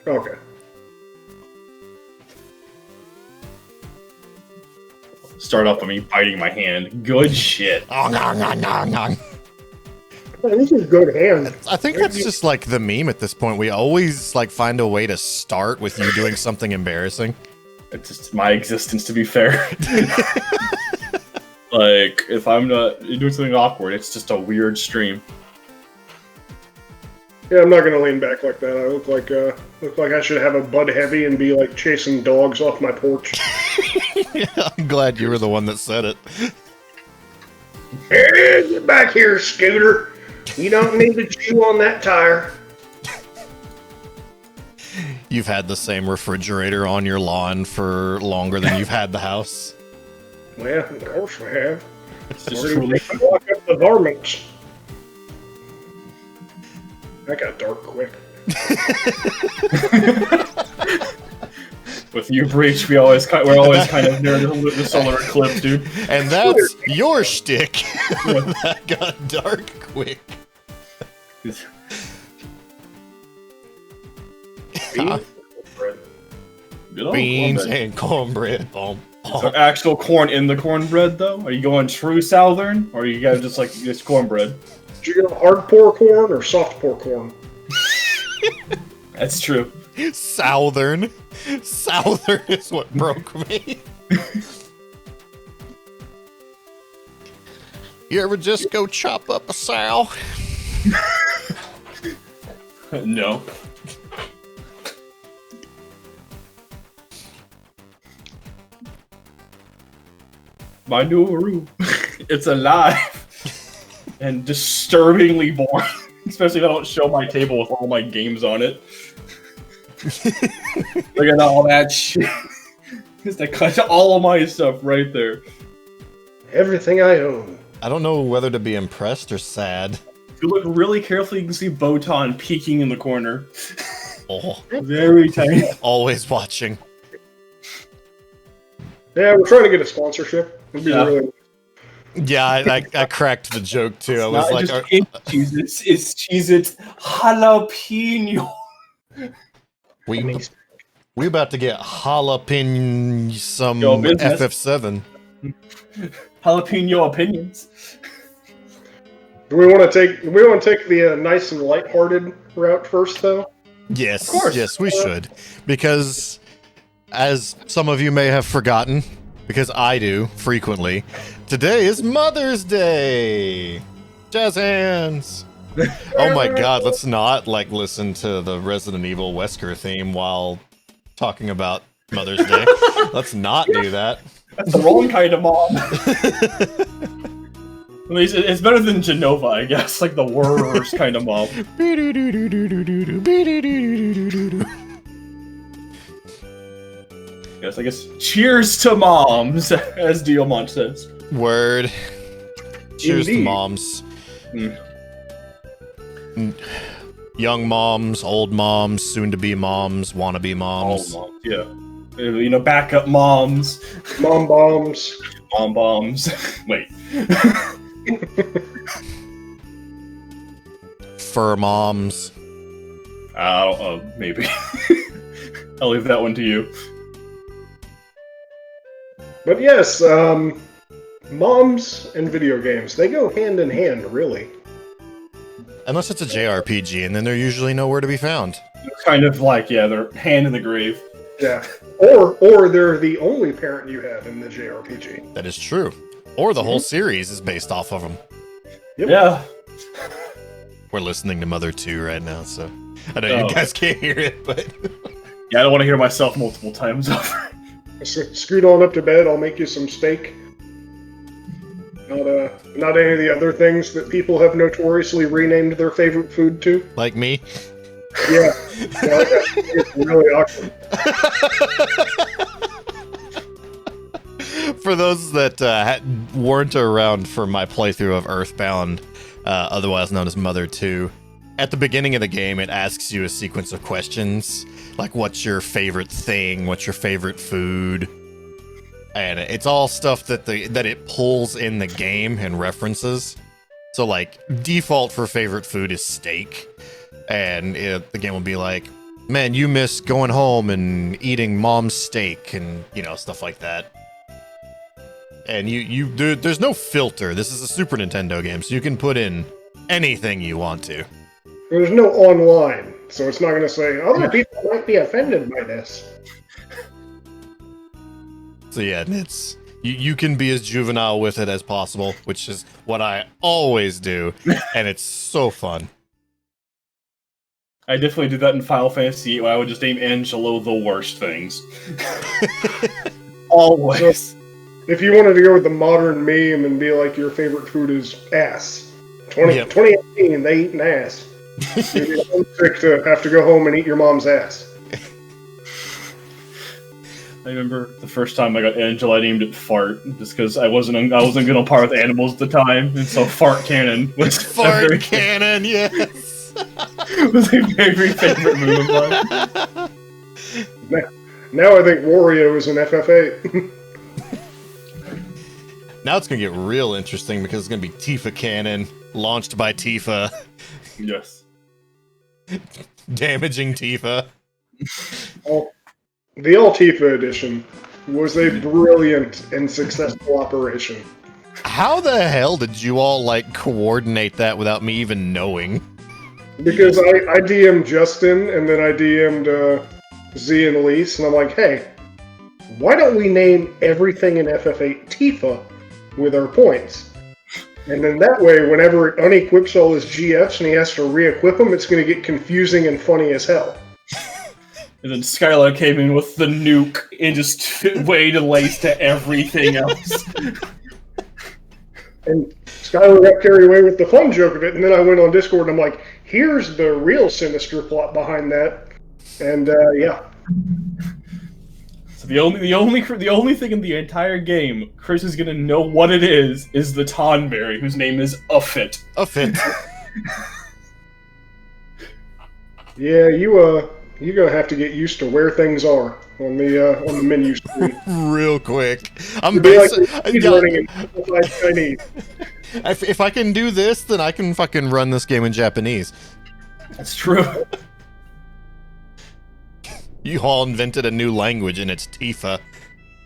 Okay. Start off with me biting my hand. Good shit. Oh, no. This is good hand. I think that's just like the meme at this point. We always like find a way to start with you doing something embarrassing. It's just my existence, to be fair. Like, if I'm not doing something awkward, it's just a weird stream. Yeah, I'm not gonna lean back like that. I look like I should have a Bud Heavy and be like chasing dogs off my porch. Yeah, I'm glad you were the one that said it. Hey, get back here, Scooter. You don't need to chew on that tire. You've had the same refrigerator on your lawn for longer than you've had the house. Well, of course we have. It's just We're truly... gonna lock up the varmints. That got dark quick. With you, Breach, we're always kind of near the solar eclipse, dude. And that's your shtick. That got dark quick. Beans and cornbread. Is there actual corn in the cornbread, though? Are you going true Southern, or are you guys just like just cornbread? Did you go hard pour corn or soft pour corn? That's true. Southern is what broke me. You ever just go chop up a sow? No. My new room. It's alive and disturbingly boring. Especially if I don't show my table with all my games on it. Look at all that shit. Just to cut all of my stuff right there. Everything I own. I don't know whether to be impressed or sad. If you look really carefully, you can see Botan peeking in the corner. Oh, Very tiny. always watching. Yeah, we're trying to get a sponsorship. It'd be really... Yeah, I cracked the joke too. I was like, it's Cheez-Its jalapeno. we about to get jalapeno some business. FF7. Jalapeno opinions. Do we want to take the nice and lighthearted route first, though? Yes, Of course. yes, we should. Because, as some of you may have forgotten, because I do frequently, today is Mother's Day. Jazz hands. Oh my God! Let's not listen to the Resident Evil Wesker theme while talking about Mother's Day. Let's not do that. That's the wrong kind of mom. At least it's better than Genova, I guess. Like the worst kind of mom. Yes, I guess. Cheers to moms, as Diamond says. Word. Cheers to Indeed. moms. Mm. Young moms, old moms, soon-to-be moms, wannabe moms. All moms, yeah. You know, backup moms. Mom bombs. Mom bombs. Wait. Fur moms. Maybe. I'll leave that one to you. But yes, moms and video games, they go hand in hand, really. Unless it's a JRPG, and then they're usually nowhere to be found. It's kind of like, yeah, they're hand in the grave. Yeah. Or they're the only parent you have in the JRPG. That is true. Or the whole series is based off of them. Yep. Yeah. We're listening to Mother 2 right now, so I know you guys can't hear it, but... Yeah, I don't want to hear myself multiple times over. Scoot on up to bed, I'll make you some steak. Not any of the other things that people have notoriously renamed their favorite food to. Like me? Yeah. It's really awkward. For those that weren't around for my playthrough of Earthbound, otherwise known as Mother 2, at the beginning of the game, it asks you a sequence of questions, like what's your favorite thing, what's your favorite food, and it's all stuff that it pulls in the game and references. So like default for favorite food is steak, and the game will be like, Man, you miss going home and eating mom's steak and, stuff like that. And there's no filter. This is a Super Nintendo game, so you can put in anything you want to. There's no online, so it's not going to say, other people might be offended by this. So yeah, it's you can be as juvenile with it as possible, which is what I always do, and it's so fun. I definitely did that in Final Fantasy VIII, where I would just name Angelo the worst things. Always. So, if you wanted to go with the modern meme and be like your favorite food is ass, 2018, they eating ass. You'd be homesick to have to go home and eat your mom's ass. I remember the first time I got Angela, I named it Fart, just because I wasn't good on par with animals at the time, and so Fart Cannon was Fart Cannon, yes. was a very favorite move of mine. Now I think Wario is an FF8. Now it's gonna get real interesting because it's gonna be Tifa Cannon, launched by Tifa. Yes. Damaging Tifa. The All Tifa edition was a brilliant and successful operation. How the hell did you all, coordinate that without me even knowing? Because I DM'd Justin, and then I DM'd Z and Elise, and I'm like, hey, why don't we name everything in FF8 Tifa with our points? And then that way, whenever it unequips all his GFs and he has to re-equip them, it's going to get confusing and funny as hell. And then Skylar came in with the nuke and just way delays to everything else. And Skylar got carried away with the fun joke of it, and then I went on Discord and I'm like, here's the real sinister plot behind that. And yeah. So the only thing in the entire game Chris is gonna know what it is the Tonberry, whose name is Uffit. Uffit. Yeah, you're gonna have to get used to where things are on the menu screen. Real quick. I'm basically basically learning in Chinese. If I can do this, then I can fucking run this game in Japanese. That's true. You all invented a new language, and it's Tifa.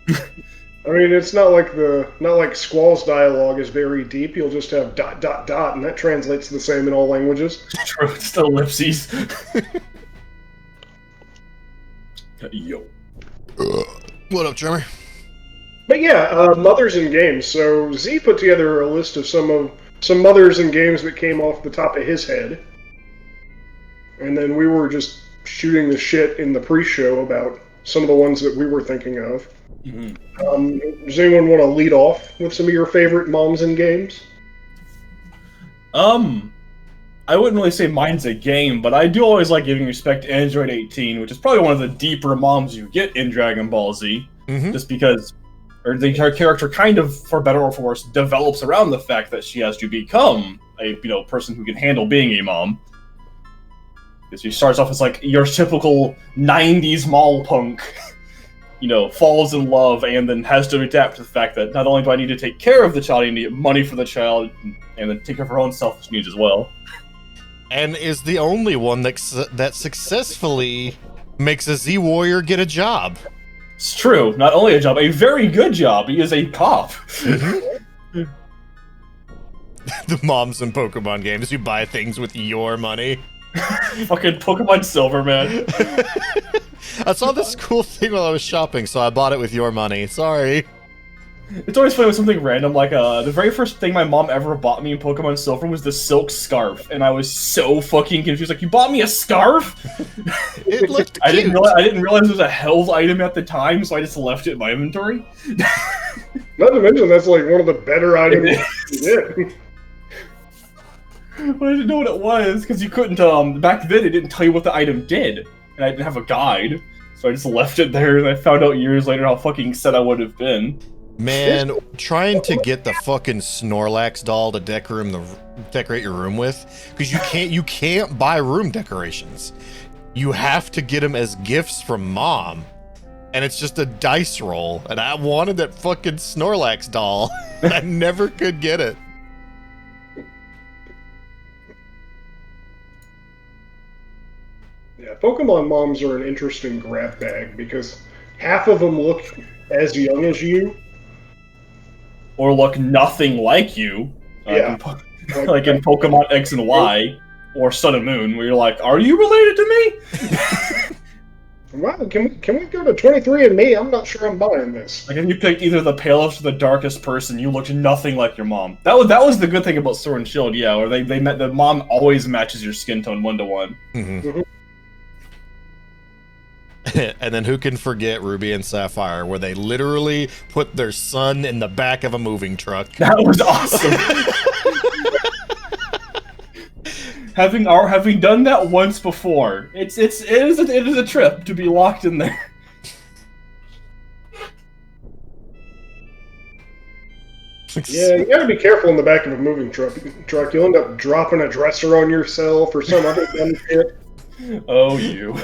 I mean, it's not like Squall's dialogue is very deep. You'll just have ... and that translates the same in all languages. True, it's still ellipses. Yo. What up, Trimmer? But yeah, mothers in games. So Z put together a list of some mothers in games that came off the top of his head, and then we were just shooting the shit in the pre-show about some of the ones that we were thinking of. Mm-hmm. Does anyone want to lead off with some of your favorite moms in games? I wouldn't really say mine's a game, but I do always like giving respect to Android 18, which is probably one of the deeper moms you get in Dragon Ball Z, just because her character kind of, for better or for worse, develops around the fact that she has to become a person who can handle being a mom. Because she starts off as your typical 90s mall punk, falls in love and then has to adapt to the fact that not only do I need to take care of the child, I need to get money for the child and then take care of her own selfish needs as well. And is the only one that successfully makes a Z Warrior get a job. It's true. Not only a job, a very good job. He is a cop. The moms in Pokemon games, you buy things with your money. Fucking Pokemon Silver, man. I saw this cool thing while I was shopping, so I bought it with your money. Sorry. It's always funny with something random, the very first thing my mom ever bought me in Pokemon Silver was the silk scarf, and I was so fucking confused. You bought me a scarf? It looked cute. I didn't realize it was a held item at the time, so I just left it in my inventory. Not to mention, that's one of the better items you did. But I didn't know what it was, because you couldn't, back then it didn't tell you what the item did, and I didn't have a guide, so I just left it there, and I found out years later how fucking sad I would have been. Man, trying to get the fucking Snorlax doll to decorate your room with, because you can't buy room decorations. You have to get them as gifts from mom, and it's just a dice roll. And I wanted that fucking Snorlax doll, and I never could get it. Yeah, Pokemon moms are an interesting grab bag because half of them look as young as you. Or look nothing like you, like Yeah, in, like like in Pokemon X and Y, or Sun and Moon, where you're like, are you related to me? wow, can we go to 23andMe? I'm not sure I'm buying this. Like if you picked either the palest or the darkest person, you looked nothing like your mom. That was the good thing about Sword and Shield, yeah, where they met the mom always matches your skin tone 1-to-1. Mm-hmm. And then who can forget Ruby and Sapphire, where they literally put their son in the back of a moving truck? That was awesome. having done that once before, it is a trip to be locked in there. Yeah, you gotta be careful in the back of a moving truck. You'll end up dropping a dresser on yourself or some other dumb shit. Oh, you.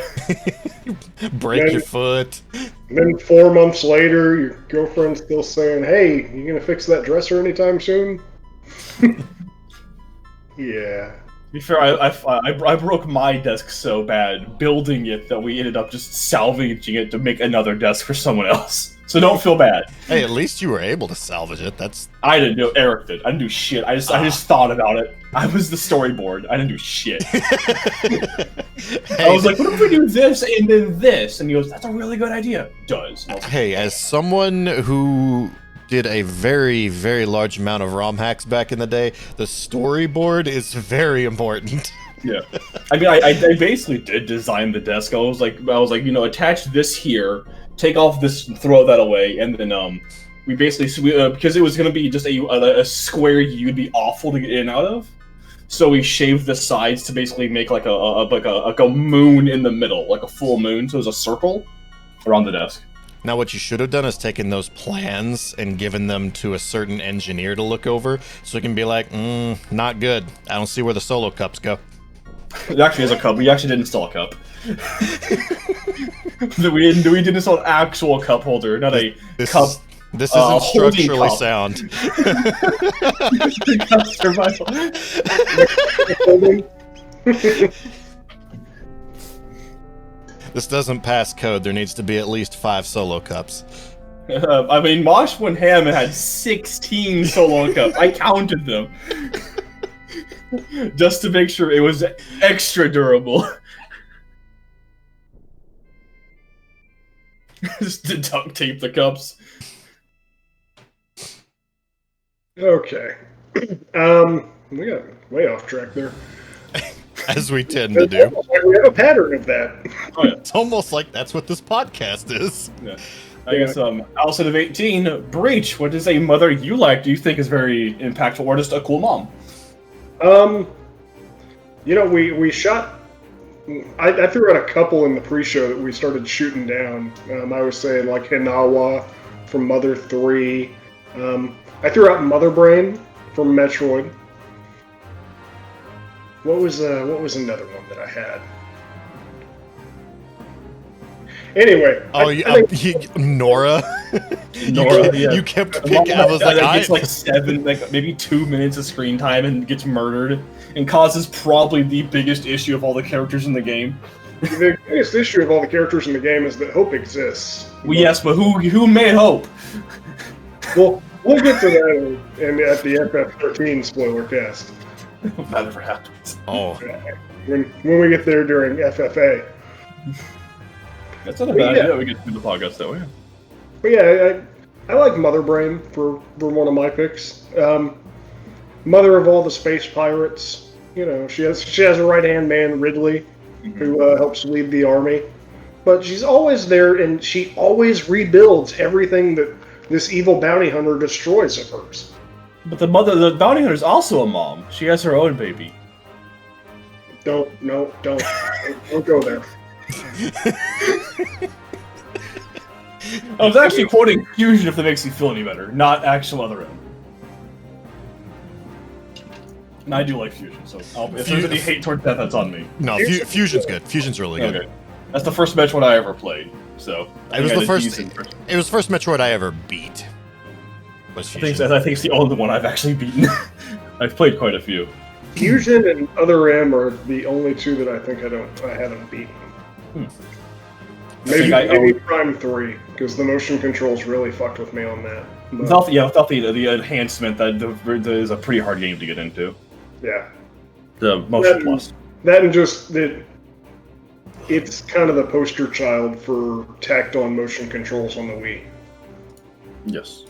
Break your foot. And then 4 months later, your girlfriend's still saying, "Hey, you gonna fix that dresser anytime soon?" Yeah. To be fair, I broke my desk so bad building it that we ended up just salvaging it to make another desk for someone else. So don't feel bad. Hey, at least you were able to salvage it. That's I didn't do. Eric did. I didn't do shit. I just thought about it. I was the storyboard. I didn't do shit. I was like, what if we do this and then this? And he goes, that's a really good idea. Does. Hey, as someone who did a very, very large amount of ROM hacks back in the day, the storyboard is very important. Yeah, I mean, I basically did design the desk. I was like, attach this here, take off this, throw that away, and then we basically because it was gonna be just a square you'd be awful to get in and out of, so we shaved the sides to basically make like a moon in the middle, like a full moon, so it was a circle around the desk. Now, what you should have done is taken those plans and given them to a certain engineer to look over, so he can be like, not good. I don't see where the solo cups go. It actually is a cup. We actually did install a cup. we did install an actual cup holder, not a cup. This isn't structurally sound. Survival. This doesn't pass code. There needs to be at least 5 solo cups. I mean, Mosh went ham and had 16 solo cups. I counted them. Just to make sure it was extra durable. Just to duct tape the cups. Okay. We got way off track there. As we tend to do. We have a pattern of that. Oh, yeah. It's almost like that's what this podcast is. Yeah. I guess, outside of 18, Breach, what is a mother you like, do you think is very impactful, or just a cool mom? We shot. I threw out a couple in the pre-show that we started shooting down. I was saying like Hinawa from Mother 3. I threw out Mother Brain from Metroid. What was another one that I had? Anyway. Nora. Nora, yeah. You kept picking. I was like, gets like 7, like maybe 2 minutes of screen time and gets murdered, and causes probably the biggest issue of all the characters in the game. The biggest issue of all the characters in the game is that Hope exists. Well, yes, but who made Hope? Well, we'll get to that at the FF13 Spoilercast. That never happens. Oh. When we get there during FFA. That's not a bad idea. We get through the podcast that way. But yeah, I like Mother Brain for one of my picks. Mother of all the space pirates. You know, she has a right-hand man, Ridley, who helps lead the army. But she's always there, and she always rebuilds everything that this evil bounty hunter destroys of hers. But the bounty hunter is also a mom. She has her own baby. Don't go there. I was actually quoting Fusion, if that makes you feel any better, not actual other end. And I do like Fusion, so if there's any hate toward death, that's on me. No, Fusion's good. Fusion's really good. Okay. That's the first Metroid I ever played, so... It was the first Metroid I ever beat. Was Fusion. I think it's the only one I've actually beaten. I've played quite a few. Fusion and Other M are the only two that I think I haven't beaten. Maybe Prime 3, because the motion controls really fucked with me on that. Without the enhancement, that is a pretty hard game to get into. Yeah. The motion plus. That and just it's kind of the poster child for tacked on motion controls on the Wii. Yes.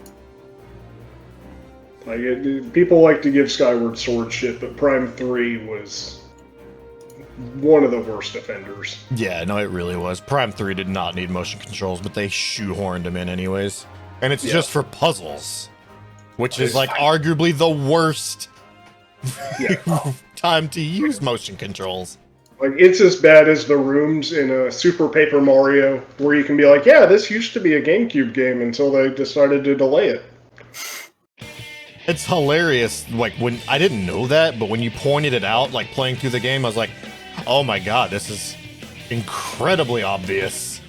People like to give Skyward Sword shit, but Prime 3 was one of the worst offenders. Yeah, no, it really was. Prime 3 did not need motion controls, but they shoehorned them in anyways. And it's just for puzzles, which is like arguably the worst time to use motion controls. Like, it's as bad as the rooms in a Super Paper Mario, where you can be like, yeah, this used to be a GameCube game until they decided to delay it. It's hilarious, like, when I didn't know that, but when you pointed it out, like, playing through the game, I was like, oh my god, this is incredibly obvious.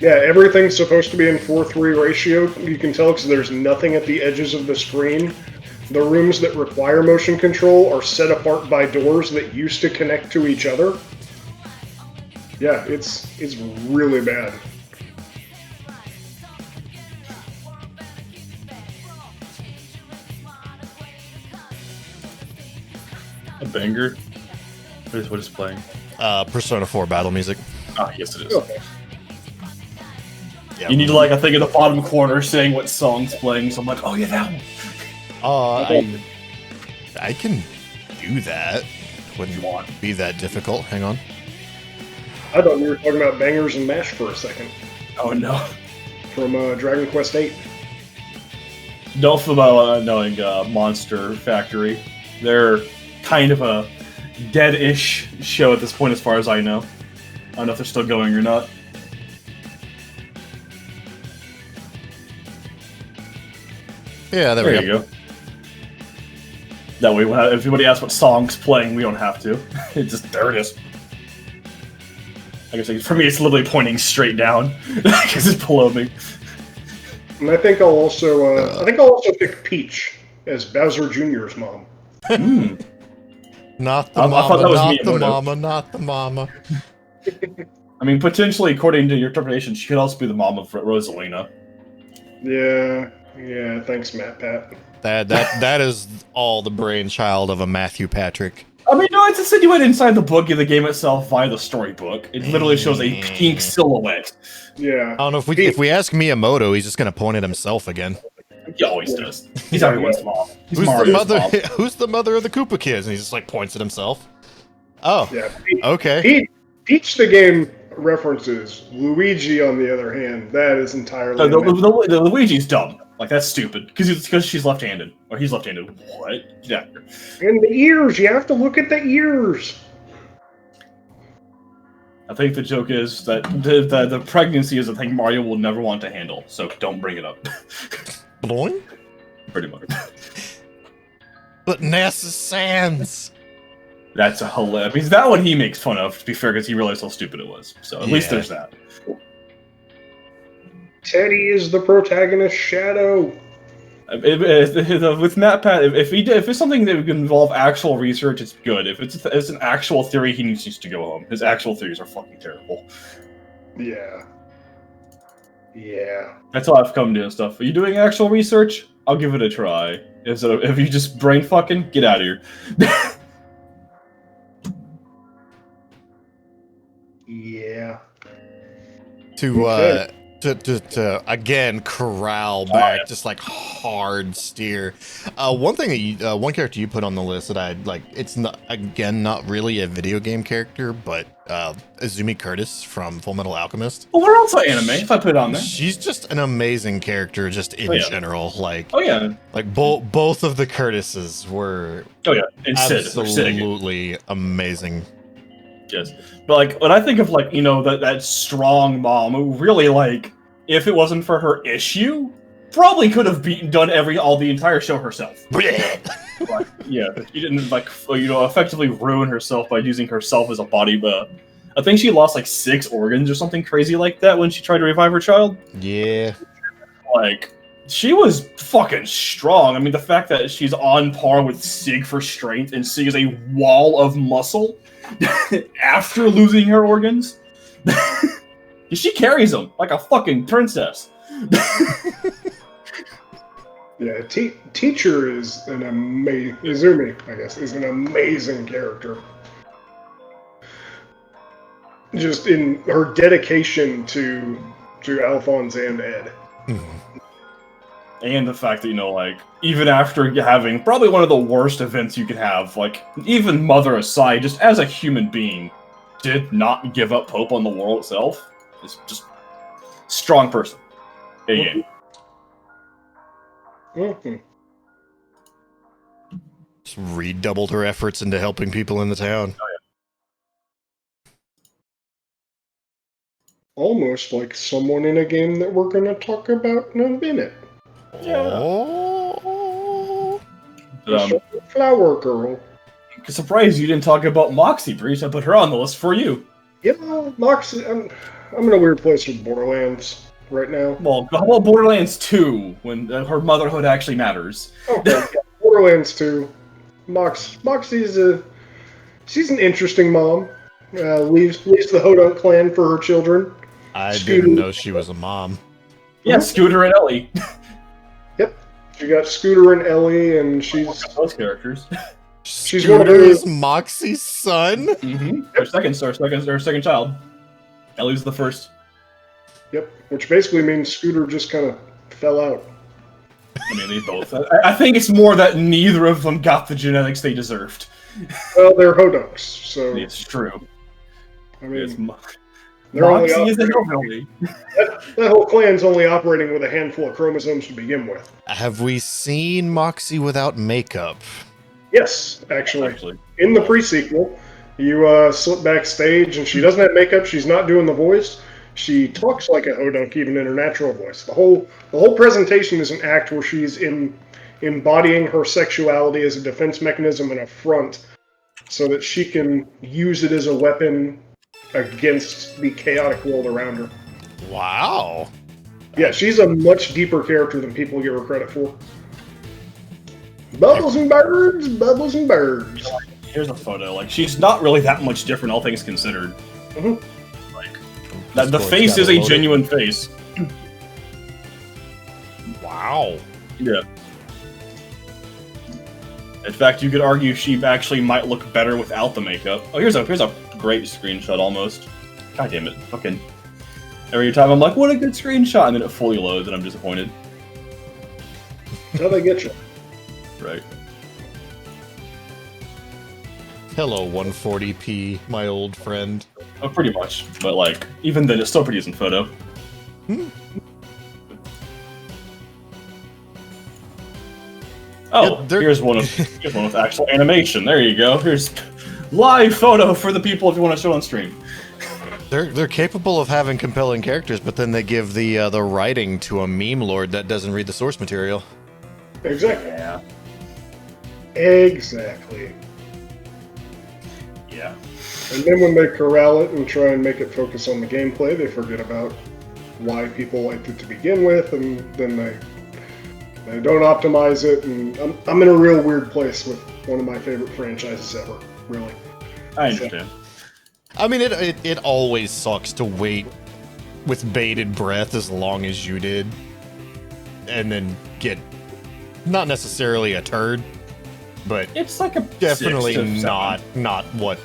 Yeah, everything's supposed to be in 4:3 ratio. You can tell because there's nothing at the edges of the screen. The rooms that require motion control are set apart by doors that used to connect to each other. Yeah, it's really bad. A banger? What is playing? Persona 4 battle music. Ah, yes it is. Okay. Yeah, you need like a thing in the bottom corner saying what song's playing, so I'm like, oh yeah, that one. I can do that. Wouldn't be that difficult. Hang on. I thought we were talking about bangers and mash for a second. Oh no. From Dragon Quest VIII. Don't feel about knowing Monster Factory. They're kind of a dead-ish show at this point as far as I know. I don't know if they're still going or not. Yeah, there we go. That way, if anybody asks what song's playing, we don't have to. It just, there it is. I guess for me, it's literally pointing straight down because it's below me. And I think I'll also pick Peach as Bowser Jr.'s mom. Not the mama, not the mama. I mean, potentially, according to your interpretation, she could also be the mom of Rosalina. Yeah. Thanks, Matt Pat. That is all the brainchild of a Matthew Patrick. I mean, no, it's insinuated inside the book of the game itself via the storybook. It literally shows a pink silhouette. Yeah. I don't know if we ask Miyamoto, he's just gonna point at himself again. He always does. He's everyone's mom. He's Who's Mario's the mother? mom. Who's the mother of the Koopa kids? And he just like points at himself. Oh, yeah. Okay. Peach the game references. Luigi, on the other hand, that is entirely. The Luigi's dumb. Like, that's stupid. Because she's left-handed. Or he's left-handed. What? Yeah. And the ears. You have to look at the ears. I think the joke is that the pregnancy is a thing Mario will never want to handle. So don't bring it up. Bloing? Pretty much. But NASA Sans. That's a hilarious. I mean, that one he makes fun of, to be fair, because he realized how stupid it was. So at least there's that. Teddy is the protagonist's shadow. With Matt Pat, if it's something that would involve actual research, it's good. If it's an actual theory, he needs to go home. His actual theories are fucking terrible. Yeah. That's how I've come to and stuff. Are you doing actual research? I'll give it a try. If you just brain fucking, get out of here. Yeah. To again corral back, just like hard steer. One character you put on the list that I like, it's not really a video game character, but Izumi Curtis from Full Metal Alchemist. Well, they're also anime. If I put it on there, she's just an amazing character, just in general. Like, like both of the Curtises were absolutely amazing. Yes, but like when I think of like that strong mom who really like, if it wasn't for her issue, probably could have done the entire show herself. Like, yeah, she didn't effectively ruin herself by using herself as a body. But I think she lost like 6 organs or something crazy like that when she tried to revive her child. Yeah, like She was fucking strong. I mean, the fact that she's on par with Sig for strength, and Sig is a wall of muscle after losing her organs. She carries them like a fucking princess. Yeah, Teacher is an amazing... Izumi, I guess, is an amazing character. Just in her dedication to Alphonse and Ed. And the fact that, like, even after having probably one of the worst events you could have, like, even Mother aside, just as a human being, did not give up hope on the world itself. It's just strong person. A-game. Just redoubled her efforts into helping people in the town. Oh, yeah. Almost like someone in a game that we're going to talk about in a minute. Yeah. Oh. Flower Girl. Surprised you didn't talk about Moxie, Breach. I put her on the list for you. Yeah, Moxie. I'm in a weird place with Borderlands right now. Well, how about Borderlands 2, when her motherhood actually matters? Okay, yeah, Borderlands 2. Moxie's she's an interesting mom. Leaves the Hodunk clan for her children. I didn't know she was a mom. Yeah, Scooter and Ellie. Yep. She got Scooter and Ellie, and she's... Those characters. She's one of those... Moxie's son? Mm-hmm. Her second child. Ellie's the first. Yep, which basically means Scooter just kind of fell out. I mean, they both. I think it's more that neither of them got the genetics they deserved. Well, they're Hodunks, so... It's true. I mean... Moxie is a hillbilly. That whole clan's only operating with a handful of chromosomes to begin with. Have we seen Moxie without makeup? Yes, actually. In the pre-sequel, you slip backstage and she doesn't have makeup, she's not doing the voice. She talks like a Hodunk even in her natural voice. The whole presentation is an act where she's embodying her sexuality as a defense mechanism and a front so that she can use it as a weapon against the chaotic world around her. Wow. Yeah, she's a much deeper character than people give her credit for. Bubbles and birds, bubbles and birds. Here's a photo. Like, she's not really that much different, all things considered. Mm-hmm. Like, the face is a genuine face. Wow. Yeah. In fact, you could argue she actually might look better without the makeup. Oh, here's a great screenshot almost. God damn it. Fucking. Every time I'm like, what a good screenshot, and then it fully loads and I'm disappointed. How they get you? Right. Hello, 140p, my old friend. Oh, pretty much. But, like, even then, it's still a pretty decent photo. Oh, Yeah, here's one with actual animation. There you go. Here's live photo for the people if you want to show on stream. They're capable of having compelling characters, but then they give the writing to a meme lord that doesn't read the source material. Exactly. Yeah. Exactly. Yeah. And then when they corral it and try and make it focus on the gameplay, they forget about why people liked it to begin with, and then they don't optimize it, and I'm in a real weird place with one of my favorite franchises ever, really. I understand. I mean, it always sucks to wait with bated breath as long as you did, and then get not necessarily a turd, but It's like a definitely 6 to 7. not what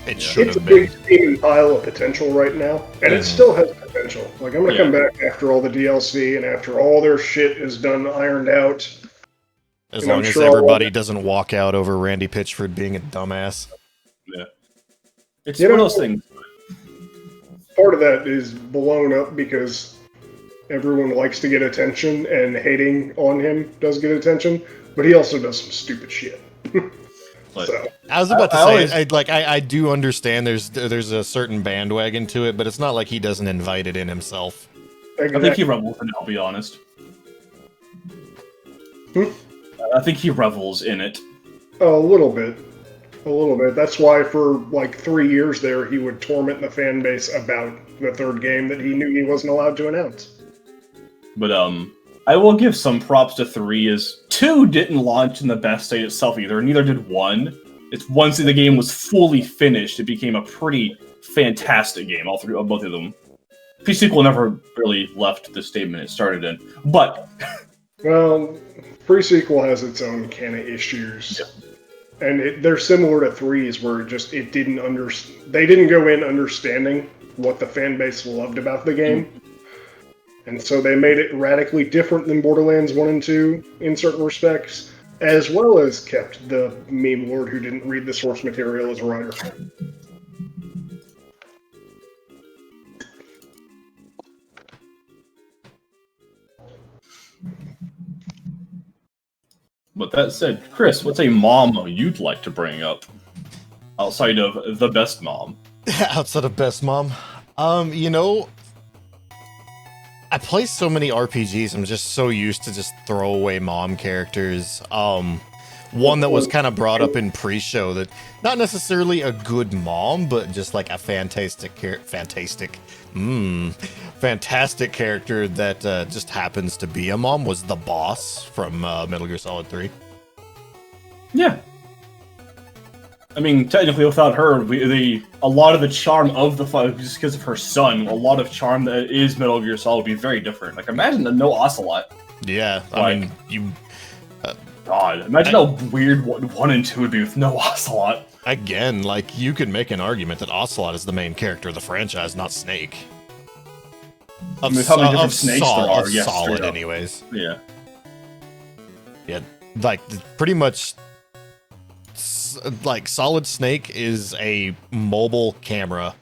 it should It's a have big been. steaming pile of potential right now, and it still has potential. Like, I'm gonna come back after all the DLC and after all their shit is done, ironed out. As and I'm long as sure everybody doesn't walk out over Randy Pitchford being a dumbass. Yeah. It's You one of know- those things. Part of that is blown up because everyone likes to get attention, and hating on him does get attention, but he also does some stupid shit. But So, I was about to I say, always- I do understand there's a certain bandwagon to it, but it's not like he doesn't invite it in himself. I think he revels in it, I'll be honest. I think he revels in it. a little bit. A little bit. That's why for like 3 years there, he would torment the fan base about the third game that he knew he wasn't allowed to announce. But I will give some props to 3, as 2 didn't launch in the best state itself either, neither did 1. It's once the game was fully finished, it became a pretty fantastic game, both of them. P-Sequel never really left the statement it started in, but... Well, pre-sequel has its own kind of issues. Yeah. And they're similar to 3's, where they didn't go in understanding what the fan base loved about the game. Mm-hmm. And so they made it radically different than Borderlands 1 and 2 in certain respects, as well as kept the meme lord who didn't read the source material as a writer. But that said, Chris, what's a mom you'd like to bring up outside of the best mom? Outside of best mom? I play so many RPGs, I'm just so used to just throwaway mom characters. One that was kind of brought up in pre-show, that not necessarily a good mom, but just like a fantastic character that just happens to be a mom, was the boss from Metal Gear Solid 3. Yeah. I mean, technically, without her, a lot of the charm of the fight, just because of her son, a lot of charm that is Metal Gear Solid would be very different. Like, imagine no Ocelot. Yeah, I mean, you... God, imagine how weird 1 and 2 would be with no Ocelot. Again, like, you could make an argument that Ocelot is the main character of the franchise, not Snake. How many different snakes there are? Yeah, Solid, anyways. Yeah. Yeah, like, pretty much... Like, Solid Snake is a mobile camera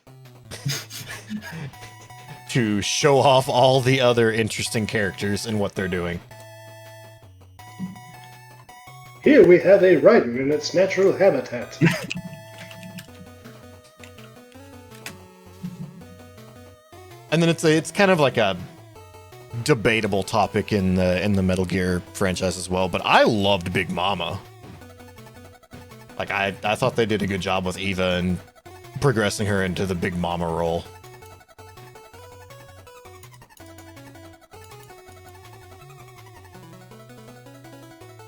to show off all the other interesting characters and what they're doing. Here we have a Raiden in its natural habitat. And then it's kind of like a debatable topic in the Metal Gear franchise as well, but I loved Big Mama. Like, I thought they did a good job with Eva and progressing her into the Big Mama role.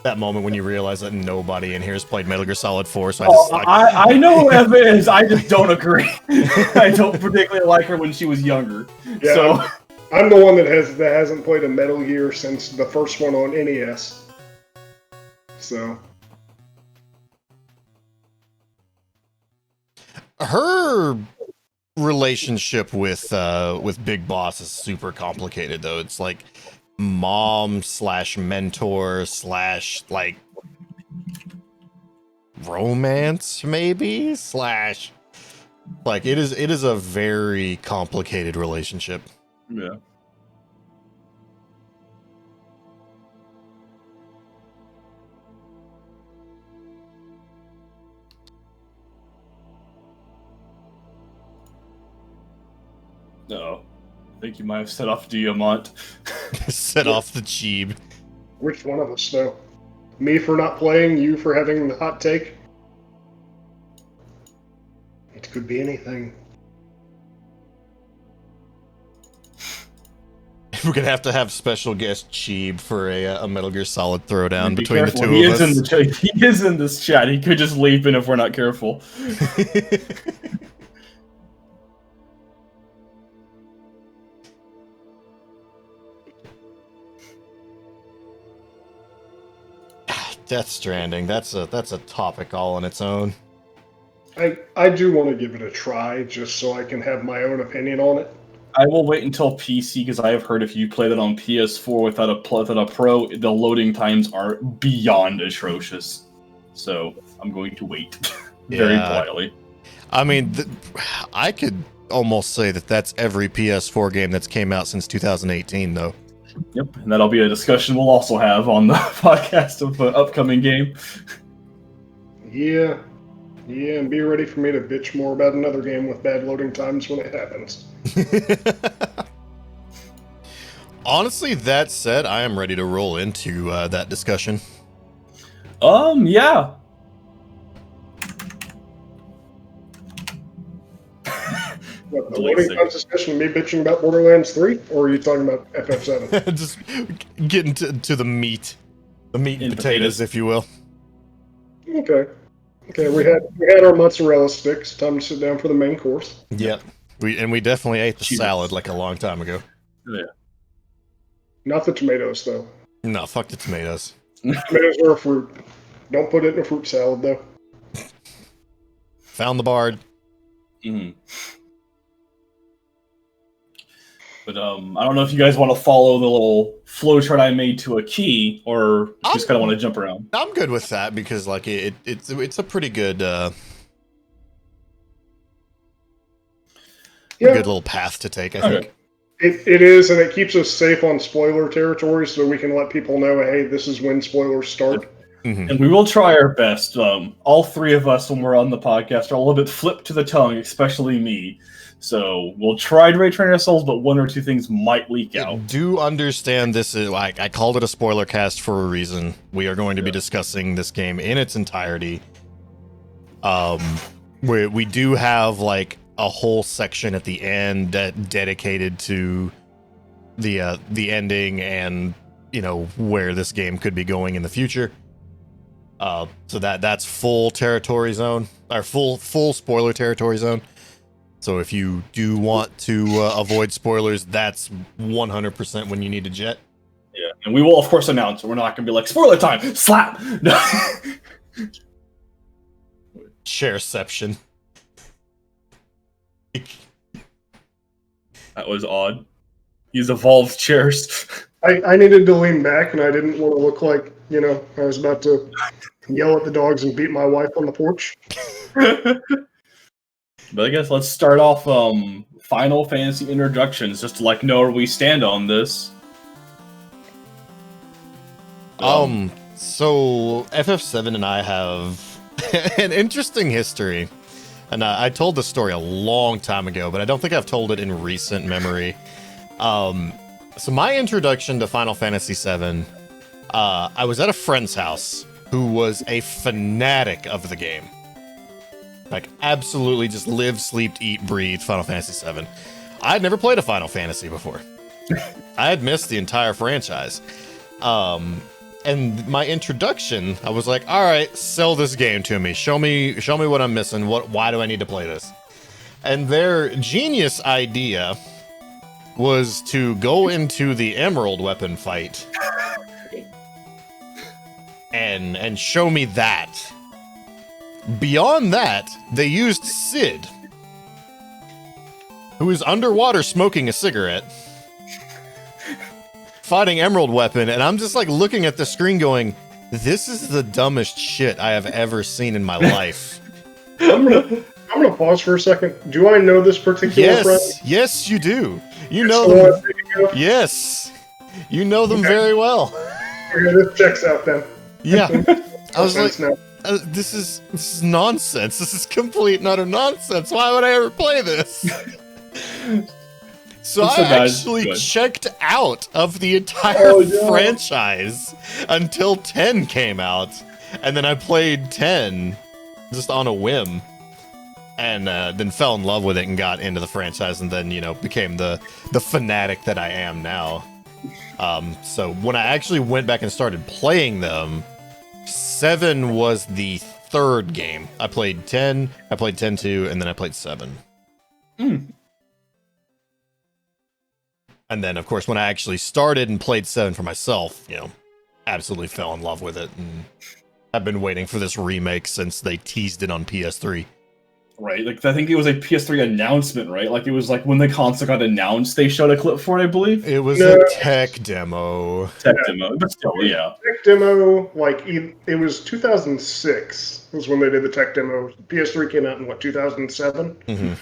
That moment when you realize that nobody in here has played Metal Gear Solid 4, so I know who Eva is, I just don't agree. I don't particularly like her when she was younger. Yeah, so I'm the one that hasn't played a Metal Gear since the first one on NES. So... Her relationship with Big Boss is super complicated, though. It's like mom / mentor / like romance, maybe / like it is a very complicated relationship. Yeah. No, I think you might have set off Diamant. Set off the Jeeb. Which one of us, though? Me for not playing, you for having the hot take? It could be anything. We're gonna have to have special guest Jeeb for a Metal Gear Solid throwdown between careful. the two of us. He is in this chat. He could just leap in if we're not careful. Death Stranding, that's a topic all on its own. I do want to give it a try, just so I can have my own opinion on it. I will wait until PC, because I have heard if you play that on PS4 without a Pro, the loading times are beyond atrocious. So I'm going to wait very quietly. I mean, I could almost say that that's every PS4 game that's came out since 2018, though. Yep, and that'll be a discussion we'll also have on the podcast of an upcoming game. Yeah, and be ready for me to bitch more about another game with bad loading times when it happens. Honestly, that said, I am ready to roll into that discussion. Yeah. The loading times especially me bitching about Borderlands 3, or are you talking about FF7? Just getting to the meat. The meat and potatoes, if you will. Okay. Okay, we had our mozzarella sticks. Time to sit down for the main course. Yep. We definitely ate the salad like a long time ago. Yeah. Not the tomatoes, though. No, fuck the tomatoes. Tomatoes are a fruit. Don't put it in a fruit salad, though. Found the bard. Mm-hmm. But I don't know if you guys want to follow the little flowchart I made to a key, or just kind of want to jump around. I'm good with that because like it's a pretty good good little path to take, I think. It is, and it keeps us safe on spoiler territory, so we can let people know, hey, this is when spoilers start. Mm-hmm. And we will try our best. All three of us, when we're on the podcast, are a little bit flipped to the tongue, especially me. So we'll try to retrain ourselves, but one or two things might leak out. Do understand this is like I called it a spoiler cast for a reason. We are going to be discussing this game in its entirety. We do have like a whole section at the end that dedicated to the ending and where this game could be going in the future. So that's full territory zone, or full spoiler territory zone. So if you do want to avoid spoilers, that's 100% when you need to jet. Yeah, and we will of course announce it. We're not going to be like spoiler time. Slap. No. Chairception. That was odd. He's evolved chairs. I needed to lean back, and I didn't want to look like I was about to yell at the dogs and beat my wife on the porch. But I guess let's start off Final Fantasy introductions, just to know where we stand on this. So FF7 and I have an interesting history, and I told this story a long time ago, but I don't think I've told it in recent memory. So my introduction to Final Fantasy VII, I was at a friend's house who was a fanatic of the game. Like, absolutely just live, sleep, eat, breathe Final Fantasy VII. I had never played a Final Fantasy before. I had missed the entire franchise. And my introduction, I was like, all right, sell this game to me. Show me what I'm missing. Why do I need to play this? And their genius idea was to go into the Emerald weapon fight and show me that. Beyond that, they used Sid, who is underwater smoking a cigarette, fighting Emerald Weapon, and I'm just looking at the screen going, this is the dumbest shit I have ever seen in my life. I'm gonna pause for a second. Do I know this particular friend? Yes, you do. You know them. Yes, you know them very well. Okay, this checks out then. Yeah, I was like, now. This is nonsense. This is complete and utter nonsense. Why would I ever play this? So I actually checked out of the entire franchise until 10 came out, and then I played 10 just on a whim, and then fell in love with it and got into the franchise, and then became the fanatic that I am now. So when I actually went back and started playing them, 7 was the third game. I played 10, I played 10-2, and then I played 7. And then, of course, when I actually started and played 7 for myself, absolutely fell in love with it. And I've been waiting for this remake since they teased it on PS3. Right, I think it was a PS3 announcement, right? It was when the console got announced, they showed a clip for it, I believe. It was a tech demo. But still, yeah. Tech demo, it was 2006 was when they did the tech demo. PS3 came out in 2007? Mm-hmm.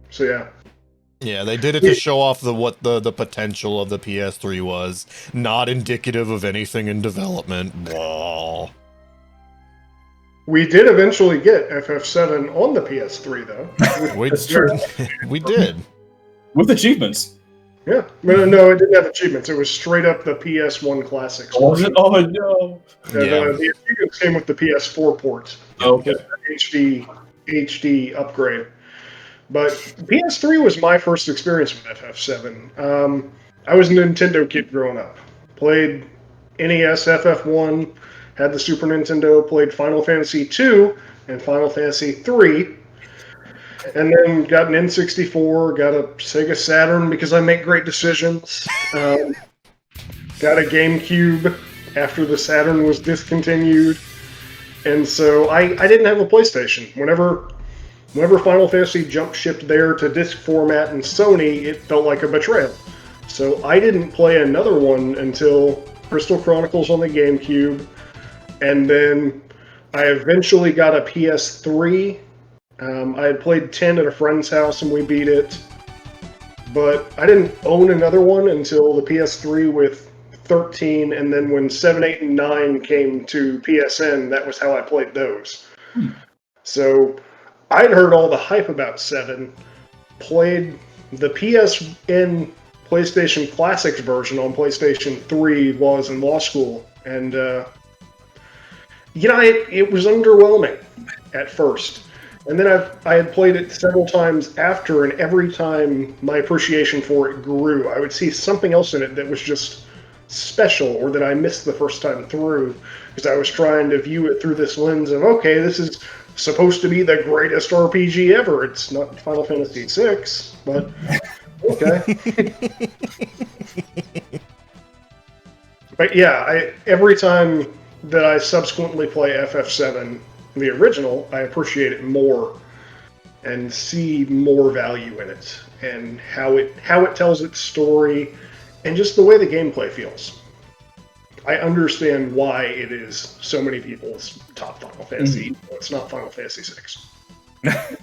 So yeah. Yeah, they did it to show off what the potential of the PS3 was. Not indicative of anything in development. Blah. We did eventually get FF7 on the PS3, though. We did. With achievements. Yeah. No, it didn't have achievements. It was straight up the PS1 Classics. Oh, no. The achievements came with the PS4 port. Okay. HD upgrade. But PS3 was my first experience with FF7. I was a Nintendo kid growing up. Played NES, FF1, had the Super Nintendo, played Final Fantasy 2 and Final Fantasy 3, and then got an N64, got a Sega Saturn because I make great decisions. Got a GameCube after the Saturn was discontinued. And so I didn't have a PlayStation. Whenever Final Fantasy jump shipped there to disc format and Sony, it felt like a betrayal. So I didn't play another one until Crystal Chronicles on the GameCube. And then I eventually got a PS3. I had played 10 at a friend's house and we beat it. But I didn't own another one until the PS3 with 13, and then when 7, 8, and 9 came to PSN, that was how I played those. So I'd heard all the hype about 7, played the PSN PlayStation Classics version on PlayStation 3 while I was in law school, and it was underwhelming at first. And then I had played it several times after, and every time my appreciation for it grew. I would see something else in it that was just special, or that I missed the first time through, because I was trying to view it through this lens of, okay, this is supposed to be the greatest RPG ever. It's not Final Fantasy VI, but okay. But yeah, every time that I subsequently play FF7, the original, I appreciate it more and see more value in it, and how it tells its story, and just the way the gameplay feels. I understand why it is so many people's top Final Fantasy. Mm-hmm. It's not Final Fantasy VI.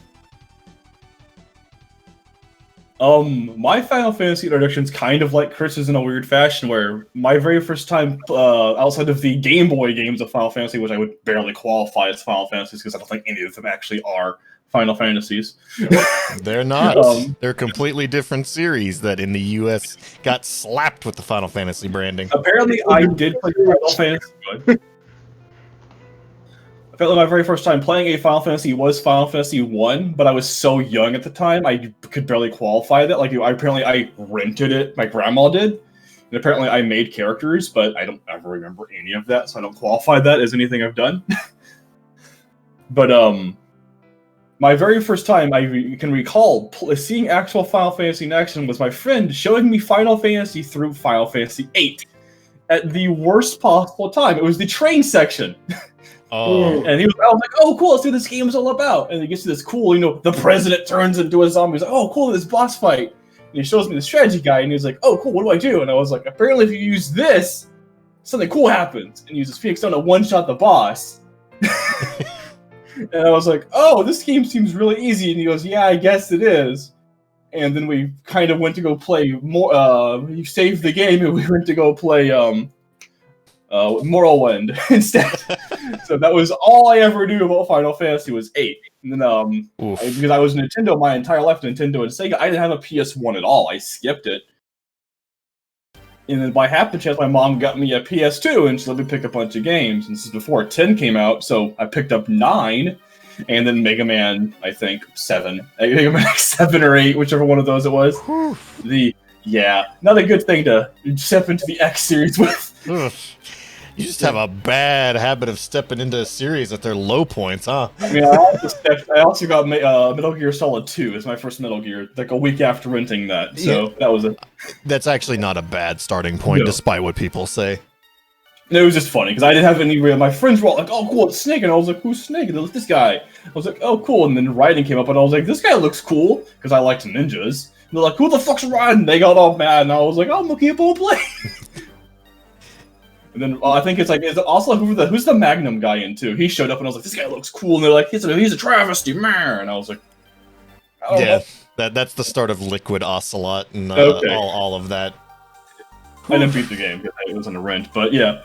My Final Fantasy introduction's kind of like Chris's in a weird fashion, where my very first time outside of the Game Boy games of Final Fantasy, which I would barely qualify as Final Fantasies because I don't think any of them actually are Final Fantasies. They're not. They're completely different series that in the US got slapped with the Final Fantasy branding. Apparently, I did play Final Fantasy. Apparently, my very first time playing a Final Fantasy was Final Fantasy 1, but I was so young at the time, I could barely qualify that. Like, I rented it, my grandma did, and apparently I made characters, but I don't ever remember any of that, so I don't qualify that as anything I've done. But, my very first time I can recall seeing actual Final Fantasy in action was my friend showing me Final Fantasy through Final Fantasy VIII at the worst possible time. It was the train section. Oh. And I was like, oh, cool, let's see what this game is all about. And he gets to this cool, the president turns into a zombie. He's like, oh, cool, this boss fight. And he shows me the strategy guide, and he's like, oh, cool, what do I do? And I was like, apparently if you use this, something cool happens. And he uses Phoenix Stone to one-shot the boss. And I was like, oh, this game seems really easy. And he goes, yeah, I guess it is. And then we kind of went to go play more, he saved the game, and we went to go play, Morrowind instead. So that was all I ever knew about Final Fantasy was 8. And then, because I was Nintendo my entire life, Nintendo and Sega, I didn't have a PS1 at all. I skipped it. And then by happen chance, my mom got me a PS2, and she let me pick a bunch of games. And this is before 10 came out, so I picked up 9, and then Mega Man, I think, 7. Mega Man 7 or 8, whichever one of those it was. Not a good thing to step into the X series with. You just have a bad habit of stepping into a series at their low points, huh? I also got Metal Gear Solid 2 as my first Metal Gear, like a week after renting that. So that was That's actually not a bad starting point, despite what people say. It was just funny, because I didn't have any my friends were all like, oh, cool, it's Snake. And I was like, who's Snake? And it was this guy. I was like, oh, cool. And then Raiden came up, and I was like, this guy looks cool, because I liked ninjas. And they're like, who the fuck's Raiden? They got all mad, and I was like, I'm gonna keep on playing. And then I think it's also who's the Magnum guy in too? He showed up and I was like, this guy looks cool. And they're like, he's a travesty man. And I was like, I don't know. That's the start of Liquid Ocelot and all of that. I didn't beat the game because it was on a rent, but yeah.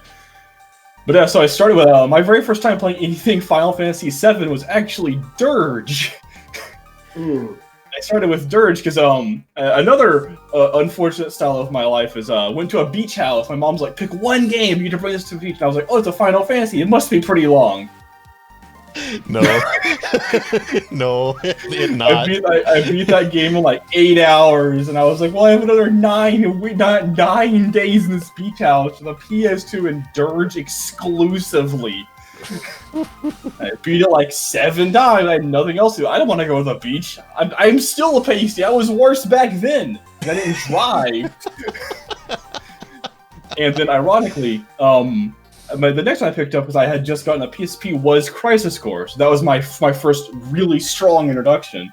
But yeah, so I started with my very first time playing anything Final Fantasy VII was actually Dirge. I started with Dirge because another unfortunate style of my life is went to a beach house. My mom's like, pick one game, you need to bring this to the beach. And I was like, oh, it's a Final Fantasy. It must be pretty long. No. No, it not. I beat that game in like 8 hours, and I was like, well, I have another 9 days in this beach house with a PS2 and Dirge exclusively. I beat it like 7 times. I had nothing else to do. I don't want to go to the beach. I'm still a pasty. I was worse back then. I didn't drive. And then, ironically, the next one I picked up, because I had just gotten a PSP, was Crisis Core. So that was my first really strong introduction.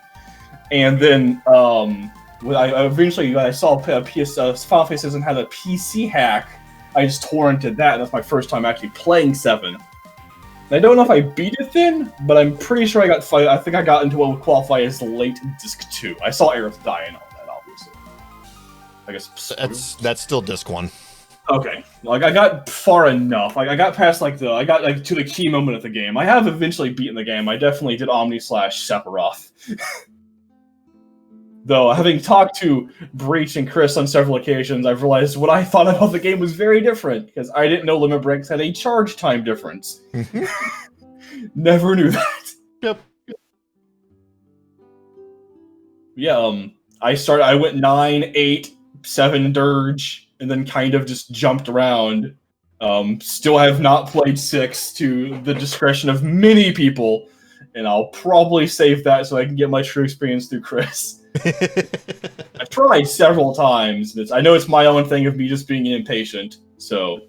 And then when I saw Final Fantasy VII had a PC hack, I just tore into that, and that's my first time actually playing 7. I don't know if I beat it then, but I'm pretty sure I think I got into what would qualify as late Disc 2. I saw Aerith die and all that, obviously. I guess that's still Disc 1. Okay, like I got far enough. Like I got past I got to the key moment of the game. I have eventually beaten the game. I definitely did Omni/Sephiroth. Though, having talked to Breach and Chris on several occasions, I've realized what I thought about the game was very different, because I didn't know Limit Breaks had a charge time difference. Never knew that. Yep. Yeah, I went 9, 8, 7 Dirge, and then kind of just jumped around. Still have not played 6 to the discretion of many people, and I'll probably save that so I can get my true experience through Chris. I've tried several times. I know it's my own thing of me just being impatient, so...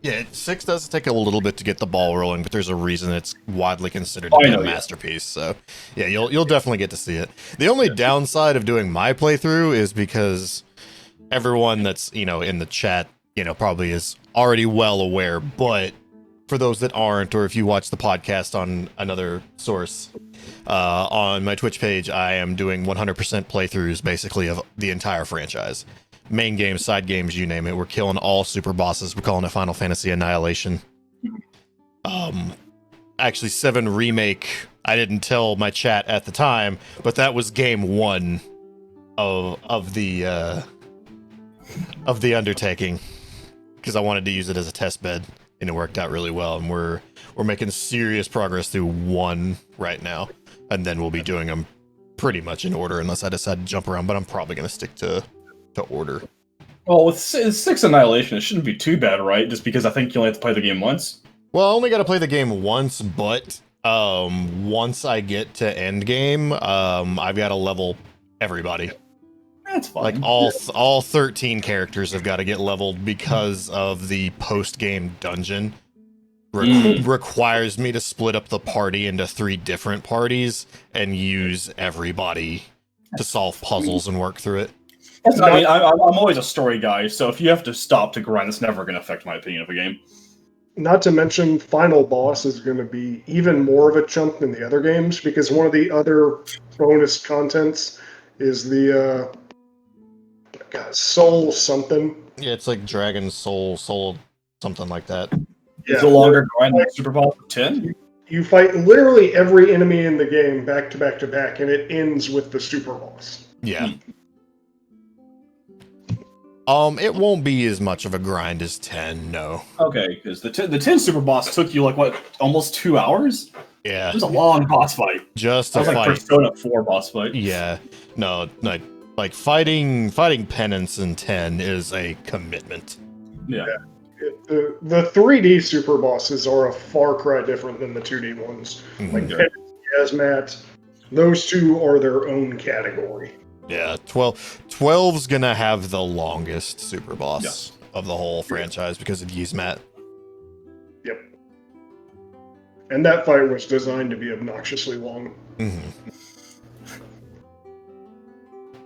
Yeah, 6 does take a little bit to get the ball rolling, but there's a reason it's widely considered to be a masterpiece. So, yeah, you'll definitely get to see it. The only downside of doing my playthrough is because everyone that's, in the chat, probably is already well aware, but for those that aren't, or if you watch the podcast on another source, on my Twitch page, I am doing 100% playthroughs, basically, of the entire franchise. Main games, side games, you name it. We're killing all super bosses. We're calling it Final Fantasy Annihilation. Actually, 7 Remake, I didn't tell my chat at the time, but that was game 1 of the undertaking, because I wanted to use it as a test bed, and it worked out really well. And we're making serious progress through 1 right now, and then we'll be doing them pretty much in order, unless I decide to jump around. But I'm probably going to stick to order. Well, with 6 Annihilation, it shouldn't be too bad, right? Just because I think you only have to play the game once. Well, I only got to play the game once, but once I get to end game, I've got to level everybody. That's fine. Like all 13 characters have got to get leveled, because of the post-game dungeon requires me to split up the party into 3 different parties and use everybody to solve puzzles and work through it. I'm always a story guy, so if you have to stop to grind, it's never going to affect my opinion of a game. Not to mention, final boss is going to be even more of a chunk than the other games, because one of the other bonus contents is the soul something. Yeah, it's like Dragon Soul something like that. Yeah, it's a longer grind than Super Bowl 10. You fight literally every enemy in the game back to back to back, and it ends with the super boss. Yeah. It won't be as much of a grind as 10, no. Okay, because the 10 super boss took you almost 2 hours? Yeah. It was a long boss fight. Just a fight. Like Persona 4 boss fight. Yeah. No, like fighting Penance in 10 is a commitment. Yeah. The 3D super bosses are a far cry different than the 2D ones. Mm-hmm. Like Penance, Hazmat, those 2 are their own category. Yeah, 12's gonna have the longest super boss of the whole franchise because of Yzmat. Yep. And that fight was designed to be obnoxiously long. Mm-hmm.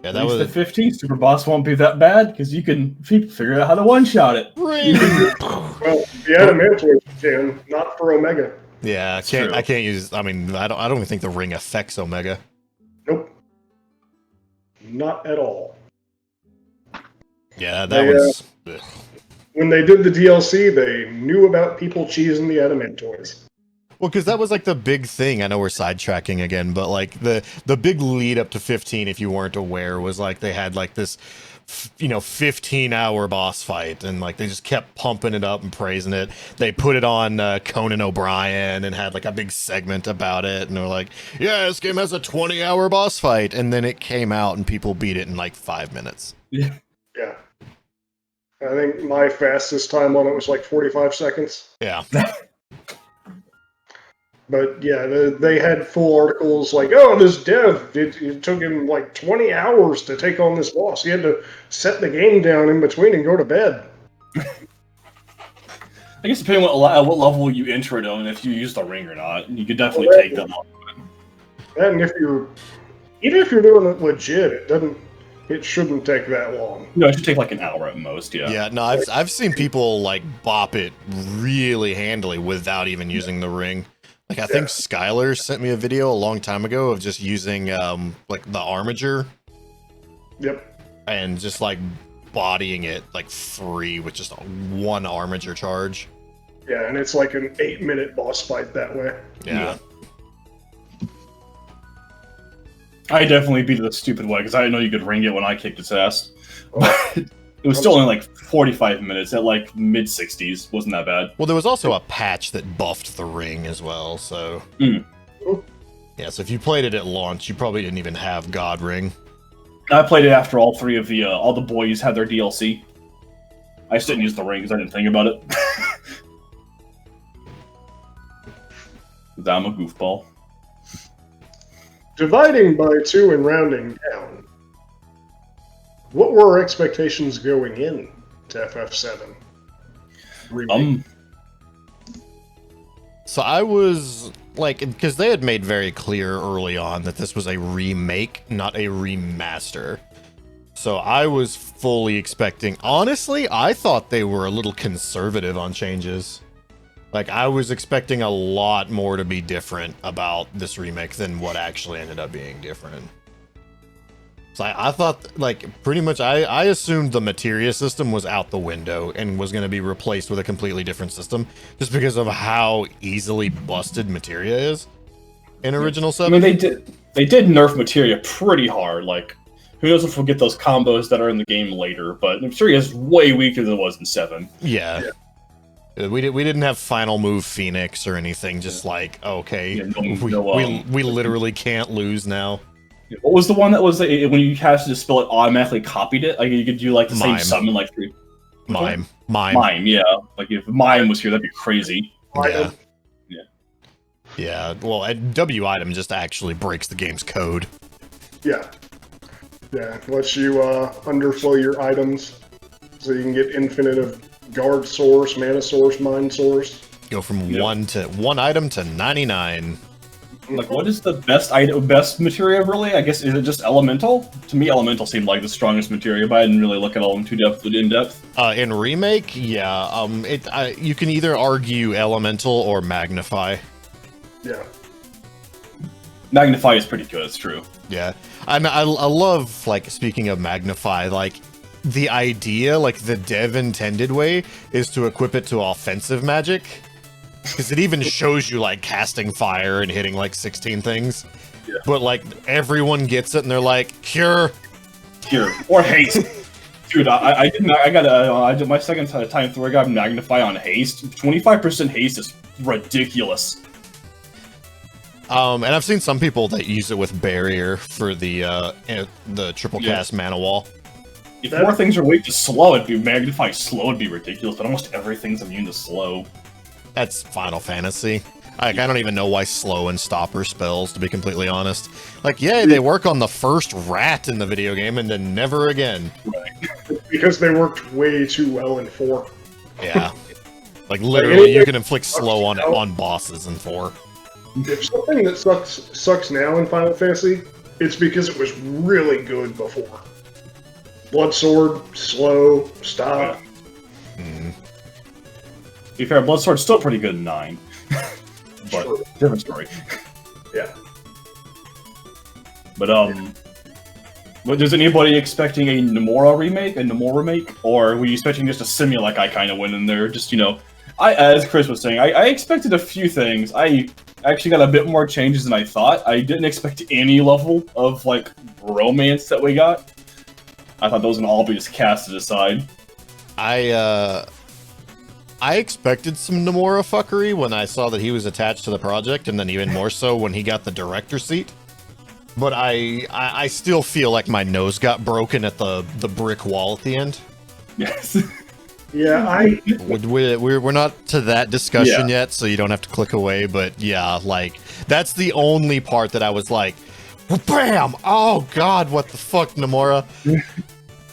Yeah, that was the 15th super boss won't be that bad because you can figure out how to one-shot it. Well, the Adamantoid can, not for Omega. Yeah, I can't use. I mean, I don't even think the ring affects Omega. Nope. Not at all. Yeah, that was... when they did the DLC, they knew about people cheesing the Adamantoids. Well, because that was like the big thing. I know we're sidetracking again, but like the big lead up to 15, if you weren't aware, was like they had like this, 15-hour boss fight, and like they just kept pumping it up and praising it. They put it on Conan O'Brien and had like a big segment about it, and they're like, "Yeah, this game has a 20-hour boss fight," and then it came out and people beat it in like 5 minutes. Yeah. I think my fastest time on it was like 45 seconds. Yeah. But yeah, they had full articles like, oh, this dev, it took him like 20 hours to take on this boss. He had to set the game down in between and go to bed. I guess depending on what level you enter it on, if you use the ring or not, you could definitely take that long. And even if you're doing it legit, it shouldn't take that long. No, it should take like an hour at most, yeah. Yeah, no, I've seen people like bop it really handily without even using the ring. Like, I think Skylar sent me a video a long time ago of just using, like, the armature. Yep. And just, like, bodying it, like, free with just one armature charge. Yeah, and it's like an 8-minute boss fight that way. Yeah. I definitely beat it the stupid way, because I didn't know you could ring it when I kicked its ass. It was still only like 45 minutes at like mid-60s. Wasn't that bad. Well, there was also a patch that buffed the ring as well, so... Yeah, so if you played it at launch, you probably didn't even have God Ring. I played it after all three of the, all the boys had their DLC. I just didn't use the ring because I didn't think about it. I'm a goofball. Dividing by 2 and rounding down. What were our expectations going in to FF7? So I was like, because they had made very clear early on that this was a remake, not a remaster. So I was fully expecting, honestly, I thought they were a little conservative on changes. Like, I was expecting a lot more to be different about this remake than what actually ended up being different. So I thought, like, pretty much, I assumed the materia system was out the window and was going to be replaced with a completely different system, just because of how easily busted materia is in Original 7. I mean, they did nerf materia pretty hard. Like, who knows if we'll get those combos that are in the game later, but materia is way weaker than it was in 7. Yeah. We didn't have final move Phoenix or anything, just like, okay, we literally can't lose now. What was the one that was when you casted a spell, it automatically copied it? Like you could do like the same summon, like 3. Mime, yeah. Like if Mime was here, that'd be crazy. Yeah. Well, W item just actually breaks the game's code. Yeah. Lets you underflow your items, so you can get infinite of guard source, mana source, mind source. Go from one item to 99. Like, what is the best materia, really? I guess, is it just Elemental? To me, Elemental seemed like the strongest materia, but I didn't really look at all in depth. In Remake, yeah, you can either argue Elemental or Magnify. Yeah. Magnify is pretty good, it's true. Yeah. I love, like, speaking of Magnify, like, the idea, like, the dev intended way is to equip it to offensive magic. Because it even shows you, like, casting fire and hitting, like, 16 things. Yeah. But, like, everyone gets it and they're like, Cure. Or Haste. Dude, I did my second time through, I got Magnify on Haste. 25% Haste is ridiculous. And I've seen some people that use it with Barrier for the triple cast mana wall. If more things are weak to slow, it'd be Magnify slow would be ridiculous, but almost everything's immune to slow. That's Final Fantasy. Like, I don't even know why slow and stopper spells, to be completely honest. Like, yeah, they work on the first rat in the video game, and then never again. Right. Because they worked way too well in 4. Yeah. Like, literally, you can inflict slow on bosses in 4. If something that sucks now in Final Fantasy, it's because it was really good before. Blood Sword, slow, stop. To be fair, Blood Sword's still pretty good in 9. But, different story. Yeah. But, is anybody expecting a Nomura remake? Or were you expecting just a Simulec I kind of went in there? Just, As Chris was saying, I expected a few things. I actually got a bit more changes than I thought. I didn't expect any level of, like, romance that we got. I thought those would all be just casted aside. I expected some Nomura fuckery when I saw that he was attached to the project, and then even more so when he got the director seat. But I still feel like my nose got broken at the brick wall at the end. Yes. Yeah, We're not to that discussion yet, so you don't have to click away. But yeah, like that's the only part that I was like, "Bam! Oh God, what the fuck, Nomura?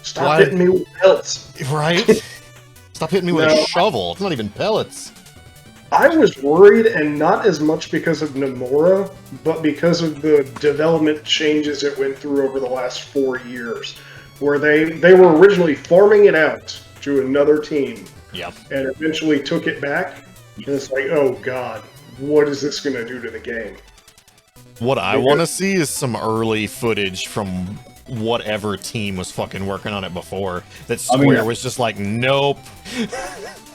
Stop hitting me with pellets." Right? Stop hitting me with a shovel. It's not even pellets. I was worried, and not as much because of Nomura, but because of the development changes it went through over the last 4 years, where they were originally farming it out to another team, and eventually took it back, and it's like, oh God, what is this going to do to the game? What I want to see is some early footage from whatever team was fucking working on it before. That Square was just like, nope.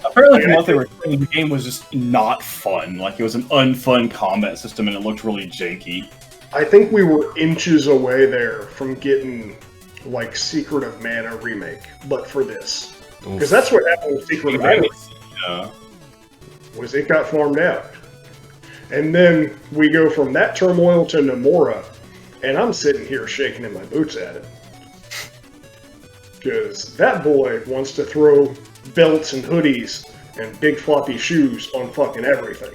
Apparently, from what they were saying, the game was just not fun. Like, it was an unfun combat system, and it looked really janky. I think we were inches away there from getting, like, Secret of Mana remake, but for this. Because that's what happened with Secret of Mana. Yeah. Was it got farmed out. And then we go from that turmoil to Nomura, and I'm sitting here shaking in my boots at it. Because that boy wants to throw belts and hoodies and big floppy shoes on fucking everything.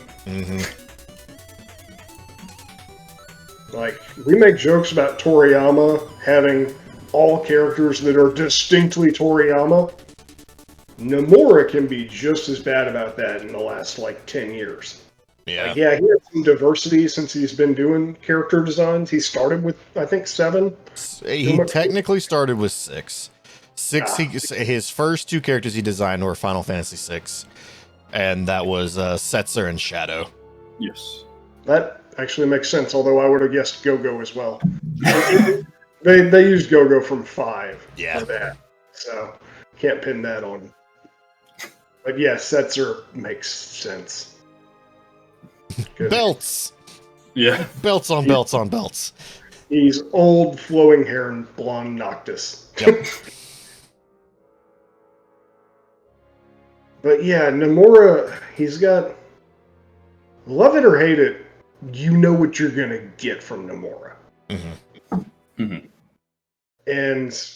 Like, we make jokes about Toriyama having all characters that are distinctly Toriyama. Nomura can be just as bad about that in the last, like, 10 years. Yeah. Like, yeah, he has some diversity since he's been doing character designs. He started with, I think, 7. He technically started with 6. His first 2 characters he designed were Final Fantasy 6, and that was Setzer and Shadow. Yes. That actually makes sense, although I would have guessed Go-Go as well. They used Go-Go from 5 for that, so can't pin that on. But yeah, Setzer makes sense. Belts! Yeah. Belts on belts on belts. He's old, flowing hair, and blonde Noctis. Yep. But yeah, Nomura, he's got... Love it or hate it, you know what you're going to get from Nomura. And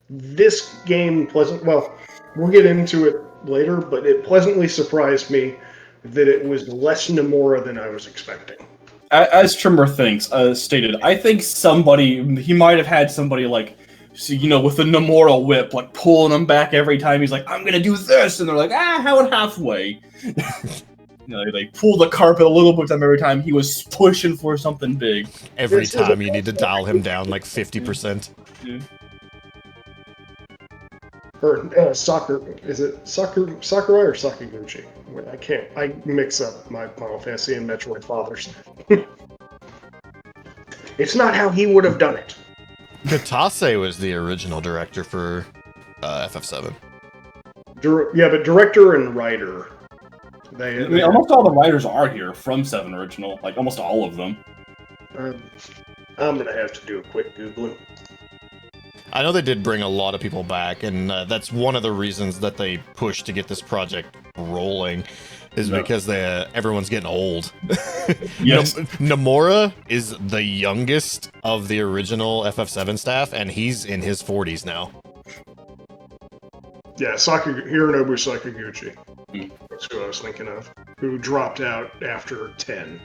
this game well, we'll get into it later, but it pleasantly surprised me that it was less Nomura than I was expecting. As Trimmer stated, I think he might have had somebody like, with the Nomura whip, like pulling him back every time he's like, I'm gonna do this, and they're like, how it halfway. They pull the carpet a little bit every time he was pushing for something big. Every time you need to dial him down like 50%. Yeah. Or is it Sakurai or Sakaguchi? I mix up my Final Fantasy and Metroid fathers. It's not how he would have done it. Katase was the original director for FF7. Yeah, but director and writer. Almost all the writers are here from 7 original, like almost all of them. I'm gonna have to do a quick Googling. I know they did bring a lot of people back, and that's one of the reasons that they pushed to get this project rolling, is because everyone's getting old. Yes. Nomura is the youngest of the original FF7 staff, and he's in his 40s now. Yeah, Hironobu Sakaguchi. That's who I was thinking of. Who dropped out after 10.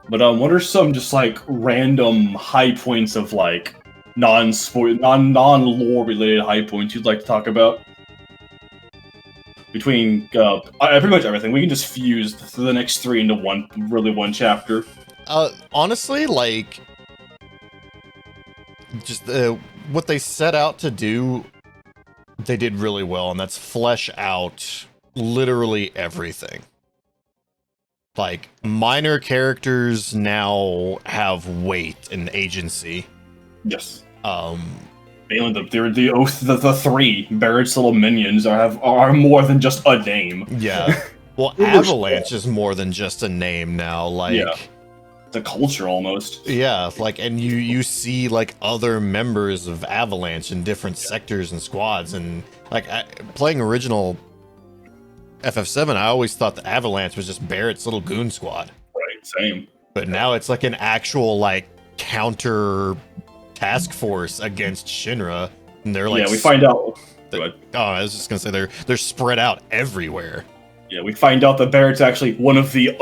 But what are some just like random high points of like non-lore related high points you'd like to talk about? Between pretty much everything. We can just fuse the next 3 into one chapter. Honestly, like, just what they set out to do, they did really well, and that's flesh out literally everything. Like, minor characters now have weight and agency. Yes. Mainly the three Barrett's little minions are more than just a name. Yeah. Well, Avalanche is more than just a name now. Like, yeah. The culture almost. Yeah, like, and you see like other members of Avalanche in different sectors and squads, and like playing original FF7, I always thought the Avalanche was just Barrett's little goon squad. Right, same. But now it's like an actual like counter task force against Shinra, and they're like, yeah, we find out. I was just gonna say they're spread out everywhere. Yeah, we find out that Barrett's actually one of the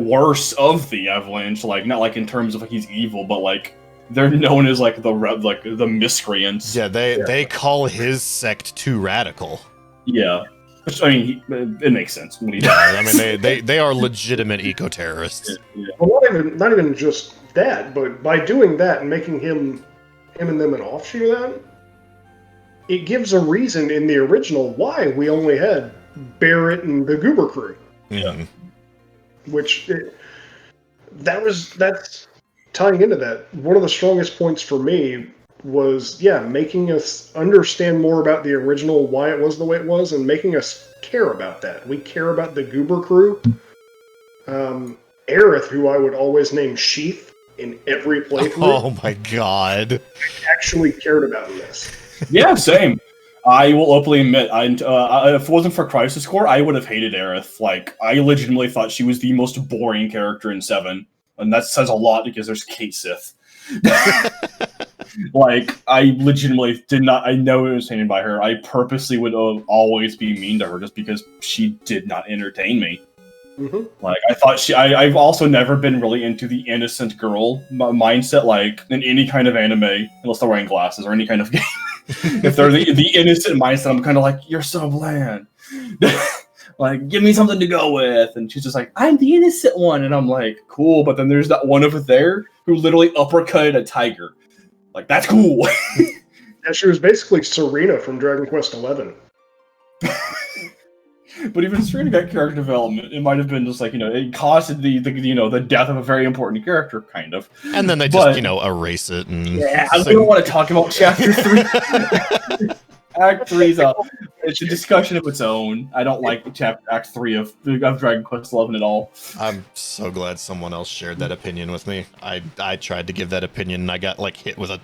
worst of the Avalanche. Like, not like in terms of like he's evil, but like they're known as like the miscreants. Yeah, they call his sect too radical. Yeah, which, I mean, it makes sense when he does. I mean, they are legitimate eco-terrorists. Yeah. Well, not even just that, but by doing that and making him and them an offshoot of that, it gives a reason in the original why we only had Barrett and the Goober crew. Yeah. Which that's tying into that. One of the strongest points for me was making us understand more about the original, why it was the way it was, and making us care about that. We care about the Goober crew. Aerith, who I would always name Sheath in every playthrough. Oh my god. I actually cared about this. Yeah, same. I will openly admit, if it wasn't for Crisis Core, I would have hated Aerith. Like, I legitimately thought she was the most boring character in 7. And that says a lot because there's Kate Sith. Like, I legitimately did not... I know it was hated by her. I purposely would always be mean to her just because she did not entertain me. Mm-hmm. Like, I thought I've also never been really into the innocent girl mindset, like, in any kind of anime, unless they're wearing glasses, or any kind of game. If they're the innocent mindset, I'm kind of like, you're so bland. Like, give me something to go with. And she's just like, I'm the innocent one. And I'm like, cool. But then there's that one over there who literally uppercutted a tiger. Like, that's cool. Yeah, she was basically Serena from Dragon Quest XI. But even straight got character development, it might have been just like, it caused the death of a very important character, kind of. And then they just, erase it. And yeah, I don't want to talk about Chapter 3. Act 3 it's a discussion of its own. I don't like Act 3 of Dragon Quest XI at all. I'm so glad someone else shared that opinion with me. I tried to give that opinion, and I got hit with a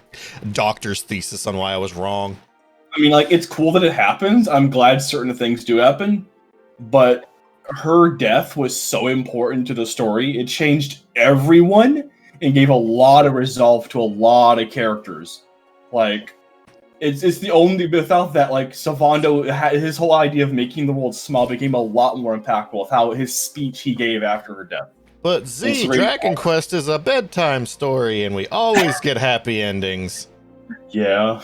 doctor's thesis on why I was wrong. I mean, it's cool that it happens. I'm glad certain things do happen. But her death was so important to the story. It changed everyone and gave a lot of resolve to a lot of characters. Like, it's the only... Without that, Savando, his whole idea of making the world small became a lot more impactful with how his speech he gave after her death. But Dragon Quest is a bedtime story, and we always get happy endings. Yeah.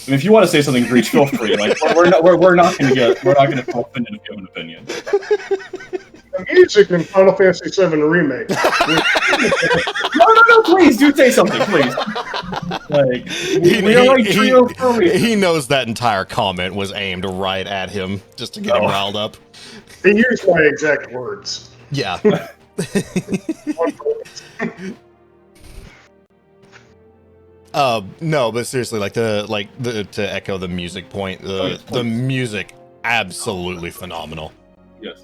I mean, if you want to say something, Breach, feel free. We're not going to feel offended if you have an opinion. The music in Final Fantasy VII Remake. No, please do say something, please. He knows that entire comment was aimed right at him, just to get him riled up. He used my exact words. Yeah. No, but seriously, to echo the music point, the music absolutely phenomenal. Yes.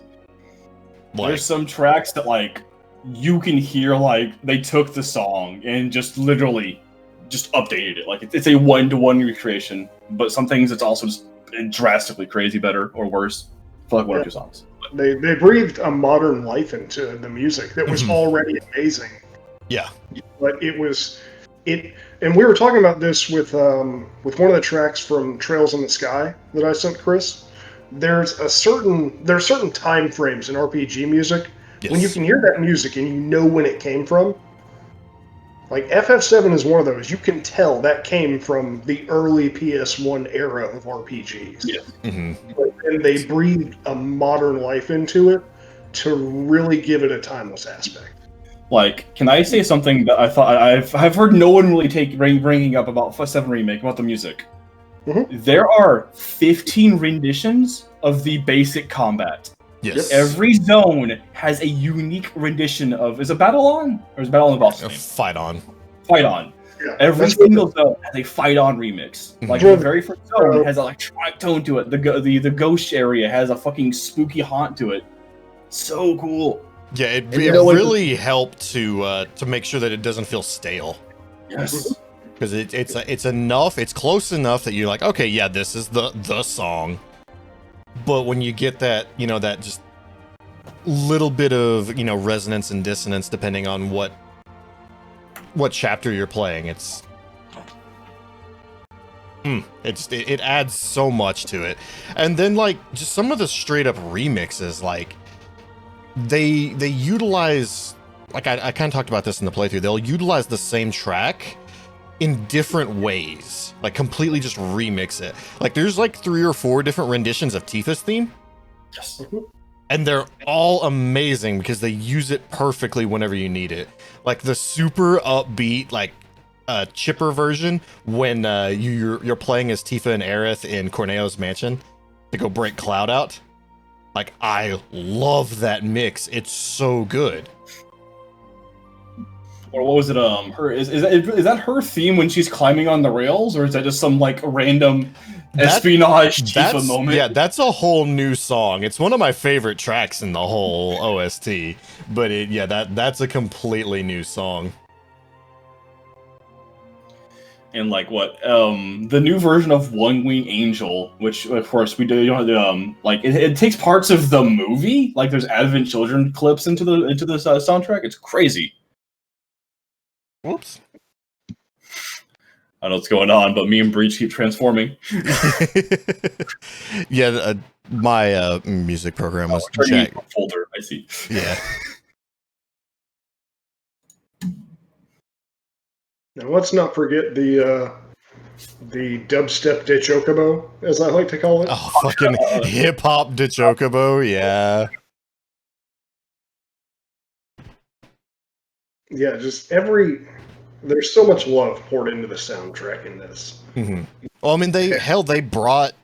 There's some tracks that you can hear they took the song and just literally just updated it. It's a 1-to-1 recreation, but some things it's also just drastically crazy better or worse for one or two songs. They breathed a modern life into the music that was already amazing. Yeah. But and we were talking about this with one of the tracks from Trails in the Sky that I sent Chris. There are certain time frames in RPG music when you can hear that music and you know when it came from. Like FF7 is one of those. You can tell that came from the early PS1 era of RPGs. Yeah. Mm-hmm. And they breathed a modern life into it to really give it a timeless aspect. Can I say something that I thought I've heard no one really bringing up about FF7 Remake, about the music? Mm-hmm. There are 15 renditions of the basic combat. Yes. Every zone has a unique rendition of... Is it Battle On? Or is Battle On the boss name? Fight On. Fight On. Yeah, Every single zone has a Fight On remix. Like the very first zone has an electronic tone to it. The ghost area has a fucking spooky haunt to it. So cool. Yeah, it really helped to make sure that it doesn't feel stale. Yes. Because it's enough, it's close enough that you're like, okay, yeah, this is the song. But when you get that, that just little bit of, resonance and dissonance depending on what chapter you're playing, it adds so much to it. And then like just some of the straight up remixes, like they utilize, like I kind of talked about this in the playthrough, they'll utilize the same track in different ways, like completely just remix it. Like there's like 3 or 4 different renditions of Tifa's theme. Yes. And they're all amazing because they use it perfectly whenever you need it. Like the super upbeat, like chipper version when you're playing as Tifa and Aerith in Corneo's mansion to go break Cloud out. Like I love that mix. It's so good. Or what was it? Is that her theme when she's climbing on the rails, or is that just some like random espionage Tifa moment? Yeah, that's a whole new song. It's one of my favorite tracks in the whole OST. But that's a completely new song. And like what the new version of One Wing Angel, which of course we do, like it takes parts of the movie, like there's Advent Children clips into the soundtrack. It's crazy. Whoops. I don't know what's going on, but me and Breach keep transforming. Yeah, my music program was checked. Folder, I see. Yeah. Now let's not forget the dubstep de chocobo, as I like to call it. Oh, fucking hip hop de chocobo, yeah. Yeah, just there's so much love poured into the soundtrack in this. Mm-hmm. Well, I mean, they brought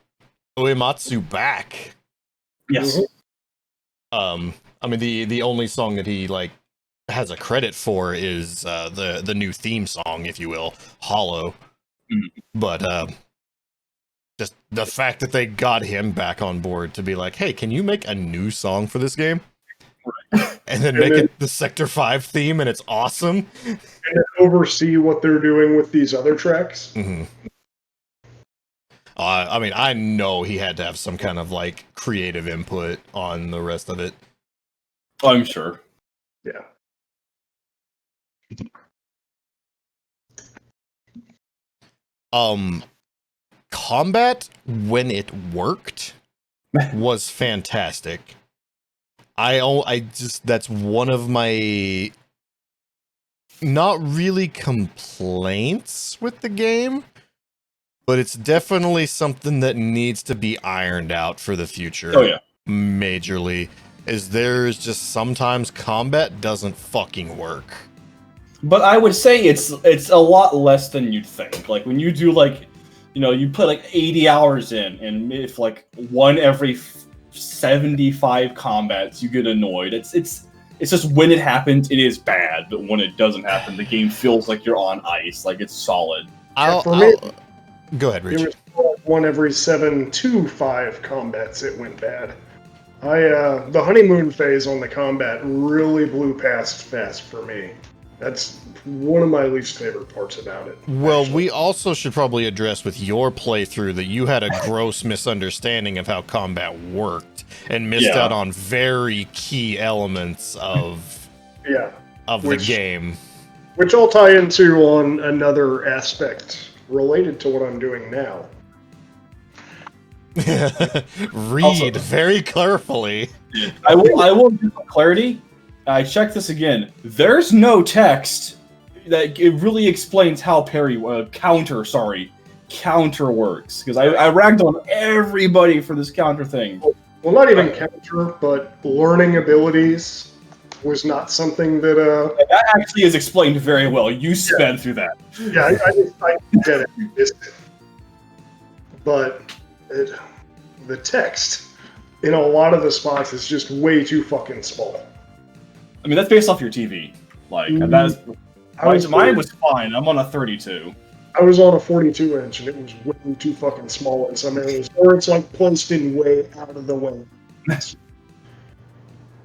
Uematsu back. Yes. I mean, the only song that he like has a credit for is the new theme song, if you will, Hollow. Mm-hmm. But just the fact that they got him back on board to be like, hey, can you make a new song for this game? And then make it the Sector 5 theme, and it's awesome. And then oversee what they're doing with these other tracks. Mm-hmm. I mean, I know he had to have some kind of like creative input on the rest of it. I'm sure. Yeah. Combat, when it worked, was fantastic. I just, that's one of my not really complaints with the game, but it's definitely something that needs to be ironed out for the future. Oh yeah. Majorly. Is there's just sometimes combat doesn't fucking work. But I would say it's a lot less than you'd think. Like when you do like, you put like 80 hours in, and if like one every 75 combats you get annoyed. It's just when it happens it is bad, but when it doesn't happen the game feels like you're on ice, like it's solid. For me, go ahead, Rich. It was one every 7 to 5 combats it went bad. The honeymoon phase on the combat really blew past fast for me. That's one of my least favorite parts about it. Well, actually. We also should probably address with your playthrough that you had a gross misunderstanding of how combat worked and missed out on very key elements of the game. Which I'll tie into on another aspect related to what I'm doing now. Read also, very carefully. I will give clarity. I checked this again. There's no text that it really explains how counter works, because I ragged on everybody for this counter thing. Well, not even counter, but learning abilities was not something that that actually is explained very well. You sped through that. Yeah, I get it. You missed it. But the text in a lot of the spots is just way too fucking small. I mean, that's based off your TV. Like, that's Mine was fine. I'm on a 32. I was on a 42 inch, and it was way too fucking small in some areas, or it's like placed in way out of the way.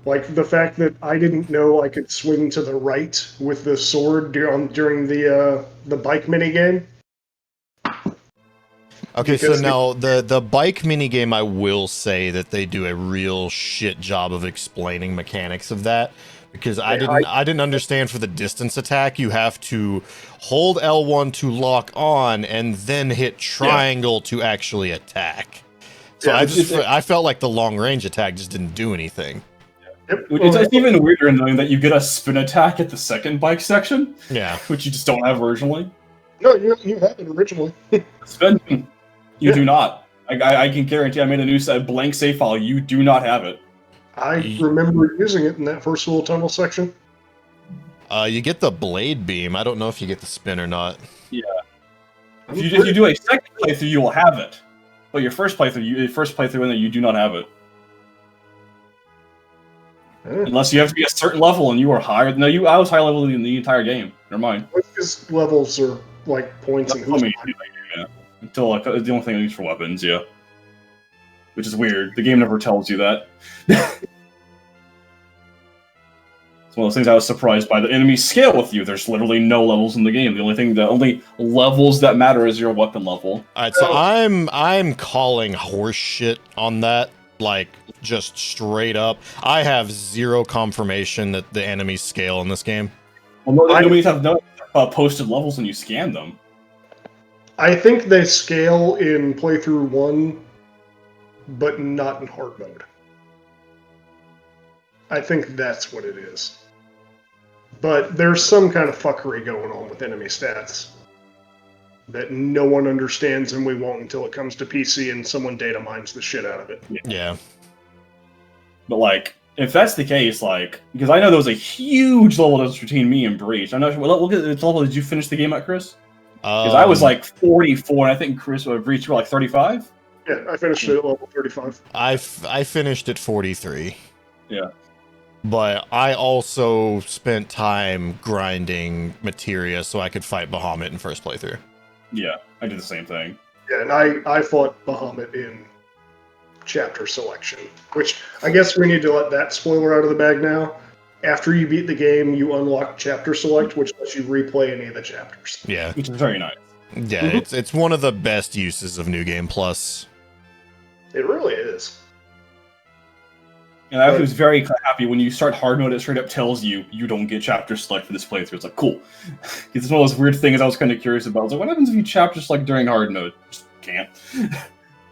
Like the fact that I didn't know I could swing to the right with the sword during the bike minigame. Okay, so now the bike minigame, I will say that they do a real shit job of explaining mechanics of that, because I didn't understand. For the distance attack, you have to hold L1 to lock on and then hit triangle to actually attack. So I felt like the long range attack just didn't do anything. It's even weirder knowing that you get a spin attack at the second bike section. Yeah, which you just don't have originally. No, you had it originally. Spin. You do not. I can guarantee I made a new blank save file. You do not have it. I remember using it in that first little tunnel section. You get the blade beam. I don't know if you get the spin or not. Yeah. If you do a second playthrough, you will have it. But your first playthrough in there, you do not have it. Unless you have to be a certain level and you are higher. No, I was high level in the entire game. Never mind. Because levels are like points and who's until the only thing I use for weapons, yeah. Which is weird. The game never tells you that. It's one of those things I was surprised by. The enemies scale with you. There's literally no levels in the game. The only levels that matter is your weapon level. Alright, so I'm calling horse shit on that. Like, just straight up. I have zero confirmation that the enemies scale in this game. Well, no, the enemies have no posted levels when you scan them. I think they scale in playthrough 1, but not in hard mode. I think that's what it is. But there's some kind of fuckery going on with enemy stats that no one understands, and we won't until it comes to PC and someone data mines the shit out of it. Yeah. But, like, if that's the case, like, because I know there was a huge level difference between me and Breach. I'm not sure. What level did you finish the game at, Chris? Because I was like 44, and I think Chris or Breach were like 35. Yeah, I finished it at level 35. I finished at 43. Yeah. But I also spent time grinding materia so I could fight Bahamut in first playthrough. Yeah, I did the same thing. Yeah, and I fought Bahamut in chapter selection, which I guess we need to let that spoiler out of the bag now. After you beat the game, you unlock chapter select, which lets you replay any of the chapters. Yeah. Which is very nice. Yeah, it's one of the best uses of New Game Plus. It really is. And I was very happy when you start hard mode, it straight up tells you don't get chapter select for this playthrough. It's like, cool. It's one of those weird things I was kind of curious about. I was like, what happens if you chapter select during hard mode? Just can't.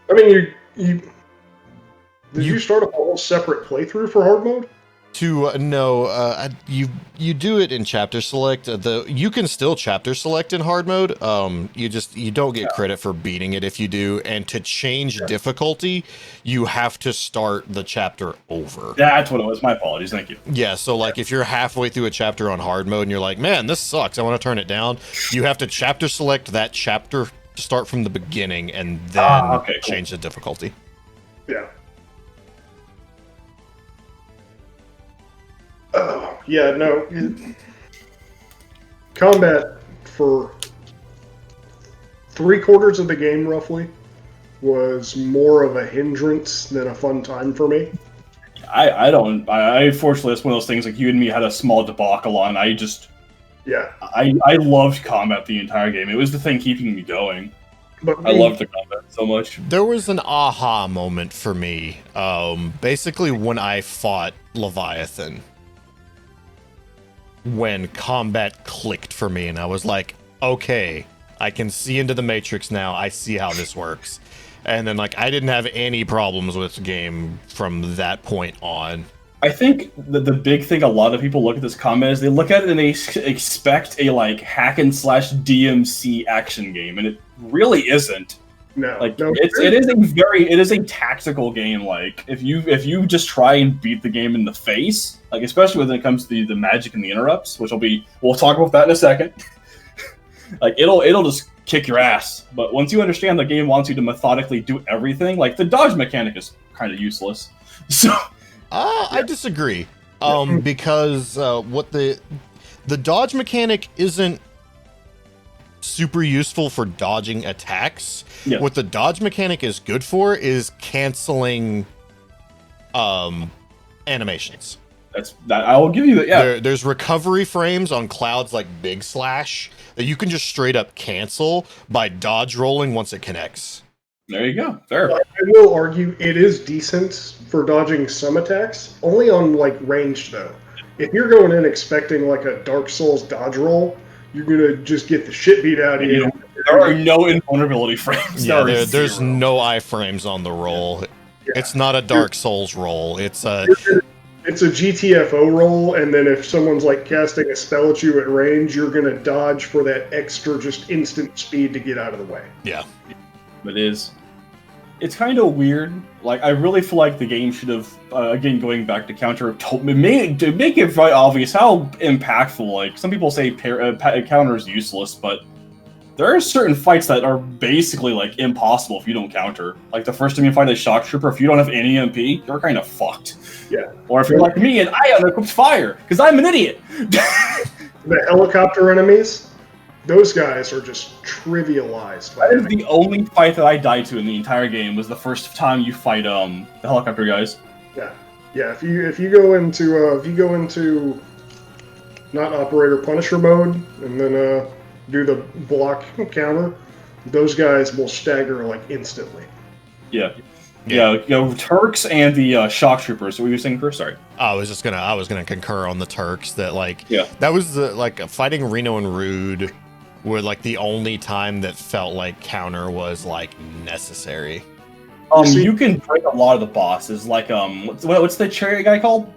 I mean, did you start a whole separate playthrough for hard mode? You do it in chapter select. You can still chapter select in hard mode. You don't get credit for beating it if you do. And to change difficulty, you have to start the chapter over. That's what it was. My apologies. Thank you. Yeah. So like, if you're halfway through a chapter on hard mode and you're like, man, this sucks, I want to turn it down. You have to chapter select that chapter to start from the beginning and then change the difficulty. Yeah. Yeah, no. Combat for 3/4 of the game, roughly, was more of a hindrance than a fun time for me. Unfortunately, it's one of those things like you and me had a small debacle on. I loved combat the entire game. It was the thing keeping me going. But I loved the combat so much. There was an aha moment for me, basically when I fought Leviathan. When combat clicked for me and I was like, okay, I can see into the Matrix now. I see how this works. And then like I didn't have any problems with the game from that point on. I think the big thing a lot of people look at this combat is they look at it and they expect a like hack and slash DMC action game, and it really isn't. It is a tactical game. Like if you just try and beat the game in the face, like especially when it comes to the magic and the interrupts, which we'll talk about that in a second. Like it'll just kick your ass. But once you understand the game wants you to methodically do everything, like the dodge mechanic is kind of useless. So I disagree. Because what the the dodge mechanic isn't super useful for dodging attacks. Yeah. What the dodge mechanic is good for is canceling animations. That I will give you that. Yeah. There's recovery frames on Cloud's like Big Slash that you can just straight up cancel by dodge rolling once it connects. There you go. Fair. I will argue it is decent for dodging some attacks, only on like ranged though. If you're going in expecting like a Dark Souls dodge roll, you're gonna just get the shit beat out of you. There are no invulnerability frames. Yeah, there's no iframes on the roll. Yeah. It's not a Dark Souls roll. It's a GTFO roll, and then if someone's like casting a spell at you at range, you're gonna dodge for that extra just instant speed to get out of the way. Yeah. It's kind of weird. Like, I really feel like the game should have, again, going back to counter, to make it very obvious how impactful. Like, some people say counter is useless, but there are certain fights that are basically like impossible if you don't counter. Like the first time you fight a shock trooper, if you don't have any MP, you're kind of fucked. Yeah. Or if you're like me and I unequipped fire, because I'm an idiot. The helicopter enemies, those guys are just trivialized. That is the only fight that I died to in the entire game. Was the first time you fight the helicopter guys. Yeah, yeah. If you go into not operator punisher mode and then do the block counter, those guys will stagger like instantly. Yeah. Turks and the shock troopers. What were you saying first? Sorry. I was gonna concur on the Turks that that was fighting Reno and Rude were like the only time that felt like counter was like necessary. You can break a lot of the bosses. Like what's the chariot guy called?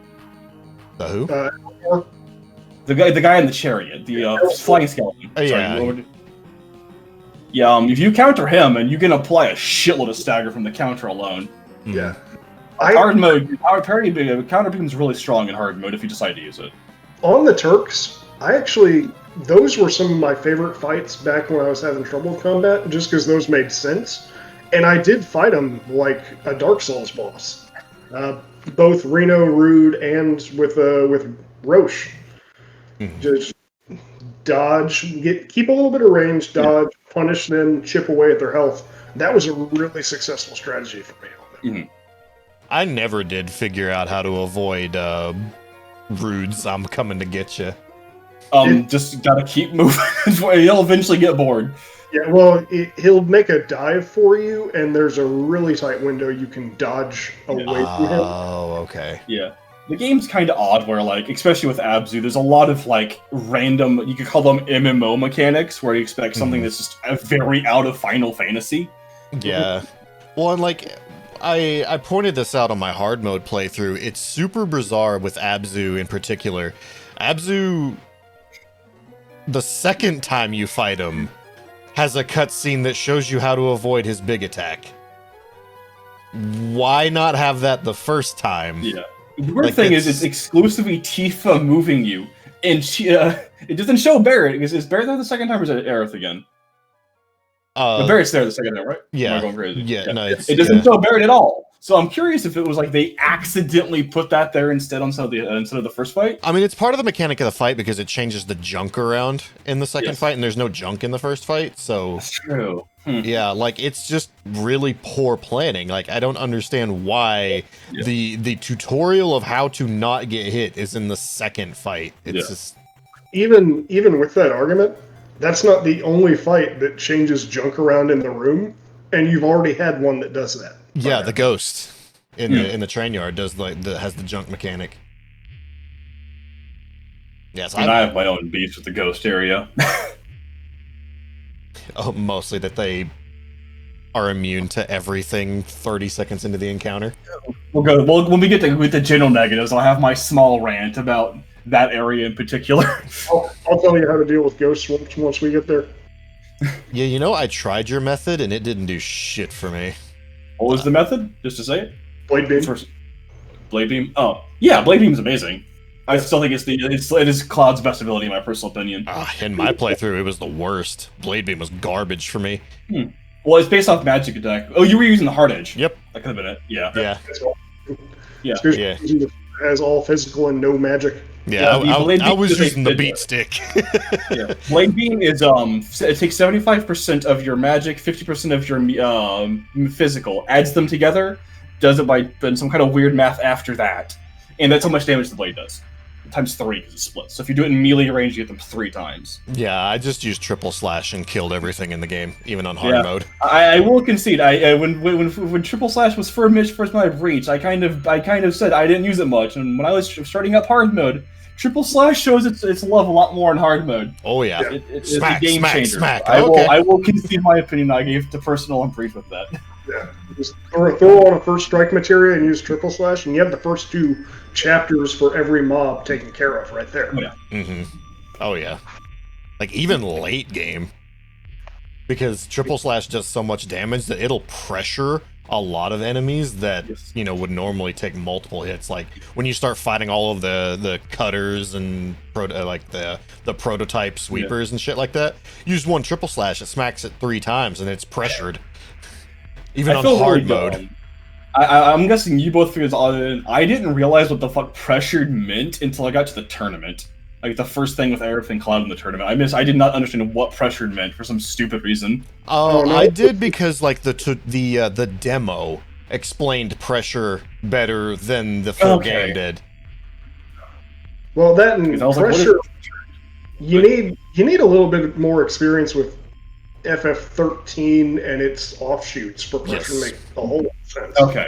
The who? The guy in the chariot, the flying skeleton. If you counter him, and you can apply a shitload of stagger from the counter alone. Yeah. Hard mode, counter becomes really strong in hard mode if you decide to use it. On the Turks, those were some of my favorite fights back when I was having trouble with combat, just because those made sense. And I did fight them like a Dark Souls boss. Both Reno, Rude, and with Roche. Just dodge, keep a little bit of range, dodge, punish them, chip away at their health. That was a really successful strategy for me on that. Mm-hmm. I never did figure out how to avoid Rude's I'm coming to get you. Just gotta keep moving. You'll eventually get bored. Yeah, well, he'll make a dive for you, and there's a really tight window you can dodge away from him. Oh, okay. Yeah. The game's kind of odd where, like, especially with Abzu, there's a lot of, like, random, you could call them MMO mechanics, where you expect something that's just very out of Final Fantasy. Yeah. Well, and, like, I pointed this out on my hard mode playthrough. It's super bizarre with Abzu in particular. Abzu, the second time you fight him, has a cutscene that shows you how to avoid his big attack. Why not have that the first time? Yeah. The weird thing is, it's exclusively Tifa moving you, and it doesn't show Barrett. Is Barrett there the second time, or is it Aerith again? Barrett's there the second time, right? Yeah. Am I going crazy? Yeah. No, it doesn't show Barrett at all. So I'm curious if it was like they accidentally put that there instead of the first fight. I mean, it's part of the mechanic of the fight because it changes the junk around in the second fight, and there's no junk in the first fight. So that's true. Yeah, like it's just really poor planning. Like I don't understand why the tutorial of how to not get hit is in the second fight. It's just even with that argument, that's not the only fight that changes junk around in the room, and you've already had one that does that. Yeah, the ghost in the train yard does has the junk mechanic. Yes, I have my own beef with the ghost area. Oh, mostly that they are immune to everything 30 seconds into the encounter. Well, when we get to with the general negatives, I'll have my small rant about that area in particular. I'll tell you how to deal with ghosts once we get there. Yeah, I tried your method and it didn't do shit for me. What was the method? Just to say it? Blade Beam. Blade Beam? Oh, yeah, Blade Beam's amazing. I still think it is Cloud's best ability, in my personal opinion. In my playthrough, it was the worst. Blade Beam was garbage for me. Well, it's based off magic attack. Oh, you were using the Hard Edge. Yep. That could have been it. Yeah. Yeah. It has all physical and no magic. Yeah, the blade I beam was is a using the fiddler. beat stick. Yeah. Blade beam is it takes 75% of your magic, 50% of your physical, adds them together, does it by some kind of weird math after that, and that's how much damage the blade does. Times 3 because it splits. So if you do it in melee range, you get them 3 times. Yeah, I just used triple slash and killed everything in the game, even on hard mode. I will concede. When triple slash was first my reach, I kind of said I didn't use it much, and when I was starting up hard mode, triple slash shows its love a lot more in hard mode. Oh yeah, It's a game changer. Smack. I Okay. will concede my opinion. I gave to personal and brief with that. Yeah, just throw on a first strike materia and use triple slash, and you have the first 2 chapters for every mob taken care of right there. Oh, yeah. Mm-hmm. Oh yeah. Like even late game, because triple slash does so much damage that it'll pressure a lot of enemies that would normally take multiple hits. Like when you start fighting all of the cutters and the prototype sweepers and shit like that, use one triple slash, it smacks it 3 times and it's pressured. Even on hard mode. I'm guessing you both figured out. I didn't realize what the fuck pressured meant until I got to the tournament. Like the first thing with Aerith and Cloud in the tournament. I did not understand what pressured meant for some stupid reason. Oh, no. I did because like the demo explained pressure better than the full game did. Well, that and pressure. Like, you need a little bit more experience with FF13 and its offshoots for pressure to make a whole lot of sense. Okay.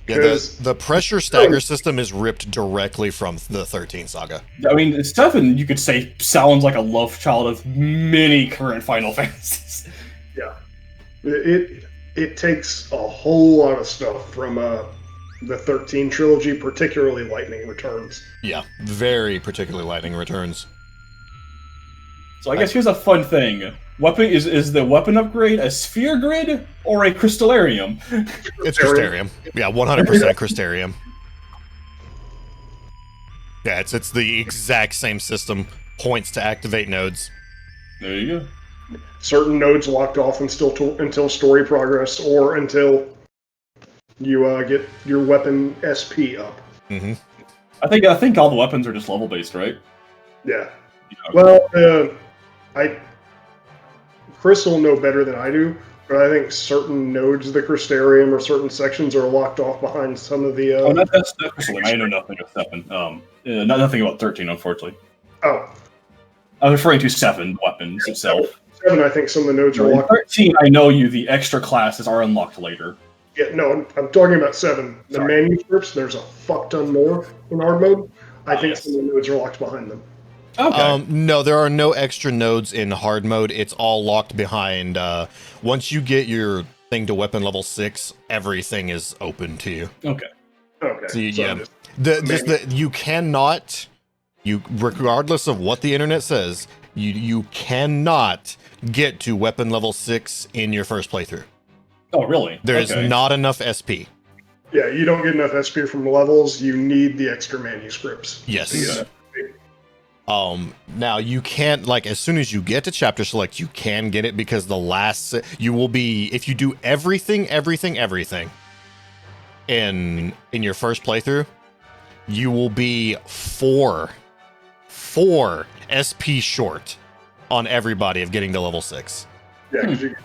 Yeah, the pressure stagger system is ripped directly from the 13 saga. I mean, 7, you could say, sounds like a love child of many current Final Fantasies. Yeah. It takes a whole lot of stuff from the 13 trilogy, particularly Lightning Returns. Yeah, very particularly Lightning Returns. So I guess here's a fun thing. Weapon is the weapon upgrade a sphere grid or a crystallarium? It's crystarium. Yeah, 100% crystarium. Yeah, it's the exact same system. Points to activate nodes. There you go. Certain nodes locked off until story progress or until you get your weapon SP up. Mm-hmm. I think all the weapons are just level based, right? Yeah. Well, Chris will know better than I do, but I think certain nodes of the Crystarium or certain sections are locked off behind some of the. That's Crystalline. I know nothing of 7. Nothing about 13, unfortunately. Oh. I was referring to 7 weapons itself. 7, I think some of the nodes are locked. 13, I know the extra classes are unlocked later. Yeah, no, I'm talking about 7. The manuscripts, there's a fuck ton more in hard mode. I think some of the nodes are locked behind them. Okay. No, there are no extra nodes in hard mode. It's all locked behind. Once you get your thing to weapon level 6, everything is open to you. Okay. So yeah. You cannot, regardless of what the internet says, you cannot get to weapon level 6 in your first playthrough. Oh, really? There's not enough SP. Yeah, you don't get enough SP from the levels. You need the extra manuscripts. Yes. Now you can't, like, as soon as you get to chapter select, you can get it because you will be, if you do everything in your first playthrough, you will be 4 SP short on everybody of getting to level 6. Yeah, because you get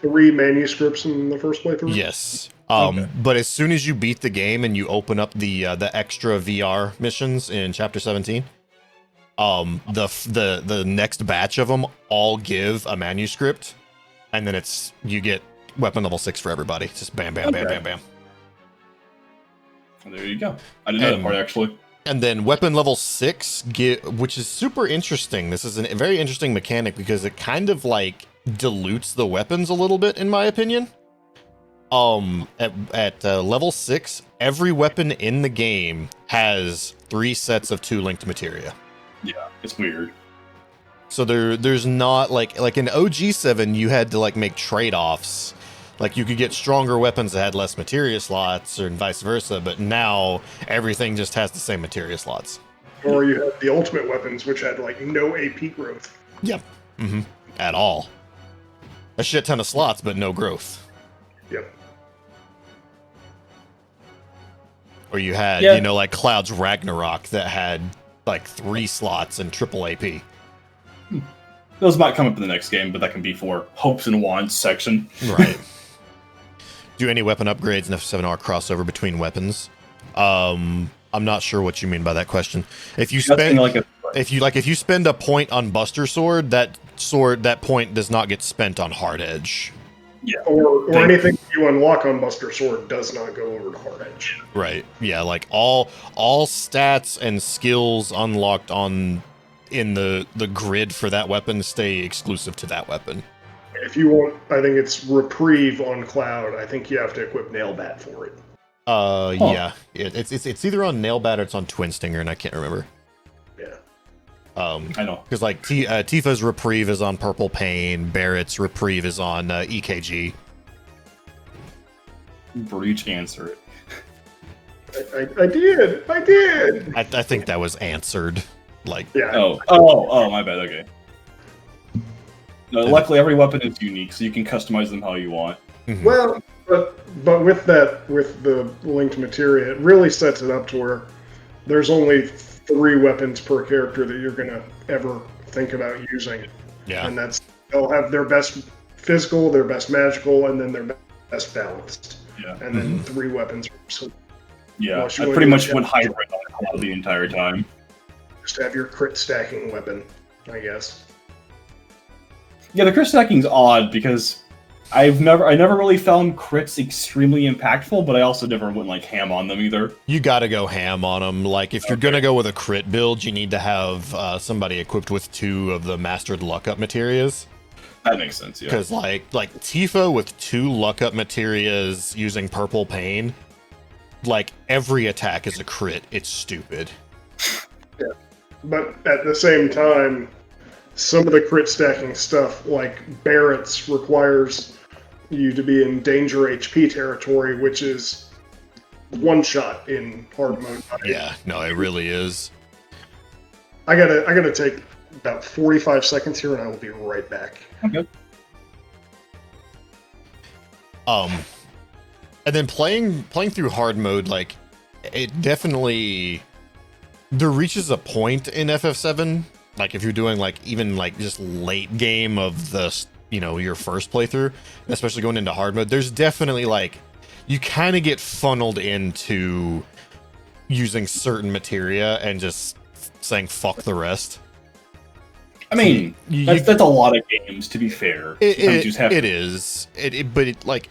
3 manuscripts in the first playthrough. Yes. But as soon as you beat the game and you open up the extra VR missions in chapter 17, the next batch of them all give a manuscript, and then you get weapon level 6 for everybody. Just bam, bam, bam, bam, bam. There you go. I didn't know that part, actually. And then weapon level 6, which is super interesting. This is a very interesting mechanic because it kind of like dilutes the weapons a little bit, in my opinion. At level 6, every weapon in the game has 3 sets of 2 linked materia. Yeah, it's weird. So there's not like in OG7 you had to like make trade-offs. Like you could get stronger weapons that had less materia slots and vice versa, but now everything just has the same materia slots. Or you had the ultimate weapons which had like no AP growth. Yep. Mm-hmm. At all. A shit ton of slots, but no growth. Yep. Or you had, like Cloud's Ragnarok that had like 3 slots and triple AP. Those might come up in the next game, but that can be for hopes and wants section. Right. Do any weapon upgrades in F7R crossover between weapons? I'm not sure what you mean by that question. If you spend if you spend a point on Buster Sword, that point does not get spent on Hard Edge. Yeah. Or anything you unlock on Buster Sword does not go over to Hard Edge. Right. Yeah, like all stats and skills unlocked in the grid for that weapon stay exclusive to that weapon. If you want, I think it's Reprieve on Cloud. I think you have to equip Nailbat for it. Yeah. It's either on Nailbat or it's on Twin Stinger, and I can't remember. Yeah. I know. Because like Tifa's Reprieve is on Purple Pain, Barrett's Reprieve is on EKG. Breach answer it. I did. I think that was answered. Like, Yeah. Oh, my bad. Okay. No, luckily, every weapon is unique, so you can customize them how you want. mhm. Well, but with the linked materia, it really sets it up to where there's only 3 weapons per character that you're gonna ever think about using, Yeah. and they'll have their best physical, their best magical, and then their best balanced, Yeah. and then 3 weapons. So Yeah. Unless you I wanna pretty do much it went hybrid on Cloud the entire time. just have your crit stacking weapon, I guess. Yeah, the crit stacking's odd because I never really found crits extremely impactful, but I also never went like ham on them either. You gotta go ham on them. Like, if you're gonna go with a crit build, you need to have somebody equipped with 2 of the mastered luck up materias. That makes sense, yeah. Because like Tifa with 2 luck up materias using Purple Pain, like every attack is a crit. It's stupid. Yeah, but at the same time, some of the crit stacking stuff, like Barrett's, requires you to be in danger HP territory, which is one shot in hard mode. Yeah, no, it really is. I gotta take about 45 seconds here, and I will be right back. Okay. And then playing through hard mode, like, it definitely, there reaches a point in FF7, like if you're doing like even like just late game of the, you know, your first playthrough, especially going into hard mode, there's definitely like, you kind of get funneled into using certain materia and just saying fuck the rest. I mean, that's a lot of games, to be fair. It is. Like,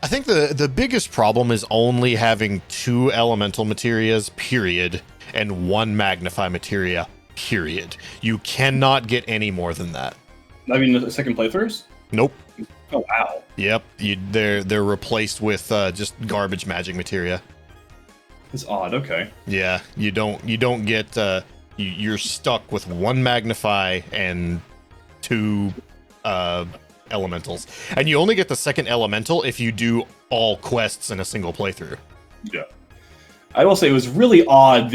I think the biggest problem is only having 2 elemental materias, period, and 1 magnify materia, period. You cannot get any more than that. I mean, the second playthroughs? Nope. Oh, wow. Yep. They're replaced with just garbage magic materia. It's odd, okay. Yeah, you don't get you're stuck with 1 magnify and 2 elementals, and you only get the second elemental if you do all quests in a single playthrough. Yeah, I will say it was really odd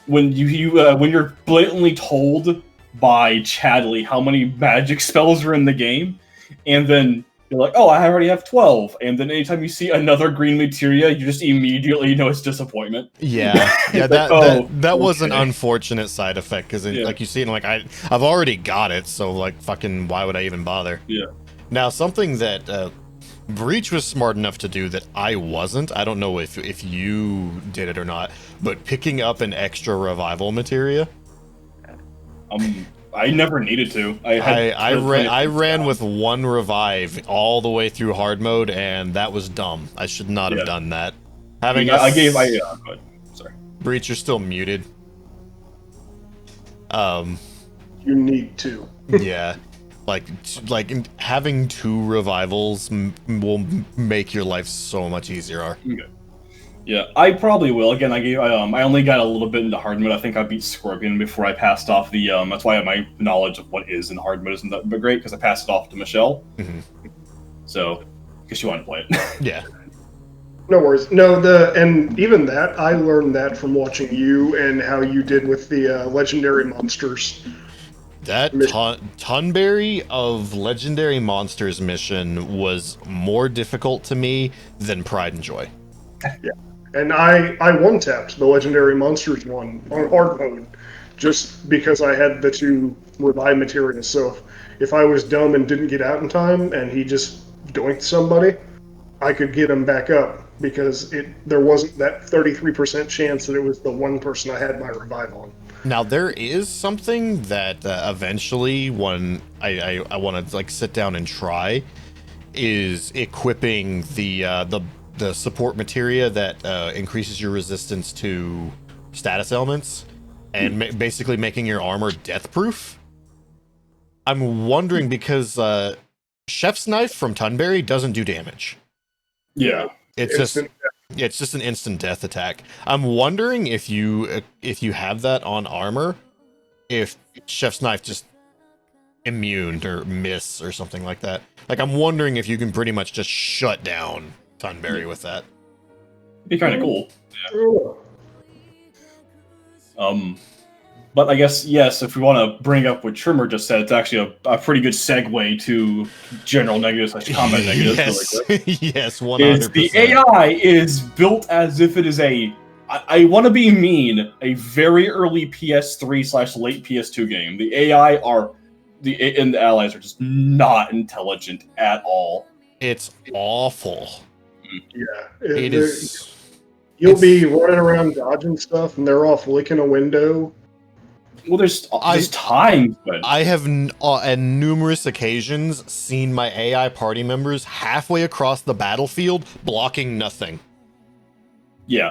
when you're blatantly told by Chadley how many magic spells are in the game, and then you're like, oh, I already have 12, and then anytime you see another green materia, you just immediately know it's disappointment. Yeah, yeah, that was an unfortunate side effect, because like you see it, and like I've already got it, so like fucking why would I even bother? Yeah. Now something that Breach was smart enough to do that I wasn't. I don't know if you did it or not, but picking up an extra revival materia. I never needed to. I ran with 1 revive all the way through hard mode, and that was dumb. I should not have done that. Sorry. Breach, you're still muted. You need to. Yeah, like having 2 revivals will make your life so much easier. Okay. Yeah, I probably will. Again, I only got a little bit into hard mode. I think I beat Scorpion before I passed off the that's why my knowledge of what is in hard mode isn't that great, because I passed it off to Michelle. Mm-hmm. So, because she wanted to play it. Yeah. No worries. No, and even that, I learned that from watching you and how you did with the legendary monsters. That Tunberry of Legendary Monsters mission was more difficult to me than Pride and Joy. Yeah. And I one-tapped the Legendary Monsters one on hard mode, just because I had the 2 revive materials. So if I was dumb and didn't get out in time, and he just doinked somebody, I could get him back up, because there wasn't that 33% chance that it was the one person I had my revive on. Now there is something that eventually, when I want to like sit down and try, is equipping the support materia that increases your resistance to status elements, and basically making your armor death proof. I'm wondering because Chef's Knife from Tunberry doesn't do damage. Yeah, it's just an instant death attack. I'm wondering if you have that on armor, if Chef's Knife just immune or miss or something like that. Like, I'm wondering if you can pretty much just shut down Tunberry with that. It'd be kind of cool. Yeah. But I guess, yes, if we want to bring up what Trimmer just said, it's actually a pretty good segue to general negatives / combat negatives. Yes, Really quick. yes, 100%. The AI is built as if it is I want to be mean, a very early PS3 / late PS2 game. The AI and the allies are just not intelligent at all. It's awful. Yeah. It is. You'll be running around dodging stuff, and they're off licking a window. Well, there's times, but I have on numerous occasions seen my AI party members halfway across the battlefield blocking nothing. Yeah,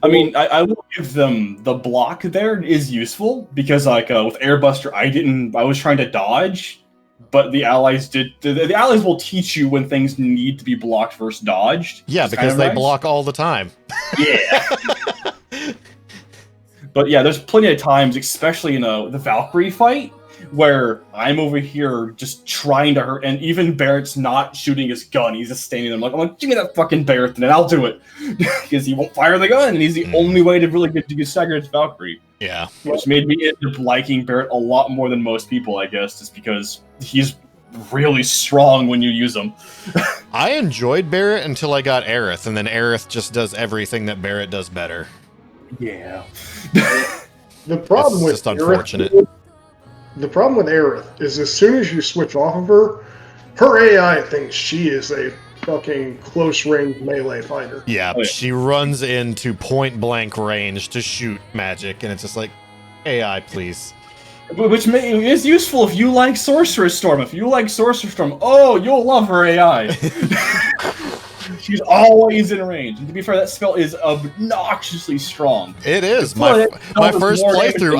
I mean, I will give them the block there is useful, because like with Airbuster, I was trying to dodge, but the allies did. The allies will teach you when things need to be blocked versus dodged. Yeah, because they block all the time. Yeah. But yeah, there's plenty of times, especially in the Valkyrie fight, where I'm over here just trying to hurt, and even Barrett's not shooting his gun. He's just standing there. I'm like, give me that fucking Barrett, and I'll do it. Because he won't fire the gun, and he's the only way to really get to stagger his Valkyrie. Yeah. Which made me end up liking Barrett a lot more than most people, I guess, just because he's really strong when you use him. I enjoyed Barrett until I got Aerith, and then Aerith just does everything that Barrett does better. Yeah. The problem with just unfortunate. The problem with Aerith is, as soon as you switch off of her AI thinks she is a fucking close range melee fighter. Yeah, Oh, yeah. She runs into point blank range to shoot magic, and it's just like, AI, please. Which is useful if you like Sorcerer's Storm. If you like Sorcerer's Storm, you'll love her AI. She's always in range. And to be fair, that spell is obnoxiously strong. It is. My first playthrough,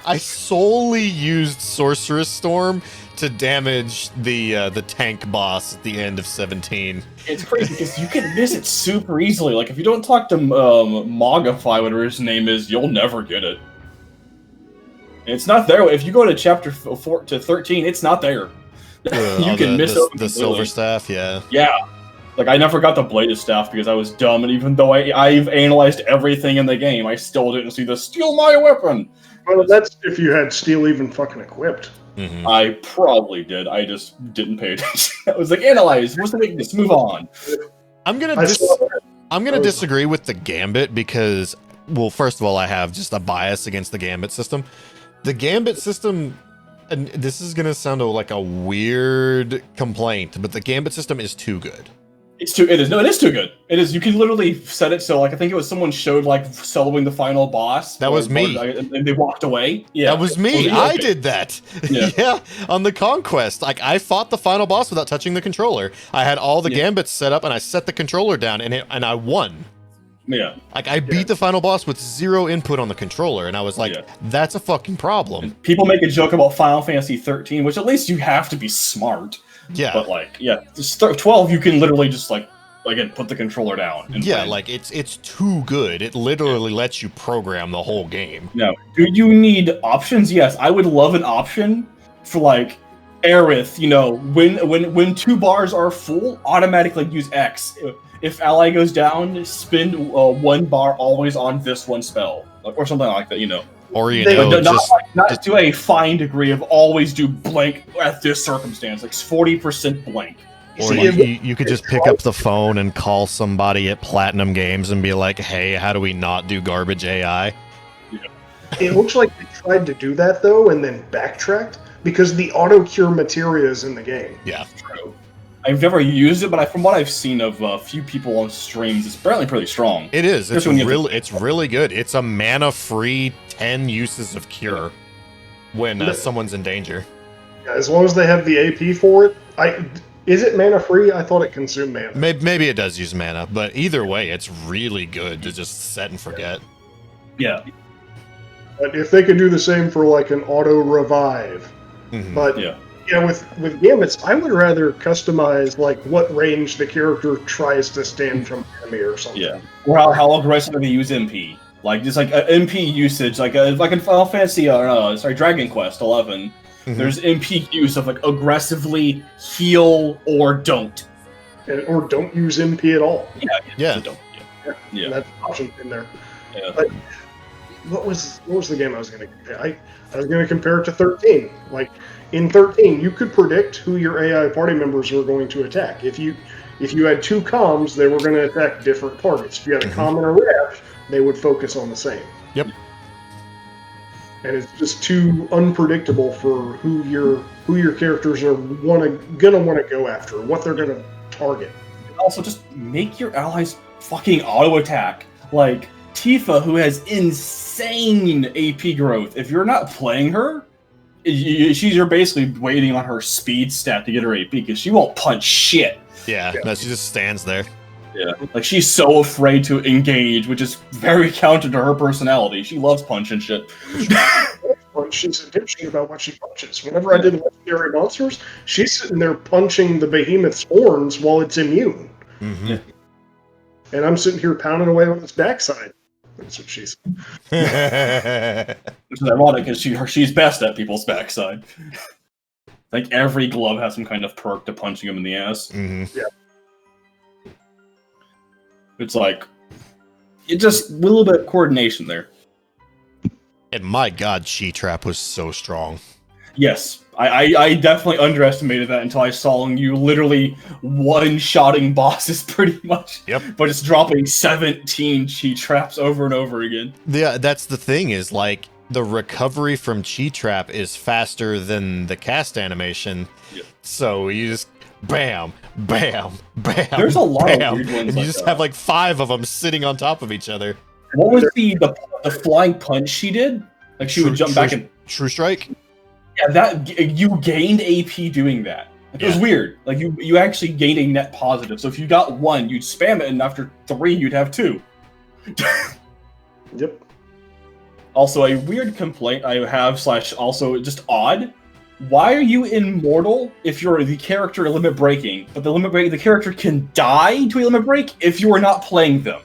I solely used Sorcerer's Storm to damage the tank boss at the end of 17. It's crazy because you can miss it super easily. Like, if you don't talk to Mogify, whatever his name is, you'll never get it. And it's not there. If you go to chapter 4 to 13, it's not there. You can miss it. The silver staff, yeah. Yeah. Like, I never got the bladed staff because I was dumb, and even though I've analyzed everything in the game, I still didn't see the steal my weapon. Well, that's if you had steel even fucking equipped. Mm-hmm. I probably did. I just didn't pay attention. I was like, analyze. What's the weakness? Move on. I'm gonna disagree with the Gambit because, well, first of all, I have just a bias against the Gambit system. The Gambit system, and this is gonna sound like a weird complaint, but the Gambit system is too good. It is too good. It is. You can literally set it so, like, I think it was someone showed, like, soloing the final boss. That was me. And they walked away. Yeah. That was me. I did that. Yeah. Yeah. On the Conquest. Like, I fought the final boss without touching the controller. I had all the Gambits set up, and I set the controller down, and I won. Yeah. Like, I beat the final boss with 0 input on the controller, and I was like, that's a fucking problem. And people make a joke about Final Fantasy 13, which at least you have to be smart. Yeah. But, like, 12, you can literally just, like, again, put the controller down. And play. Like, it's too good. It literally lets you program the whole game. No. Do you need options? Yes. I would love an option for, like, Aerith, when 2 bars are full, automatically use X. If ally goes down, spend 1 bar always on this one spell. Or something like that, Or, not to a fine degree of always do blank at this circumstance, like 40% blank. Or you could just pick up the phone and call somebody at Platinum Games and be like, hey, how do we not do garbage AI? It looks like they tried to do that, though, and then backtracked, because the auto-cure materia is in the game. Yeah. True. I've never used it, but from what I've seen of a few people on streams, it's apparently pretty strong. It is. It's really good. It's a mana-free 10 uses of cure when someone's in danger. Yeah, as long as they have the AP for it. Is it mana-free? I thought it consumed mana. Maybe it does use mana, but either way, it's really good to just set and forget. Yeah. But if they could do the same for like an auto-revive. Mm-hmm. But yeah, with Gambits, I would rather customize like what range the character tries to stand from enemy or something. Yeah. Or how aggressively they use MP. Like just like MP usage, like in Final Fantasy, Dragon Quest 11. Mm-hmm. There's MP use of like aggressively heal or don't. Or don't use MP at all. Yeah. Don't. Yeah. That's an option in there. Yeah. But what was the game I was going to compare? I was going to compare it to 13. Like in 13, you could predict who your AI party members were going to attack. If you had two comms, they were going to attack different targets. If you had a comm and a ref, they would focus on the same. Yep. Mm-hmm. And it's just too unpredictable for who your characters are gonna want to go after, what they're gonna target. And also, just make your allies fucking auto attack. Like Tifa, who has insane AP growth. If you're not playing her, you're basically waiting on her speed stat to get her AP because she won't punch shit. Yeah, no, she just stands there. Yeah, like she's so afraid to engage, which is very counter to her personality. She loves punching shit. She's a dipshit about what she punches. Whenever I did Legendary Monsters, she's sitting there punching the behemoth's horns while it's immune. Mm-hmm. And I'm sitting here pounding away on its backside. That's what she said. Which is ironic because she's best at people's backside. Like every glove has some kind of perk to punching him in the ass. Mm-hmm. Yeah. It's like, it just a little bit of coordination there. And my god, She-Trap was so strong. Yes, I definitely underestimated that until I saw you literally one-shotting bosses pretty much. Yep. But just dropping 17 She-Traps over and over again. Yeah, that's the thing is, like, the recovery from She-Trap is faster than the cast animation. Yep. So you just... Bam, bam, bam. There's a lot bam, of weird ones. and you just have like 5 of them sitting on top of each other. What was the flying punch she did? Like she would jump back and True Strike. Yeah, that you gained AP doing that. Like, it was weird. Like you actually gained a net positive. So if you got 1, you'd spam it, and after 3, you'd have 2. Yep. Also, a weird complaint I have / also just odd. Why are you immortal if you're the character limit breaking, but the character can die to a limit break if you are not playing them?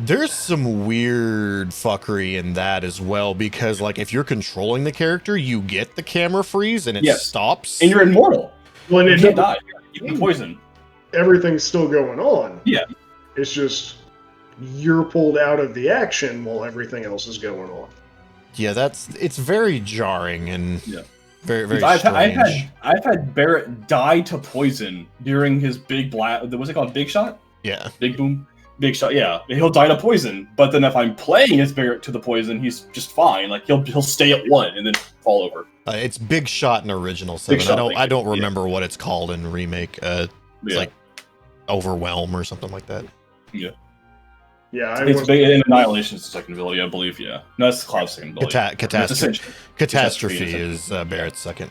There's some weird fuckery in that as well, because like if you're controlling the character, you get the camera freeze and it stops. And you're immortal. Well, you can't die. You can poison. Everything's still going on. Yeah. It's just you're pulled out of the action while everything else is going on. Yeah, it's very jarring and very, very I've strange. I've had Barrett die to poison during his big blast. What's it called? Big shot? Yeah. Big boom? Big shot, yeah. He'll die to poison. But then if I'm playing as Barrett to the poison, he's just fine. Like he'll stay at 1 and then fall over. It's Big Shot in Original 7. I don't remember what it's called in Remake. It's like Overwhelm or something like that. Yeah. Yeah, it's big in Annihilation's second ability, I believe. Yeah, no, that's Cloud's second ability. Catastrophe is Barrett's second.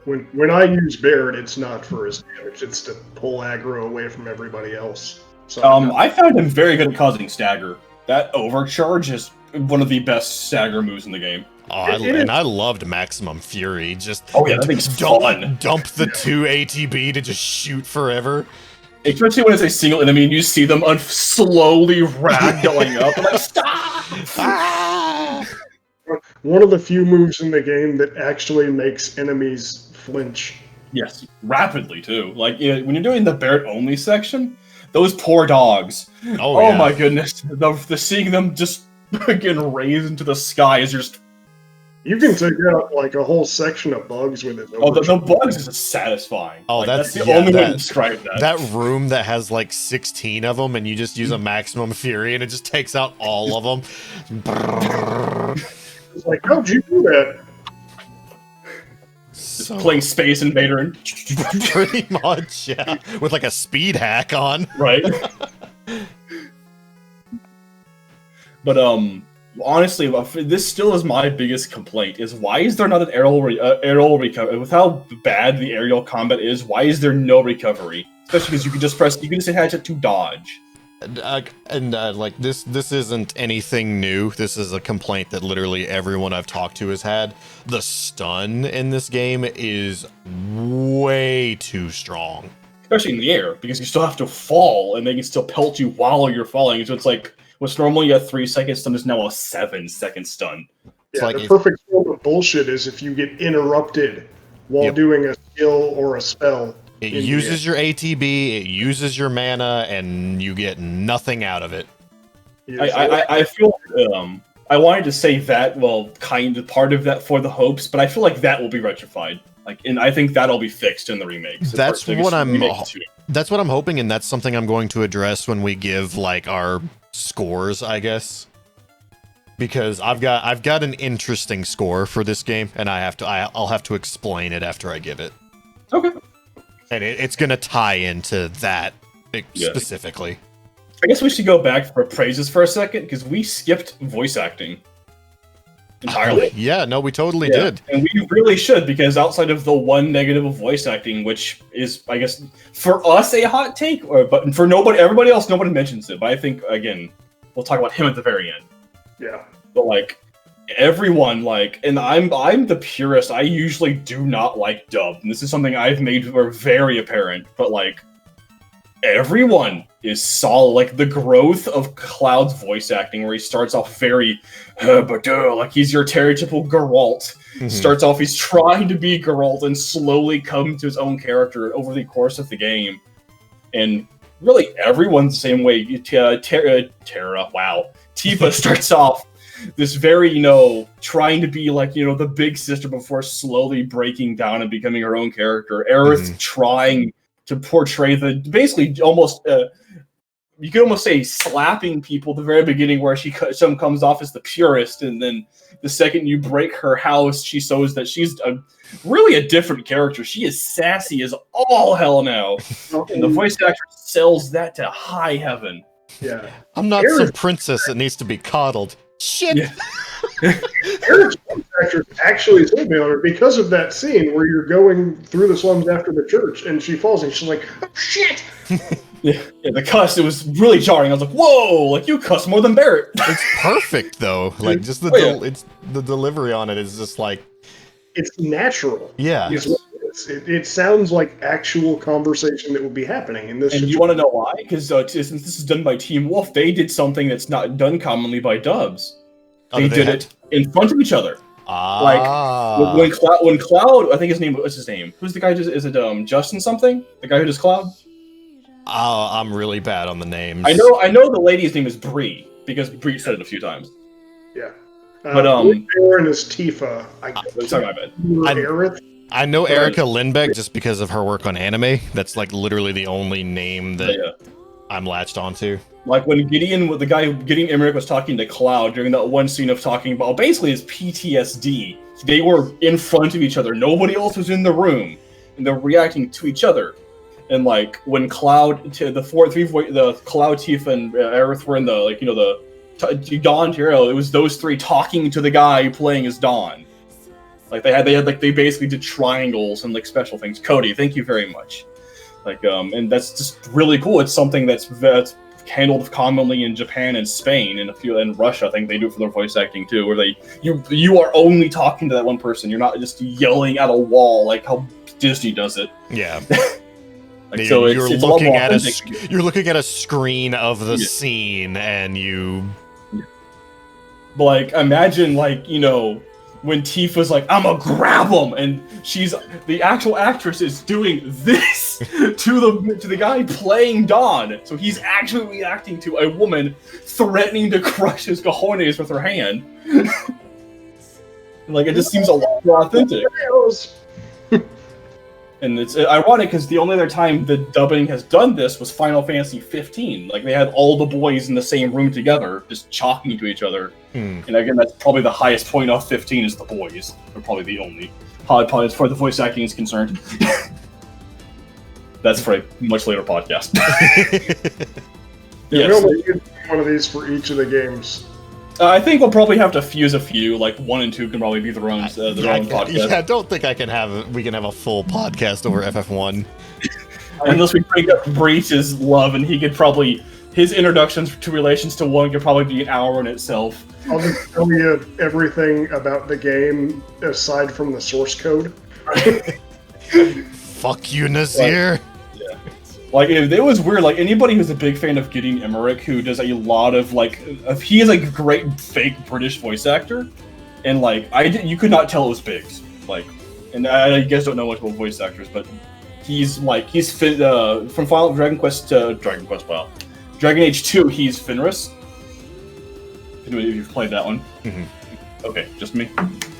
When I use Barrett, it's not for his damage; it's to pull aggro away from everybody else. So I found him very good at causing stagger. That overcharge is one of the best stagger moves in the game. Oh, I loved Maximum Fury. Just that thing's fun. Dump the 2 ATB to just shoot forever. Especially when it's a single enemy and you see them slowly ragdolling up. I'm like, stop! One of the few moves in the game that actually makes enemies flinch. Yes, rapidly too. Like when you're doing the Barrett only section, those poor dogs. Oh my goodness, the seeing them just getting raised into the sky is just You can take out like a whole section of bugs with it. Oh, the bugs is satisfying. Oh, like, that's the only way to describe that. That room that has like 16 of them, and you just use a maximum fury, and it just takes out all of them. It's like, how'd you do that? Just playing Space Invader and pretty much, yeah, with like a speed hack on. Right. But honestly, this still is my biggest complaint: is why is there not an aerial recovery? With how bad the aerial combat is, why is there no recovery? Especially because you can just hit hatchet to dodge. Like this isn't anything new. This is a complaint that literally everyone I've talked to has had. The stun in this game is way too strong, especially in the air, because you still have to fall, and they can still pelt you while you're falling. So it's like what's normally a 3-second stun is now a 7-second stun. It's like the perfect form of bullshit is if you get interrupted while doing a skill or a spell. It uses your ATB, it uses your mana, and you get nothing out of it. I feel I wanted to say that, well, kind of part of that for the hopes, but I feel like that will be rectified. And I think that'll be fixed in the remakes. That's what I'm hoping, and that's something I'm going to address when we give like our scores, I guess. Because I've got an interesting score for this game, and I'll have to explain it after I give it. Okay. And it's gonna tie into that specifically. I guess we should go back for praises for a second, because we skipped voice acting entirely. Yeah, no, we totally did. And we really should, because outside of the one negative of voice acting, which is, I guess, for us a hot take, but for everybody else, nobody mentions it. But I think, again, we'll talk about him at the very end. Yeah. But, like, everyone, like, and I'm the purist. I usually do not like dub. And this is something I've made very apparent. But, like, everyone is solid. Like, the growth of Cloud's voice acting, where he starts off very, like he's your stereotypical Geralt. Mm-hmm. Starts off, he's trying to be Geralt and slowly come to his own character over the course of the game. And really, everyone's the same way. Terra, wow. Tifa starts off this very, trying to be like, the big sister before slowly breaking down and becoming her own character. Aerith trying to portray basically almost, you could almost say slapping people at the very beginning, where some comes off as the purist, and then the second you break her house, she shows that she's really a different character. She is sassy as all hell now, and the voice actor sells that to high heaven. Yeah, I'm not some princess that needs to be coddled. Shit. Yeah. Eric's voice actor actually sold me on her because of that scene where you're going through the slums after the church, and she falls, and she's like, "Oh shit!" Yeah, the cuss, it was really jarring. I was like, "Whoa!" Like, you cuss more than Barrett. It's perfect though. Like, just it's the delivery on it is just like, it's natural. Yeah. It sounds like actual conversation that would be happening in this. And you want to know why? Because since this is done by Team Wolf, they did something that's not done commonly by dubs. They did it in front of each other. Like when Cloud, I think what's his name? Who's the guy? Is it Justin something? The guy who does Cloud? I'm really bad on the names. I know the lady's name is Bree, because Bree said it a few times. Yeah. But Aaron is Tifa. Sorry, my bad. I know Erica Lindbeck just because of her work on anime. That's like literally the only name that I'm latched onto. Like when the guy Gideon Emmerich was talking to Cloud during that one scene of talking about basically his PTSD. They were in front of each other. Nobody else was in the room, and they're reacting to each other. And like when Cloud, the Cloud, Tifa, and Aerith were in the Dawn Tyrell, it was those three talking to the guy playing as Dawn. Like they basically did triangles and like special things. Cody, thank you very much. Like and that's just really cool. It's something that's handled commonly in Japan and Spain, and Russia. I think they do it for their voice acting too, where you are only talking to that one person. You're not just yelling at a wall like how Disney does it. Yeah. So you're looking at a screen of the scene, and you. But like, imagine when Tifa's like, "I'm gonna grab him," and the actual actress is doing this to the guy playing Dawn. So he's actually reacting to a woman threatening to crush his cojones with her hand. Like, it just seems a lot more authentic. And it's ironic because the only other time the dubbing has done this was Final Fantasy 15. Like, they had all the boys in the same room together, just talking to each other. And again, that's probably the highest point of 15 is the boys. They're probably the only. Probably as far as the voice acting is concerned. That's for a much later podcast. Yeah, we only need one of these for each of the games. I think we'll probably have to fuse a few. Like 1 and 2 can probably be their own podcast. Yeah, I don't think we can have a full podcast over FF1. Unless we bring up Breach's love, and he could probably his introductions to relations to 1 could probably be an hour in itself. I'll just tell you everything about the game aside from the source code. Fuck you, Nazir. Like, it was weird. Like, anybody who's a big fan of Gideon Emmerich, who does a lot of, like, he is a great fake British voice actor, and, like, you could not tell it was Biggs. Like, and I guess don't know much about voice actors, but he's from Final Dragon Quest to Dragon Quest, wow. Dragon Age 2, he's Fenris. If you've played that one. Mm-hmm. Okay, just me?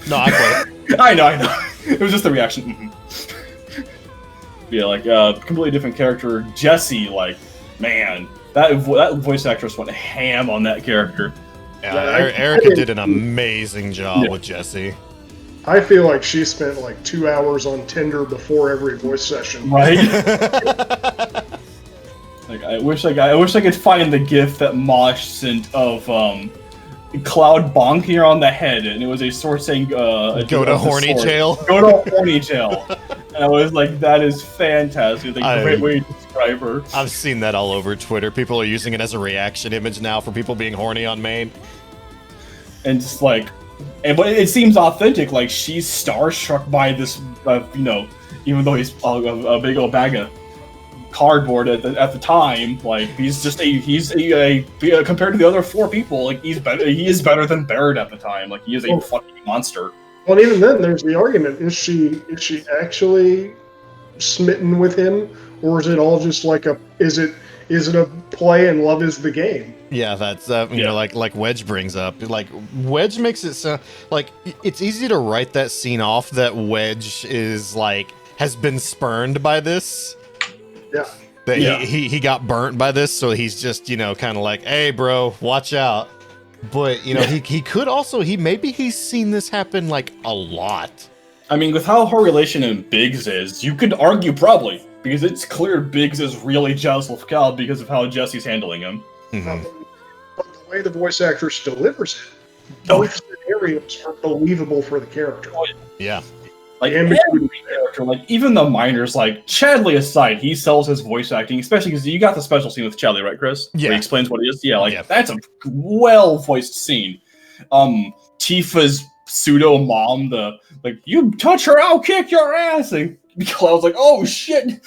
No, I played it. I know. It was just the reaction. Mm-hmm. Yeah, like completely different character. Jesse, like, man, that voice actress went ham on that character. Yeah, Erica did an amazing job with Jesse. I feel like she spent like 2 hours on Tinder before every voice session. Right. Like, I wish I could find the GIF that Mosh sent of Cloud bonking her on the head, and it was a sword saying, "Go to horny jail." Go to horny jail. And I was like, that is fantastic. Like, great way to describe her. I've seen that all over Twitter. People are using it as a reaction image now for people being horny on main. And just like, but it seems authentic. Like, she's starstruck by this, even though he's a big old bag of cardboard at the time. Like, he's compared to the other 4 people, like, he is better than Barrett at the time. Like, he is a fucking monster. Well, even then, there's the argument: is she actually smitten with him, or is it all just like is it a play and love is the game? Yeah, that's like Wedge brings up. Like, Wedge makes it sound like it's easy to write that scene off that Wedge is like has been spurned by this. Yeah. That he got burnt by this, so he's just kind of like, hey, bro, watch out. But he could also he's seen this happen like a lot. I mean, with how her relation and Biggs is, you could argue probably, because it's clear Biggs is really jealous of Cal because of how Jesse's handling him. Mm-hmm. But the way the voice actress delivers it, both scenarios are believable for the character. Yeah. Like, every character, like, even the minors, like, Chadley aside, he sells his voice acting, especially because you got the special scene with Chadley, right, Chris? Yeah. Where he explains what it is. Yeah, that's a well-voiced scene. Tifa's pseudo-mom, you touch her, I'll kick your ass! And Cloud's like, oh, shit!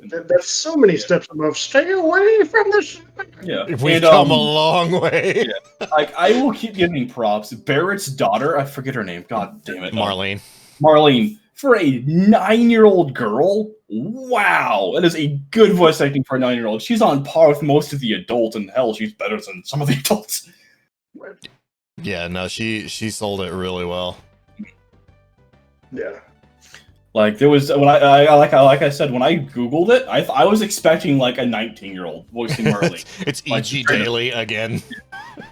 That's so many steps above, stay away from the... Yeah. We've come a long way. Yeah. Like, I will keep giving props. Barrett's daughter, I forget her name, god damn it. Marlene, for a 9-year-old girl, wow, that is a good voice acting for a 9-year-old. She's on par with most of the adults, and hell, she's better than some of the adults. Yeah, no, she sold it really well. Yeah. Like, there was when I said, when I googled it, I was expecting like a 19-year-old voicing Marlene. It's E.G. Daily again.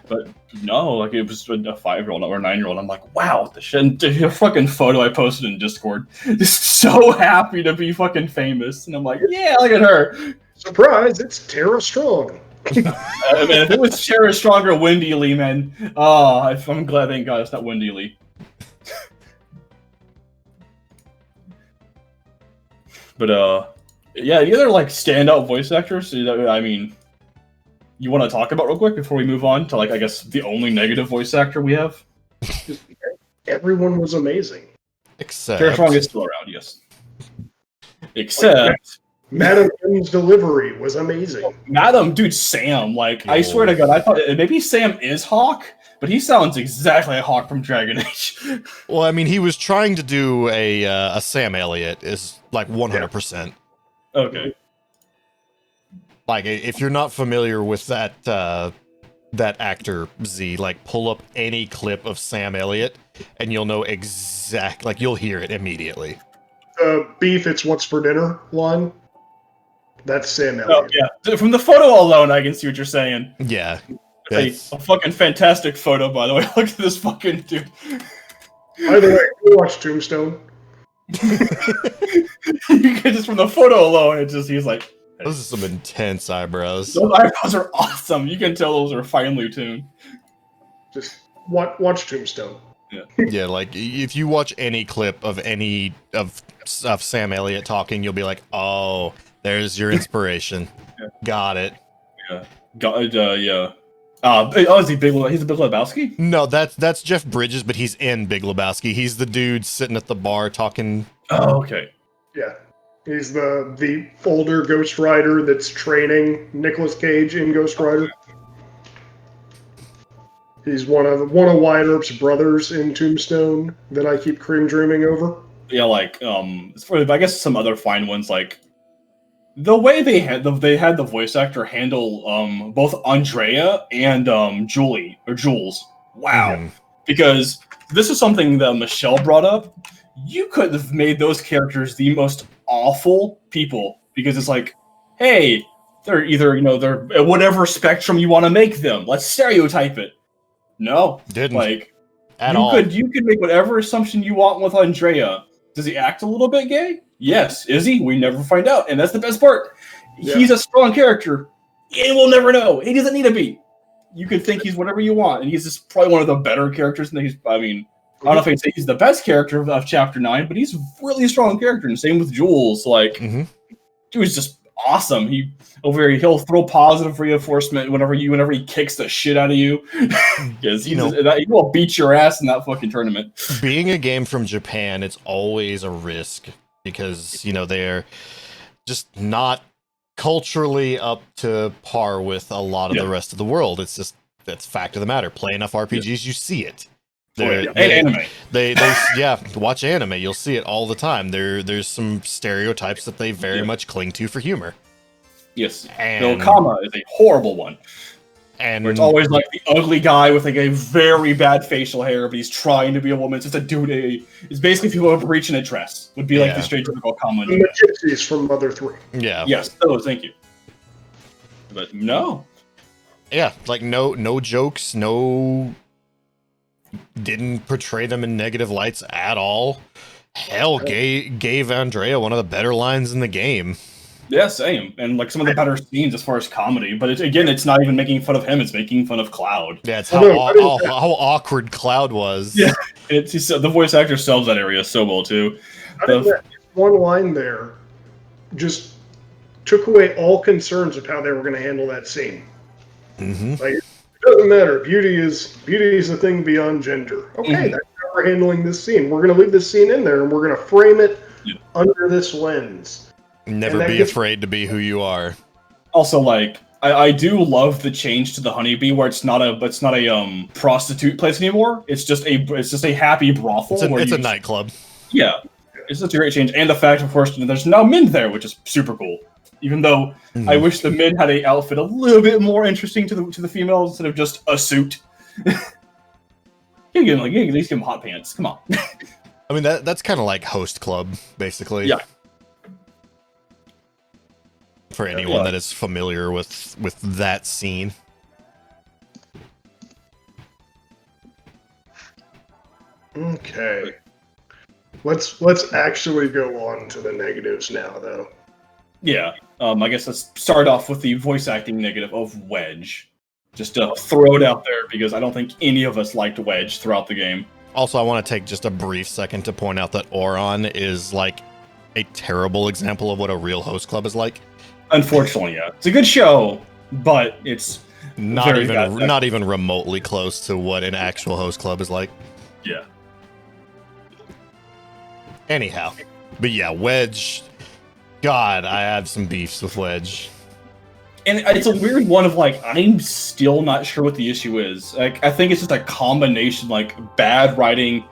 But no, like, it was a 5-year-old or a 9-year-old. I'm like, wow, the shit. The fucking photo I posted in Discord. Just so happy to be fucking famous. And I'm like, yeah, look at her. Surprise, it's Tara Strong. Man, if it was Tara Strong or Wendy Lee, man. I'm glad, thank God it's not Wendy Lee. But, yeah, the other, like, standout voice actors, I mean, you want to talk about real quick before we move on to, like, I guess the only negative voice actor we have? Everyone was amazing. Except... Tara Strong is still around, yes. Except... Madam M's delivery was amazing. Dude, Sam, like, I swear to God, I thought maybe Sam is Hawk, but he sounds exactly like Hawk from Dragon Age. Well, I mean, he was trying to do a Sam Elliott, is like 100%. Okay. Like, if you're not familiar with that that actor Z. Like, pull up any clip of Sam Elliott, and you'll know you'll hear it immediately. Beef, it's what's for dinner line. That's Sam Oh, Elliott. yeah. From the photo alone, I can see what you're saying. Yeah. It's a fucking fantastic photo, by the way. Look at this fucking dude. By the way, we watched Tombstone. You can just from the photo alone, he's like, hey. Those are some intense eyebrows. Those eyebrows are awesome. You can tell those are finely tuned. Just watch Tombstone. Yeah, like if you watch any clip of Sam Elliott talking, you'll be like, oh, there's your inspiration. Yeah. Got it. Yeah. Yeah. Is he Big? He's a Big Lebowski? No, that's Jeff Bridges, but he's in Big Lebowski. He's the dude sitting at the bar talking. Oh, okay. Yeah, he's the older Ghost Rider that's training Nicolas Cage in Ghost Rider. He's one of Wyatt Earp's brothers in Tombstone that I keep dreaming over. Yeah, like I guess some other fine ones, like the way they had the voice actor handle both Andrea and Jules. Wow. Mm-hmm. Because this is something that Michelle brought up. You could have made those characters the most awful people, because it's like, hey, they're either, they're at whatever spectrum you want to make them. Let's stereotype it. No. Didn't. Like, At all. You could make whatever assumption you want with Andrea. Does he act a little bit gay? Yes. Is he? We never find out. And that's the best part. Yeah. He's a strong character. And we'll never know. He doesn't need to be. You could think he's whatever you want. And he's just probably one of the better characters. I don't know if I'd say he's the best character of Chapter 9, but he's a really strong character. And same with Jules. Like, dude's just awesome. He'll throw positive reinforcement whenever he kicks the shit out of you. Because he will beat your ass in that fucking tournament. Being a game from Japan, it's always a risk because they're just not culturally up to par with a lot of the rest of the world. It's just that's fact of the matter. Play enough RPGs, you see it. And anime. They watch anime. You'll see it all the time. There's some stereotypes that they very much cling to for humor. Yes, and Kama is a horrible one. And where it's always like the ugly guy with like a very bad facial hair, but he's trying to be a woman. It's just a dude. It's basically people who breach in a dress would be like the straight typical Kama. The gypsies from Mother 3. Yeah. Yes. Those. Thank you. But no. Yeah, like no jokes, didn't portray them in negative lights at all. Hell, gave Andrea one of the better lines in the game. Yeah, same. And like some of the better scenes as far as comedy. But it's not even making fun of him. It's making fun of Cloud. Yeah, it's how awkward Cloud was. Yeah, the voice actor sells that area so well too. I think that one line there just took away all concerns of how they were going to handle that scene. Mm-hmm. Like, it doesn't matter. Beauty is a thing beyond gender. Okay, that's how we're handling this scene. We're going to leave this scene in there, and we're going to frame it under this lens. Never be afraid to be who you are. Also, like, I do love the change to the Honeybee, where it's not a prostitute place anymore. It's just a happy brothel. It's a nightclub. Yeah, it's such a great change, and the fact, of course, there's now men there, which is super cool. Even though I wish the men had an outfit a little bit more interesting to the females instead of just a suit. You can at least give them hot pants. Come on. I mean that's kind of like Host Club, basically. Yeah. For anyone that is familiar with that scene. Okay. Let's actually go on to the negatives now, though. Yeah. I guess let's start off with the voice acting negative of Wedge. Just to throw it out there, because I don't think any of us liked Wedge throughout the game. Also, I want to take just a brief second to point out that Oron is like a terrible example of what a real host club is like. Unfortunately, yeah. It's a good show, but it's not even remotely close to what an actual host club is like. Yeah. Anyhow, but yeah, Wedge. God, I have some beefs with Wedge. And it's a weird one of like, I'm still not sure what the issue is. Like, I think it's just a combination, like bad writing,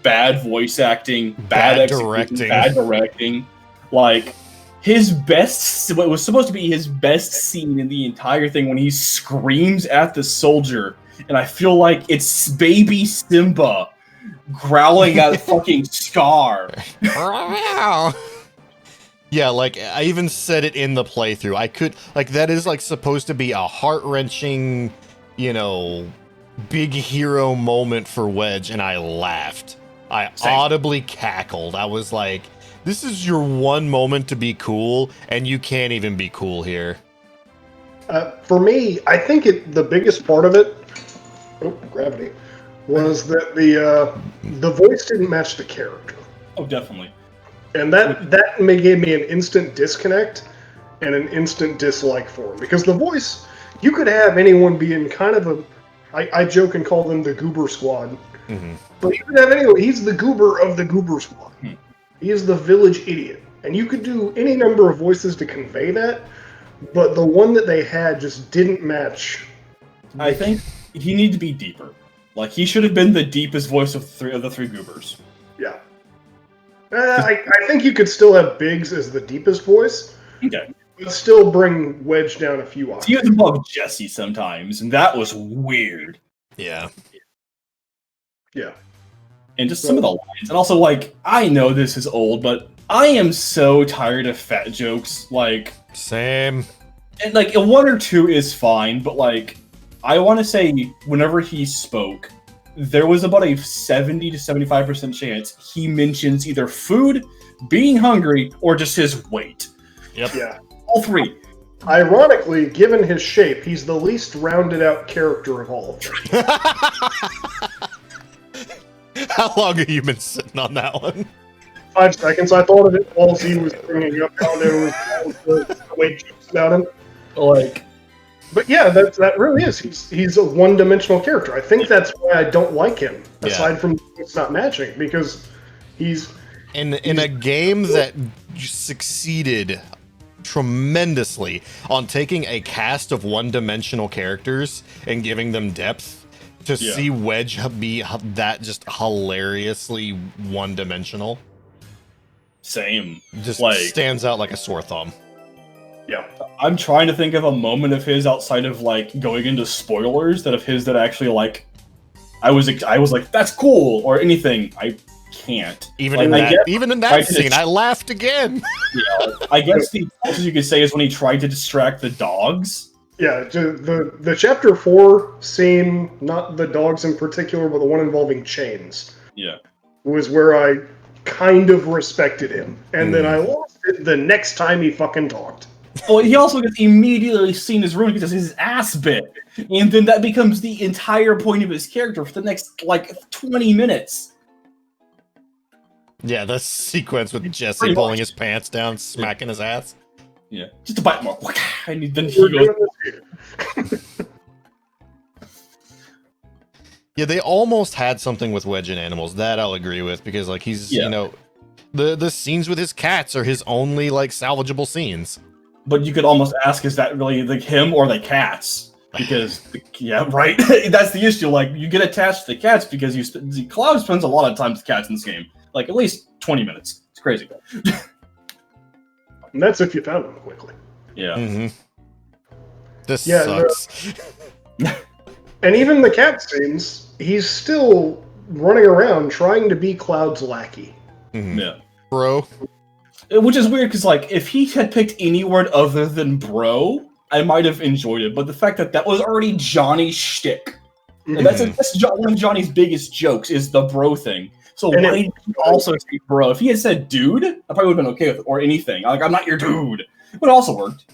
bad voice acting, bad directing. Like, what was supposed to be his best scene in the entire thing when he screams at the soldier, and I feel like it's baby Simba growling at fucking Scar. Yeah, like I even said it in the playthrough. I could like that is like supposed to be a heart-wrenching, you know, big hero moment for Wedge, and I laughed. I audibly cackled. I was like, this is your one moment to be cool, and you can't even be cool here. For me, I think the biggest part of it, gravity, was that the voice didn't match the character. Oh, definitely. And that gave me an instant disconnect and an instant dislike for him. Because the voice, you could have anyone being kind of a... I joke and call them the Goober Squad. Mm-hmm. But you could have anyone. He's the goober of the Goober Squad. He is the village idiot. And you could do any number of voices to convey that, but the one that they had just didn't match. I think he needed to be deeper. Like, he should have been the deepest voice of the three Goobers. Yeah. I think you could still have Biggs as the deepest voice. Okay. But still bring Wedge down a few octaves. He was above Jesse sometimes, and that was weird. Yeah. Yeah. And just some of the lines. And also, like, I know this is old, but I am so tired of fat jokes. Like, same. And, like, one or two is fine, but, like, I want to say whenever he spoke, there was about a 70 to 75% chance he mentions either food, being hungry, or just his weight. Yep. Yeah. All three. Ironically, given his shape, he's the least rounded out character of all of them. How long have you been sitting on that one? 5 seconds. I thought of it while he was bringing up how there was the weight jokes about him. Like, but yeah, that really is. He's a one-dimensional character. I think that's why I don't like him. Aside from it's not matching, because he's in a game that succeeded tremendously on taking a cast of one-dimensional characters and giving them depth. To see Wedge be that just hilariously one-dimensional. Same. Just like, stands out like a sore thumb. Yeah. I'm trying to think of a moment of his outside of, like, going into spoilers that actually, like, I was like, that's cool, or anything. I can't. Even like, in that scene, I laughed again. Yeah, I guess the closest you could say is when he tried to distract the dogs. Yeah, the Chapter 4 scene, not the dogs in particular, but the one involving chains. Yeah. Was where I kind of respected him. And then I lost it the next time he fucking talked. Well, he also gets immediately seen as ruined because his ass bit. And then that becomes the entire point of his character for the next, like, 20 minutes. Yeah, the sequence with Jesse pulling his pants down, smacking his ass. Yeah, just a bite more. And then he goes... Yeah, they almost had something with Wedge and animals. That I'll agree with, because, like, he's, you know... The scenes with his cats are his only, like, salvageable scenes. But you could almost ask, is that really, like, him or the cats? Because, yeah, right? That's the issue. Like, you get attached to the cats because Cloud spends a lot of time with cats in this game. Like, at least 20 minutes. It's crazy. And that's if you found them quickly. Yeah. Mm-hmm. This sucks. And even the cat scenes, he's still running around trying to be Cloud's lackey. Mm-hmm. Yeah. Bro. Which is weird, because, like, if he had picked any word other than bro, I might have enjoyed it. But the fact that was already Johnny's shtick. And that's one of Johnny's biggest jokes, is the bro thing. So why did he also say bro? If he had said dude, I probably would have been okay with it, or anything. Like, I'm not your dude. It would also worked.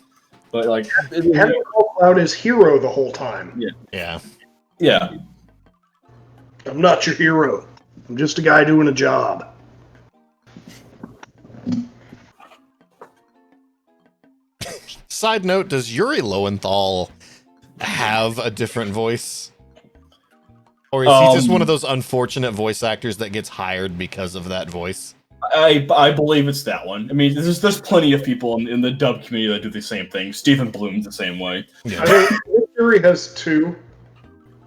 But, like... He had to call Cloud his hero the whole time. Yeah. Yeah. I'm not your hero. I'm just a guy doing a job. Side note, does Yuri Lowenthal have a different voice? Or is he just one of those unfortunate voice actors that gets hired because of that voice? I believe it's that one. I mean, there's plenty of people in the dub community that do the same thing. Stephen Bloom's the same way. Yeah. I mean, Yuri has two.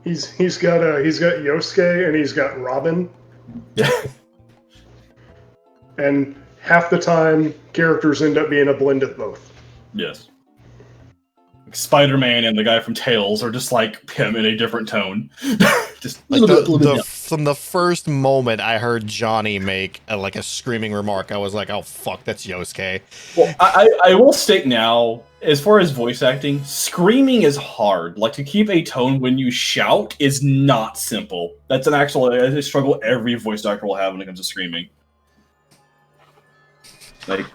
He's got Yosuke and he's got Robin. And half the time characters end up being a blend of both. Yes. Spider-Man and the guy from Tales are just like him in a different tone. Just Like little bit from the first moment I heard Johnny make a screaming remark, I was like, "Oh fuck, that's Yosuke." Well, I will state now, as far as voice acting, screaming is hard. Like, to keep a tone when you shout is not simple. That's an actual a struggle every voice actor will have when it comes to screaming. Like,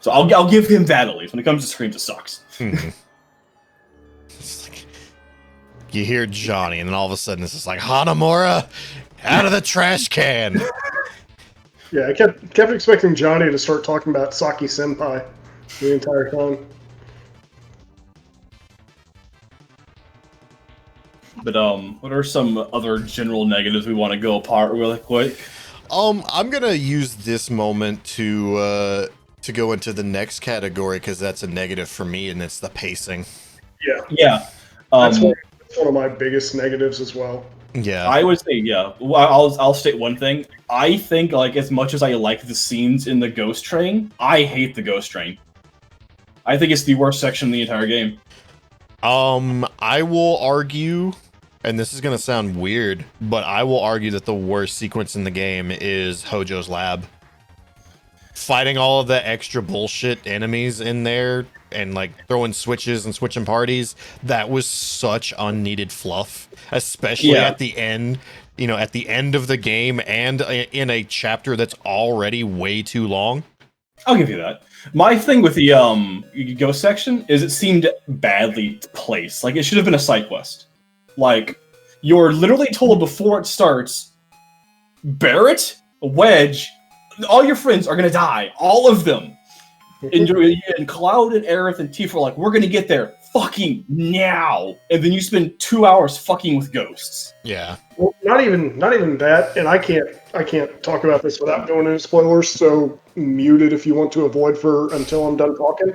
so I'll give him that at least. When it comes to screams, it sucks. It's like, you hear Johnny, and then all of a sudden it's just like, "Hanamura, out of the trash can!" Yeah, I kept expecting Johnny to start talking about Saki Senpai the entire time. But what are some other general negatives we want to go apart really quick? I'm gonna use this moment to go into the next category because that's a negative for me, and it's the pacing. Yeah. That's one of my biggest negatives as well. Yeah, I would say, yeah. Well, I'll state one thing. I think, like, as much as I like the scenes in the Ghost Train, I hate the Ghost Train. I think it's the worst section in the entire game. I will argue, and this is gonna sound weird, but I will argue that the worst sequence in the game is Hojo's lab. Fighting all of the extra bullshit enemies in there and like throwing switches and switching parties, that was such unneeded fluff, especially at the end, at the end of the game and in a chapter that's already way too long. I'll give you that. My thing with the Ghost section is it seemed badly placed. Like, it should have been a side quest. Like, you're literally told before it starts, Barrett, Wedge, all your friends are gonna die. All of them. And Cloud and Aerith and Tifa are like, we're gonna get there fucking now. And then you spend 2 hours fucking with ghosts. Yeah. Well, not even that, and I can't talk about this without going into spoilers, so mute it if you want to avoid until I'm done talking.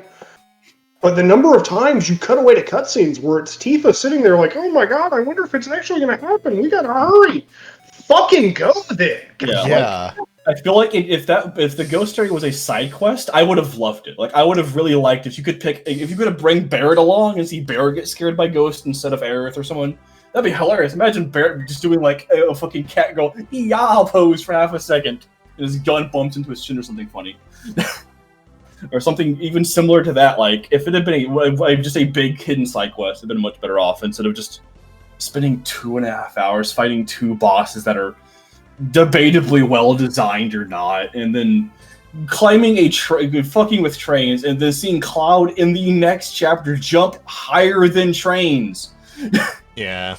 But the number of times you cut away to cutscenes where it's Tifa sitting there like, oh my god, I wonder if it's actually gonna happen. We gotta hurry. Fucking go there. Yeah. I feel like if the Ghost Story was a side quest, I would have loved it. Like, I would have really liked if you could bring Barrett along and see Barrett get scared by ghosts instead of Aerith or someone. That'd be hilarious. Imagine Barrett just doing like a fucking cat go "yah" pose for half a second, and his gun bumps into his chin or something funny, or something even similar to that. Like, if it had been just a big hidden side quest, it'd been much better off instead of just spending 2.5 hours fighting two bosses that are debatably well designed or not, and then climbing fucking with trains, and then seeing Cloud in the next chapter jump higher than trains. Yeah.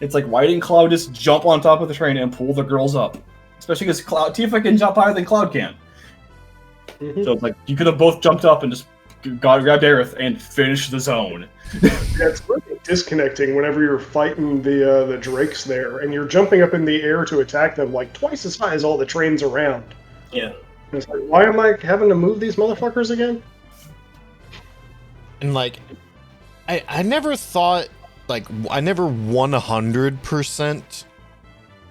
It's like, why didn't Cloud just jump on top of the train and pull the girls up? Especially because Tifa can jump higher than Cloud can. Mm-hmm. So it's like, you could have both jumped up and just grabbed Aerith and finished the zone. Yeah, it's really disconnecting whenever you're fighting the Drakes there, and you're jumping up in the air to attack them like twice as high as all the trains around. Yeah. And it's like, why am I having to move these motherfuckers again? And like, I never thought, like, I never 100%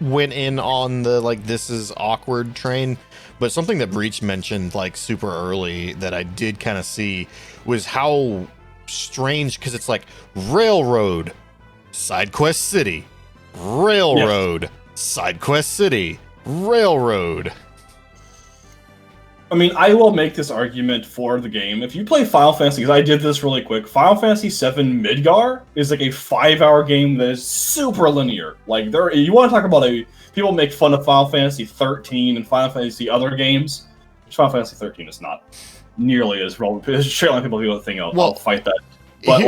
went in on the, like, this is awkward train, but something that Breach mentioned, like, super early that I did kind of see was how strange, because it's like railroad, side quest city, railroad, side quest city, railroad. I mean, I will make this argument for the game. If you play Final Fantasy, because I did this really quick, Final Fantasy VII Midgar is like a 5-hour game that is super linear. Like, you want to talk about people make fun of Final Fantasy 13 and Final Fantasy other games. Final Fantasy 13 is not nearly as relevant. It's straight line people think I'll fight that. But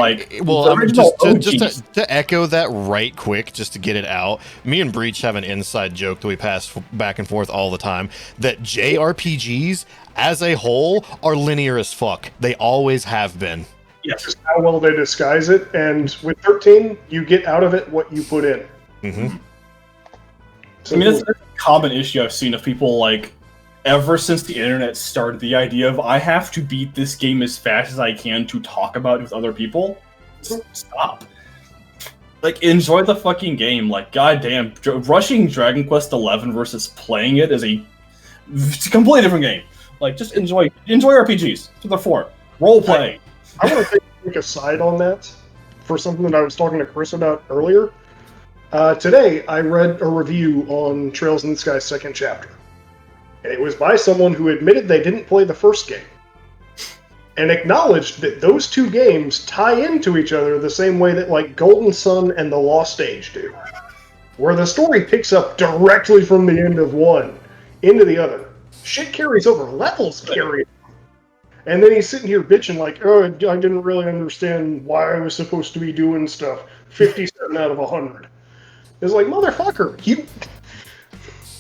just to echo that right quick, just to get it out, me and Breach have an inside joke that we pass back and forth all the time, that JRPGs as a whole are linear as fuck. They always have been. Yes, just how well they disguise it, and with 13, you get out of it what you put in. Mm-hmm. I mean, that's a common issue I've seen of people, like, ever since the internet started, the idea of, I have to beat this game as fast as I can to talk about it with other people. Stop. Like, enjoy the fucking game. Like, goddamn, rushing Dragon Quest XI versus playing it is It's a completely different game. Like, just enjoy RPGs. That's what they're for. Role play. I want to take a side on that for something that I was talking to Chris about earlier. Today, I read a review on Trails in the Sky's second chapter. And it was by someone who admitted they didn't play the first game. And acknowledged that those two games tie into each other the same way that, like, Golden Sun and The Lost Age do. Where the story picks up directly from the end of one into the other. Shit carries over, levels carry over. And then he's sitting here bitching like, oh, I didn't really understand why I was supposed to be doing stuff. 57 out of 100. It's like, motherfucker, you...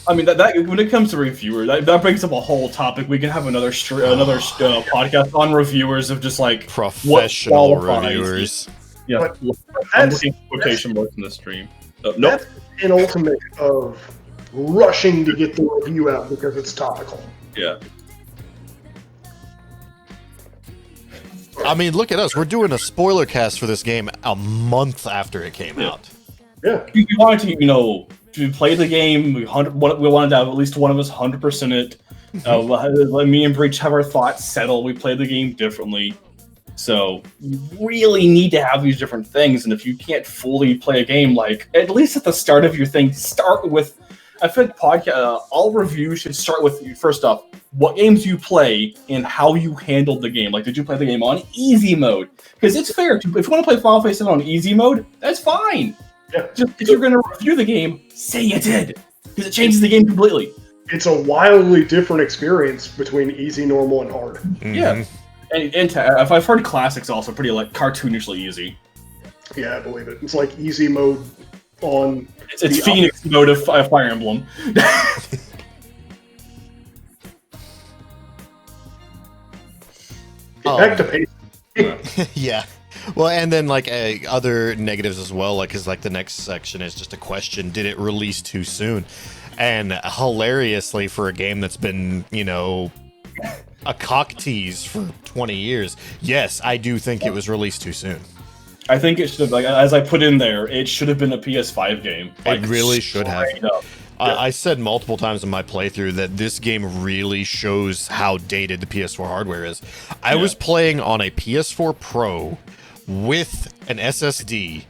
I mean, that when it comes to reviewers, that brings up a whole topic. We can have another podcast on reviewers of just like professional reviewers. Yeah, I'm looking at quotation marks in the stream. Nope. That's an ultimate of rushing to get the review out because it's topical. Yeah. I mean, look at us. We're doing a spoiler cast for this game a month after it came out. Yeah. We wanted to, to play the game. We wanted to have at least one of us 100% it. Let me and Breach have our thoughts settle. We play the game differently. So you really need to have these different things. And if you can't fully play a game, like, at least at the start of your thing, start with... I feel like all reviews should start with, first off, what games you play and how you handled the game. Like, did you play the game on easy mode? Because it's fair. If you want to play Final Fantasy on easy mode, that's fine. Yeah. Just because you're going to review the game, say you did. Because it changes the game completely. It's a wildly different experience between easy, normal, and hard. Mm-hmm. Yeah. And I've heard classics also pretty, like, cartoonishly easy. Yeah, I believe it. It's like easy mode on... It's Phoenix mode of Fire Emblem. Back to pace. Yeah. Well, and then like other negatives as well, like because like the next section is just a question: did it release too soon? And hilariously, for a game that's been a cock tease for 20 years, yes, I do think it was released too soon. I think it should have, like, as I put in there, it should have been a PS5 game. Like, it really should have. Up. I said multiple times in my playthrough that this game really shows how dated the PS4 hardware is. I was playing on a PS4 Pro with an SSD,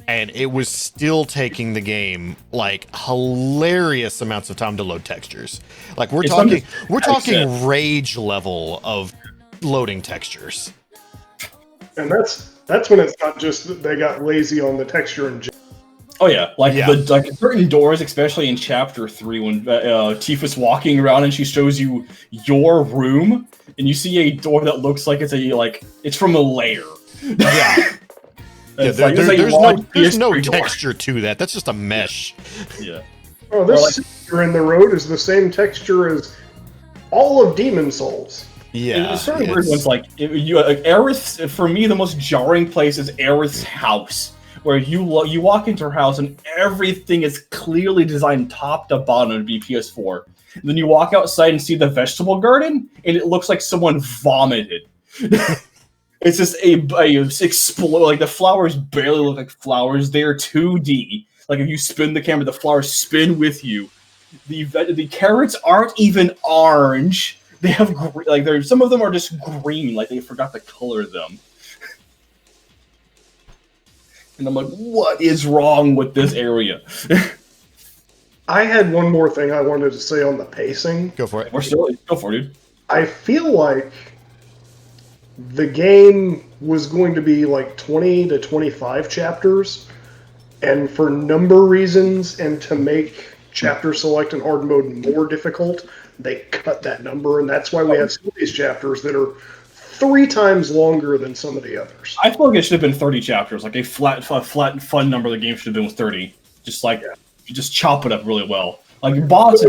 and it was still taking the game like hilarious amounts of time to load textures. Like we're talking rage level of loading textures. And that's when it's not just that they got lazy on the texture and... Oh yeah, like certain doors, especially in Chapter 3, when Tifa's walking around and she shows you your room, and you see a door that looks like it's from a lair. Yeah. There's no texture to that. That's just a mesh. Yeah. Oh, this texture in the road is the same texture as all of Demon Souls. Yeah. It's very weird ones, like Aerith's, for me, the most jarring place is Aerith's house, where you walk into her house and everything is clearly designed top to bottom to be PS4. And then you walk outside and see the vegetable garden, and it looks like someone vomited. It's just explode. Like the flowers barely look like flowers. They're 2D. Like if you spin the camera, the flowers spin with you. The carrots aren't even orange. They have some of them are just green. Like they forgot to color them. And I'm like, what is wrong with this area? I had one more thing I wanted to say on the pacing. Go for it. Go for it, dude. I feel like the game was going to be like 20 to 25 chapters, and for number reasons and to make chapter select and hard mode more difficult, they cut that number, and that's why we have some of these chapters that are 3 times longer than some of the others. I feel like it should have been 30 chapters. Like a flat fun number the game should have been with 30. Just like you just chop it up really well. Like a boss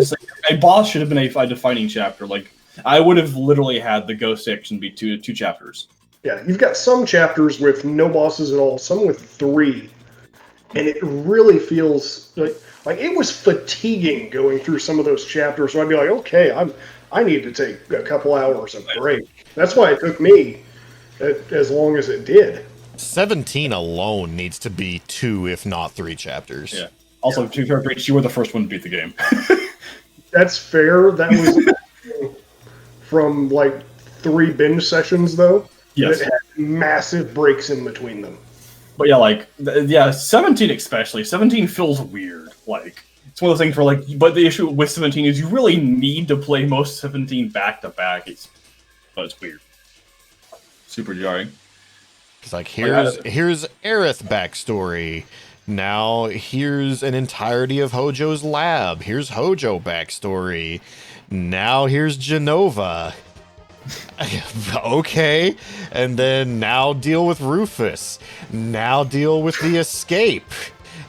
should have been a defining chapter. Like I would have literally had the ghost section be two chapters. Yeah, you've got some chapters with no bosses at all, some with 3. And it really feels like it was fatiguing going through some of those chapters. So I'd be like, okay, I need to take a couple hours of break. That's why it took me as long as it did. 17 alone needs to be 2, if not 3 chapters. Yeah. Also, to be fair, you were the first one to beat the game. That's fair. That was from like 3 binge sessions, though. Yes. That had massive breaks in between them. But yeah, 17 especially. 17 feels weird. Like, it's one of those things where, like, but the issue with 17 is you really need to play most 17 back to back. But it's weird. Super jarring. It's like, here's Aerith backstory. Now here's an entirety of Hojo's lab. Here's Hojo backstory. Now here's Genova. Okay. And then now deal with Rufus. Now deal with the escape.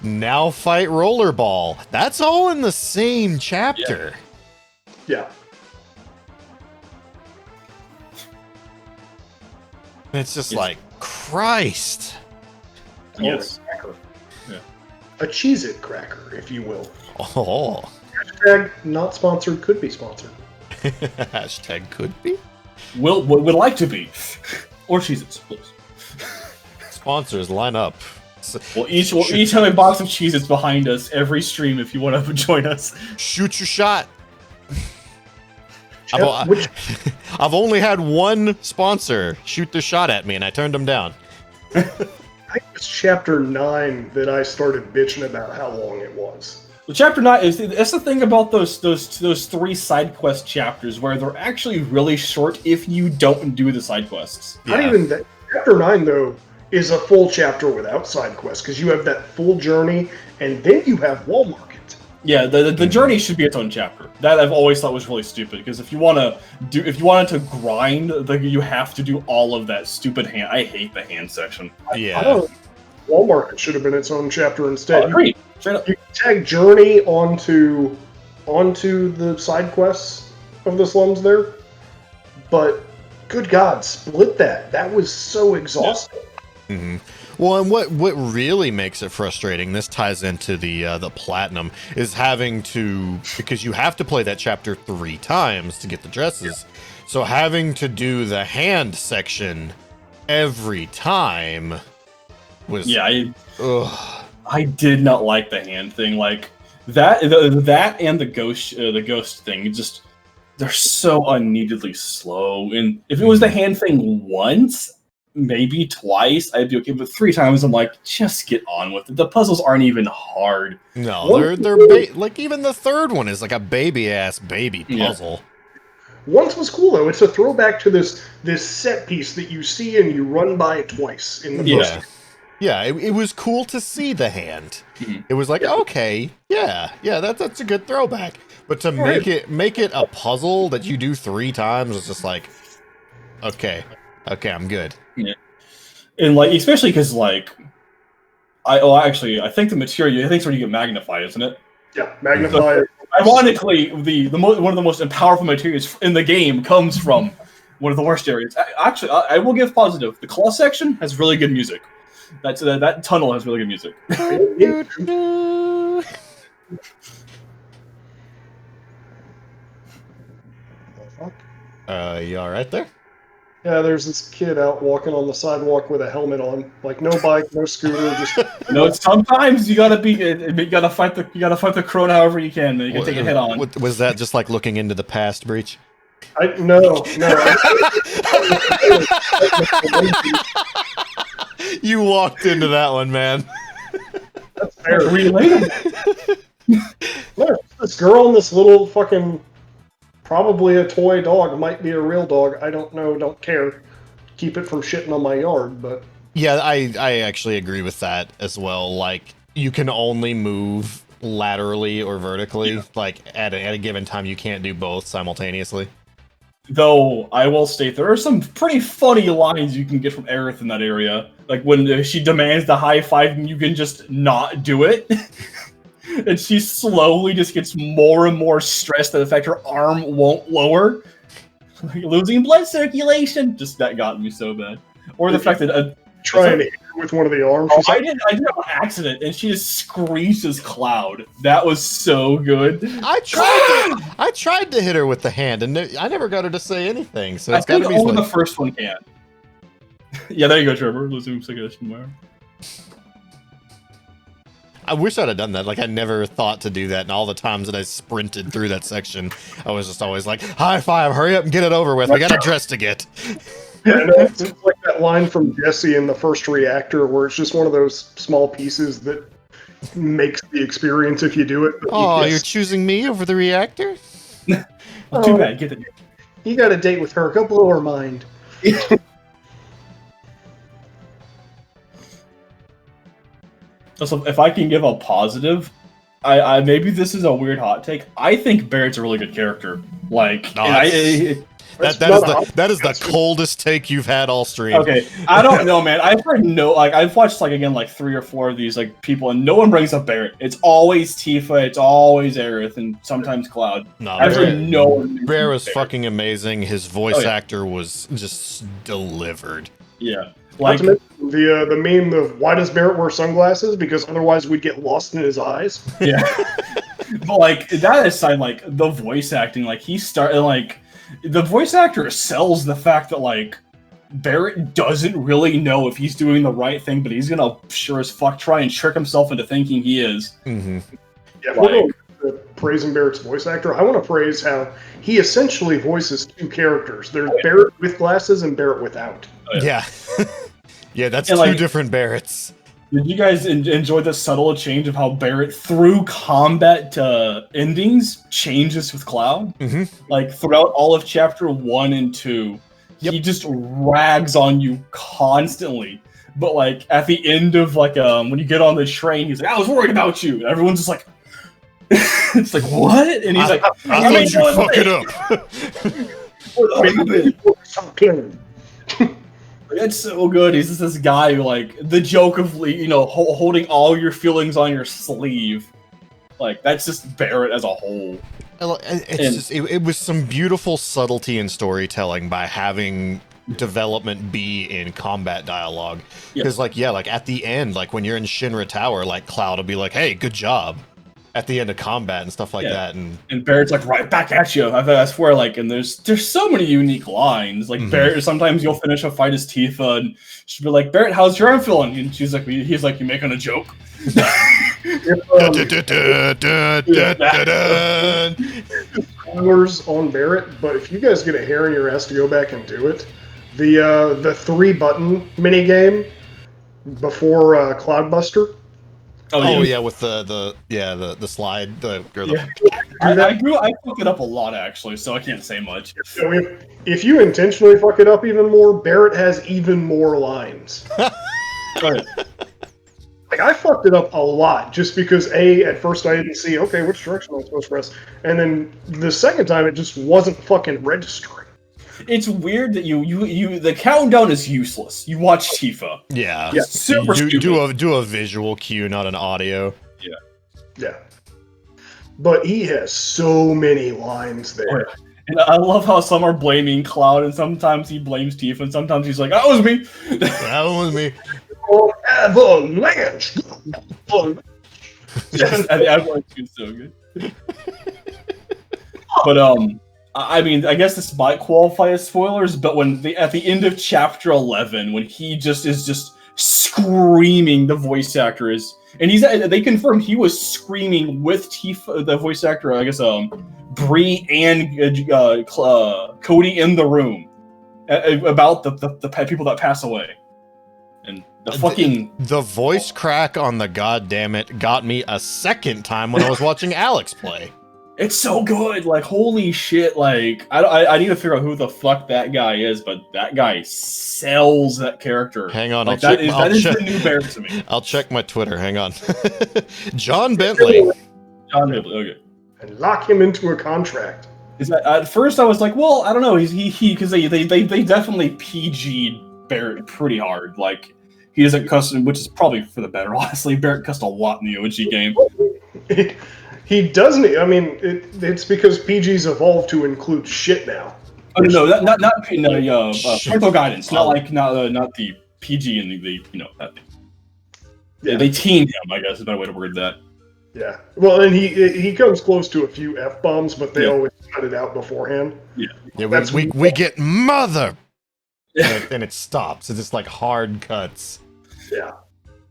Now fight Rollerball. That's all in the same chapter. Yeah. It's just like, Christ. Yes. Yeah. A Cheez-It cracker, if you will. Oh. Hashtag not sponsored, could be sponsored. Hashtag could be. Would like to be. Or Cheez-Its, please. Sponsors, line up. We'll each have a box of Cheez-Its behind us every stream if you want to join us. Shoot your shot. Which I've only had one sponsor shoot the shot at me, and I turned him down. I think it's chapter 9 that I started bitching about how long it was. Well, chapter 9 is that's the thing about those 3 side quest chapters where they're actually really short if you don't do the side quests. Not even that. Chapter 9 though is a full chapter without side quests because you have that full journey and then you have Wall Market. Yeah, the journey should be its own chapter. That I've always thought was really stupid because if you wanted to grind, you have to do all of that stupid hand. I hate the hand section. Yeah. Wall Market should have been its own chapter instead. I agree. Straight up. You can tag journey onto the side quests of the slums there, but good God, split that. That was so exhausting. Yeah. Mm-hmm. Well, and what really makes it frustrating, this ties into the platinum, is having to, because you have to play that chapter 3 times to get the dresses, so having to do the hand section every time was... Yeah, I did not like the hand thing. Like, that and the ghost thing, just, they're so unneededly slow. And if it was the hand thing once... maybe twice, I'd be okay, but 3 times, I'm like, just get on with it. The puzzles aren't even hard. No, they're like, even the third one is like a baby-ass baby puzzle. Yeah. Once was cool, though. It's a throwback to this set piece that you see and you run by twice in the first. Yeah, it was cool to see the hand. Mm-hmm. It was like, okay, yeah, that's a good throwback. But to make it a puzzle that you do 3 times, it's just like, okay, I'm good. Yeah, and like especially because like, I think the material it's where you get magnified, isn't it? Yeah, magnified. So, ironically, one of the most powerful materials in the game comes from one of the worst areas. Actually, I will give positive. The claw section has really good music. That tunnel has really good music. You all right there? Yeah, there's this kid out walking on the sidewalk with a helmet on, like no bike, no scooter, just. No, sometimes you gotta fight the crone however you can. You can take it head on. Was that just like looking into the past, Breach? No. You walked into that one, man. That's fair. Relatable. Look, this girl and this little fucking. Probably a toy dog, might be a real dog. I don't know, don't care. Keep it from shitting on my yard, but... Yeah, I actually agree with that as well. Like, you can only move laterally or vertically. Yeah. Like, at a given time, you can't do both simultaneously. Though, I will state, there are some pretty funny lines you can get from Aerith in that area. Like, when she demands the high five and you can just not do it. And she slowly just gets more and more stressed at the fact her arm won't lower. Like, losing blood circulation. Just that got me so bad. Or the fact that... trying to hit her with one of the arms. I did it on accident, and she just screeches Cloud. That was so good. I tried to hit her with the hand, and I never got her to say anything. So it's got to be only the first one can. Yeah, there you go, Trevor. Losing circulation. I wish I'd have done that. Like, I never thought to do that. And all the times that I sprinted through that section, I was just always like, high five, hurry up and get it over with. We got a dress to get. Yeah, no, it's like that line from Jesse in the first reactor where it's just one of those small pieces that makes the experience if you do it. Oh, you're choosing me over the reactor? Too bad. Get it. You got a date with her. Go blow her mind. So if I can give a positive, I maybe this is a weird hot take. I think Barrett's a really good character. Like, No, that is the coldest take you've had all stream. Okay, I don't know, man. I've heard I've watched like 3 or 4 of these like people, and no one brings up Barrett. It's always Tifa, it's always Aerith, and sometimes Cloud. No, I've heard no one. Barrett was fucking amazing. His voice actor was just delivered. Yeah, like the meme of why does Barrett wear sunglasses? Because otherwise we'd get lost in his eyes. Yeah. But like that aside, like the voice acting, like he started like the voice actor sells the fact that like Barrett doesn't really know if he's doing the right thing, but he's gonna sure as fuck try and trick himself into thinking he is. Mm-hmm. Yeah, if we're going to praising Barrett's voice actor, I want to praise how he essentially voices 2 characters. There's Barrett with glasses and Barrett without. Oh, yeah. Yeah, that's and, 2 like, different Barretts. Did you guys enjoy the subtle change of how Barrett, through combat endings, changes with Cloud? Mm-hmm. Like, throughout all of Chapter 1 and 2, he just rags on you constantly. But, like, at the end of, like, when you get on the train, he's like, I was worried about you. And everyone's just like, it's like, what? And he's like, I thought you fuck it up. It's so good. He's just this guy who, like, the joke of, you know, holding all your feelings on your sleeve. Like, that's just Barrett as a whole. It was some beautiful subtlety in storytelling by having development be in combat dialogue. Because, like at the end, like, when you're in Shinra Tower, like, Cloud will be like, hey, good job. At the end of combat and stuff like that, and Barrett's like right back at you. I swear, like, and there's so many unique lines. Like Barrett, sometimes you'll finish a fight as Tifa, and she'll be like, "Barrett, how's your arm feeling?" And he's like, "You making a joke?" Spoilers on Barrett, but if you guys get a hair in your ass to go back and do it, the 3-button mini game before Cloudbuster. Oh yeah, with the slide. I fucked it up a lot actually, so I can't say much. So if you intentionally fuck it up even more, Barrett has even more lines. Like, I fucked it up a lot just because at first I didn't see which direction I was supposed to press, and then the second time it just wasn't fucking registering. It's weird that you the countdown is useless. You watch Tifa. Yeah. Super stupid. Do a visual cue, not an audio. Yeah. But he has so many lines there. And I love how some are blaming Cloud, and sometimes he blames Tifa, and sometimes he's like, "That was me." That was me. Avalanche. Yes, Avalanche is so good. But I mean, I guess this might qualify as spoilers, but at the end of Chapter 11, when he is just screaming, the voice actor is, and they confirmed he was screaming with Tifa, the voice actor, I guess, Bree and Cody in the room about the people that pass away, and the voice crack on the goddammit got me a second time when I was watching Alex play. It's so good, like, holy shit, like, I need to figure out who the fuck that guy is, but that guy sells that character. Hang on, like, that is the new Barrett to me. I'll check my Twitter, hang on. John Bentley, okay. And lock him into a contract. At first I was like, well, I don't know, because they definitely PG'd Barrett pretty hard, like, he doesn't cuss, which is probably for the better, honestly. Barrett cussed a lot in the OG game. He doesn't. I mean, it's because PG's evolved to include shit now. Oh no, not parental guidance, not the PG and that thing. Yeah. They teened him, I guess is a better way to word that. Yeah. Well, and he comes close to a few F-bombs, but they always cut it out beforehand. Yeah. We get mother, and it stops. It's just like hard cuts. Yeah.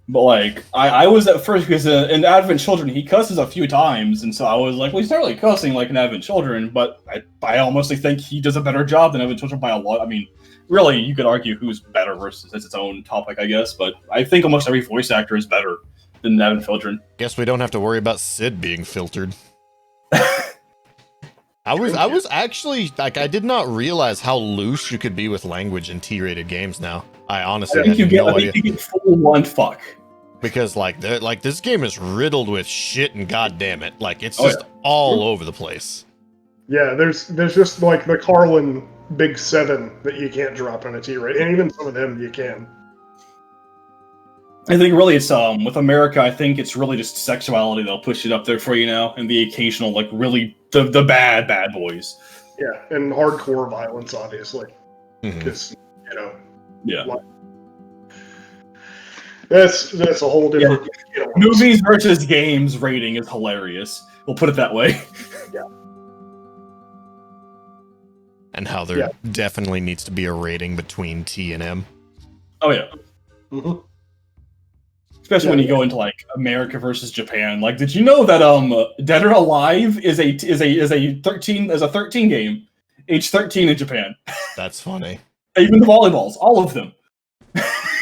But like, I was at first because in Advent Children he cusses a few times, and so I was like, well, he's not really cussing like in Advent Children, but I almost think he does a better job than Advent Children by a lot. I mean, really, you could argue who's better versus it's its own topic, I guess. But I think almost every voice actor is better than Advent Children. Guess we don't have to worry about Sid being filtered. I was actually like, I did not realize how loose you could be with language in T-rated games now. I honestly had no idea. I think you get full one fuck. Because like this game is riddled with shit and goddamn it, like it's just all over the place. Yeah, there's just like the Carlin Big 7 that you can't drop on a T-rate, and even some of them you can. I think really it's with America. I think it's really just sexuality that'll push it up there for you now, and the occasional like really the bad boys. Yeah, and hardcore violence, obviously, because Yeah. That's a whole different. Movies versus games rating is hilarious. We'll put it that way. Yeah. And how there definitely needs to be a rating between T and M. Oh yeah. Especially when you go into like America versus Japan. Like, did you know that Dead or Alive is a 13 game, age 13 in Japan. That's funny. Even the volleyballs, all of them.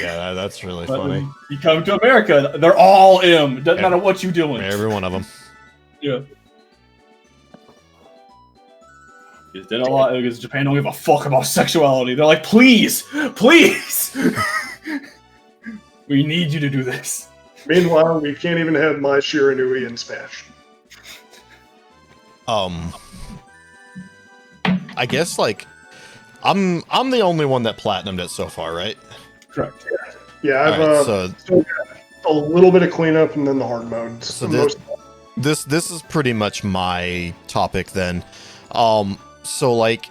Yeah, that's really But funny. You come to America, they're all M. Doesn't matter what you're doing. Every one of them. Yeah. Because Japan don't give a fuck about sexuality. They're like, please, we need you to do this. Meanwhile, we can't even have my Shiranui in Smash. I guess like I'm the only one that platinumed it so far, right? Correct. Yeah, I've still got a little bit of cleanup and then the hard mode. So this is pretty much my topic then. So like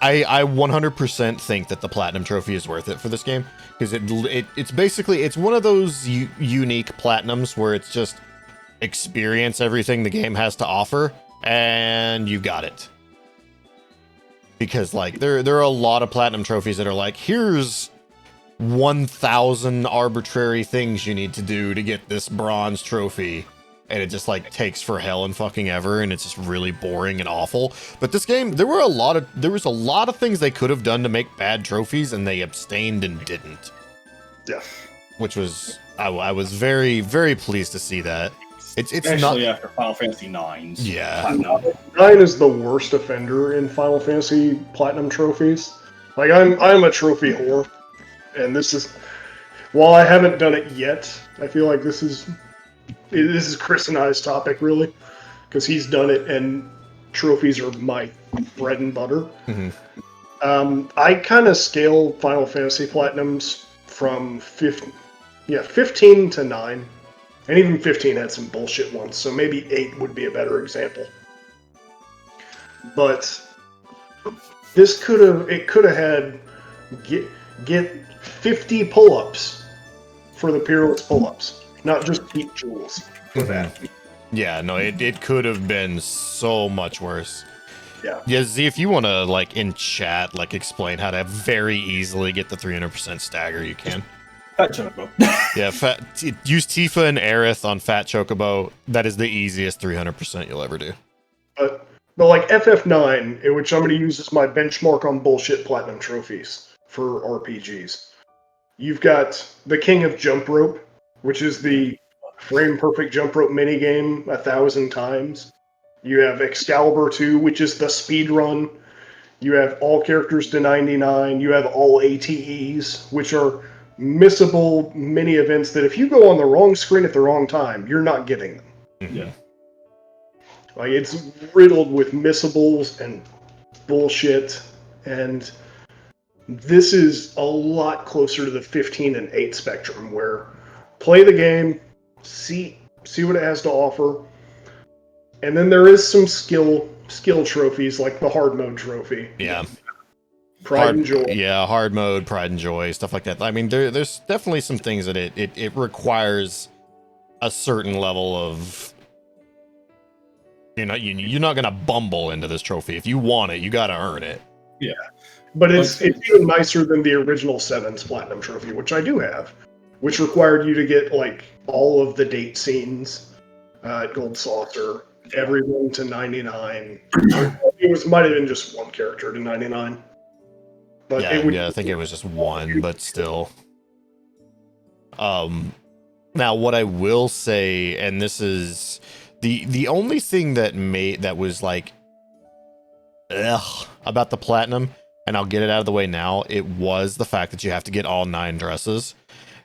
I 100% think that the platinum trophy is worth it for this game because it's basically it's one of those unique platinums where it's just experience everything the game has to offer and you got it. Because like there are a lot of platinum trophies that are like, here's 1,000 arbitrary things you need to do to get this bronze trophy, and it just like takes for hell and fucking ever, and it's just really boring and awful. But this game, there was a lot of things they could have done to make bad trophies, and they abstained and didn't. Yeah, which was I was very, very pleased to see that. It's especially not after Final Fantasy 9's. Yeah, 9 is the worst offender in Final Fantasy Platinum trophies. Like I'm a trophy whore, and this is, while I haven't done it yet, I feel like this is Chris and I's topic really, because he's done it, and trophies are my bread and butter. Mm-hmm. I kind of scale Final Fantasy Platinums from 15 to 9. And even 15 had some bullshit ones, so maybe 8 would be a better example. But this could have had get 50 pull-ups for the Peerless pull-ups, not just Pete Jewels for that. Yeah, no, it could have been so much worse. Yeah. Yeah, Z, if you want to like in chat like explain how to very easily get the 300% stagger, you can. Fat Chocobo. Yeah, use Tifa and Aerith on Fat Chocobo. That is the easiest 300% you'll ever do. But like FF9, which I'm going to use as my benchmark on bullshit platinum trophies for RPGs. You've got the King of Jump Rope, which is the frame perfect jump rope minigame 1,000 times. You have Excalibur 2, which is the speed run. You have all characters to 99. You have all ATEs, which are missable mini events that if you go on the wrong screen at the wrong time, you're not getting them. Yeah. Like, it's riddled with missables and bullshit, and this is a lot closer to the 15 and 8 spectrum, where play the game, see what it has to offer, and then there is some skill trophies, like the hard mode trophy. Yeah. Pride and joy. Yeah, hard mode, pride and joy, stuff like that. I mean, there's definitely some things that it requires a certain level of. You're not gonna bumble into this trophy. If you want it, you gotta earn it. Yeah, but it's even nicer than the original 7's platinum trophy, which I do have. which required you to get like all of the date scenes at Gold Saucer, everyone to 99. Might have been just one character to 99. But I think it was just one, but still. Now what I will say, and this is the only thing that was like about the platinum, and I'll get it out of the way now, it was the fact that you have to get all 9 dresses.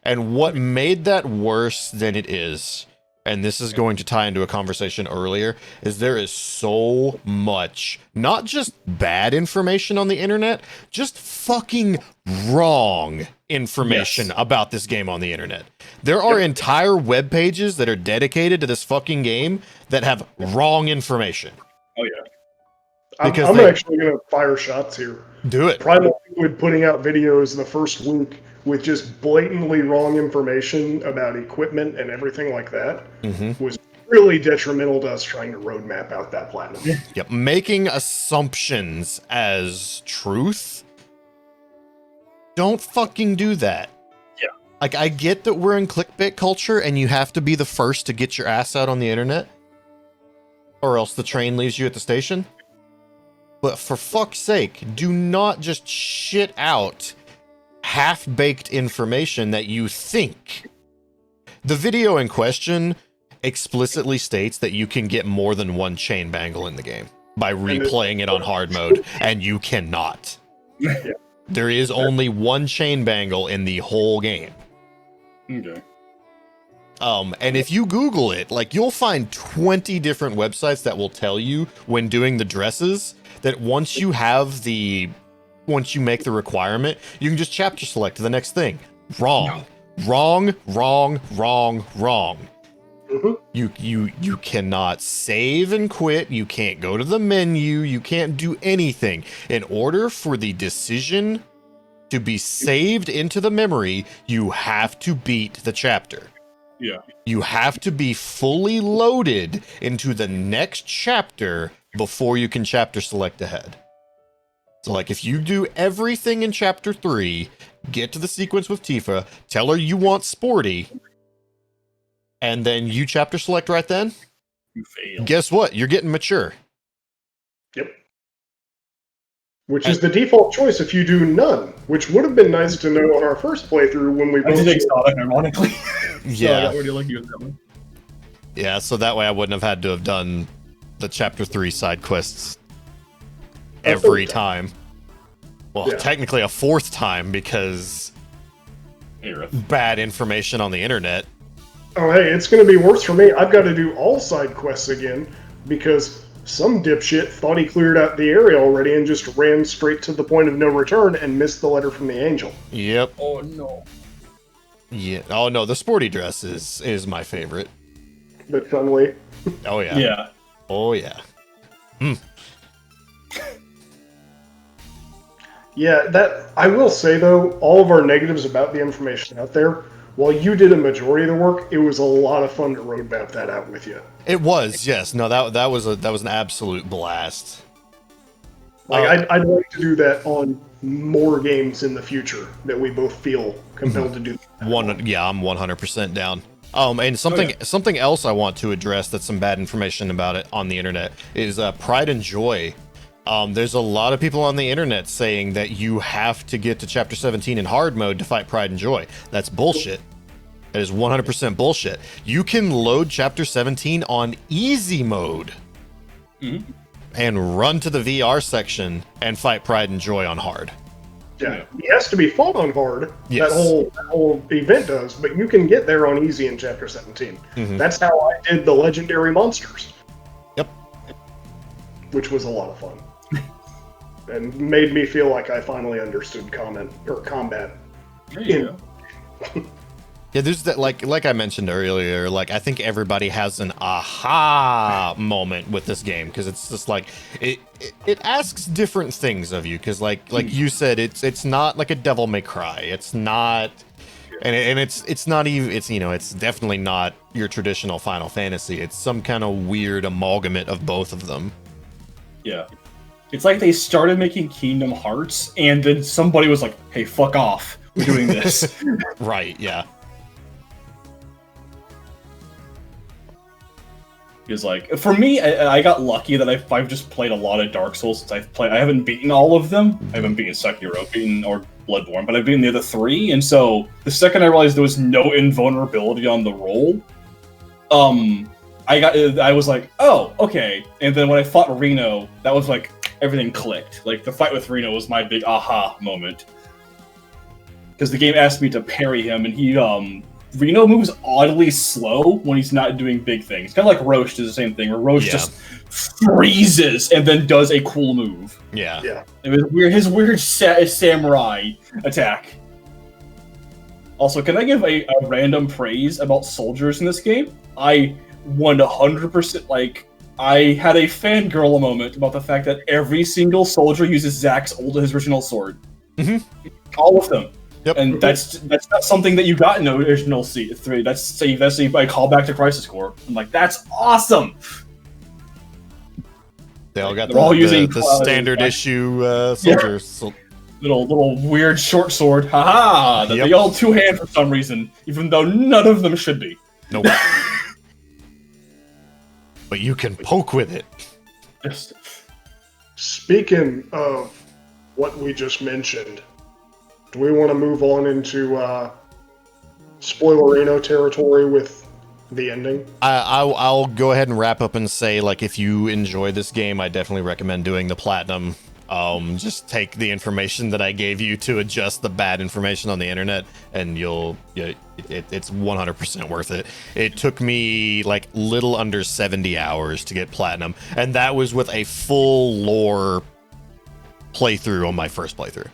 And what made that worse than it is, and this is going to tie into a conversation earlier, is there is so much, not just bad information on the internet, just fucking wrong information about this game on the internet. There are entire web pages that are dedicated to this fucking game that have wrong information. Oh yeah. I'm actually going to fire shots here. Do it. Primal Liquid putting out videos the first week with just blatantly wrong information about equipment and everything like that was really detrimental to us trying to roadmap out that platinum. Yep, making assumptions as truth. Don't fucking do that. Yeah. Like, I get that we're in clickbait culture and you have to be the first to get your ass out on the internet, or else the train leaves you at the station. But for fuck's sake, do not just shit out half-baked information that you think. The video in question explicitly states that you can get more than one chain bangle in the game by replaying it on hard mode, and you cannot. Yeah. There is only one chain bangle in the whole game. Okay. And if you Google it, like, you'll find 20 different websites that will tell you when doing the dresses that once you make the requirement, you can just chapter select to the next thing. Wrong. Wrong. You cannot save and quit. You can't go to the menu. You can't do anything. In order for the decision to be saved into the memory, you have to beat the chapter. Yeah. You have to be fully loaded into the next chapter before you can chapter select ahead. So, like, if you do everything in chapter 3, get to the sequence with Tifa, tell her you want sporty, and then you chapter select right then, You fail. guess what? You're getting mature. Yep. Which is the default choice if you do none, which would have been nice to know on our first playthrough when we I both... did exotic, ironically. Yeah. I got really lucky with that one. Yeah, so that way I wouldn't have had to have done the chapter 3 side quests every time. Well, technically a 4th time because bad information on the internet. Oh, hey, it's going to be worse for me. I've got to do all side quests again because some dipshit thought he cleared out the area already and just ran straight to the point of no return and missed the letter from the angel. Yep. Oh no. Yeah. Oh no, the sporty dress is my favorite. But Chun-Li. Oh yeah. Yeah. Oh yeah. Yeah, that I will say though, all of our negatives about the information out there, while you did a majority of the work, it was a lot of fun to roadmap that out with you. It was, yes. No, that was an absolute blast. Like I'd like to do that on more games in the future that we both feel compelled to do. I'm 100% down. And something else I want to address that's some bad information about it on the internet is Pride and Joy. There's a lot of people on the internet saying that you have to get to Chapter 17 in hard mode to fight Pride and Joy. That's bullshit. That is 100% bullshit. You can load Chapter 17 on easy mode and run to the VR section and fight Pride and Joy on hard. Yeah, it has to be fought on hard. Yes. That whole event does, but you can get there on easy in Chapter 17. That's how I did the legendary monsters. Yep. Which was a lot of fun. And made me feel like I finally understood combat. There you go. Yeah, there's that, like I mentioned earlier, like I think everybody has an aha moment with this game because it's just like it asks different things of you because like you said, it's not like a Devil May Cry. It's not, and it's not even, it's definitely not your traditional Final Fantasy. It's some kind of weird amalgamate of both of them. Yeah. It's like they started making Kingdom Hearts and then somebody was like, "Hey, fuck off. We're doing this." Right, yeah. Because like for me, I got lucky that I've just played a lot of Dark Souls since I haven't beaten all of them. I haven't beaten Sekiro, or Bloodborne, but I've beaten the other 3. And so the second I realized there was no invulnerability on the roll, I was like, oh, okay. And then when I fought Reno, that was like everything clicked. Like the fight with Reno was my big aha moment. Because the game asked me to parry him, and Reno moves oddly slow when he's not doing big things. Kind of like Roche does the same thing, where Roche just freezes and then does a cool move. Yeah. It was weird. His weird samurai attack. Also, can I give a random praise about soldiers in this game? I 100% I had a fangirl moment about the fact that every single soldier uses his original sword. Mm-hmm. All of them. Yep. And that's not something that you got in the original C3. That's a callback to Crisis Core. I'm like, that's awesome. They all got They're all using the standard issue soldiers. Yeah. Little weird short sword. Haha! That they all two-hand for some reason, even though none of them should be. Nope. But you can poke with it. Yes. Speaking of what we just mentioned, do we want to move on into spoilerino territory with the ending? I'll go ahead and wrap up and say, like, if you enjoy this game, I definitely recommend doing the platinum. Just take the information that I gave you to adjust the bad information on the internet, and it's 100% worth it. It took me like little under 70 hours to get platinum, and that was with a full lore playthrough on my first playthrough.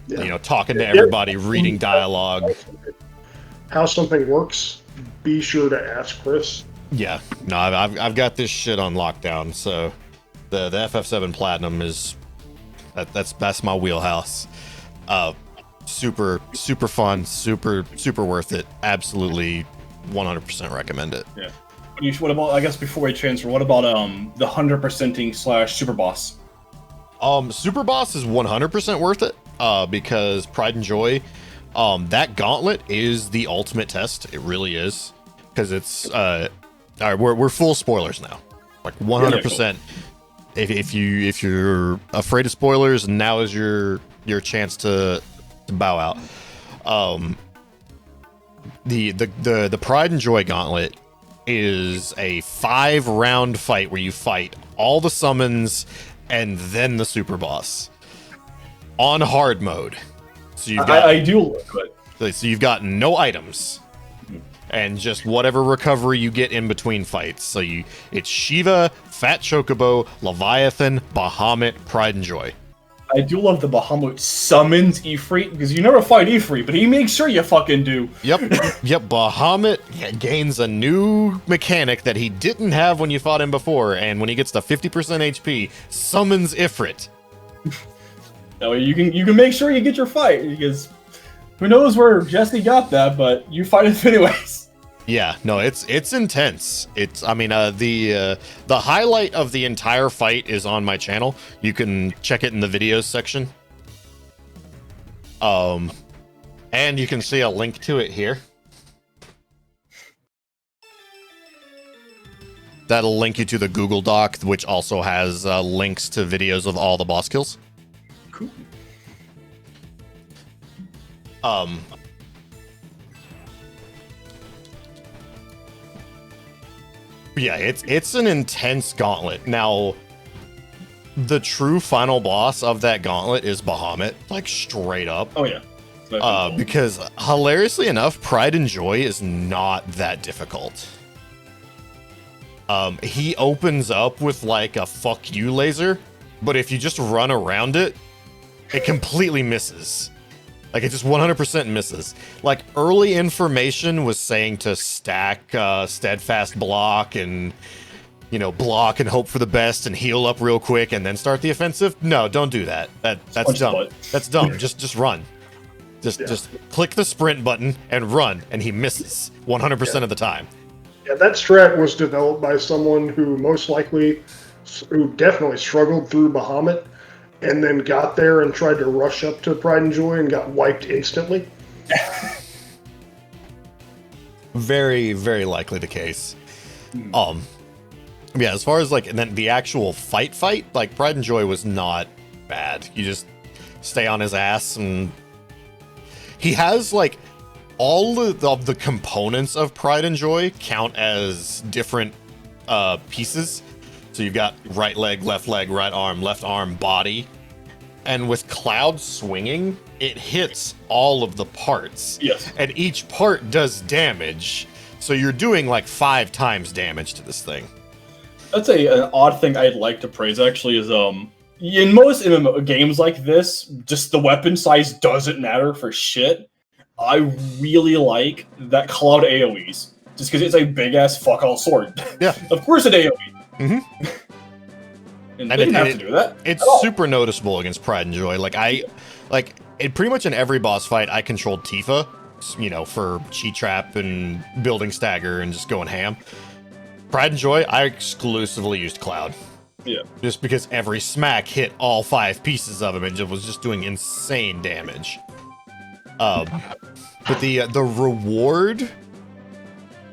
Yeah. Talking to everybody, reading dialogue. How something works, be sure to ask Chris. Yeah, no, I've got this shit on lockdown. So the FF7 Platinum is that's my wheelhouse. Super fun, super worth it. Absolutely, 100% recommend it. Yeah. What about? I guess before we transfer, what about the 100%ing / Super Boss? Super Boss is 100% worth it. Because Pride and Joy, that gauntlet is the ultimate test. It really is, because it's all right. We're full spoilers now, like 100%. Yeah, cool. If you're afraid of spoilers, now is your chance to bow out. The Pride and Joy gauntlet is a 5-round fight where you fight all the summons and then the super boss on hard mode. So you've got I do look good. So you've got no items and just whatever recovery you get in between fights. So it's Shiva, Fat Chocobo, Leviathan, Bahamut, Pride and Joy. I do love the Bahamut summons Ifrit, because you never fight Ifrit, but he makes sure you fucking do. Yep. Bahamut gains a new mechanic that he didn't have when you fought him before, and when he gets to 50% HP, summons Ifrit. That way you can make sure you get your fight, because who knows where Jesse got that, but you fight it anyways. Yeah, no, it's intense. The highlight of the entire fight is on my channel. You can check it in the videos section. And you can see a link to it here. That'll link you to the Google Doc, which also has links to videos of all the boss kills. Cool. Yeah, it's an intense gauntlet. Now, the true final boss of that gauntlet is Bahamut, like straight up. Oh yeah. Because hilariously enough, Pride and Joy is not that difficult. He opens up with like a fuck you laser, but if you just run around it, it completely misses. Like, it just 100% misses. Like, early information was saying to stack steadfast block and, block and hope for the best and heal up real quick and then start the offensive. No, don't do that. That's dumb. That's dumb. Just run. Just click the sprint button and run, and he misses 100% of the time. Yeah, that strat was developed by someone who definitely struggled through Bahamut, and then got there and tried to rush up to Pride and Joy and got wiped instantly. Very, very likely the case. Yeah, as far as like, and then the actual fight, like Pride and Joy was not bad. You just stay on his ass, and he has like all of the components of Pride and Joy count as different pieces. So you've got right leg, right arm, left arm, body. And with Cloud swinging, it hits all of the parts. Yes. And each part does damage. So you're doing like 5 times damage to this thing. That's an odd thing I'd like to praise, actually, is in most MMO games like this, just the weapon size doesn't matter for shit. I really like that Cloud AoEs, just because it's a big-ass fuck-all sword. Yeah. Of course it AoE. Mm-hmm. And they didn't have to do that. It's super noticeable against Pride and Joy. Pretty much in every boss fight, I controlled Tifa, for cheat trap and building stagger and just going ham. Pride and Joy, I exclusively used Cloud. Yeah. Just because every smack hit all 5 pieces of him and it was just doing insane damage. But the reward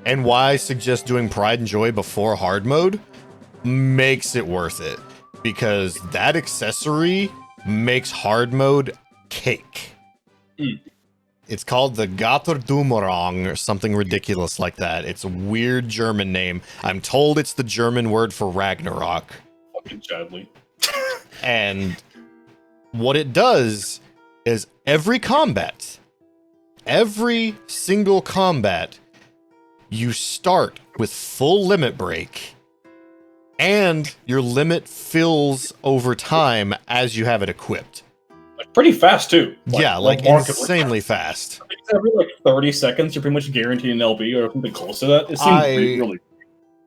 and why I suggest doing Pride and Joy before hard mode makes it worth it. Because that accessory makes hard mode cake. Mm. It's called the Götterdämmerung or something ridiculous like that. It's a weird German name. I'm told it's the German word for Ragnarok. Fucking Chadley. And what it does is every single combat, you start with full limit break. And your limit fills over time as you have it equipped. Like, pretty fast, too. Insanely fast. I think every, 30 seconds, you're pretty much guaranteed an LB or something close to that. It seems really...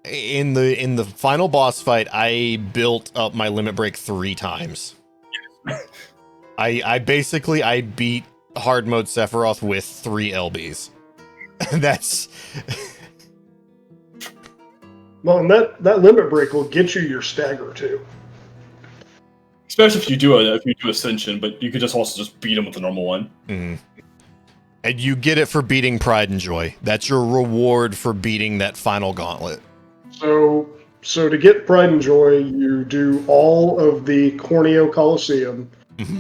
In the final boss fight, I built up my limit break 3 times. I beat hard mode Sephiroth with 3 LBs. That's... Well, and that limit break will get you your stagger too. Especially if you do Ascension, but you could also just beat him with the normal one. Mm. And you get it for beating Pride and Joy. That's your reward for beating that final gauntlet. So to get Pride and Joy, you do all of the Corneo Coliseum,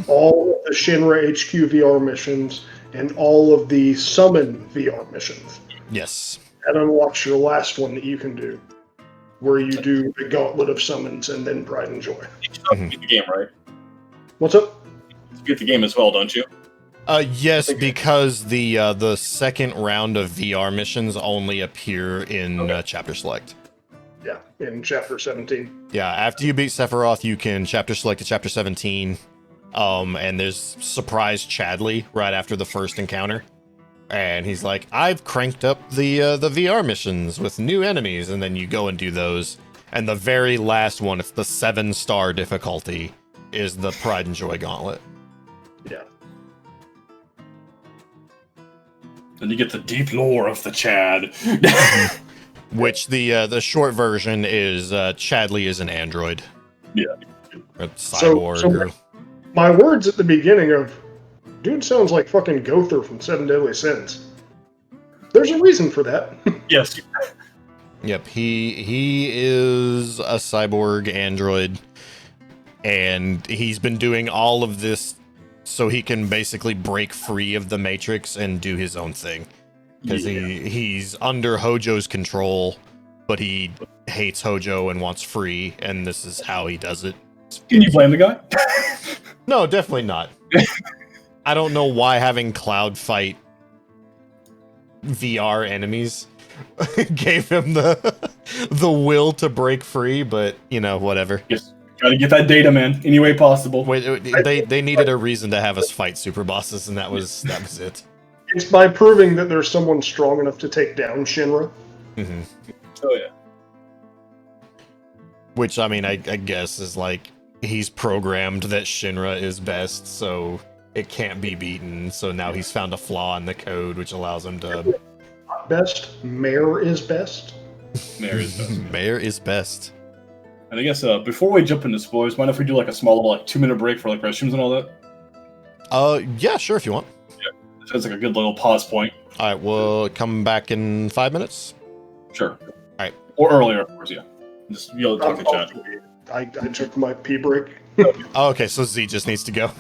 all of the Shinra HQ VR missions, and all of the Summon VR missions. Yes. And unlocks your last one that you can do, where you do the Gauntlet of Summons and then Pride and Joy. You beat the game, right? What's up? You beat the game as well, don't you? Yes, because the second round of VR missions only appear in Chapter Select. Yeah, in Chapter 17. Yeah, after you beat Sephiroth, you can Chapter Select to Chapter 17. And there's Surprise Chadley right after the first encounter. And he's like, I've cranked up the VR missions with new enemies, and then you go and do those. And the very last one, it's the 7-star difficulty, is the Pride and Joy Gauntlet. Yeah. Then you get the deep lore of the Chad. Which the short version is Chadley is an android. Yeah. A cyborg. So my words at the beginning of, dude sounds like fucking Gother from Seven Deadly Sins. There's a reason for that. Yes. Yep, he is a cyborg android, and he's been doing all of this so he can basically break free of the Matrix and do his own thing. Because he's under Hojo's control, but he hates Hojo and wants free, and this is how he does it. Can you blame the guy? No, definitely not. I don't know why having Cloud fight VR enemies gave him the will to break free, but whatever. Yes, gotta get that data, man, any way possible. Wait, they needed a reason to have us fight super bosses, and that was it. It's by proving that there's someone strong enough to take down Shinra. Mm-hmm. Oh yeah. Which I mean, I guess is like he's programmed that Shinra is best, so it can't be beaten. So now he's found a flaw in the code, which allows him to. Best, Mayor is best. Mayor is best. Mayor is best. And I guess before we jump into spoilers, mind if we do like a small little 2-minute break for like restrooms and all that? Yeah, sure, if you want. Yeah, sounds like a good little pause point. All right, we'll come back in 5 minutes. Sure. All right. Or earlier, of course, yeah. Just be able to talk to chat. I took my pee break. Oh, okay, so Z just needs to go.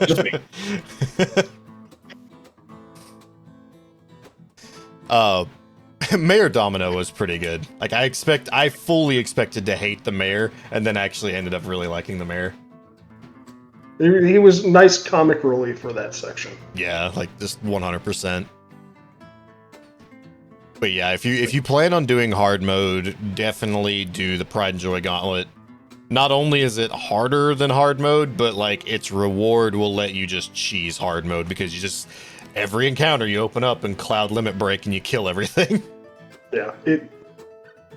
Just me. Mayor Domino was pretty good. Like I fully expected to hate the mayor, and then actually ended up really liking the mayor. He was nice comic relief for that section. Yeah, like just 100%. But yeah, if you plan on doing hard mode, definitely do the Pride and Joy Gauntlet. Not only is it harder than hard mode, but like its reward will let you just cheese hard mode because you just every encounter you open up and cloud limit break and you kill everything. Yeah,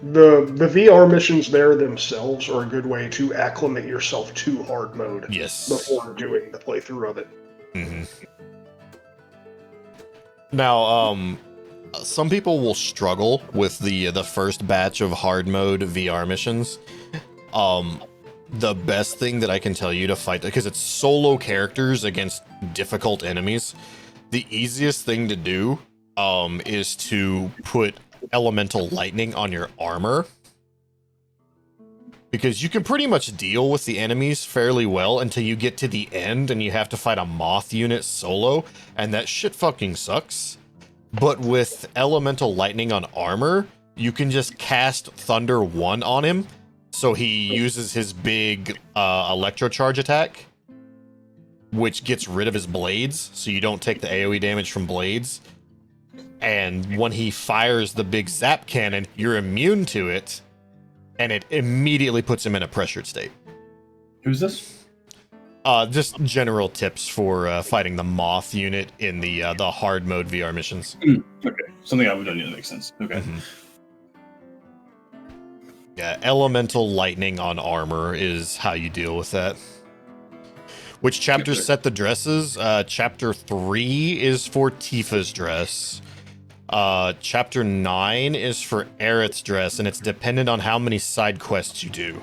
the VR missions there themselves are a good way to acclimate yourself to hard mode. Yes. Before doing the playthrough of it. Mm-hmm. Now, some people will struggle with the first batch of hard mode VR missions. The best thing that I can tell you to fight, because it's solo characters against difficult enemies, the easiest thing to do is to put elemental lightning on your armor, because you can pretty much deal with the enemies fairly well until you get to the end and you have to fight a moth unit solo, and that shit fucking sucks. But with elemental lightning on armor, you can just cast Thunder 1 on him, so he uses his big electrocharge attack, which gets rid of his blades, so you don't take the AoE damage from blades. And when he fires the big zap cannon, you're immune to it, and it immediately puts him in a pressured state. Who's this? Just general tips for fighting the moth unit in the hard mode VR missions. Okay, something I would have done that makes sense. Okay. Mm-hmm. Yeah, elemental lightning on armor is how you deal with that. Which chapters set the dresses? Chapter 3 is for Tifa's dress. Chapter 9 is for Aerith's dress, and it's dependent on how many side quests you do.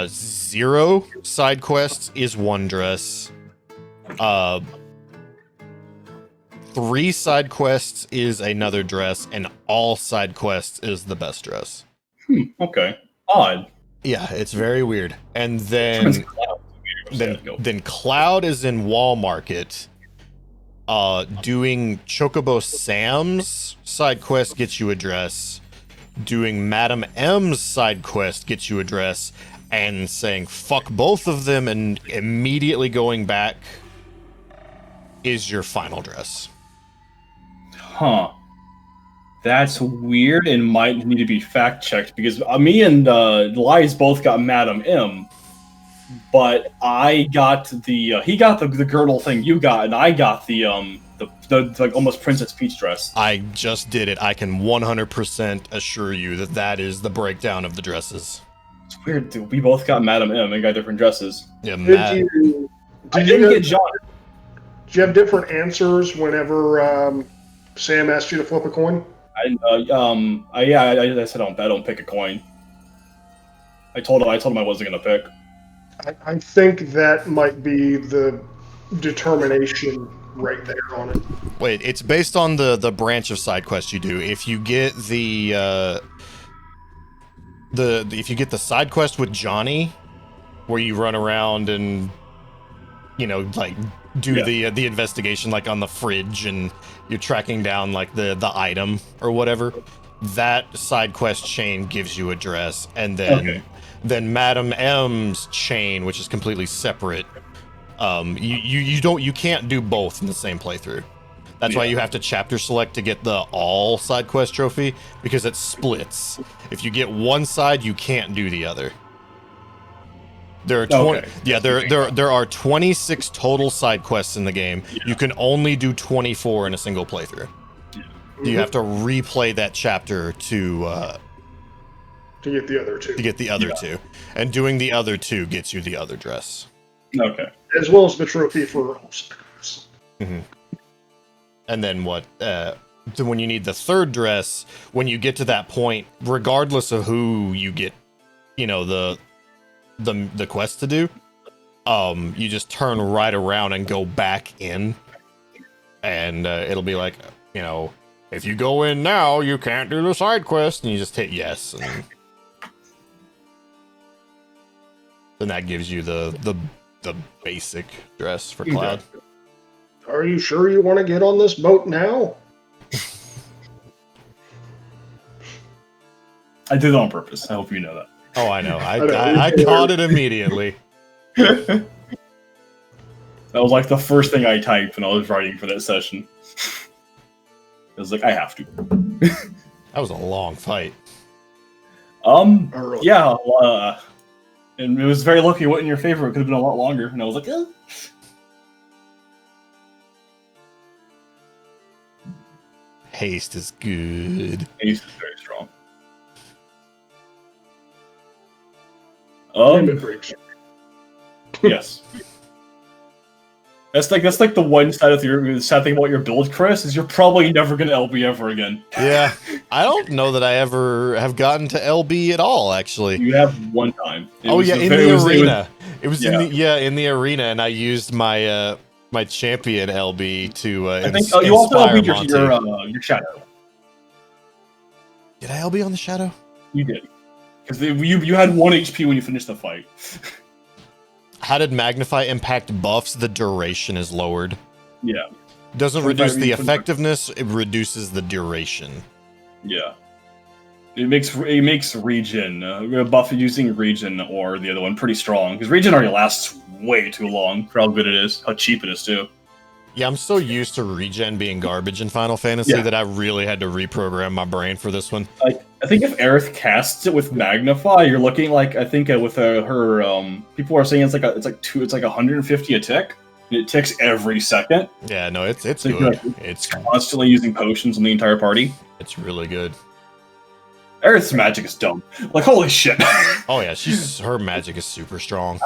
0 side quests is one dress. 3 side quests is another dress, and all side quests is the best dress. Okay. Odd. Yeah, it's very weird. And then Cloud is in Wall Market. Doing Chocobo Sam's side quest gets you a dress. Doing Madam M's side quest gets you a dress. And saying fuck both of them and immediately going back is your final dress. Huh. That's weird and might need to be fact checked, because me and Lies both got Madam M, but I got the he got the girdle thing you got, and I got the like almost Princess Peach dress. I just did it. I can 100% assure you that that is the breakdown of the dresses. It's weird, dude. We both got Madam M and got different dresses. Yeah, Did I you didn't get John. Did you have different answers whenever Sam asked you to flip a coin? I said I don't pick a coin. I told him I wasn't gonna pick. I think that might be the determination right there on it. Wait, it's based on the branch of side quest you do. If you get if you get the side quest with Johnny, where you run around and like do the investigation like on the fridge and you're tracking down like the item or whatever, that side quest chain gives you a dress, and then Madam M's chain, which is completely separate, you can't do both in the same playthrough. That's why you have to chapter select to get the all side quest trophy, because it splits. If you get one side, you can't do the other. There are there are 26 total side quests in the game. Yeah. You can only do 24 in a single playthrough. Yeah. You have to replay that chapter to get the other two. To get the other two, and doing the other two gets you the other dress. Okay. As well as the trophy for all side. Mm-hmm. And then what? When you need the third dress, when you get to that point, regardless of who you get, the quest to do, you just turn right around and go back in, and it'll be like, if you go in now, you can't do the side quest, and you just hit yes. And then that gives you the basic dress for Cloud. Are you sure you want to get on this boat now? I did it on purpose. I hope you know that. Oh, I know. I caught it immediately. That was like the first thing I typed when I was writing for that session. I was like, I have to. That was a long fight. Yeah, and it was very lucky it wasn't in your favor. It could have been a lot longer. And I was like, eh. Haste is good. Haste is very strong. Limit breaks. Yes. That's like the one side of the sad thing about your build, Chris, is you're probably never gonna LB ever again. Yeah, I don't know that I ever have gotten to LB at all. Actually, You have one time. in the arena. It was in the arena, and I used my my champion LB to. I think you also LB'd your shadow. Did I LB on the shadow? You did, because you had 1 HP when you finished the fight. How did Magnify impact buffs? The duration is lowered. Yeah. Doesn't reduce the effectiveness, it reduces the duration. Yeah. It makes regen, buff using regen or the other one pretty strong, because regen already lasts way too long for how good it is, how cheap it is too. Yeah, I'm so used to regen being garbage in Final Fantasy that I really had to reprogram my brain for this one. I think if Aerith casts it with Magnify, you're looking like with her people are saying it's like 150 a tick. And it ticks every second. Yeah, no, it's So good. It's constantly using potions on the entire party. It's really good. Aerith's magic is dumb. Like, holy shit. Oh yeah, her magic is super strong.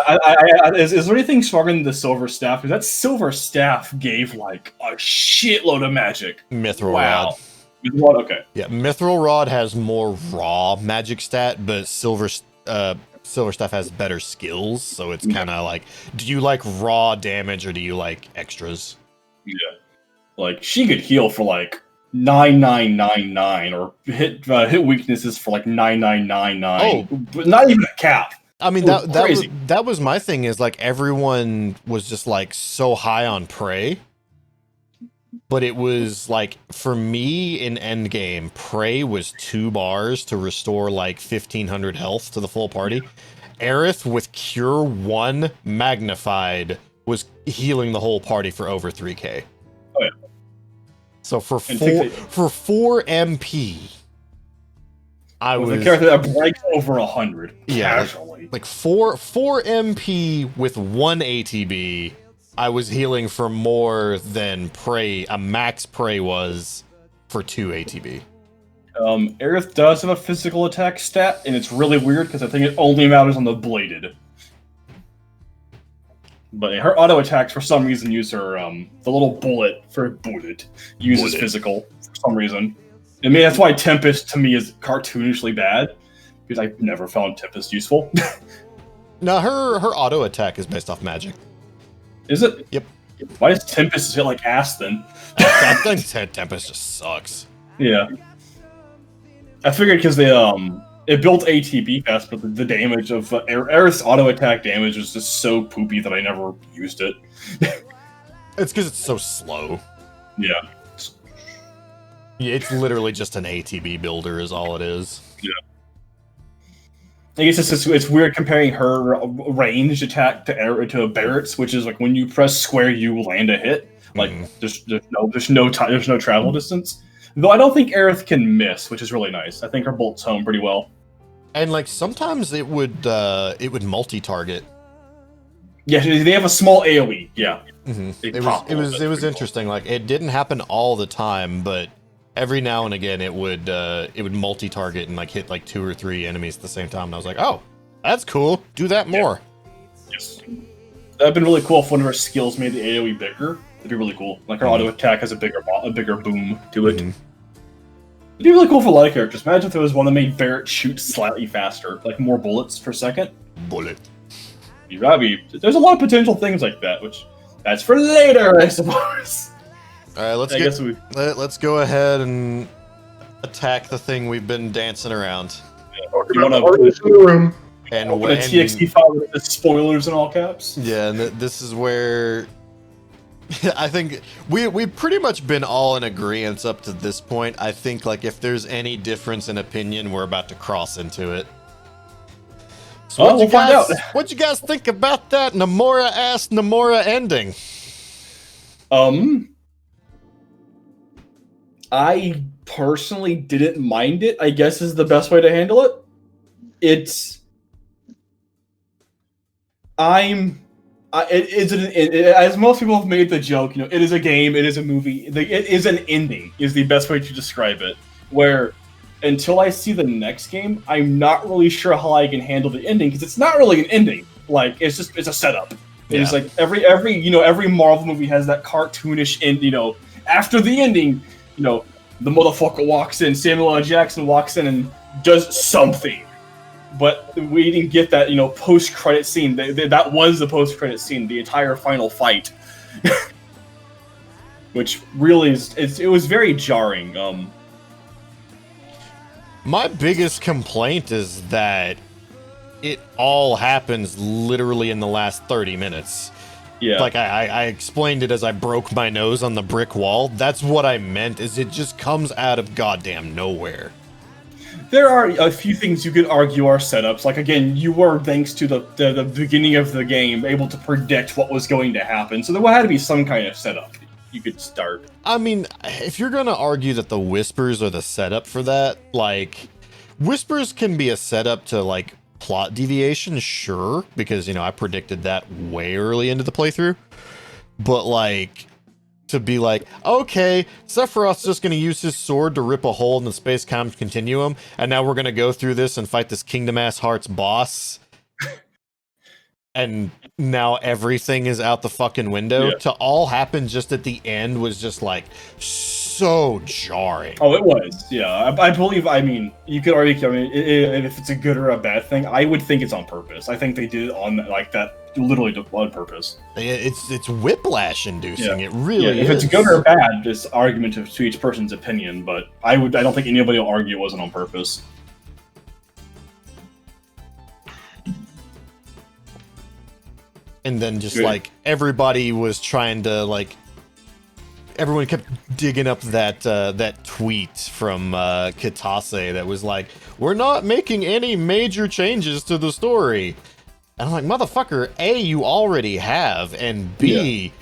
Is there anything stronger than the Silver Staff? Because that Silver Staff gave like a shitload of magic. Mithril Rod. Mithril Rod, okay. Yeah, Mithril Rod has more raw magic stat, but Silver Staff has better skills, so it's kind of like, do you like raw damage or do you like extras? Yeah. Like, she could heal for like 9999 or hit weaknesses for like 9999. Oh, but not even a cap. I mean, that was my thing, is like everyone was just like so high on Prey. But it was like, for me in endgame, Prey was 2 bars to restore like 1500 health to the full party. Aerith with Cure 1 magnified was healing the whole party for over 3k. Oh yeah. So for 4 MP, I was a character that breaks over 100 casually. Like 4 MP with 1 ATB. I was healing for more than a max Prey was for 2 ATB. Aerith does have a physical attack stat, and it's really weird because I think it only matters on the bladed. But her auto attacks for some reason use her the little bullet uses physical for some reason. I mean, that's why Tempest to me is cartoonishly bad, because I've never found Tempest useful. No, her auto attack is based off magic. Is it? Yep. Why does Tempest hit like ass then? I think Tempest just sucks. Yeah. I figured because they it built ATB fast, but the damage of Aerith's auto attack damage is just so poopy that I never used it. It's because it's so slow. Yeah. It's literally just an ATB builder is all it is. Yeah. I guess it's weird comparing her ranged attack to Barrett's, which is like when you press square, you land a hit. Like there's no travel distance. Though I don't think Aerith can miss, which is really nice. I think her bolts home pretty well. And like sometimes it would multi-target. Yeah, they have a small AOE. Yeah. Mm-hmm. It was interesting. Like it didn't happen all the time, but every now and again it would multi-target and like hit like 2 or 3 enemies at the same time. And I was like, oh, that's cool. Do that more. Yes. That'd been really cool if one of her skills made the AOE bigger. That'd be really cool. Like her auto attack has a bigger boom to it. It'd be really cool for a lot of characters. Imagine if there was one that made Barrett shoot slightly faster, like more bullets per second. There's a lot of potential things like that, which that's for later, I suppose. All right, let's go ahead and attack the thing we've been dancing around. Yeah, you want to in the room. And open a TXT file with the spoilers in all caps. Yeah, and this is where I think we've pretty much been all in agreement up to this point. I think like if there's any difference in opinion, we're about to cross into it. So we'll find out. What'd you guys think about that Nomura ending? I personally didn't mind it, I guess is the best way to handle it. As most people have made the joke, it is a game, it is a movie, it is an ending, is the best way to describe it. Where, until I see the next game, I'm not really sure how I can handle the ending, because it's not really an ending. Like, it's a setup. Yeah. It's like every Marvel movie has that cartoonish end, after the ending, the motherfucker walks in, Samuel L. Jackson walks in and does something. But we didn't get that, post-credit scene. That was the post-credit scene, the entire final fight. Which really it was very jarring. My biggest complaint is that it all happens literally in the last 30 minutes. Yeah. Like, I explained it as I broke my nose on the brick wall. That's what I meant, is it just comes out of goddamn nowhere. There are a few things you could argue are setups. Like, again, you were, thanks to the beginning of the game, able to predict what was going to happen. So there had to be some kind of setup you could start. I mean, if you're going to argue that the whispers are the setup for that, like, whispers can be a setup to, like, plot deviation, sure, because, I predicted that way early into the playthrough. But, like, to be like, okay, Sephiroth's just going to use his sword to rip a hole in the space-time continuum, and now we're going to go through this and fight this Kingdom Hearts boss, and now everything is out the fucking window. Yeah. To all happen just at the end was just, like, so jarring. Oh, it was, yeah. I believe, you could argue, if it's a good or a bad thing, I would think it's on purpose. I think they did it on, like, that, literally on purpose. It's whiplash inducing. Yeah. It really is. If it's good or bad, it's argument to each person's opinion, but I don't think anybody will argue it wasn't on purpose. And then just like everybody was trying to like, everyone kept digging up that tweet from Kitase that was like, "We're not making any major changes to the story." And I'm like, motherfucker, A, you already have, and B,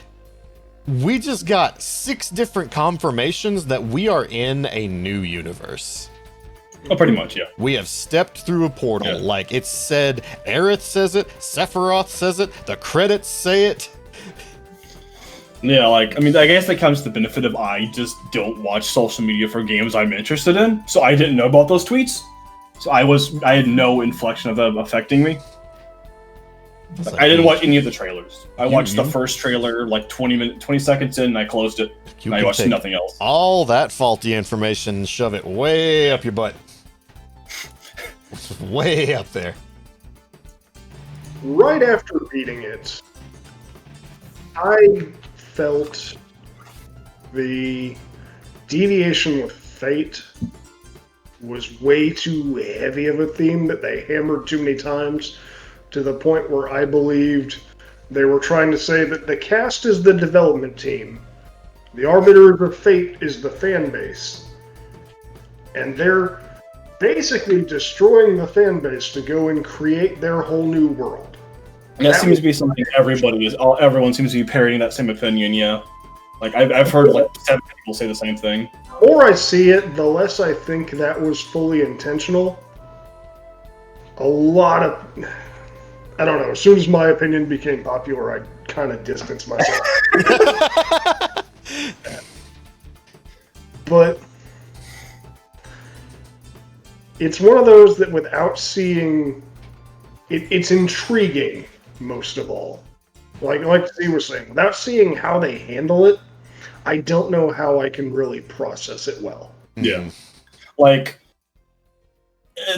we just got 6 different confirmations that we are in a new universe. Oh, pretty much, yeah. We have stepped through a portal. Yeah. Like, it's said, Aerith says it, Sephiroth says it, the credits say it. Yeah, like, I guess that comes to the benefit of I just don't watch social media for games I'm interested in, so I didn't know about those tweets. So I had no inflection of them affecting me. I didn't watch any of the trailers. I watched the first trailer like 20 seconds in, and I closed it. And I watched nothing else. All that faulty information and shove it way up your butt. Way up there. Right after beating it, I felt the deviation with Fate was way too heavy of a theme that they hammered too many times, to the point where I believed they were trying to say that the cast is the development team, the arbiter of fate is the fan base, and they're basically destroying the fan base to go and create their whole new world. And that seems to be something everyone seems to be parroting that same opinion, yeah. Like, I've heard like 7 people say the same thing. The more I see it, the less I think that was fully intentional. A lot of... I don't know, as soon as my opinion became popular, I kind of distanced myself. But it's one of those that without seeing... It's intriguing, most of all. Like Steve was saying, without seeing how they handle it, I don't know how I can really process it well. Yeah. Like...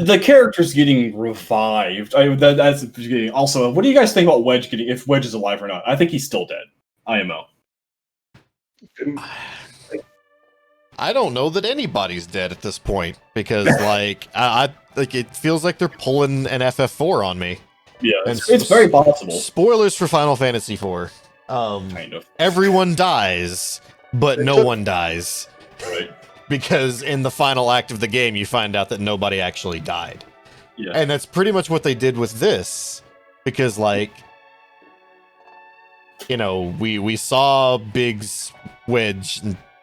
The character's getting revived. That's the beginning. Also, what do you guys think about Wedge if Wedge is alive or not? I think he's still dead. IMO. I don't know that anybody's dead at this point because, like, I like it feels like they're pulling an FF4 on me. Yeah, it's very possible. Spoilers for Final Fantasy IV. Kind of. Everyone dies, but no one dies. Right. Because in the final act of the game, you find out that nobody actually died. Yeah. And that's pretty much what they did with this. Because, like, you know, we saw Biggs, Wedge,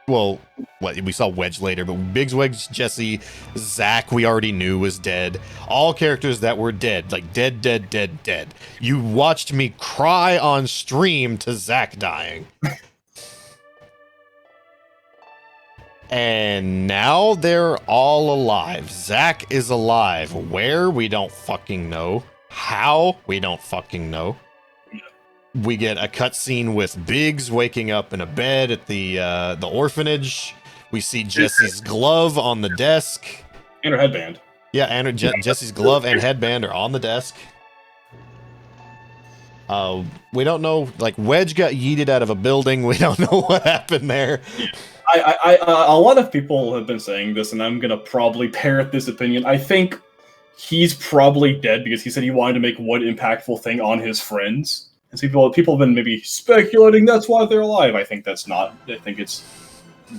well, we saw Wedge later, but Biggs, Wedge, Jesse, Zack, we already knew was dead. All characters that were dead, like dead. You watched me cry on stream to Zack dying. And now they're all alive. Zack is alive. Where? We don't fucking know. How? We don't fucking know. We get a cutscene with Biggs waking up in a bed at the orphanage. We see Jesse's glove on the desk. And her headband. Yeah, and Jesse's glove and headband are on the desk. We don't know, like, Wedge got yeeted out of a building. We don't know what happened there. A lot of people have been saying this, and I'm gonna probably parrot this opinion. I think he's probably dead because he said he wanted to make one impactful thing on his friends. And so people have been maybe speculating that's why they're alive. I think that's not. I think it's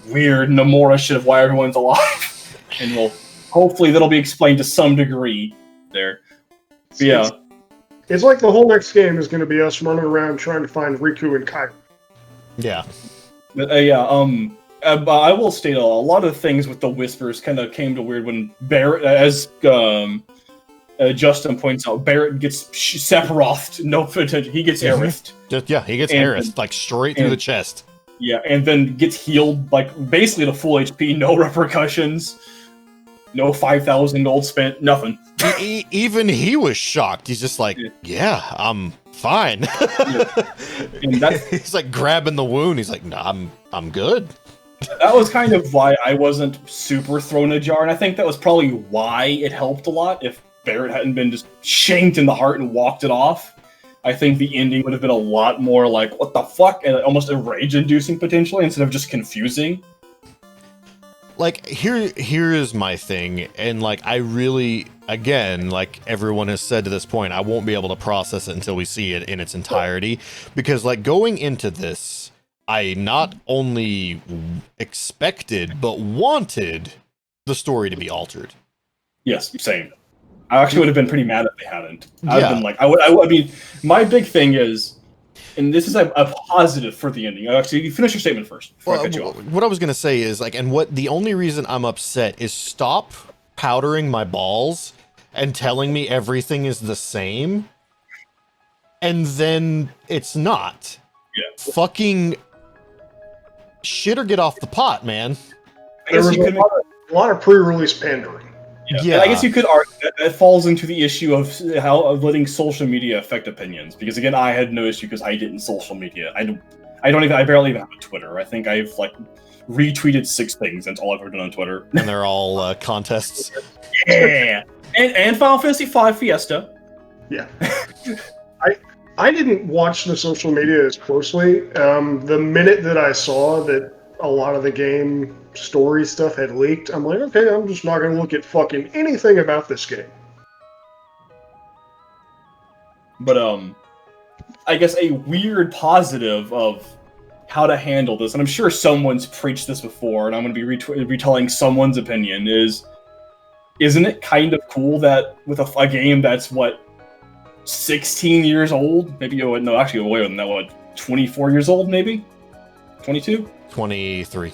weird. Nomura should have why everyone's alive. And hopefully that'll be explained to some degree there. But yeah. It's like the whole next game is going to be us running around trying to find Riku and Kai. Yeah. But, I will state a lot of things with the whispers kind of came to weird when Barrett, as Justin points out, Barrett gets Sephiroth. No potential. He gets Aerith. He gets Aerith, like straight through the chest. Yeah, and then gets healed, like basically to full HP, no repercussions, no 5,000 gold spent, nothing. Even he was shocked. He's just like, yeah I'm fine. And he's like grabbing the wound. He's like, no, I'm good. That was kind of why I wasn't super thrown ajar, and I think that was probably why it helped a lot. If Barrett hadn't been just shanked in the heart and walked it off, I think the ending would have been a lot more like, what the fuck? And almost a rage-inducing potentially, instead of just confusing. Like, here is my thing, and like, I really, again, like everyone has said to this point, I won't be able to process it until we see it in its entirety, because like going into this, I not only expected, but wanted the story to be altered. Yes, same. I actually would have been pretty mad if they hadn't. I've been like, I mean, my big thing is, and this is a positive for the ending. Actually, you finish your statement first before I cut you off. What I was gonna say is like, and what the only reason I'm upset is stop powdering my balls and telling me everything is the same, and then it's not. Yeah. Fucking shit or get off the pot, man. There was a lot of pre-release pandering. Yeah. And I guess you could argue that falls into the issue of letting social media affect opinions. Because again, I had no issue because I didn't social media. I barely even have a Twitter. I think I've like retweeted 6 things. That's all I've ever done on Twitter. And they're all contests. Yeah. And Final Fantasy V Fiesta. Yeah. I didn't watch the social media as closely. The minute that I saw that a lot of the game story stuff had leaked, I'm like, okay, I'm just not going to look at fucking anything about this game. But I guess a weird positive of how to handle this, and I'm sure someone's preached this before, and I'm going to be retelling someone's opinion, isn't it kind of cool that with a game that's, 16 years old? Maybe, no, actually, way than that, 24 years old, maybe? 22? 23.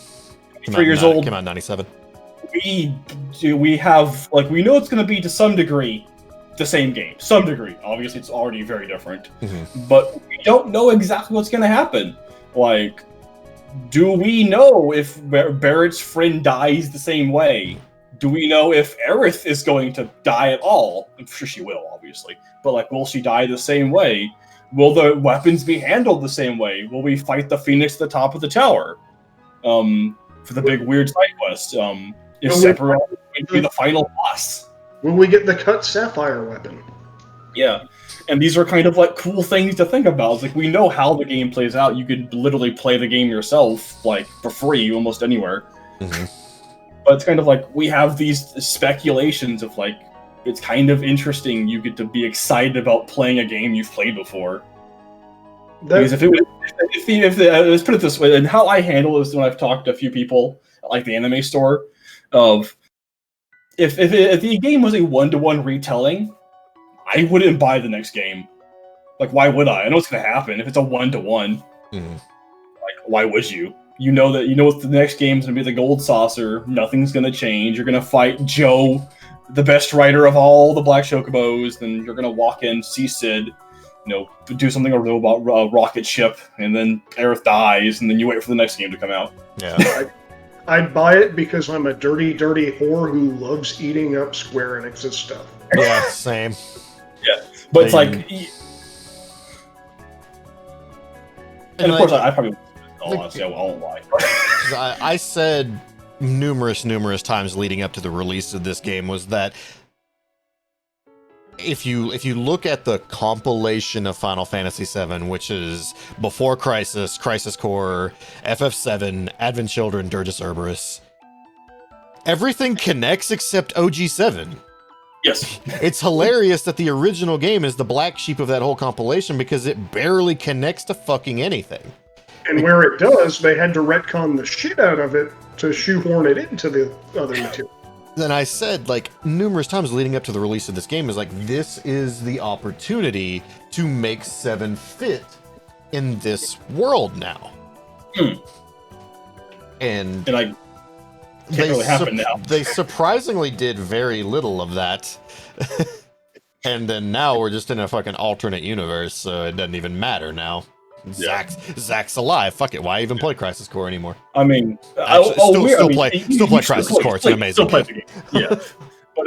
3 years old. Came out in 97. We have, we know it's going to be to some degree the same game. Some degree. Obviously, it's already very different. Mm-hmm. But we don't know exactly what's going to happen. Do we know if Barrett's friend dies the same way? Do we know if Aerith is going to die at all? I'm sure she will, obviously. But, will she die the same way? Will the weapons be handled the same way? Will we fight the Phoenix at the top of the tower? For the big weird side quest. Is Sephiroth going to be the final boss? Will we get the cut sapphire weapon? Yeah. And these are kind of cool things to think about. It's we know how the game plays out. You could literally play the game yourself, for free, almost anywhere. Mm-hmm. But it's kind of like we have these speculations of like it's kind of interesting. You get to be excited about playing a game you've played before. Because let's put it this way, and how I handle this when I've talked to a few people at like the anime store, of if the game was a 1-to-1 retelling, I wouldn't buy the next game. Like, why would I? I know what's gonna happen if it's a 1-to-1. Mm-hmm. Like, why would you? You know what the next game's gonna be, the Gold Saucer. Nothing's gonna change. You're gonna fight Joe, the best rider of all the Black Chocobos. Then you're gonna walk in, see Sid, do something a robot rocket ship, and then Aerith dies, and then you wait for the next game to come out. Yeah. I'd buy it because I'm a dirty, dirty whore who loves eating up Square Enix's stuff. Yeah, same. Yeah, but it's like, and of course, I probably, honestly, I won't lie. I said numerous times leading up to the release of this game was that if you look at the compilation of Final Fantasy VII, which is before Crisis, Crisis Core, FF7, Advent Children, Dirges Cerberus, everything connects except OG7. Yes. It's hilarious that the original game is the black sheep of that whole compilation because it barely connects to fucking anything. And where it does, they had to retcon the shit out of it to shoehorn it into the other material. Then I said, like, numerous times leading up to the release of this game is like, this is the opportunity to make 7 fit in this world now. And I can't really happen now. They surprisingly did very little of that. And then now we're just in a fucking alternate universe, so it doesn't even matter now. Zach's alive. Fuck it. Why even play Crisis Core anymore? I mean, still play Crisis Core. It's an amazing game. Yeah, but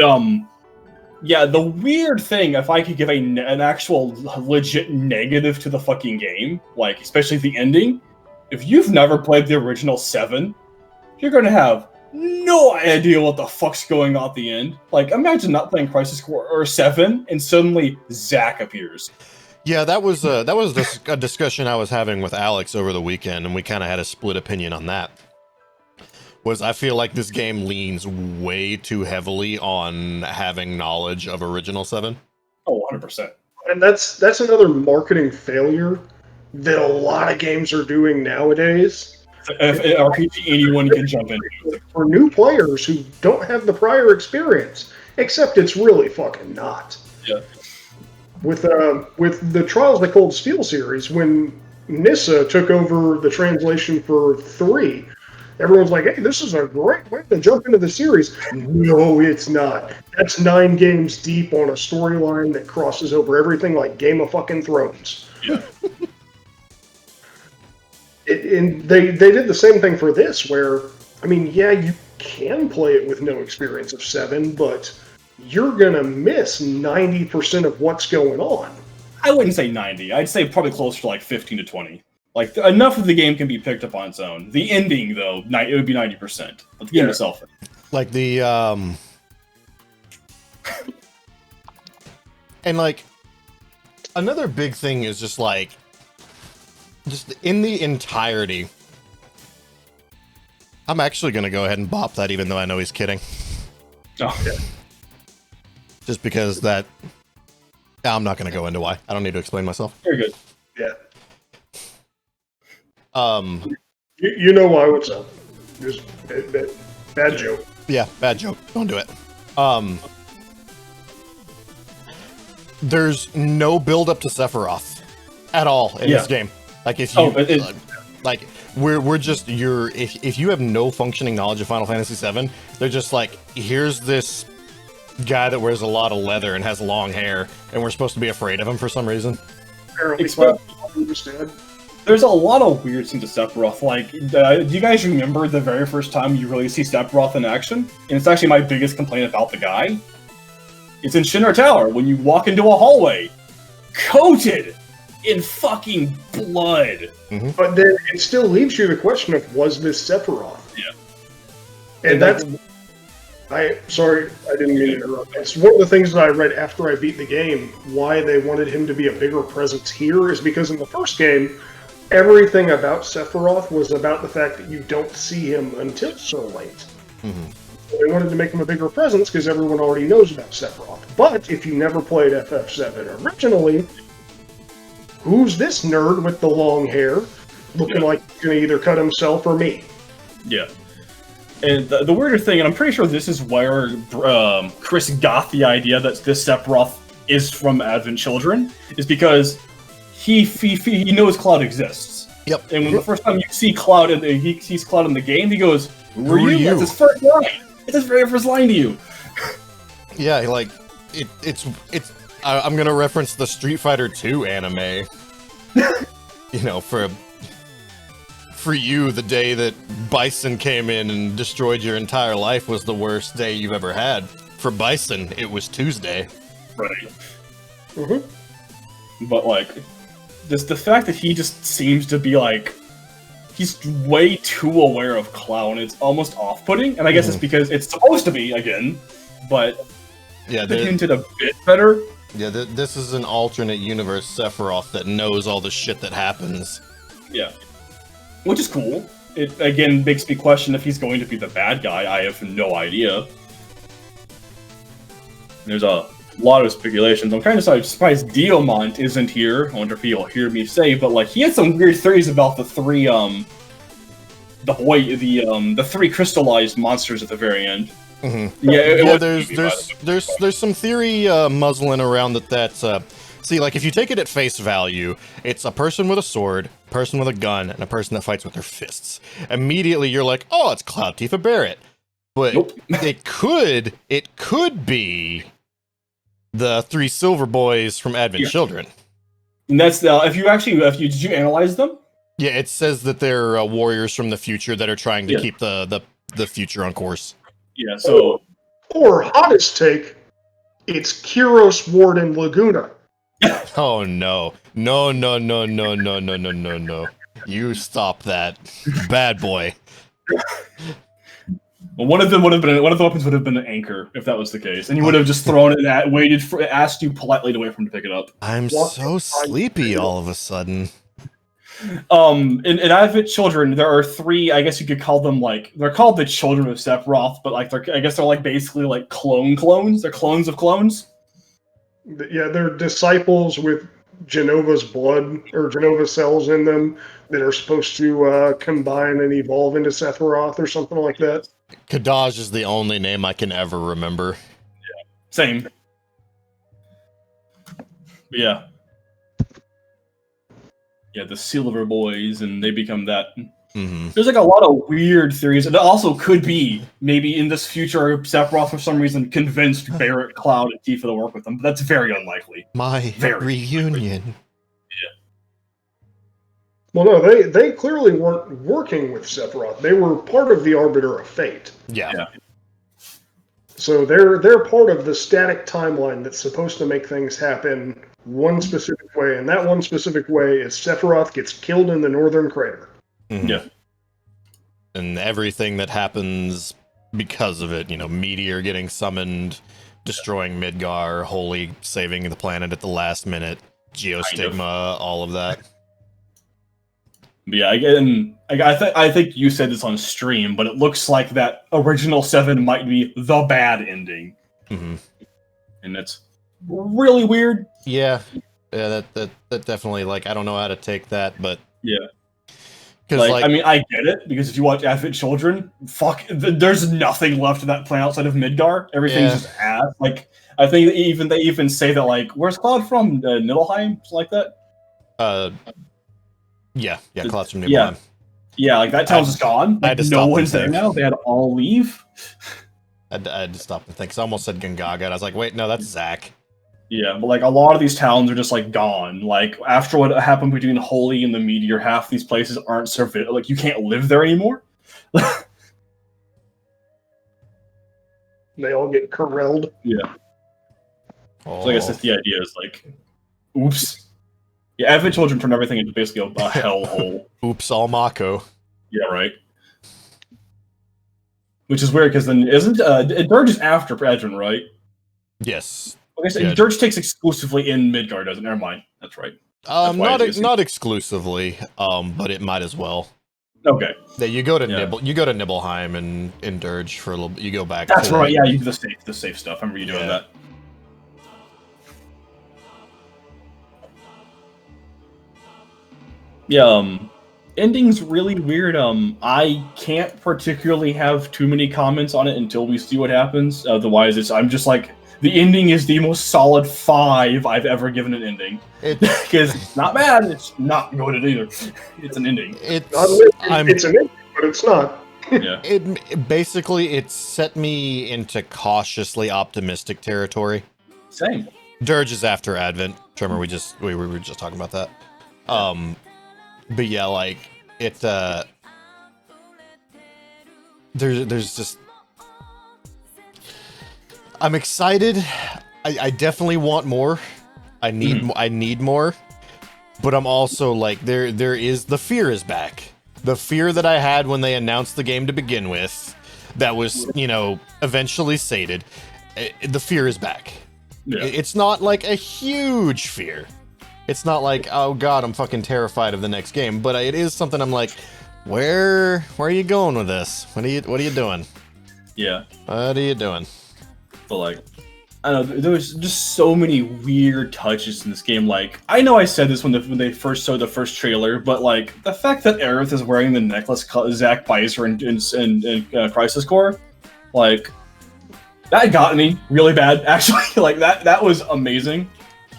yeah. The weird thing, if I could give an actual legit negative to the fucking game, like especially the ending, if you've never played the original 7, you're gonna have no idea what the fuck's going on at the end. Like, imagine not playing Crisis Core or 7, and suddenly Zack appears. Yeah, that was a discussion I was having with Alex over the weekend, and we kind of had a split opinion on that. I feel like this game leans way too heavily on having knowledge of original 7. Oh, 100%. And that's another marketing failure that a lot of games are doing nowadays. RPG anyone can jump into. For new players who don't have the prior experience, except it's really fucking not. Yeah. With the Trials of Cold Steel series, when Nissa took over the translation for 3, everyone's like, hey, this is a great way to jump into the series. No, it's not. That's 9 games deep on a storyline that crosses over everything like Game of fucking Thrones. Yeah. And they did the same thing for this, where, I mean, yeah, you can play it with no experience of 7, but you're going to miss 90% of what's going on. I wouldn't say 90. I'd say probably closer to like 15 to 20. Like, enough of the game can be picked up on its own. The ending, though, it would be 90%. But the game itself. Like, and, like, another big thing is just, like, just in the entirety. I'm actually going to go ahead and bop that, even though I know he's kidding. Oh, yeah. Just because that... I'm not going to go into why. I don't need to explain myself. Very good. Yeah. You know why, what's up. Just bad joke. Yeah, bad joke. Don't do it. There's no build up to Sephiroth at all in this game. Like, if you like we're just if you have no functioning knowledge of Final Fantasy VII, they're just like, here's this guy that wears a lot of leather and has long hair, and we're supposed to be afraid of him for some reason. There's a lot of weird things to Sephiroth. Like, do you guys remember the very first time you really see Sephiroth in action? And it's actually my biggest complaint about the guy. It's in Shinra Tower, when you walk into a hallway, coated in fucking blood. Mm-hmm. But then it still leaves you the question of, was this Sephiroth? Yeah. And that's... Sorry, I didn't mean to interrupt. It's one of the things that I read after I beat the game, why they wanted him to be a bigger presence here, is because in the first game, everything about Sephiroth was about the fact that you don't see him until so late. Mm-hmm. They wanted to make him a bigger presence because everyone already knows about Sephiroth. But if you never played FF7 originally, who's this nerd with the long hair looking like he's going to either cut himself or me? Yeah. And the weirder thing, and I'm pretty sure this is where Chris got the idea that this Sephiroth is from Advent Children, is because he knows Cloud exists. Yep. And when the first time you see Cloud, and he sees Cloud in the game, he goes, "Who are Who are you?" you? That's his first line. It's his very first line to you. Yeah, like it's. I'm gonna reference the Street Fighter 2 anime. You know, for you, the day that Bison came in and destroyed your entire life was the worst day you've ever had. For Bison, it was Tuesday. Right. Mm-hmm. But like, the fact that he just seems to be like, he's way too aware of Cloud, it's almost off-putting, and I guess it's because it's supposed to be, again, but Yeah, they hinted a bit better. Yeah, this is an alternate universe Sephiroth that knows all the shit that happens. Yeah. Which is cool. It, again, makes me question if he's going to be the bad guy. I have no idea. There's a lot of speculations. I'm kind of surprised Diamant isn't here. I wonder if he'll hear me say, but like, he had some weird theories about the three, the three crystallized monsters at the very end. Mm-hmm. Yeah, there's some theory muzzling around that's see, like, if you take it at face value, it's a person with a sword, a person with a gun, and a person that fights with their fists. Immediately you're like, oh, it's Cloud Tifa Barrett. But Nope. it could be the three silver boys from Advent Children. And that's did you analyze them? Yeah, it says that they're warriors from the future that are trying to keep the future on course. Yeah, so... Or, hottest take, it's Kyros, Ward, and Laguna. Oh no. No. You stop that. Bad boy. Well, one of the weapons would have been an anchor, if that was the case. And you would have just thrown it and asked you politely to wait for him to pick it up. I'm so sleepy all of a sudden. In Advent Children, there are three, I guess you could call them, like, they're called the Children of Sephiroth, but like I guess they're like basically like clones. They're clones of clones. Yeah, they're disciples with Genova's blood, or Genova cells in them, that are supposed to combine and evolve into Sephiroth or something like that. Kadaj is the only name I can ever remember. Yeah, same. But yeah. Yeah, the Silver Boys, and they become that. Mm-hmm. There's like a lot of weird theories, and it also could be maybe in this future Sephiroth for some reason convinced Barrett, Cloud, and Tifa to work with them, but that's very unlikely. My reunion. Well, no, they clearly weren't working with Sephiroth. They were part of the Arbiter of Fate. Yeah. So they're part of the static timeline that's supposed to make things happen one specific way, and that one specific way is Sephiroth gets killed in the Northern Crater. Mm-hmm. Yeah. And everything that happens because of it, you know, Meteor getting summoned, destroying Midgar, Holy saving the planet at the last minute, Geostigma, all of that. Yeah, again, I think you said this on stream, but it looks like that original 7 might be the bad ending. Mm-hmm. And that's really weird. Yeah, that definitely, like, I don't know how to take that, but... Yeah. Like, I mean, I get it, because if you watch Advent Children, there's nothing left of that planet outside of Midgar. Everything's just ass. Like, I think they even say that, like, where's Cloud from? Nibelheim? Something like that? Yeah, Cloud's from Nibelheim. Yeah, like, that town's just gone. Like, no one's there now. They had to all leave. I had to stop and think, 'cause I almost said Gongaga, and I was like, wait, no, that's Zack. Yeah, but like a lot of these towns are just like gone. Like after what happened between Holy and the Meteor, half these places aren't like you can't live there anymore. They all get corralled. Yeah. Oh. So I guess that's the idea is like, oops. Yeah, Advent Children turned everything into basically a hellhole. Oops, all Mako. Yeah, right. Which is weird because then isn't Dirge is after Advent, right? Yes. Okay, so Dirge takes exclusively in Midgard, doesn't? Never mind. That's right. Not exclusively, but it might as well. Okay. Yeah, you go to Nibelheim and in Dirge for a little bit. You go back. That's right. Yeah, you do the safe stuff. I remember you doing that. Yeah. Ending's really weird. I can't particularly have too many comments on it until we see what happens. Otherwise, I'm just like, the ending is the most solid 5 I've ever given an ending. Because it's not bad, it's not good either. It's an ending. It's an ending, but it's not. Yeah. It set me into cautiously optimistic territory. Same. Dirge is after Advent. Tremor, we were just talking about that. But yeah, like it. There's just. I'm excited. I definitely want more. I need more. But I'm also like, there is the fear is back. The fear that I had when they announced the game to begin with, that was, eventually sated. The fear is back. Yeah. It's not like a huge fear. It's not like, oh god, I'm fucking terrified of the next game. But it is something I'm like, where are you going with this? What are you doing? Yeah. What are you doing? But like, I don't know, there was just so many weird touches in this game. Like, I know I said this when they first showed the first trailer, but like, the fact that Aerith is wearing the necklace Zack buys her in Crisis Core, like, that got me really bad, actually. Like, that was amazing.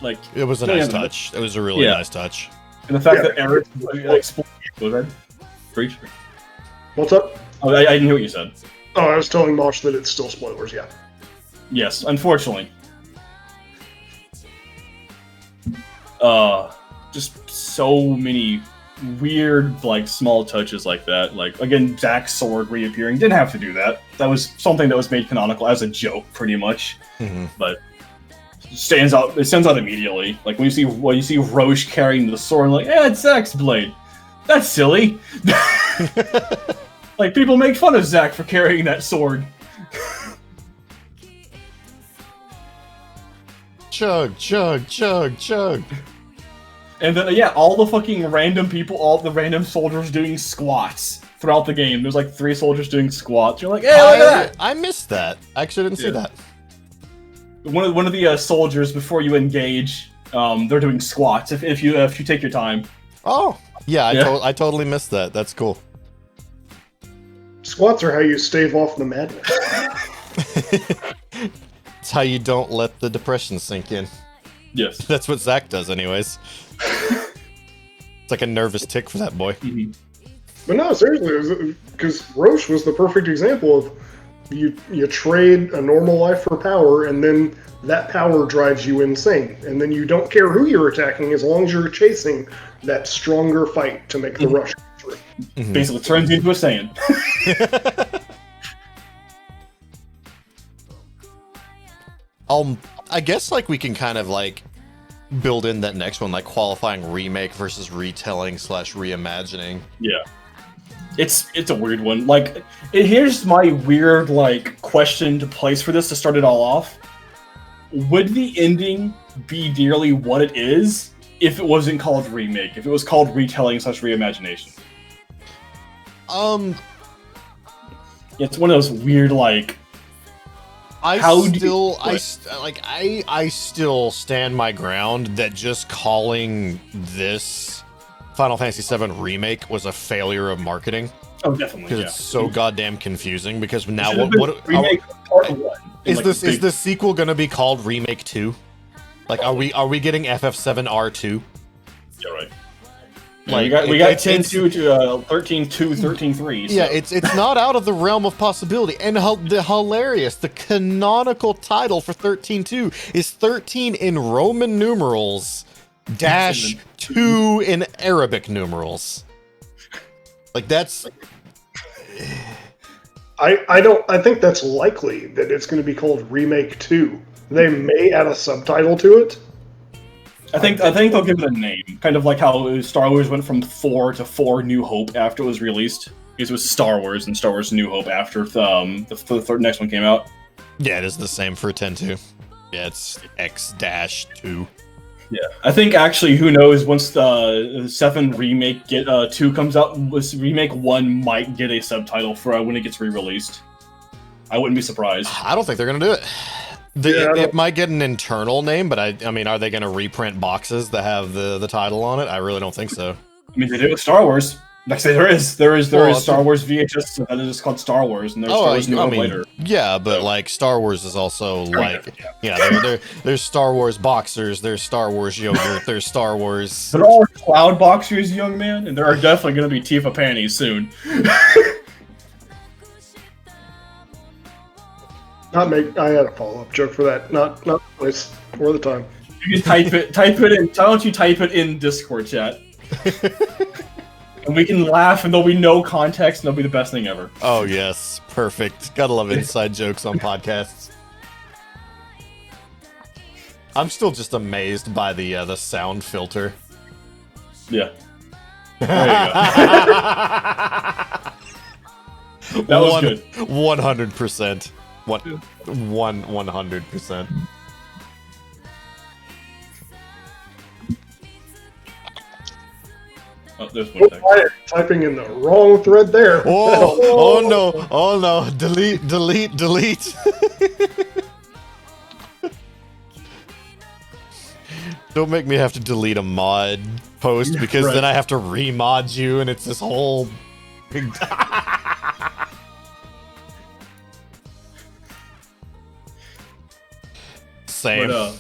Like, it was a nice touch. It was a really nice touch. And the fact that Aerith, go ahead. Preach. What's up? Oh, I didn't hear what you said. Oh, I was telling Mosh that it's still spoilers, yeah. Yes, unfortunately. Just so many weird, like, small touches like that. Like, again, Zack's sword reappearing. Didn't have to do that. That was something that was made canonical as a joke, pretty much. Mm-hmm. But it stands out immediately. Like, when you see Roche carrying the sword, like, it's Zack's blade. That's silly. Like, people make fun of Zack for carrying that sword. Chug, chug, chug, chug. And then, all the fucking random people, all the random soldiers doing squats throughout the game. There's like 3 soldiers doing squats. You're like, hey, look at that! I missed that. I actually didn't see that. One of the soldiers, before you engage, they're doing squats if you take your time. Oh, yeah, I totally missed that. That's cool. Squats are how you stave off the madness. It's how you don't let the depression sink in. Yes. That's what Zack does anyways. It's like a nervous tick for that boy. Mm-hmm. But no, seriously, because Roche was the perfect example of you trade a normal life for power, and then that power drives you insane. And then you don't care who you're attacking as long as you're chasing that stronger fight to make the rush through. Mm-hmm. Basically turns you into a Saiyan. I guess like we can kind of like build in that next one, like qualifying remake versus retelling / reimagining. Yeah. It's a weird one. Like, here's my weird like question to place for this to start it all off. Would the ending be nearly what it is if it wasn't called remake? If it was called retelling / reimagination? It's one of those weird like. I still stand my ground that just calling this Final Fantasy VII Remake was a failure of marketing. Oh, definitely. Because it's so goddamn confusing. Because now Remake Part 1 is the sequel gonna be called Remake 2? Like, are we getting FF7R 2? Yeah, right. Like, we got 10-2 to 13-2, 13-3. So. Yeah, it's not out of the realm of possibility. And the canonical title for 13-2 is 13 in Roman numerals dash 2 in Arabic numerals. Like, that's. I think that's likely that it's going to be called Remake 2. They may add a subtitle to it. I think they'll give it a name, kind of like how Star Wars went from 4 to 4 New Hope after it was released, because it was Star Wars and Star Wars New Hope after the next one came out. Yeah, it is the same for 10-2. Yeah, it's X-2. Yeah, I think actually, who knows? Once the 7 remake 2 comes out, this remake 1 might get a subtitle for when it gets re-released. I wouldn't be surprised. I don't think they're gonna do it. It might get an internal name, but I mean, are they gonna reprint boxes that have the title on it? I really don't think so. I mean, they did it with Star Wars. Like I say, there is Star Wars VHS that is just called Star Wars, and there's Star Wars New Hope later. Yeah, but like Star Wars is also like, there's Star Wars boxers, there's Star Wars yogurt, there's Star Wars. There are cloud boxers, young man, and there are definitely going to be Tifa panties soon. I had a follow-up joke for that. Not place or the time. You can type it in. Why don't you type it in Discord chat? And we can laugh, and there'll be no context, and it'll be the best thing ever. Oh yes, perfect. Gotta love inside jokes on podcasts. I'm still just amazed by the sound filter. Yeah. There you go. That was good. 100%. 100%. Oh, there's one thing. Typing in the wrong thread there. Oh no. Delete. Don't make me have to delete a mod post because then I have to remod you and it's this whole big Same. But,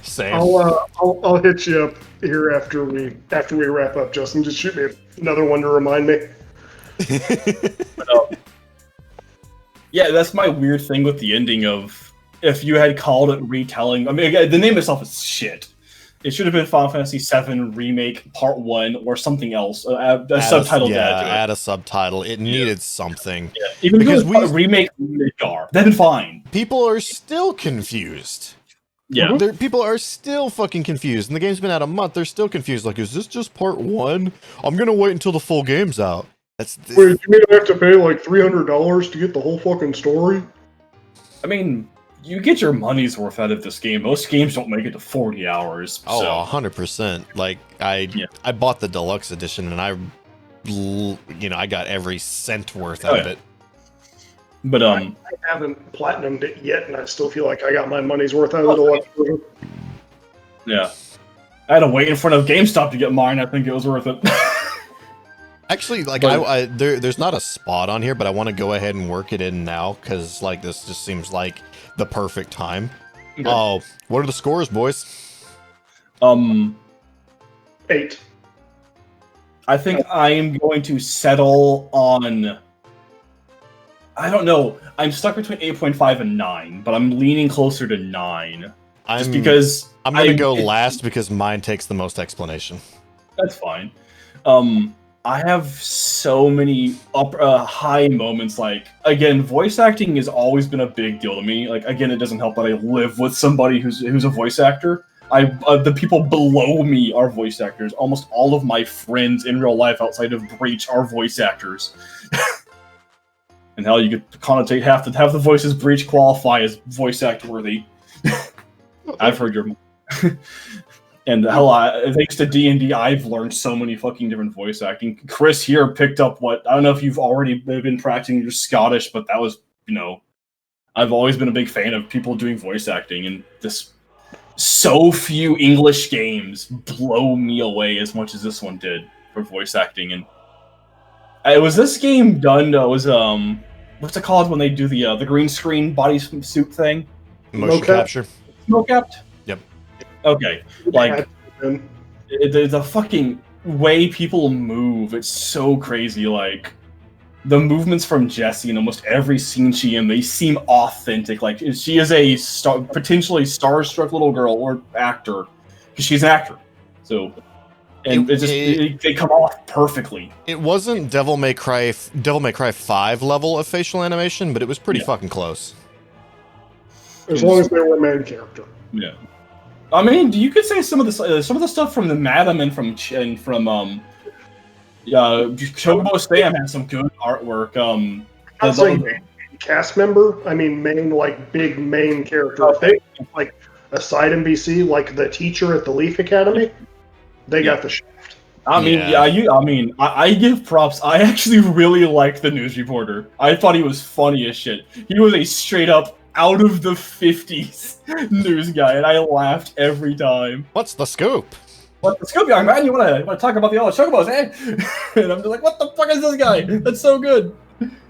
Same. I'll hit you up here after we wrap up, Justin. Just shoot me another one to remind me. But, yeah, that's my weird thing with the ending of if you had called it retelling. I mean, again, the name itself is shit. It should have been Final Fantasy VII Remake Part 1 or something else. A subtitle. Add a subtitle. It needed something. Yeah. Even because we remake Midgar, then fine. People are still confused. Yeah. People are still fucking confused. And the game's been out a month. They're still confused. Like, is this just part 1? I'm gonna wait until the full game's out. Wait, you mean I have to pay like $300 to get the whole fucking story? I mean, you get your money's worth out of this game. Most games don't make it to 40 hours. Oh, so. 100%. Like, I bought the deluxe edition and I got every cent worth out of it. But I haven't platinumed it yet, and I still feel like I got my money's worth out of the deluxe version. Yeah. I had to wait in front of GameStop to get mine. I think it was worth it. Actually, like, there's not a spot on here, but I want to go ahead and work it in now, because, like, this just seems like the perfect time. Okay. Oh, what are the scores, boys? 8. I think I am going to settle on... I don't know. I'm stuck between 8.5 and 9, but I'm leaning closer to 9. Just because... I'm going to go last because mine takes the most explanation. That's fine. I have so many high moments. Like, again, voice acting has always been a big deal to me. Like, again, it doesn't help that I live with somebody who's a voice actor. The people below me are voice actors. Almost all of my friends in real life outside of Breach are voice actors. And hell, you could connotate half the voices Breach qualify as voice act worthy. I've heard your... And hell, thanks to D&D, I've learned so many fucking different voice acting. Chris here picked up I don't know if you've already been practicing your Scottish, but that was, I've always been a big fan of people doing voice acting, and so few English games blow me away as much as this one did for voice acting. And was this game done? What's it called when they do the green screen body suit thing? Motion capture. Mocapped? Yep. Okay, like the fucking way people move, it's so crazy. Like the movements from Jessie in almost every scene she in, they seem authentic. Like she is a potentially starstruck little girl or actor, because she's an actor. So, and they come off perfectly. It wasn't Devil May Cry 5 level of facial animation, but it was pretty fucking close. As long as they were a main character. Yeah. I mean, you could say some of the stuff from the Madam and from Chocobo Sam has some good artwork. I'm saying cast member. I mean, big main character. Like a side NPC, like the teacher at the Leaf Academy, they got the shaft. I mean, I give props. I actually really liked the news reporter. I thought he was funny as shit. He was a straight up out of the 50s news guy, and I laughed every time. What's the scoop? What the scoop, young man? You wanna talk about the chocobos, eh? And I'm just like, what the fuck is this guy? That's so good.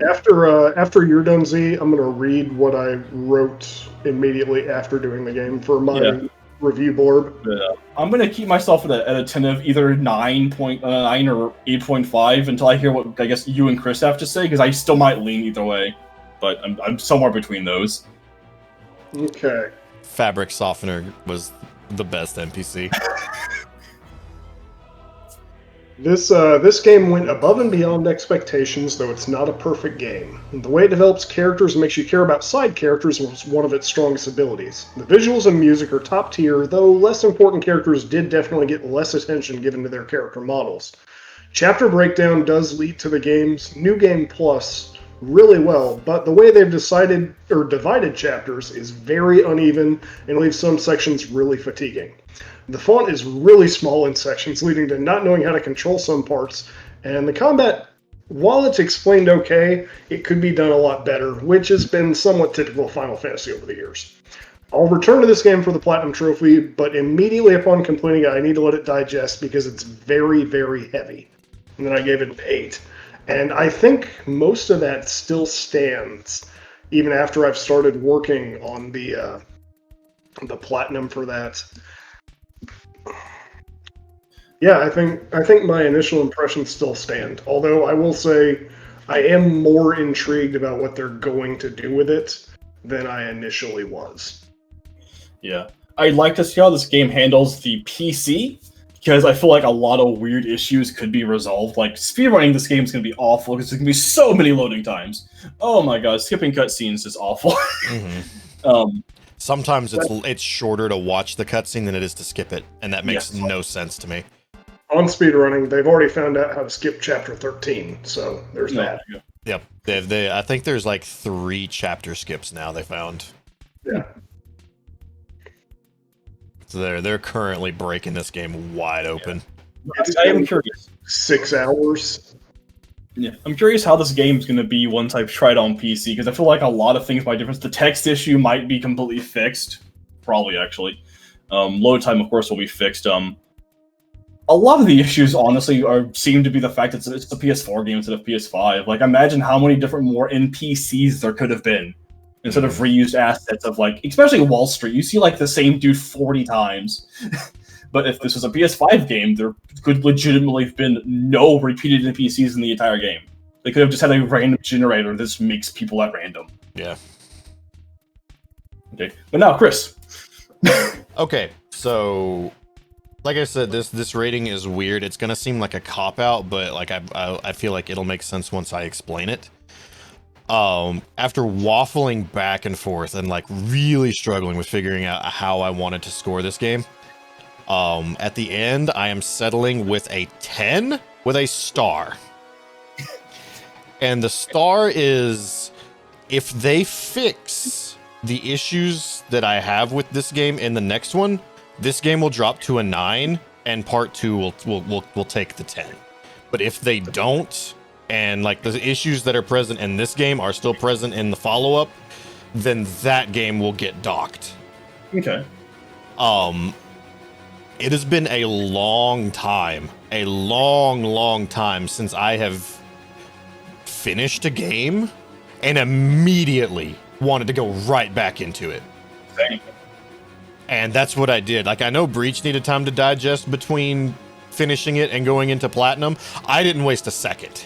After you're done, Z, I'm gonna read what I wrote immediately after doing the game for my review blurb. I'm gonna keep myself at a tentative either 9.9 or 8.5 until I hear what I guess you and Chris have to say, because I still might lean either way, but I'm somewhere between those. Okay. Fabric Softener was the best NPC. This game went above and beyond expectations, though it's not a perfect game. The way it develops characters and makes you care about side characters was one of its strongest abilities. The visuals and music are top tier, though less important characters did definitely get less attention given to their character models. Chapter breakdown does lead to the game's New Game Plus really well, but the way they've divided chapters is very uneven and leaves some sections really fatiguing. The font is really small in sections, leading to not knowing how to control some parts, and the combat, while it's explained okay, it could be done a lot better, which has been somewhat typical of Final Fantasy over the years. I'll return to this game for the Platinum Trophy, but immediately upon completing it, I need to let it digest because it's very, very heavy. And then I gave it an 8. And I think most of that still stands, even after I've started working on the Platinum for that. Yeah, I think my initial impressions still stand. Although I will say I am more intrigued about what they're going to do with it than I initially was. Yeah. I'd like to see how this game handles the PC, because I feel like a lot of weird issues could be resolved. Like, speedrunning this game is going to be awful, because there's going to be so many loading times. Oh my god, skipping cutscenes is awful. Mm-hmm. Sometimes it's shorter to watch the cutscene than it is to skip it, and that makes no sense to me. On speedrunning, they've already found out how to skip chapter 13, so there's that. Yep. I think there's like 3 chapter skips now they found. Yeah. So they're currently breaking this game wide open. I am curious. 6 hours. Yeah, I'm curious how this game's going to be once I've tried on PC, because I feel like a lot of things might difference. The text issue might be completely fixed. Probably, actually. Load time, of course, will be fixed. A lot of the issues, honestly, seem to be the fact that it's a PS4 game instead of PS5. Like, imagine how many different more NPCs there could have been instead of reused assets of, like, especially Wall Street. You see, like, the same dude 40 times. But if this was a PS5 game, there could legitimately have been no repeated NPCs in the entire game. They could have just had a random generator that just makes people at random. Yeah. Okay, but now, Chris. Okay, so like I said, this rating is weird. It's gonna seem like a cop-out, but like I feel like it'll make sense once I explain it. After waffling back and forth and like really struggling with figuring out how I wanted to score this game, at the end I am settling with a 10 with a star. And the star is, if they fix the issues that I have with this game in the next one, this game will drop to a 9, and part 2 will take the 10. But if they don't, and like the issues that are present in this game are still present in the follow-up, then that game will get docked. Okay. It has been a long time since I have finished a game and immediately wanted to go right back into it. Same. And that's what I did. Like, I know Breach needed time to digest between finishing it and going into Platinum. I didn't waste a second.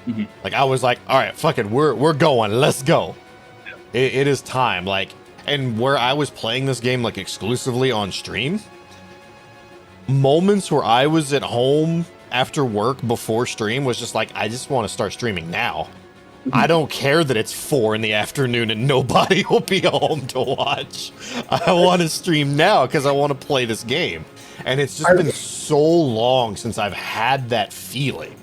Mm-hmm. Like, I was like, all right, fuck it, we're going, let's go. Yeah. It is time. Like, and where I was playing this game, like, exclusively on stream, moments where I was at home after work before stream was just like, I just want to start streaming now. I don't care that it's 4 in the afternoon and nobody will be home to watch. I want to stream now because I want to play this game. And it's just been so long since I've had that feeling.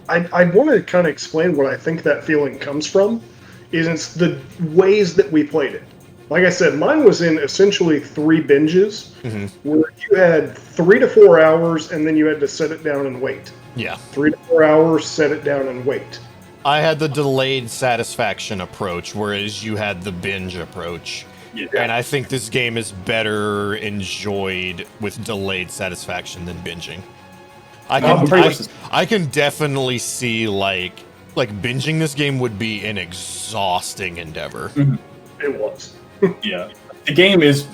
I want to kind of explain what I think that feeling comes from. Is it's the ways that we played it. Like I said, mine was in essentially 3 binges, where you had 3 to 4 hours, and then you had to set it down and wait. Yeah. 3 to 4 hours, set it down and wait. I had the delayed satisfaction approach, whereas you had the binge approach. Yeah. And I think this game is better enjoyed with delayed satisfaction than binging. I can definitely see like binging this game would be an exhausting endeavor. It was. Yeah. The game, if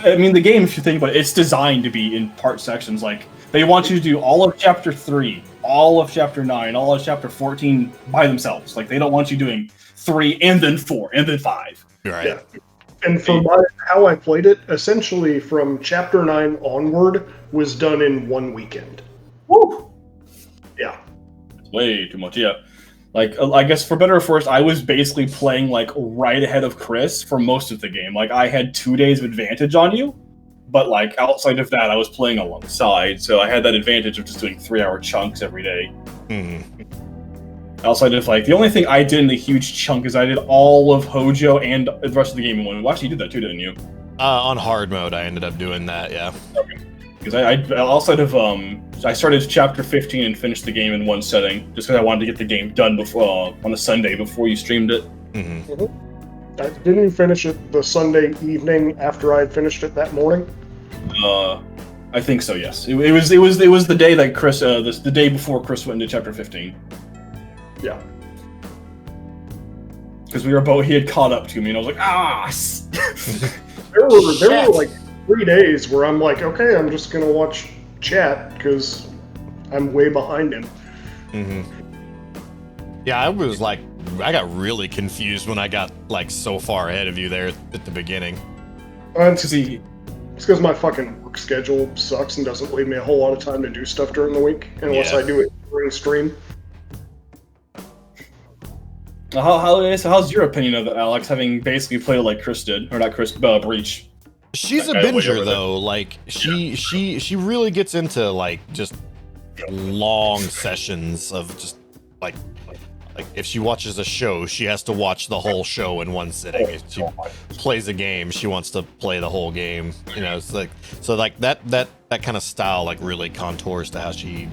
you think about it, it's designed to be in part sections. Like, they want you to do all of Chapter 3, all of Chapter 9, all of Chapter 14 by themselves. Like, they don't want you doing 3 and then 4 and then 5. Right. Yeah. And for how I played it, essentially from Chapter 9 onward was done in 1 weekend. Woo! Yeah. It's way too much, yeah. Like, I guess for better or for worse, I was basically playing, like, right ahead of Chris for most of the game. Like, I had 2 days of advantage on you, but, like, outside of that, I was playing alongside, so I had that advantage of just doing 3-hour chunks every day. Outside of, like, the only thing I did in the huge chunk is I did all of Hojo and the rest of the game in one. Well, actually, you did that too, didn't you? On hard mode, I ended up doing that, yeah. Okay. Because I outside of, I started Chapter 15 and finished the game in one setting, just because I wanted to get the game done before on a Sunday before you streamed it. Didn't you finish it the Sunday evening after I had finished it that morning? I think so. Yes, it was the day that Chris, the day before Chris went into Chapter 15. Yeah. Because he had caught up to me, and I was like, There were like 3 days where I'm like, okay, I'm just gonna watch chat because I'm way behind him. Yeah, I got really confused when I got like so far ahead of you there at the beginning. It's because my fucking work schedule sucks and doesn't leave me a whole lot of time to do stuff during the week unless I do it during stream. How's your opinion of it, Alex? Having basically played it like Chris did, or not Chris, Breach. She's a binger though. Like she really gets into like just long sessions of just like if she watches a show, she has to watch the whole show in one sitting. If she plays a game, she wants to play the whole game. You know, it's like that kind of style like really contours to how she.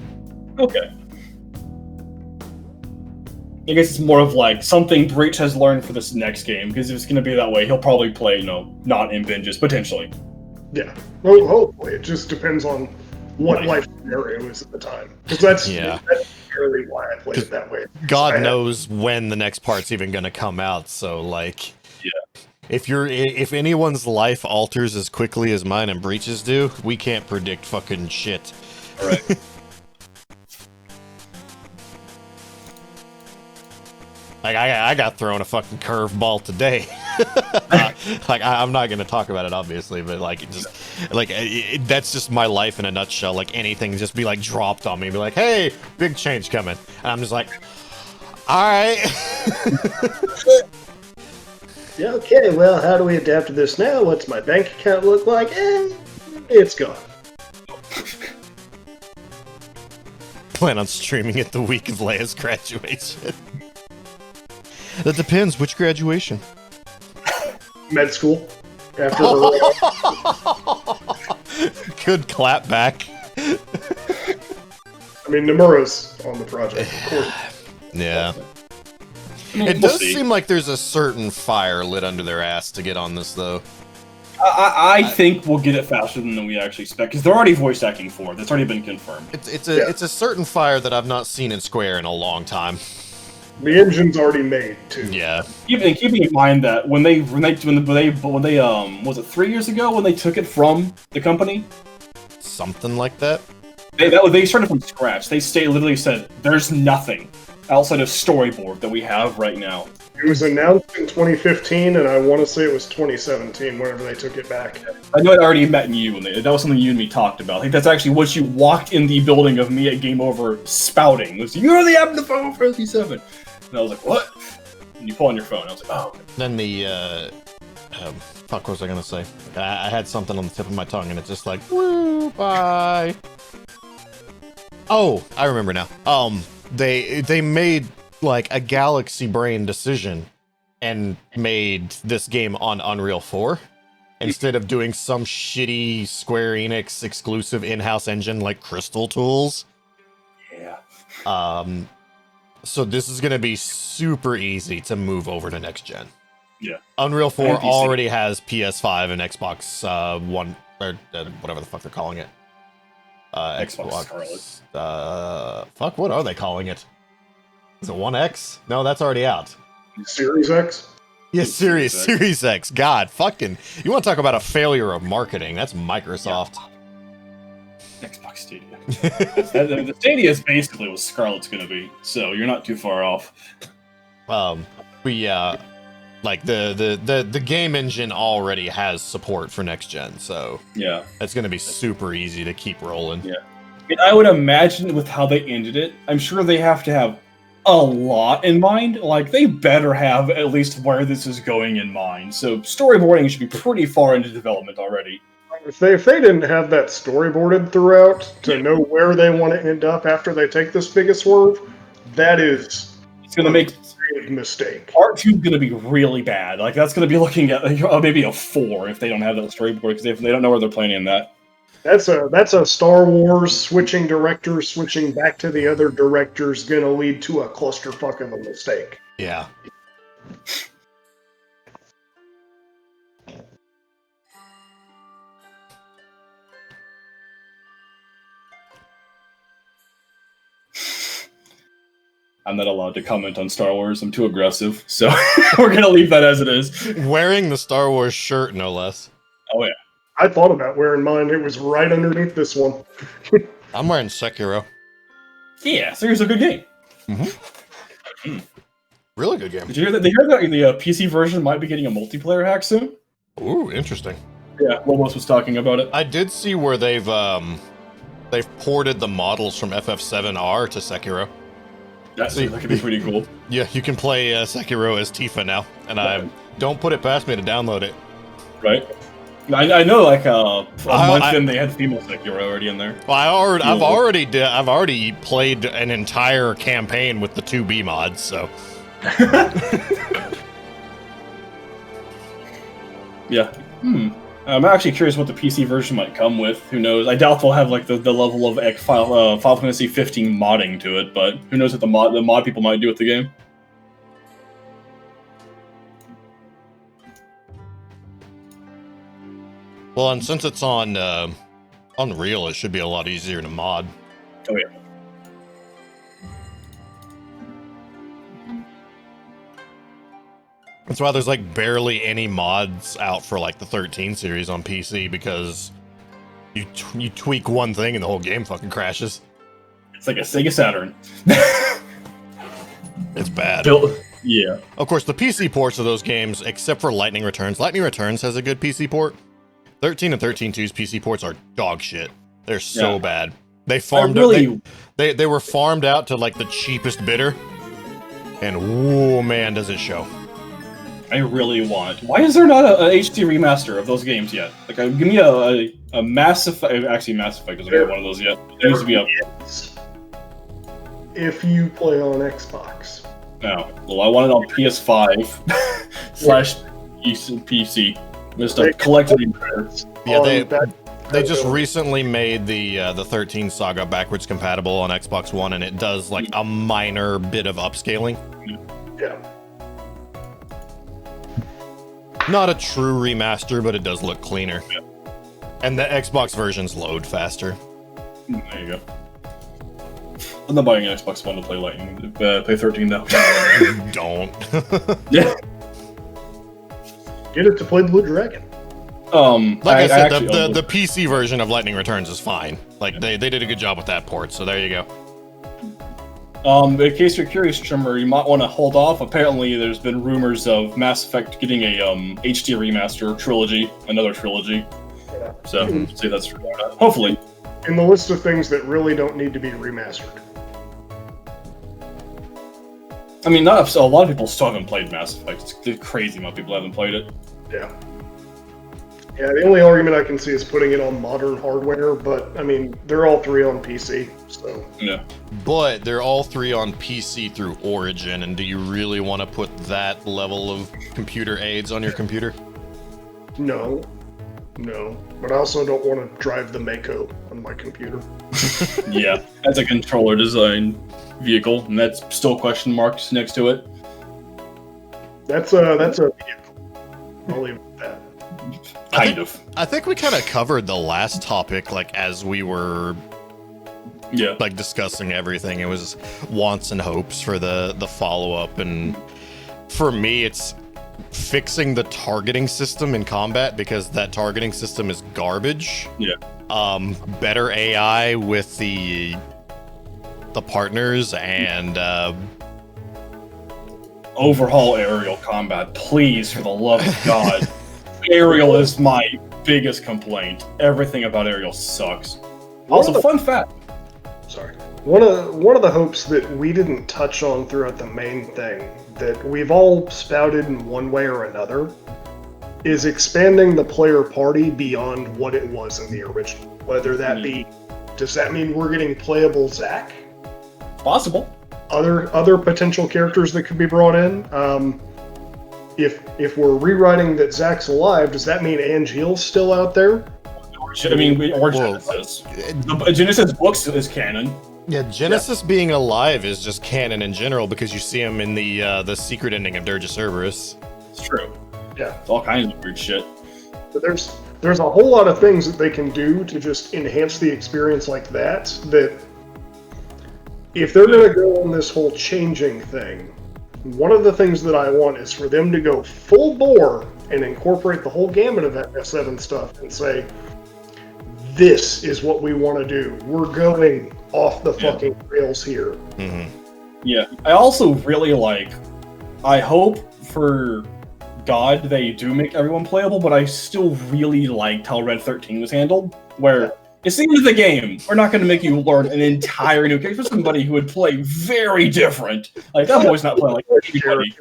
Okay. I guess it's more of like something Breach has learned for this next game, because if it's going to be that way, he'll probably play, not in binges, potentially. Yeah. Well, hopefully. It just depends on what life scenario is at the time. Because that's really why I played it that way. God knows when the next part's even going to come out, so like... Yeah. If anyone's life alters as quickly as mine and Breach's do, we can't predict fucking shit. Right. Like I got thrown a fucking curveball today. I'm not gonna talk about it obviously, but that's just my life in a nutshell. Like anything just be like dropped on me, be like, hey, big change coming, and I'm just like, all right. Yeah, okay, well, how do we adapt to this now? What's my bank account look like? It's gone. Plan on streaming it the week of Leia's graduation. That depends. Which graduation? Med school. After Good clap back. I mean, Nomura's on the project, of course. Yeah. It does seem like there's a certain fire lit under their ass to get on this, though. I think we'll get it faster than we actually expect, because they're already voice acting for it. That's already been confirmed. It's a certain fire that I've not seen in Square in a long time. The engine's already made too. Yeah. Keeping in mind that when they was it 3 years ago when they took it from the company? Something like that. They started from scratch. They literally said, "There's nothing outside of storyboard that we have right now." It was announced in 2015, and I want to say it was 2017 whenever they took it back. I know I'd already met you when that was something you and me talked about. I think that's actually what you walked in the building of me at Game Over spouting. Was "You're the app of phone for FF7." And I was like, "What?" And you pull on your phone. I was like, "Oh." Okay. Then fuck, what was I gonna say? I had something on the tip of my tongue, and it's just like, woo, bye. Oh, I remember now. They made like a galaxy brain decision and made this game on Unreal 4. instead of doing some shitty Square Enix exclusive in-house engine like Crystal Tools. Yeah. So this is going to be super easy to move over to next gen. Yeah. Unreal 4 And PC. already has PS5 and Xbox One, or whatever the fuck they're calling it. Xbox Scarlet. Fuck, what are they calling it? Is it One X? No, that's already out. Series X? Yeah, Series Series X. God, fucking. You want to talk about a failure of marketing? That's Microsoft. Xbox Stadia. The Stadia is basically what Scarlet's going to be, so you're not too far off. But yeah, like the game engine already has support for next gen, so Yeah. it's going to be super easy to keep rolling. Yeah. And I would imagine with how they ended it, I'm sure they have to have a lot in mind. Like, they better have at least where this is going in mind. So storyboarding should be pretty far into development already. If they didn't have that storyboarded throughout to know where they want to end up after they take this biggest swerve, that is It's going to make a big mistake. Part 2 going to be really bad. Like, that's going to be looking at maybe a 4 if they don't have that storyboard, because they don't know where they're planning that. That's a Star Wars switching directors, switching back to the other directors, gonna lead to a clusterfuck of a mistake. Yeah. I'm not allowed to comment on Star Wars. I'm too aggressive, so we're gonna leave that as it is. Wearing the Star Wars shirt, no less. Oh yeah. I thought about wearing mine. It was right underneath this one. I'm wearing Sekiro. Yeah, Series a good game. Really good game. Did you hear that? They heard that the PC version might be getting a multiplayer hack soon. Ooh, interesting. Yeah, Lobos was talking about it. I did see where they've ported the models from FF7R to Sekiro. That could be pretty cool. Yeah, you can play Sekiro as Tifa now, and I don't put it past me to download it. Right. I know, like a month in, they had female Sekiro already in there. Well, I've already played an entire campaign with the 2B mods, so. Yeah. I'm actually curious what the PC version might come with. Who knows? I doubt they'll have like the level of Final Fantasy 15 modding to it, but who knows what the mod people might do with the game. Well, and since it's on Unreal, it should be a lot easier to mod. Oh yeah. That's why there's like barely any mods out for like the 13 series on PC, because you tweak one thing and the whole game fucking crashes. It's like a Sega Saturn. It's bad. Yeah. Of course, the PC ports of those games, except for Lightning Returns. Lightning Returns has a good PC port. 13 and 13.2's PC ports are dog shit. They're so bad. They farmed they were farmed out to like the cheapest bidder. And whoa, man, does it show. I really want. Why is there not a HD remaster of those games yet? Like, give me a Mass Effect. Actually, Mass Effect doesn't have one of those yet. It needs to be up. If you play on Xbox. No. Well, I want it on PS5 slash PC. Just a collective. Yeah, they just recently made the 13 Saga backwards compatible on Xbox One, and it does like a minor bit of upscaling. Yeah. Not a true remaster, but it does look cleaner. Yeah. And the Xbox versions load faster. There you go. I'm not buying an Xbox One to play Lightning. Play 13 though. Don't. Yeah. Get it to play Blue Dragon. Like I said, the PC version of Lightning Returns is fine. Like they did a good job with that port, so there you go. In case you're curious, Trimmer, you might want to hold off. Apparently, there's been rumors of Mass Effect getting a HD remaster trilogy, another trilogy. Yeah. So, see if that's true or not. Hopefully. In the list of things that really don't need to be remastered. I mean, not a lot of people still haven't played Mass Effect. It's crazy amount of people haven't played it. Yeah. Yeah, the only argument I can see is putting it on modern hardware, but, I mean, they're all three on PC, so... Yeah. But they're all three on PC through Origin, and do you really want to put that level of computer aids on your computer? No. No, but I also don't want to drive the Mako on my computer. Yeah, that's a controller design vehicle, and that's still question marks next to it. That's a vehicle. I'll leave it at that. Kind of. I think we kind of covered the last topic, like, as we were like discussing everything. It was wants and hopes for the follow-up, and for me it's fixing the targeting system in combat, because that targeting system is garbage. Better AI with the partners, and overhaul aerial combat, please, for the love of God. Aerial is my biggest complaint. Everything about aerial sucks. Also, fun fact. Sorry. One of the hopes that we didn't touch on throughout the main thing, that we've all spouted in one way or another, is expanding the player party beyond what it was in the original. Whether that be, does that mean we're getting playable Zack? Possible. Other potential characters that could be brought in. If we're rewriting that Zack's alive, does that mean Angeal's still out there? Or Genesis. The Genesis books is canon. Yeah, Genesis being alive is just canon in general, because you see him in the secret ending of Dirge of Cerberus. It's true. Yeah. It's all kinds of weird shit. But there's a whole lot of things that they can do to just enhance the experience like that if they're going to go on this whole changing thing, one of the things that I want is for them to go full bore and incorporate the whole gamut of FF7 stuff and say, this is what we want to do. We're going off the fucking rails here. Mm-hmm. Yeah. I also really I hope for God they do make everyone playable, but I still really liked how Red 13 was handled, where it's the end of the game. We're not going to make you learn an entire new character for somebody who would play very different. Like, that boy's not playing like anybody.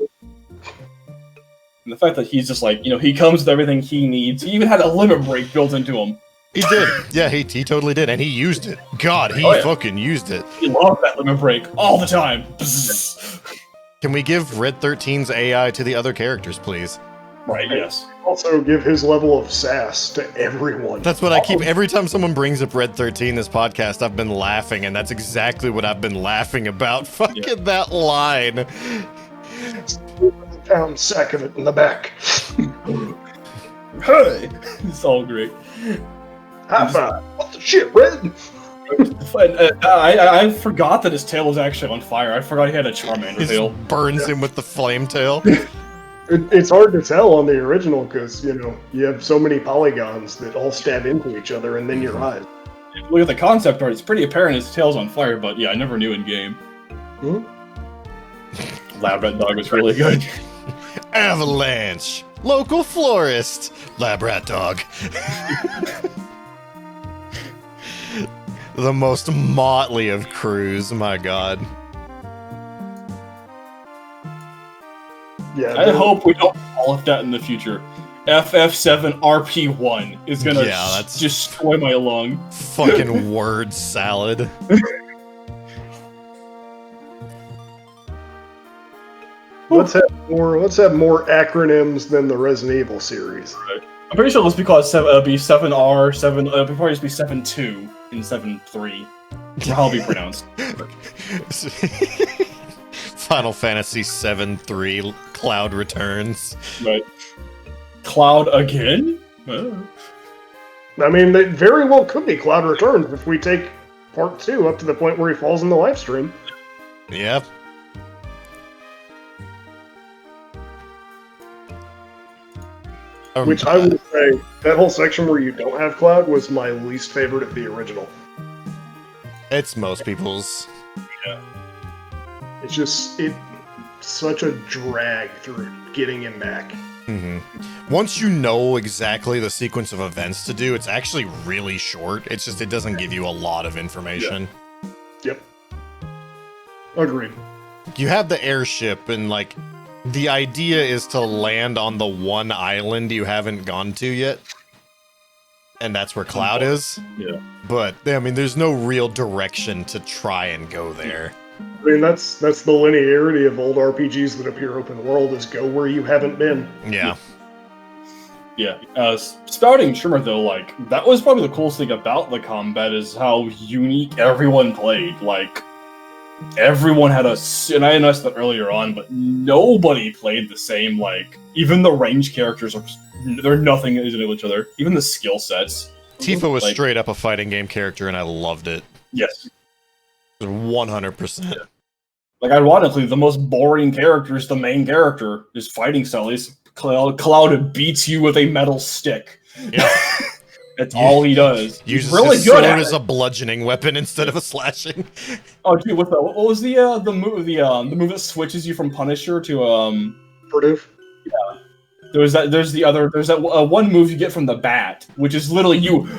And the fact that he's just he comes with everything he needs. He even had a limit break built into him. He did. Yeah, he totally did. And he used it. God, he fucking used it. He loved that limit break all the time. Can we give Red 13's AI to the other characters, please? Right, yes. Also give his level of sass to everyone. That's what I keep, every time someone brings up Red 13 this podcast, I've been laughing, and that's exactly what I've been laughing about. Fucking that line. Pound sack of it in the back. Hey! It's all great. High five. What the shit, Red? I forgot that his tail was actually on fire. I forgot he had a Charmander tail. Burns him with the flame tail. It's hard to tell on the original because, you have so many polygons that all stab into each other and then your eyes. Look at the concept art, it's pretty apparent his tail's on fire, but yeah, I never knew in game. Lab Rat Dog was really good. Avalanche! Local florist! Lab Rat Dog. The most motley of crews, my god. Yeah, I hope we don't call it that in the future. FF7RP1 is gonna destroy my lung. Fucking word salad. Let's have more acronyms than the Resident Evil series. Right. I'm pretty sure it's because it'll be 7R, it'll probably just be 7.2 and 7.3. How it'll be pronounced. Final Fantasy 7-3 Cloud returns. Right. Cloud again? I mean, it very well could be Cloud returns if we take part 2 up to the point where he falls in the live stream. Yep. Which I would say, that whole section where you don't have Cloud was my least favorite of the original. It's most people's. Yeah. It's such a drag through getting him back. Mm-hmm. Once you know exactly the sequence of events to do, it's actually really short. It's just, it doesn't give you a lot of information. Yeah. Yep. Agreed. You have the airship, and the idea is to land on the one island you haven't gone to yet. And that's where Cloud is. Yeah. But, I mean, there's no real direction to try and go there. I mean, that's the linearity of old RPGs that appear open world, is go where you haven't been. Yeah. Yeah, spouting Trimmer though, like that was probably the coolest thing about the combat is how unique everyone played. Like everyone had and I noticed that earlier on, but nobody played the same. Like even the range characters they're nothing to do with each other. Even the skill sets. Tifa was like, straight up a fighting game character, and I loved it. Yes, 100%. Like ironically, the most boring character is the main character. His fighting style is Cloud beats you with a metal stick. Yeah. That's all he does. Uses He's really his good sword at as it. a bludgeoning weapon instead of a slashing. Oh, dude, what was the move that switches you from Punisher to Purdue. Yeah. There's that one move you get from the bat, which is literally you.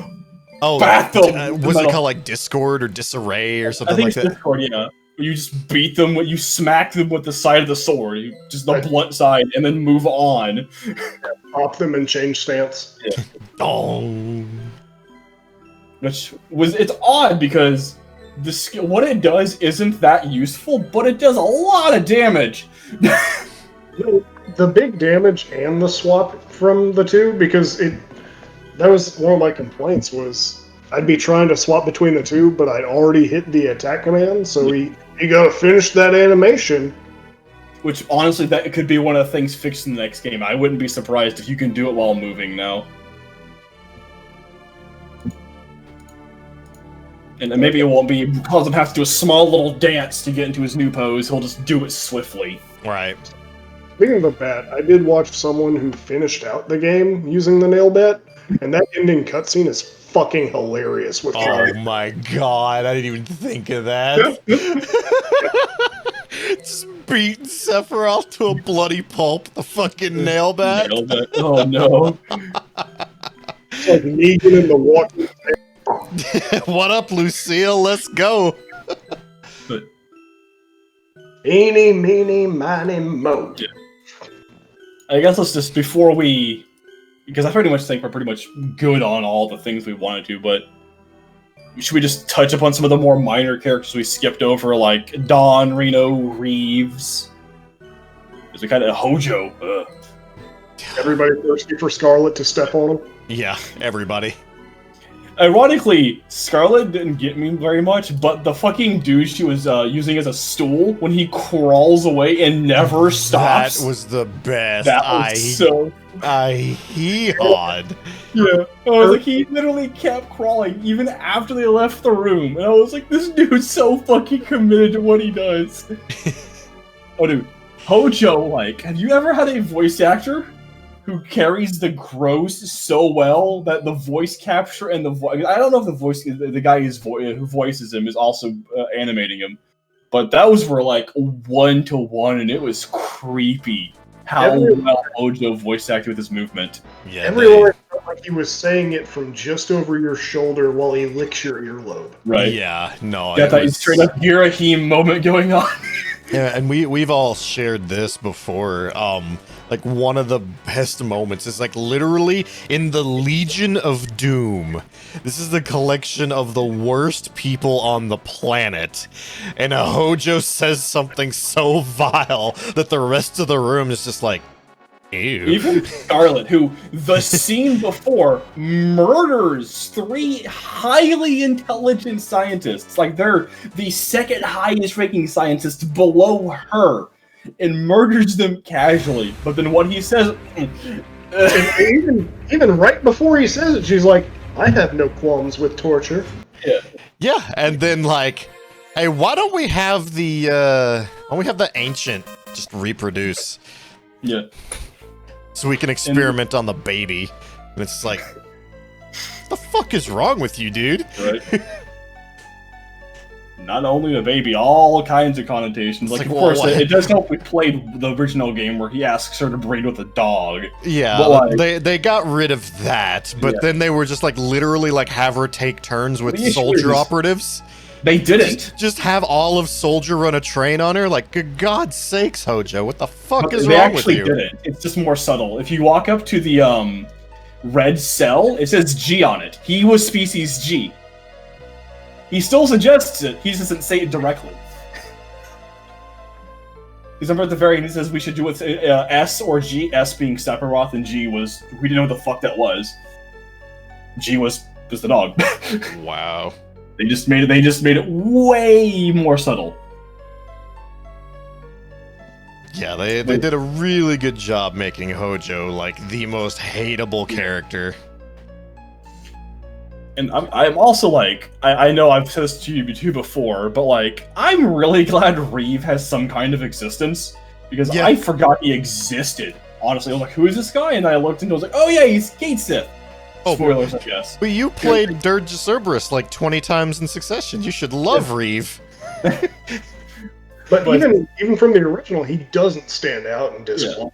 Oh, bat them. was it called like Discord or Disarray or something I think like it's that? Discord, yeah. You just beat them, you smack them with the side of the sword, just the blunt side, and then move on. Pop them and change stance. Yeah. Oh. It's odd because what it does isn't that useful, but it does a lot of damage. The big damage and the swap from the two, because that was one of my complaints was I'd be trying to swap between the two, but I'd already hit the attack command, so you gotta finish that animation. Which, honestly, that could be one of the things fixed in the next game. I wouldn't be surprised if you can do it while moving now. And maybe it won't be because him have to do a small little dance to get into his new pose. He'll just do it swiftly. Right. Speaking of the bat, I did watch someone who finished out the game using the nail bat, and that ending cutscene is fucking hilarious with Oh my god, I didn't even think of that. Just beating Sephiroth to a bloody pulp, the fucking nail bat. Oh no. It's like Negan in the Walking Dead. What up, Lucille? Let's go. But, Eeny, meeny, miny, moe. Yeah. I guess let's just, because I pretty much think we're pretty much good on all the things we wanted to, but should we just touch upon some of the more minor characters we skipped over, like Dawn, Reno, Reeves? Because we kind of Hojo. Everybody thirsty for Scarlet to step on him. Yeah, everybody. Ironically, Scarlet didn't get me very much, but the fucking dude she was using as a stool when he crawls away and never stops. That was the best. That was so. I hee-hawed. Yeah, I was like, he literally kept crawling even after they left the room, and I was like, this dude's so fucking committed to what he does. Oh, dude, Hojo, like, have you ever had a voice actor who carries the gross so well that the voice capture and the voice... I don't know if the guy who voices him is also animating him, but those were like 1-to-1, and it was creepy how well Hojo voice acted with his movement. Yeah, Everyone felt like he was saying it from just over your shoulder while he licks your earlobe. Right. Yeah, no. Got that straight up Girahim moment going on. Yeah, and we've all shared this before. Like one of the best moments is like literally in the Legion of Doom. This is the collection of the worst people on the planet. And Hojo says something so vile that the rest of the room is just like, ew. Even Scarlet, who the scene before murders 3 highly intelligent scientists. Like they're the second highest ranking scientists below her. And murders them casually, but then what he says, even right before he says it, she's like, "I have no qualms with torture." Yeah, and then like, hey, why don't we have the ancient just reproduce? Yeah, so we can experiment on the baby. And it's like, what the fuck is wrong with you, dude? Right. Not only the baby, all kinds of connotations. Like, of course, it does help we played the original game where he asks her to breed with a dog. Yeah, but like, they got rid of that, but then they were just like literally like have her take turns with soldier operatives. They didn't. Just have all of Soldier run a train on her? Like, good God's sakes, Hojo, what the fuck is wrong with you? They actually didn't. It's just more subtle. If you walk up to the red cell, it says G on it. He was species G. He still suggests it, he just doesn't say it directly. Because remember at the very end, he says we should do with S or G. S being Sephiroth, and G was we didn't know what the fuck that was. G was the dog. Wow. They just made it way more subtle. Yeah, they did a really good job making Hojo like the most hateable character. And I'm also like, I know I've said this to you too before, but like, I'm really glad Reeve has some kind of existence, because Yeah. I forgot he existed. Honestly, I was like, who is this guy? And I looked and I was like, oh yeah, he's Kate Sith. Oh, Spoilers, I guess. But you played Dirge Cerberus like 20 times in succession. You should love Reeve. But even from the original, he doesn't stand out in this one.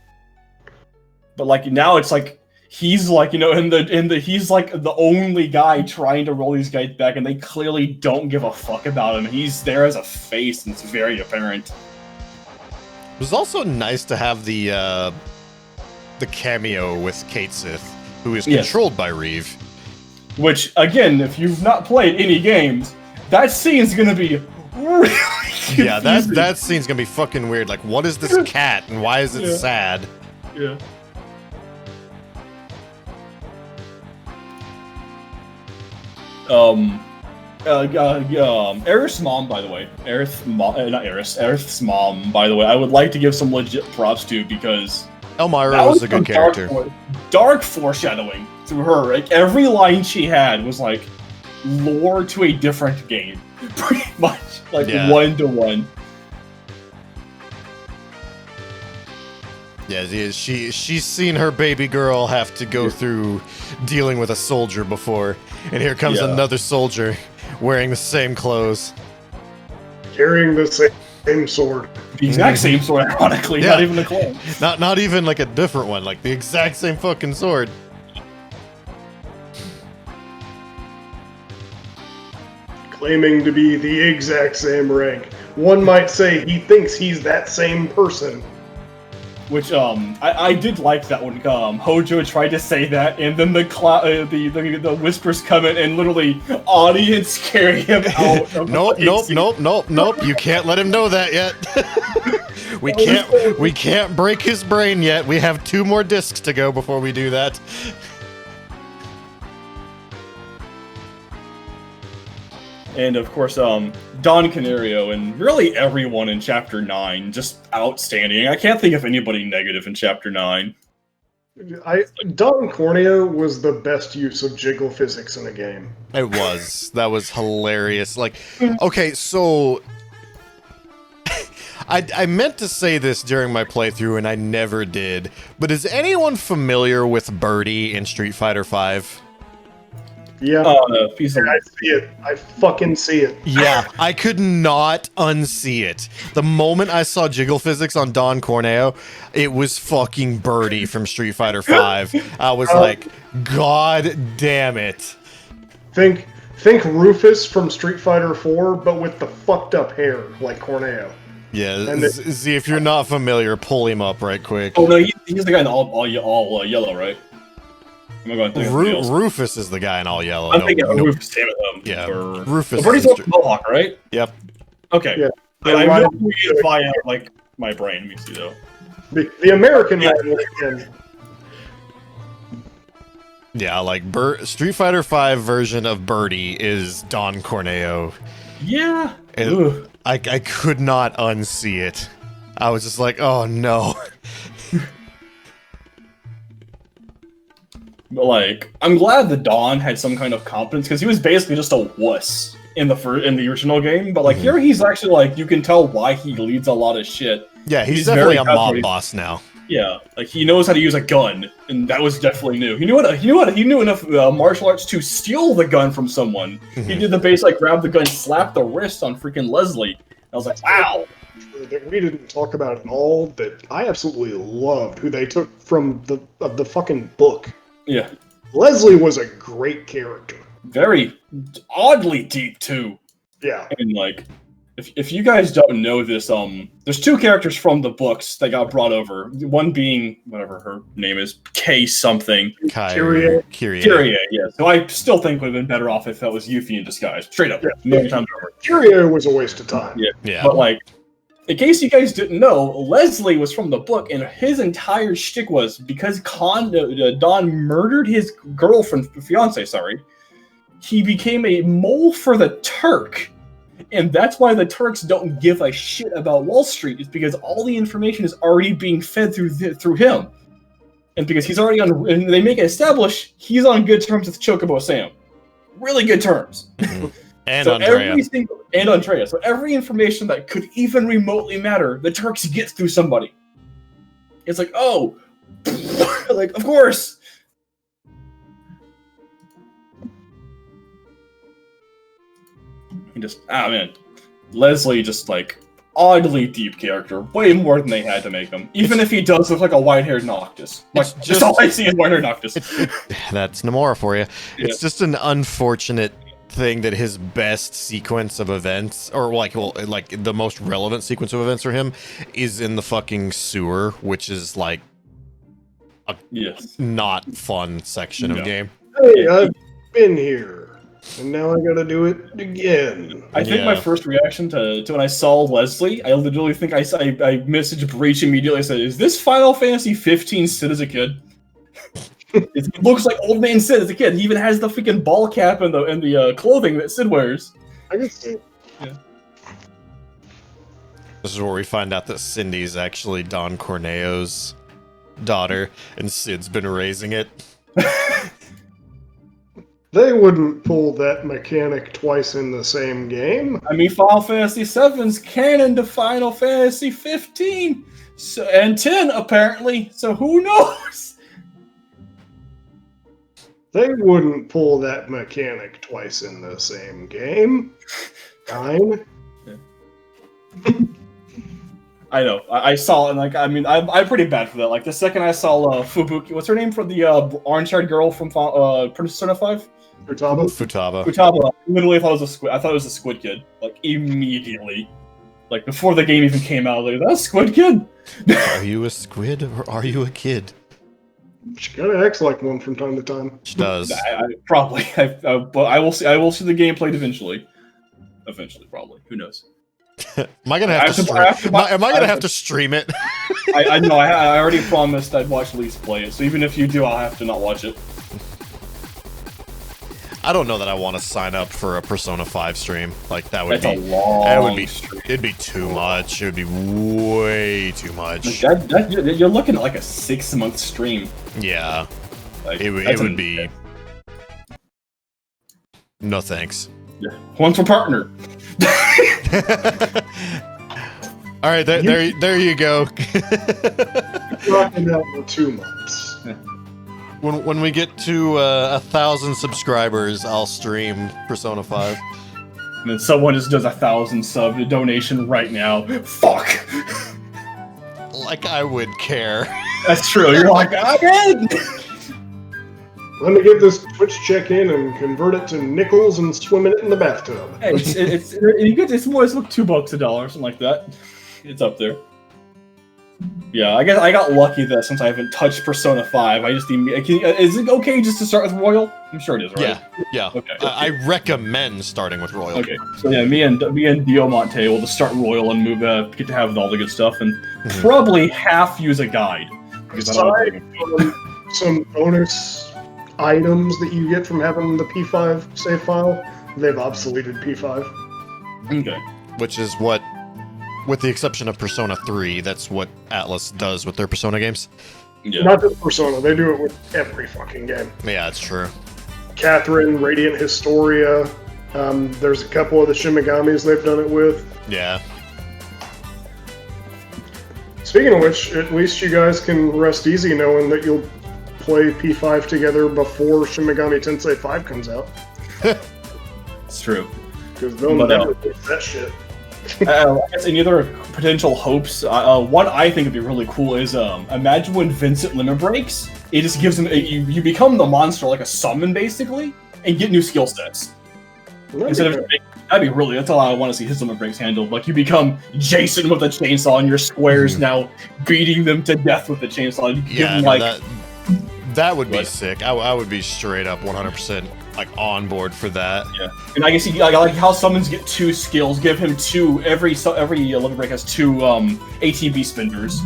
But like now it's like he's like, you know, in the he's like the only guy trying to roll these guys back, and they clearly don't give a fuck about him. He's there as a face, and it's very apparent. It was also nice to have the cameo with Kate Sith, who is controlled by Reeve. Which, again, if you've not played any games, that scene's gonna be really confusing. Yeah, that scene's gonna be fucking weird. Like, what is this cat, and why is it sad? Yeah. Aerith's mom, by the way. Aerith's mom, by the way. I would like to give some legit props to, because Elmira was a good character. Dark foreshadowing through her. Like, every line she had was like lore to a different game, pretty much, like 1-to-1. Yeah, she's seen her baby girl have to go through dealing with a soldier before, and here comes another soldier wearing the same clothes, carrying the same sword. The exact same sword, ironically, not even a clone. Not even like a different one, like the exact same fucking sword. Claiming to be the exact same rank. One might say he thinks he's that same person. Which I did like that when Hojo tried to say that, and then the whispers come in and literally audience carry him out. Of Nope. You can't let him know that yet. We can't break his brain yet. We have 2 more discs to go before we do that. And of course, Don Canario and really everyone in Chapter 9, just outstanding. I can't think of anybody negative in Chapter 9. Don Corneo was the best use of jiggle physics in a game. It was. That was hilarious. Like, okay, so I meant to say this during my playthrough, and I never did. But is anyone familiar with Birdie in Street Fighter V? Yeah, I see it. I fucking see it. Yeah, I could not unsee it. The moment I saw jiggle physics on Don Corneo, it was fucking Birdie from Street Fighter V. I was like, God damn it. Think Rufus from Street Fighter 4, but with the fucked up hair like Corneo. Yeah, Z, if you're not familiar, pull him up right quick. Oh no, he's the guy in all yellow, right? Rufus is the guy in all yellow. I'm thinking Rufus, damn it. Yeah, or, Rufus. Birdie's on Mohawk, right? Yep. Okay. Yeah. I know who he is via like my brain. Let me see though. The American man. Yeah, like Street Fighter V version of Birdie is Don Corneo. Yeah. And I could not unsee it. I was just like, oh no. But like, I'm glad the Don had some kind of competence, because he was basically just a wuss in the original game. But like here, he's actually like, you can tell why he leads a lot of shit. Yeah, he's definitely a mob boss now. Yeah, like he knows how to use a gun, and that was definitely new. He knew enough martial arts to steal the gun from someone. He did the base, like grab the gun, slap the wrist on freaking Leslie. I was like, wow. That we didn't talk about at all. That I absolutely loved who they took from the fucking book. Yeah, Leslie was a great character. Very oddly deep too. Yeah, and like, if you guys don't know this, there's 2 characters from the books that got brought over. One being whatever her name is, K something. Kyrie. Yeah. So I still think would have been better off if that was Yuffie in disguise. Straight up, million times over. Curio was a waste of time. Yeah. But like, in case you guys didn't know, Leslie was from the book, and his entire shtick was because Don murdered his fiance, he became a mole for the Turk. And that's why the Turks don't give a shit about Wall Street, is because all the information is already being fed through him. And because he's already on, and they make it establish he's on good terms with Chocobo Sam. Really good terms. Mm-hmm. And so Andrea. And Andrea. So every information that could even remotely matter, the Turks get through somebody. It's like, oh, like, of course. And just, man. Leslie just, like, oddly deep character. Way more than they had to make him. Even if he does look like a white-haired Noctis. Like, just all I see is white-haired Noctis. That's Nomura for you. Yeah. It's just an unfortunate thing that his best sequence of events, or like the most relevant sequence of events for him, is in the fucking sewer, which is like a not fun section of game. Hey, I've been here, and now I gotta do it again. I think my first reaction to when I saw Leslie, I literally think I messaged Breach immediately. I said, "Is this Final Fantasy 15 Sid as a kid?" It looks like old man Sid as a kid. He even has the freaking ball cap and the clothing that Sid wears. I can see it. Yeah. This is where we find out that Cindy's actually Don Corneo's daughter, and Sid's been raising it. They wouldn't pull that mechanic twice in the same game. I mean, Final Fantasy VII's canon to Final Fantasy 15 and 10, apparently. So who knows? They wouldn't pull that mechanic twice in the same game. Fine. I know. I saw it, and like, I mean, I'm pretty bad for that. Like, the second I saw Fubuki, what's her name from the orange-haired girl from Persona 5? Futaba. Futaba. I literally thought it was a squid. I thought it was a Squid Kid. Like, immediately. Like, before the game even came out, like, that's Squid Kid? Are you a squid or are you a kid? She kind of acts like one from time to time. She does. Probably. But I will see. I will see the game played eventually. Eventually, probably. Who knows? Am I gonna have to stream? Am I gonna have to stream it? I know. I already promised I'd watch Lise play it. So even if you do, I'll have to not watch it. I don't know that I want to sign up for a Persona 5 stream. Like that would That's be. a long. That would be. stream. It'd be too much. It would be way too much. You're looking at like a 6-month stream. Yeah. Like, It would be. No thanks. Yeah. One for partner. All right, there you go. Rocking out in 2 months. When we get to 1,000 subscribers, I'll stream Persona 5. And then someone just does 1,000 sub donation right now. Fuck. Like I would care. That's true. You're like, I did. Let me get this Twitch check-in and convert it to nickels and swim in it in the bathtub. Hey, it's more. It's like $2 a dollar, something like that. It's up there. Yeah, I guess I got lucky that since I haven't touched Persona 5, I just is it okay just to start with Royal? I'm sure it is, right? Yeah. Okay. I recommend starting with Royal. Okay. So yeah, me and Diomonte will just start Royal and move get to have all the good stuff, and probably half use a guide. Aside from some bonus items that you get from having the P5 save file, they've obsoleted P5. Okay. Which is what, with the exception of Persona 3, that's what Atlas does with their Persona games. Yeah. Not just Persona, they do it with every fucking game. Yeah, it's true. Catherine, Radiant Historia, there's a couple of the Shimigamis they've done it with. Yeah. Speaking of which, at least you guys can rest easy knowing that you'll play P5 together before Shimigami Tensei 5 comes out. It's true. Because they'll never fix that shit. I guess any other potential hopes? One I think would be really cool is imagine when Vincent Limit breaks. It just gives him you become the monster like a summon basically, and get new skill sets. That'd be really. That's all I want to see his limit breaks handled. Like you become Jason with a chainsaw, and your squares now beating them to death with the chainsaw. You give them, That would be sick. I would be straight up 100% like on board for that. Yeah, and I guess I like how summons get 2 skills. Give him 2. Every limit break has 2 ATB spinders.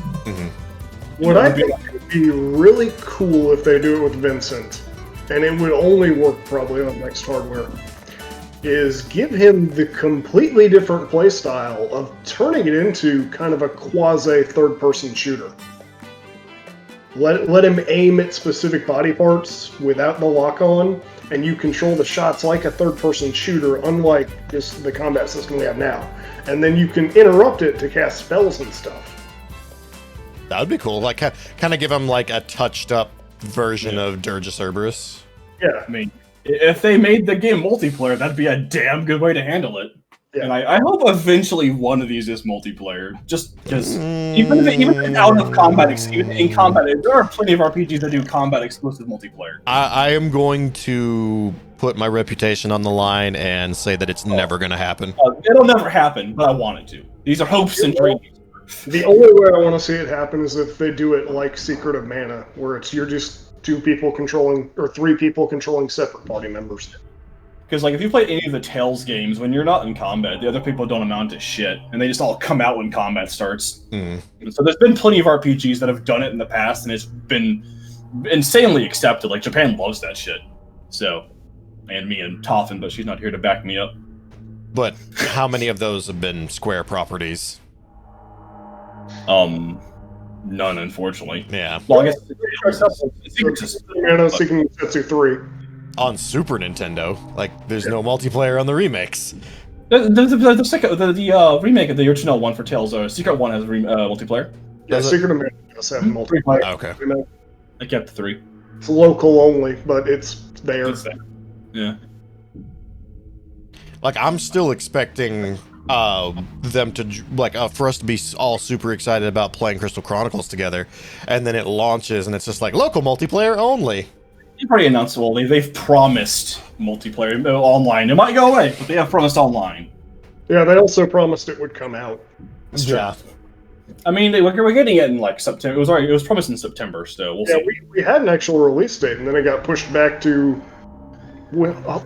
What I think would be really cool if they do it with Vincent, and it would only work probably on next hardware, is give him the completely different playstyle of turning it into kind of a quasi third-person shooter. Let him aim at specific body parts without the lock-on, and you control the shots like a third-person shooter, unlike just the combat system we have now. And then you can interrupt it to cast spells and stuff. That would be cool. Like, kind of give him like a touched-up version of Dirge Cerberus. Yeah. I mean, if they made the game multiplayer, that'd be a damn good way to handle it. Yeah. And I hope eventually one of these is multiplayer, just because even out of combat, even in combat, there are plenty of RPGs that do combat exclusive multiplayer. I am going to put my reputation on the line and say that it's never going to happen. It'll never happen, but I want it to. These are hopes and dreams. The only way I want to see it happen is if they do it like Secret of Mana, where you're just 2 people controlling, or 3 people controlling separate party members. Because, like, if you play any of the Tales games, when you're not in combat, the other people don't amount to shit, and they just all come out when combat starts. So there's been plenty of RPGs that have done it in the past, and it's been insanely accepted. Like, Japan loves that shit. So, and me and Toffin, but she's not here to back me up. But how many of those have been Square properties? None, unfortunately. Yeah. Well, I guess Seeking Setsu 3. On Super Nintendo, like there's no multiplayer on the remakes. The remake of the original one for Tales, Secret One has multiplayer. Yeah, Secret of Mana does have multiplayer. Okay. I kept the 3. It's local only, but it's there. Yeah. Like I'm still expecting them to for us to be all super excited about playing Crystal Chronicles together, and then it launches and it's just like local multiplayer only. They've already announced, well, they've promised multiplayer online. It might go away, but they have promised online. Yeah, they also promised it would come out. Yeah. I mean, we're getting it in like September. It was promised in September, so we'll see. We had an actual release date, and then it got pushed back to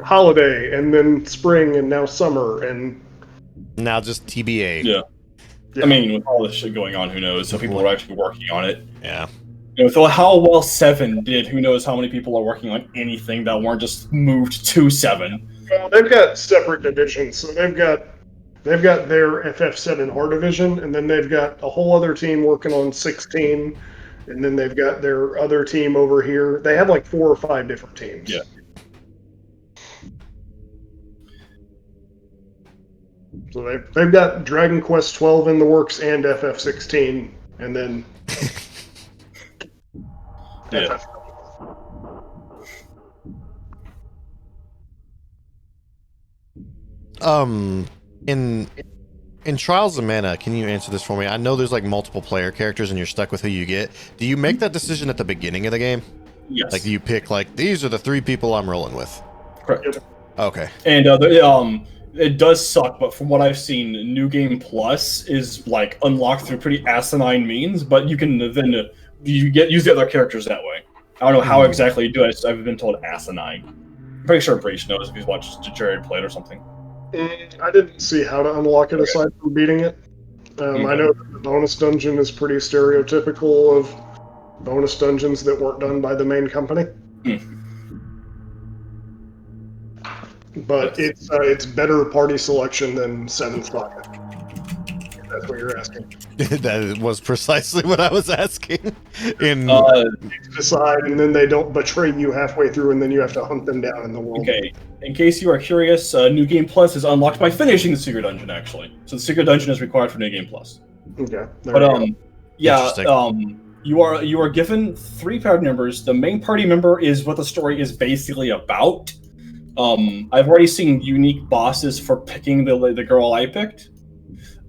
holiday, and then spring, and now summer, and now just TBA. Yeah. I mean, with all this shit going on, who knows? So people are actually working on it. Yeah. With how well 7 did, who knows how many people are working on anything that weren't just moved to 7. Well, they've got separate divisions. So they've got their FF7R division, and then they've got a whole other team working on 16, and then they've got their other team over here. They have like 4 or 5 different teams. Yeah. So they've got Dragon Quest 12 in the works and FF16, and then yeah. In Trials of Mana, can you answer this for me? I know there's like multiple player characters and you're stuck with who you get. Do you make that decision at the beginning of the game? Yes. Like, do you pick like these are the 3 people I'm rolling with? Correct. Okay. And it does suck, but from what I've seen, New Game Plus is like unlocked through pretty asinine means, but you can then use the other characters that way. I don't know how exactly you do it. I've been told asinine. I'm pretty sure Breach knows if he's watched Jared play it or something. I didn't see how to unlock it aside from beating it. I know that the bonus dungeon is pretty stereotypical of bonus dungeons that weren't done by the main company. But it's better party selection than 7th Saga. If that's what you're asking. That was precisely what I was asking. Decide, and then they don't betray you halfway through, and then you have to hunt them down in the world. Okay. In case you are curious, New Game Plus is unlocked by finishing the Secret Dungeon, actually. So the Secret Dungeon is required for New Game Plus. Okay. But you are given 3 party members. The main party member is what the story is basically about. I've already seen unique bosses for picking the girl I picked.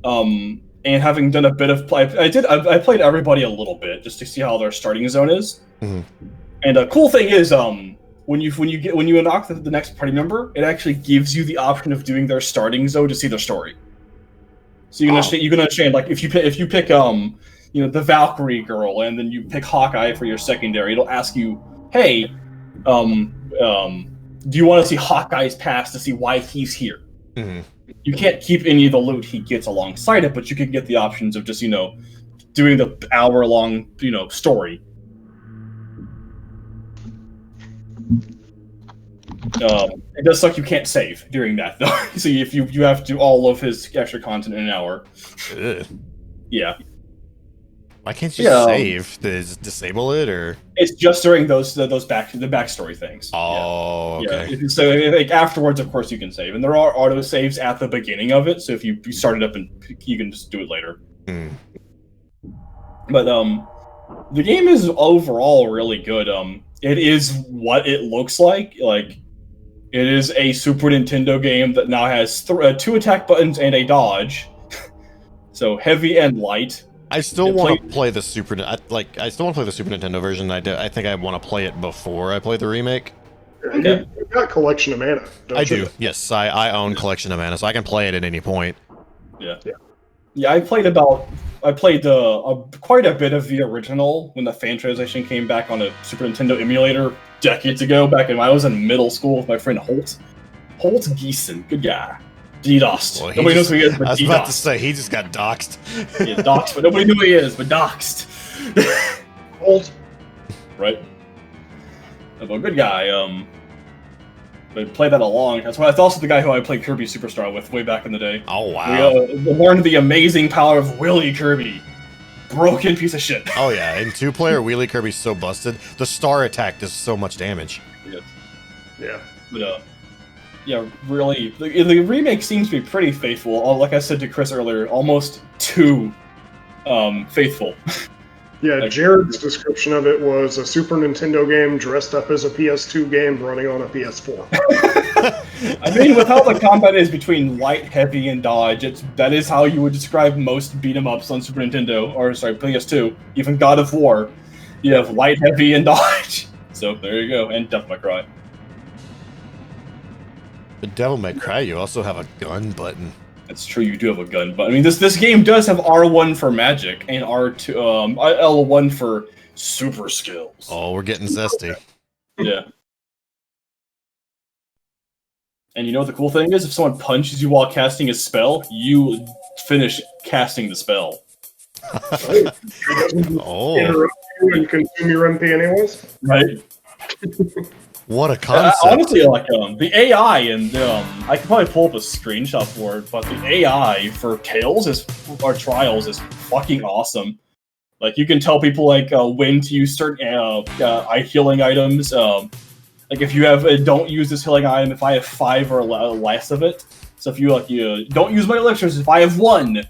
And having done a bit of play, I played everybody a little bit just to see how their starting zone is. And a cool thing is, when you unlock the next party member, it actually gives you the option of doing their starting zone to see their story. So you can understand, like if you pick the Valkyrie girl and then you pick Hawkeye for your secondary, it'll ask you hey, do you want to see Hawkeye's past to see why he's here? Mhm. You can't keep any of the loot he gets alongside it, but you can get the options of just, doing the hour-long, story. It does suck you can't save during that, though. So if you have to do all of his extra content in an hour. Ugh. Yeah. Why can't you Yeah, save? Disable it, or? It's just during the backstory things. Oh, Yeah. okay. Yeah. So like afterwards, of course, you can save, and there are auto saves at the beginning of it. So if you start it up, and you can just do it later. Hmm. But the game is overall really good. It is what it looks like. Like, it is a Super Nintendo game that now has 2 attack buttons and a dodge. So heavy and light. I still want to play the Super. I still want to play the Super Nintendo version. I think I want to play it before I play the remake. Okay. You've got Collection of Mana, don't I you? do. Yes, I own Collection of Mana, so I can play it at any point. Yeah. I played quite a bit of the original when the fan translation came back on a Super Nintendo emulator decades ago. Back when I was in middle school with my friend Holt Geeson, good guy. DDoSed. Well, Nobody knows who he is, but I was DDoSed. about to say he just got doxxed. Yeah, doxed, but nobody knew who he is, but doxed. Old. Right. But good guy. But played that along. That's also the guy who I played Kirby Superstar with way back in the day. Oh wow! We learned the amazing power of Willy Kirby. Broken piece of shit. Oh yeah, in 2-player Wheelie Kirby's so busted. The star attack does so much damage. Yes. Yeah. But yeah, really, the remake seems to be pretty faithful. Like I said to Chris earlier, almost too faithful. Yeah, Jared's description of it was a Super Nintendo game dressed up as a PS2 game running on a PS4. I mean, with how the combat is between light, heavy, and dodge, that is how you would describe most beat-em-ups on Super Nintendo, or sorry, PS2. Even God of War, you have light, heavy, and dodge. So there you go, and Devil May Cry. But Devil May Cry, you also have a gun button. That's true, you do have a gun, but I mean, this game does have R1 for magic and R2, L1 for super skills. Oh, we're getting zesty. Yeah. And you know what the cool thing is? If someone punches you while casting a spell, you finish casting the spell. Oh, Interrupt you and consume your MP anyways. Right? what a concept! Honestly, like the AI and I could probably pull up a screenshot for it, but the AI for Trials is fucking awesome. Like, you can tell people like when to use certain healing items. Like, if you have don't use this healing item if I have 5 or less of it. So if you don't use my elixirs if I have 1,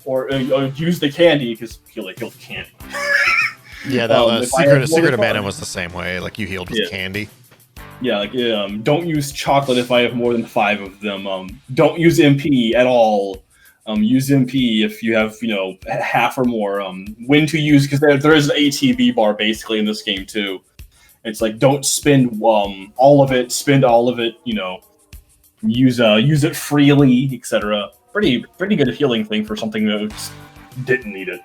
or use the candy because heal candy. Yeah, that Secret of Mana was the same way. Like, you healed with candy. Yeah, like don't use chocolate if I have more than 5 of them. Don't use MP at all. Use MP if you have half or more. When to use, because there is an ATB bar basically in this game too. It's like, don't spend all of it. Spend all of it. Use it freely, etc. Pretty good healing thing for something that didn't need it.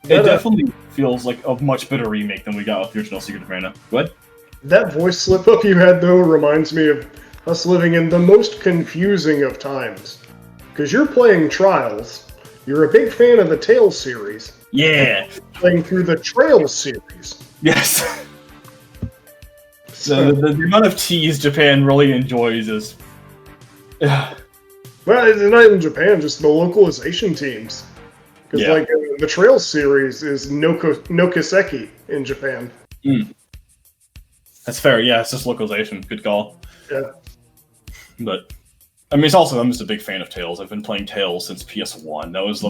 It definitely feels like a much better remake than we got with the original Secret of Mana. What? That voice slip-up you had, though, reminds me of us living in the most confusing of times. Because you're playing Trials, you're a big fan of the Tales series. Yeah! Playing through the Trails series. Yes! So the amount of teas Japan really enjoys is... Well, it's not even Japan, just the localization teams. Because, the Trails series is Nokiseki in Japan. Mm. That's fair, yeah, it's just localization. Good call. Yeah. But, I mean, I'm just a big fan of Tales. I've been playing Tales since PS1. That was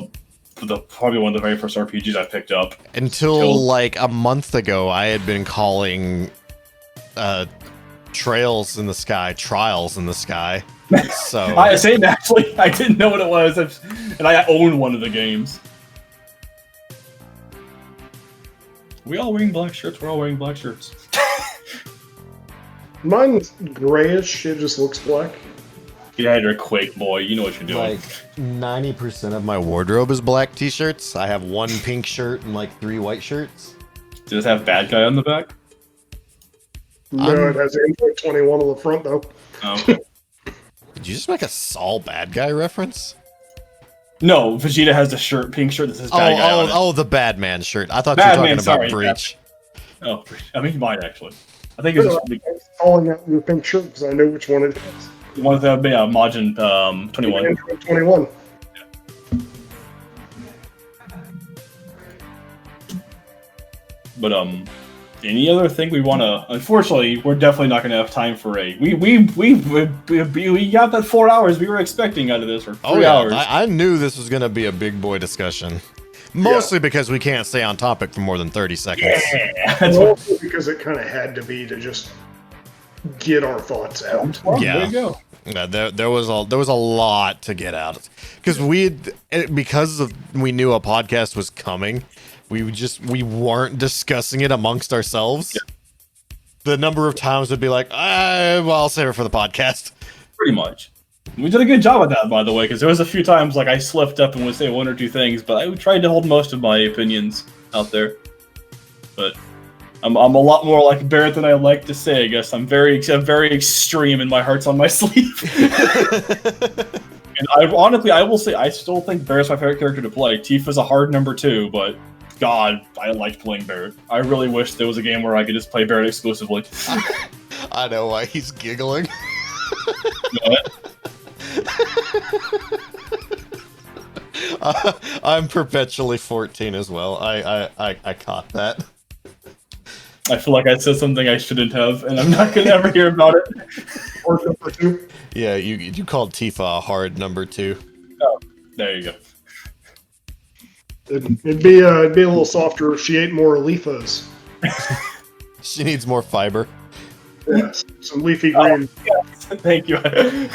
probably one of the very first RPGs I picked up. Until, like, a month ago, I had been calling Trails in the Sky Trials in the Sky. So Actually, I didn't know what it was, and I own one of the games. We all wearing black shirts. We're all wearing black shirts. Mine's grayish. It just looks black. Yeah, you're a Quake boy. You know what you're doing. like 90% of my wardrobe is black t-shirts. I have 1 pink shirt and like 3 white shirts. Does it have bad guy on the back? No, it has Android 21 on the front, though. Oh. Did you just make a Saul bad guy reference? No, Vegeta has the pink shirt that says bad guy on it. Oh, the bad man shirt. I thought Bad you were man, talking about sorry, Breach. Oh, I mean, he might actually. I think it's just I'm calling out your pink shirt because I know which one it is. the one that would be Majin 21. Android 21. But any other thing we want to? Unfortunately, we're definitely not going to have time for a. We got that 4 hours we were expecting out of this, or 3 hours. I knew this was going to be a big boy discussion. Mostly because we can't stay on topic for more than 30 seconds. Yeah, And also because it kind of had to be to just get our thoughts out. Well, Yeah. There you go. Yeah, there was a lot to get out because we knew a podcast was coming. We weren't discussing it amongst ourselves. Yeah. The number of times would be like, well, I'll save it for the podcast. Pretty much. We did a good job of that, by the way, because there was a few times like I slipped up and would say one or two things, but I tried to hold most of my opinions out there. But I'm a lot more like Barrett than I like to say. I guess I'm very extreme, and my heart's on my sleeve. And I will say I still think Barrett's my favorite character to play. Tifa's a hard number 2, but God, I liked playing Barrett. I really wish there was a game where I could just play Barrett exclusively. I know why he's giggling. I'm perpetually 14 as well. I caught that. I feel like I said something I shouldn't have, and I'm not gonna ever hear about it. Or number 2. Yeah, you called Tifa a hard number 2. Oh, there you go. It'd be a little softer if she ate more leafos. She needs more fiber. Yes, some leafy green. Thank you. That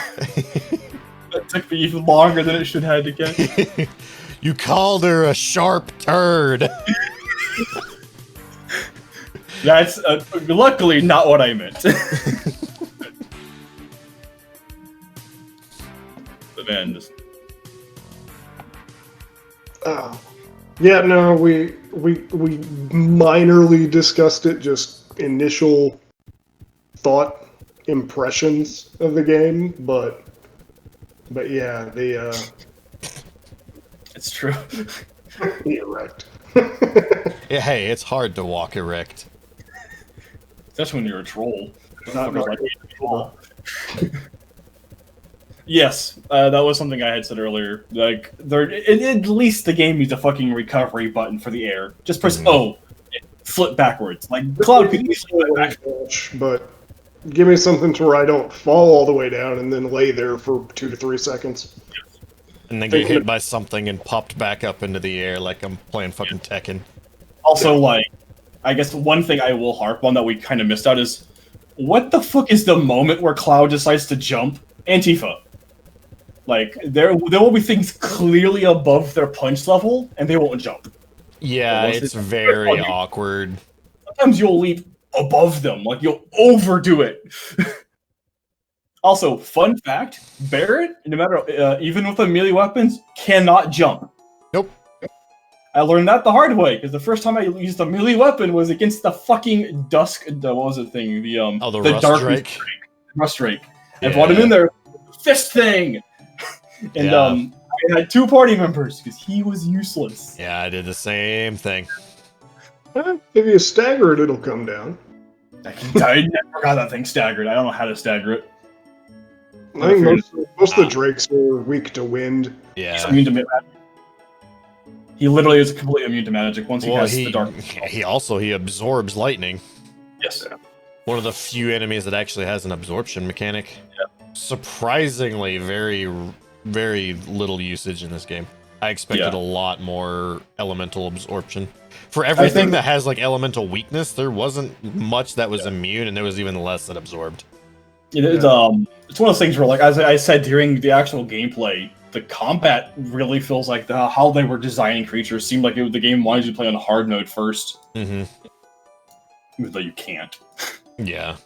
took me even longer than it should have to get. You called her a sharp turd. That's luckily not what I meant. But man, just Yeah, no, we minorly discussed it, just initial thought impressions of the game, but yeah, it's true. erect. Yeah, hey, it's hard to walk erect. Especially when you're a troll. Not Like a troll. Yes, that was something I had said earlier. Like, at least the game needs a fucking recovery button for the air. Just press O, and flip backwards. Like Cloud could easily flip backwards. But give me something to where I don't fall all the way down and then lay there for 2 to 3 seconds. And then get hit by something and popped back up into the air like I'm playing fucking Tekken. Also, like, I guess one thing I will harp on that we kind of missed out is, what the fuck is the moment where Cloud decides to jump? Antifa. Like, there will be things clearly above their punch level, and they won't jump. Yeah, it's very awkward. Sometimes you'll leap above them, like you'll overdo it. Also, fun fact: Barrett, no matter even with the melee weapons, cannot jump. Nope. I learned that the hard way because the first time I used a melee weapon was against the fucking what was the thing? The Rust dark Drake. Rust Drake. I Yeah. brought him in there, fist thing, and I had 2 party members because he was useless. Yeah, I did the same thing. If you stagger it, it'll come down. I never got that thing staggered. I don't know how to stagger it. I think most of the Drakes are weak to wind. He's Yeah. immune to magic. He literally is completely immune to magic once he has the dark. He absorbs lightning. Yes. One of the few enemies that actually has an absorption mechanic. Yeah. Surprisingly, very, very little usage in this game. I expected a lot more elemental absorption. For everything that has like elemental weakness, there wasn't much that was immune, and there was even less that absorbed. It's one of those things where, like, as I said during the actual gameplay, the combat really feels like how they were designing creatures seemed like the game wanted you to play on hard mode first. Mm-hmm. Even though you can't. Yeah.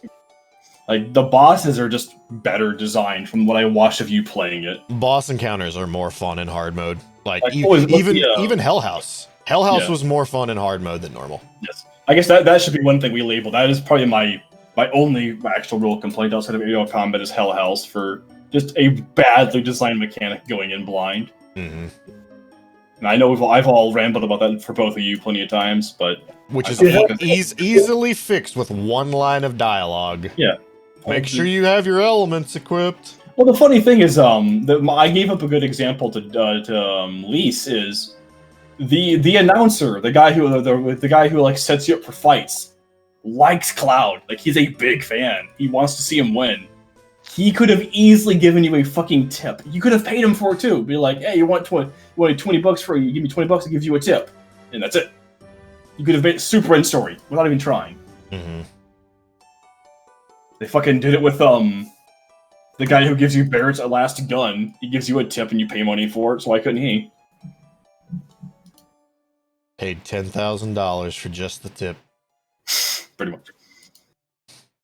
Like, the bosses are just better designed from what I watched of you playing it. Boss encounters are more fun in hard mode. Like even Hell House. Hell House was more fun in hard mode than normal. Yes. I guess that should be one thing we label. That is probably my my only actual real complaint outside of aerial combat is Hell House for just a badly designed mechanic going in blind. Mm-hmm. And I know I've all rambled about that for both of you plenty of times, but Which is Yeah. easily fixed with one line of dialogue. yeah. Make sure you have your elements equipped. Well, the funny thing is, I gave up a good example to Lise is the announcer, the guy who like sets you up for fights, likes Cloud. Like he's a big fan. He wants to see him win. He could have easily given you a fucking tip. You could have paid him for it too. Be like, hey, you want $20 for you? Give me $20, I'll give you a tip, and that's it. You could have made it super end story without even trying. Mm-hmm. They fucking did it with the guy who gives you Barrett's last gun. He gives you a tip and you pay money for it. So why couldn't he? Paid $10,000 for just the tip. Pretty much.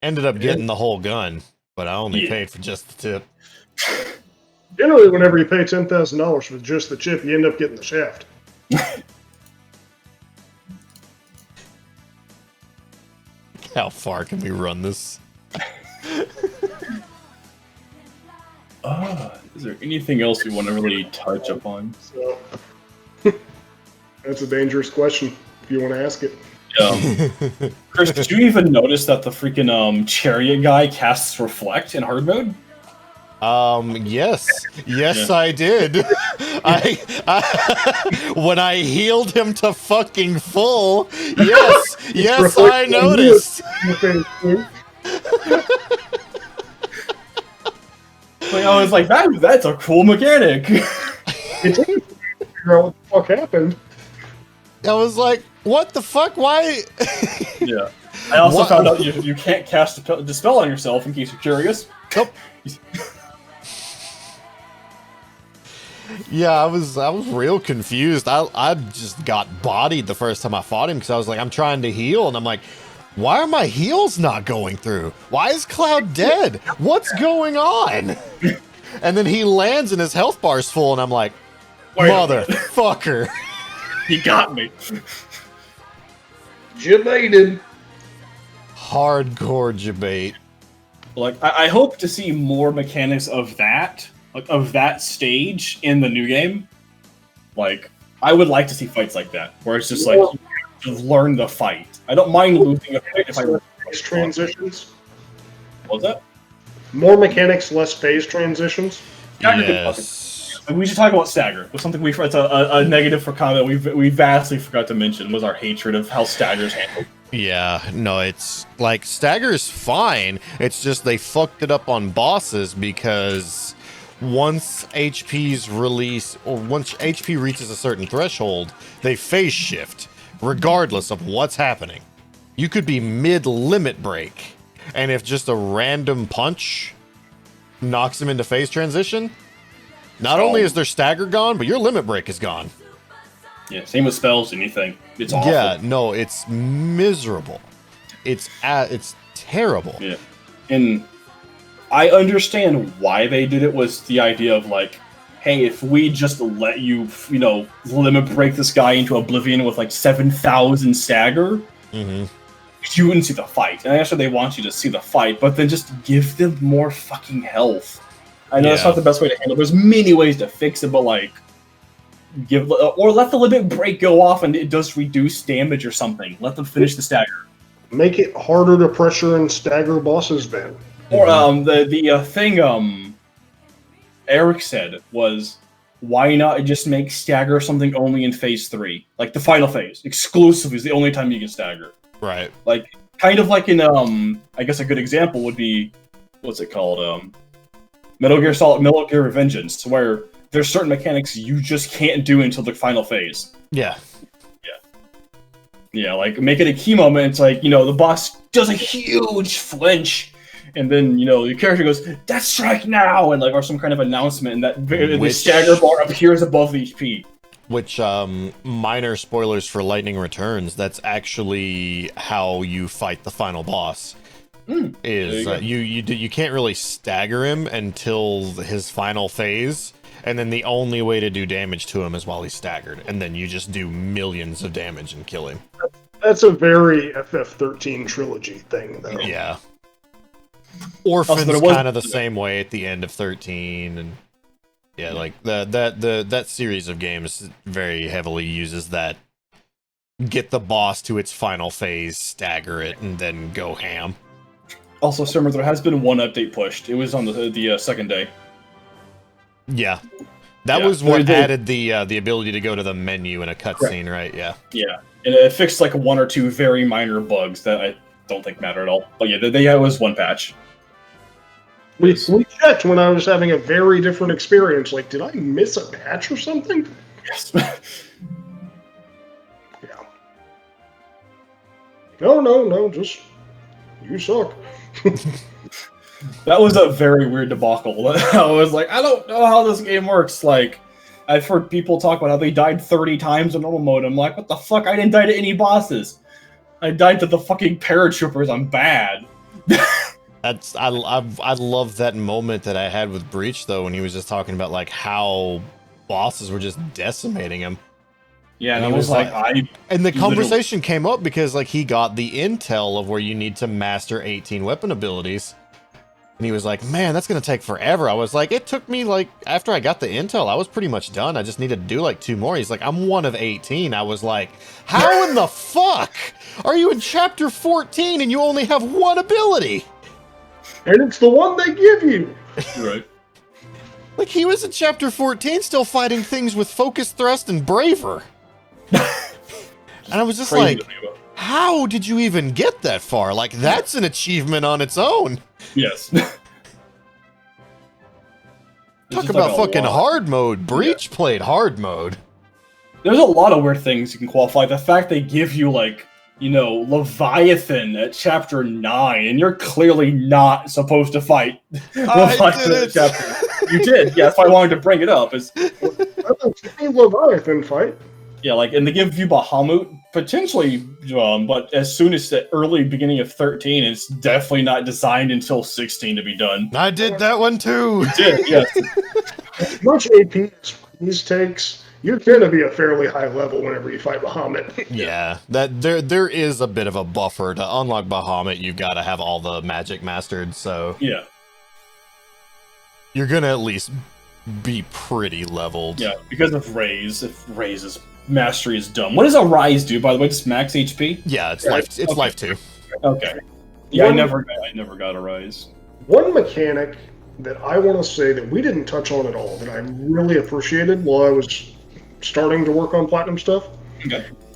Ended up getting the whole gun, but I only paid for just the tip. Generally, whenever you pay $10,000 for just the chip, you end up getting the shaft. How far can we run this? Is there anything else we want to really touch upon? So, that's a dangerous question if you want to ask it. Chris, did you even notice that the freaking chariot guy casts Reflect in hard mode? Yes, yeah. I did. I when I healed him to fucking full. Yes, I noticed. Like, I was like, that's a cool mechanic. It's figure out what the fuck happened. I was like, what the fuck? Why? Yeah. I also found out you can't cast Dispel on yourself, in case you're curious. Nope. Yeah, I was real confused. I just got bodied the first time I fought him because I was like, I'm trying to heal, and I'm like, why are my heals not going through? Why is Cloud dead? What's going on? And then he lands and his health bar's full, and I'm like, motherfucker. He got me. Jebaited. Hardcore debate. Like, I hope to see more mechanics of that, stage in the new game. Like, I would like to see fights like that, where it's just like, you learn the fight. I don't mind losing a fight if I phase transitions. What was that? More mechanics, less phase transitions. Yes. We should talk about stagger. It was something it's a negative for combat we vastly forgot to mention was our hatred of how stagger's handled. Yeah, no, it's like stagger's fine. It's just they fucked it up on bosses because once HP's release or once HP reaches a certain threshold, they phase shift regardless of what's happening. You could be mid-limit break, and if just a random punch knocks him into phase transition, not only is their stagger gone, but your limit break is gone. Yeah, same with spells, anything. It's awful. Yeah, no, it's miserable. It's terrible. Yeah. And I understand why they did it was the idea of like, hey, if we just let you, limit break this guy into oblivion with like 7,000 stagger, you wouldn't see the fight. And actually they want you to see the fight, but then just give them more fucking health. I know that's not the best way to handle it. There's many ways to fix it, but like, let the limit break go off and it does reduce damage or something. Let them finish the stagger. Make it harder to pressure and stagger bosses then. Or the thing Eric said was, why not just make stagger something only in phase 3? Like the final phase. Exclusively is the only time you can stagger. Right. Like, kind of like in, I guess a good example would be, what's it called? Metal Gear Revengeance, where there's certain mechanics you just can't do until the final phase. Yeah. Yeah, like, make it a key moment, it's like, the boss does a huge flinch, and then, your character goes, "Death strike now!" and like, or some kind of announcement, and that the stagger bar appears above the HP. Which, minor spoilers for Lightning Returns, that's actually how you fight the final boss. You can't really stagger him until his final phase, and then the only way to do damage to him is while he's staggered, and then you just do millions of damage and kill him. That's a very FF13 trilogy thing, though. Yeah. Orphan's there was- kind of the same way at the end of 13, and yeah, like that series of games very heavily uses that. Get the boss to its final phase, stagger it, and then go ham. Also, Summer, there has been one update pushed. It was on the second day. Yeah, that was what added the ability to go to the menu in a cutscene, right? Yeah. Yeah, and it fixed like one or two very minor bugs that I don't think matter at all. But yeah, it was one patch. We checked when I was having a very different experience. Like, did I miss a patch or something? Yes. Yeah. No, just you suck. That was a very weird debacle. I was like, I don't know how this game works. Like, I've heard people talk about how they died 30 times in normal mode. I'm like, what the fuck? I didn't die to any bosses. I died to the fucking paratroopers. I'm bad. I love that moment that I had with Breach though, when he was just talking about like how bosses were just decimating him. Yeah, and I was like, and the conversation came up because like he got the intel of where you need to master 18 weapon abilities. And he was like, man, that's going to take forever. I was like, it took me like, after I got the intel, I was pretty much done. I just needed to do like 2 more. He's like, I'm one of 18. I was like, how in the fuck are you in chapter 14 and you only have 1 ability? And it's the one they give you. Right. Like he was in chapter 14 still fighting things with focus thrust and braver. And I was just like, how did you even get that far? Like, that's an achievement on its own. Yes. Talk about fucking hard mode. Breach played hard mode. There's a lot of weird things you can qualify. The fact they give you, like, you know, Leviathan at chapter 9, and you're clearly not supposed to fight Leviathan at chapter. You did, yeah, that's why I wanted to bring it up. Is Leviathan fight. Yeah, like, and they give you Bahamut, potentially, but as soon as the early beginning of 13, it's definitely not designed until 16 to be done. I did that one too. You did, yes. As much AP these takes, you're going to be a fairly high level whenever you fight Bahamut. Yeah, that there is a bit of a buffer. To unlock Bahamut, you've got to have all the magic mastered, so... Yeah. You're going to at least be pretty leveled. Yeah, because of Raise, if Raise's mastery is dumb. What does a Rise do, by the way? Just max HP? Yeah, it's life. It's life 2. Okay. Yeah, I never got a Rise. One mechanic that I want to say that we didn't touch on at all that I really appreciated while I was starting to work on Platinum stuff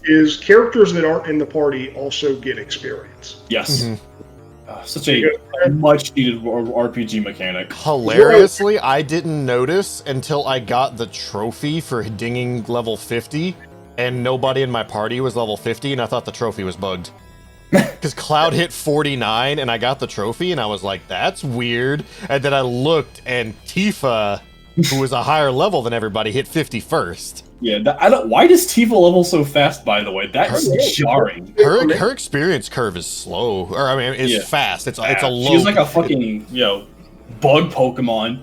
is characters that aren't in the party also get experience. Yes. Mm-hmm. Such a much needed RPG mechanic. Hilariously, I didn't notice until I got the trophy for dinging level 50, and nobody in my party was level 50, and I thought the trophy was bugged. Because Cloud hit 49, and I got the trophy, and I was like, that's weird. And then I looked, and Tifa, who was a higher level than everybody, hit 51st. Yeah, why does Tifa level so fast, by the way? That's jarring. Her experience curve is slow, or I mean, is fast. It's a low. She's like a fucking, bug Pokemon.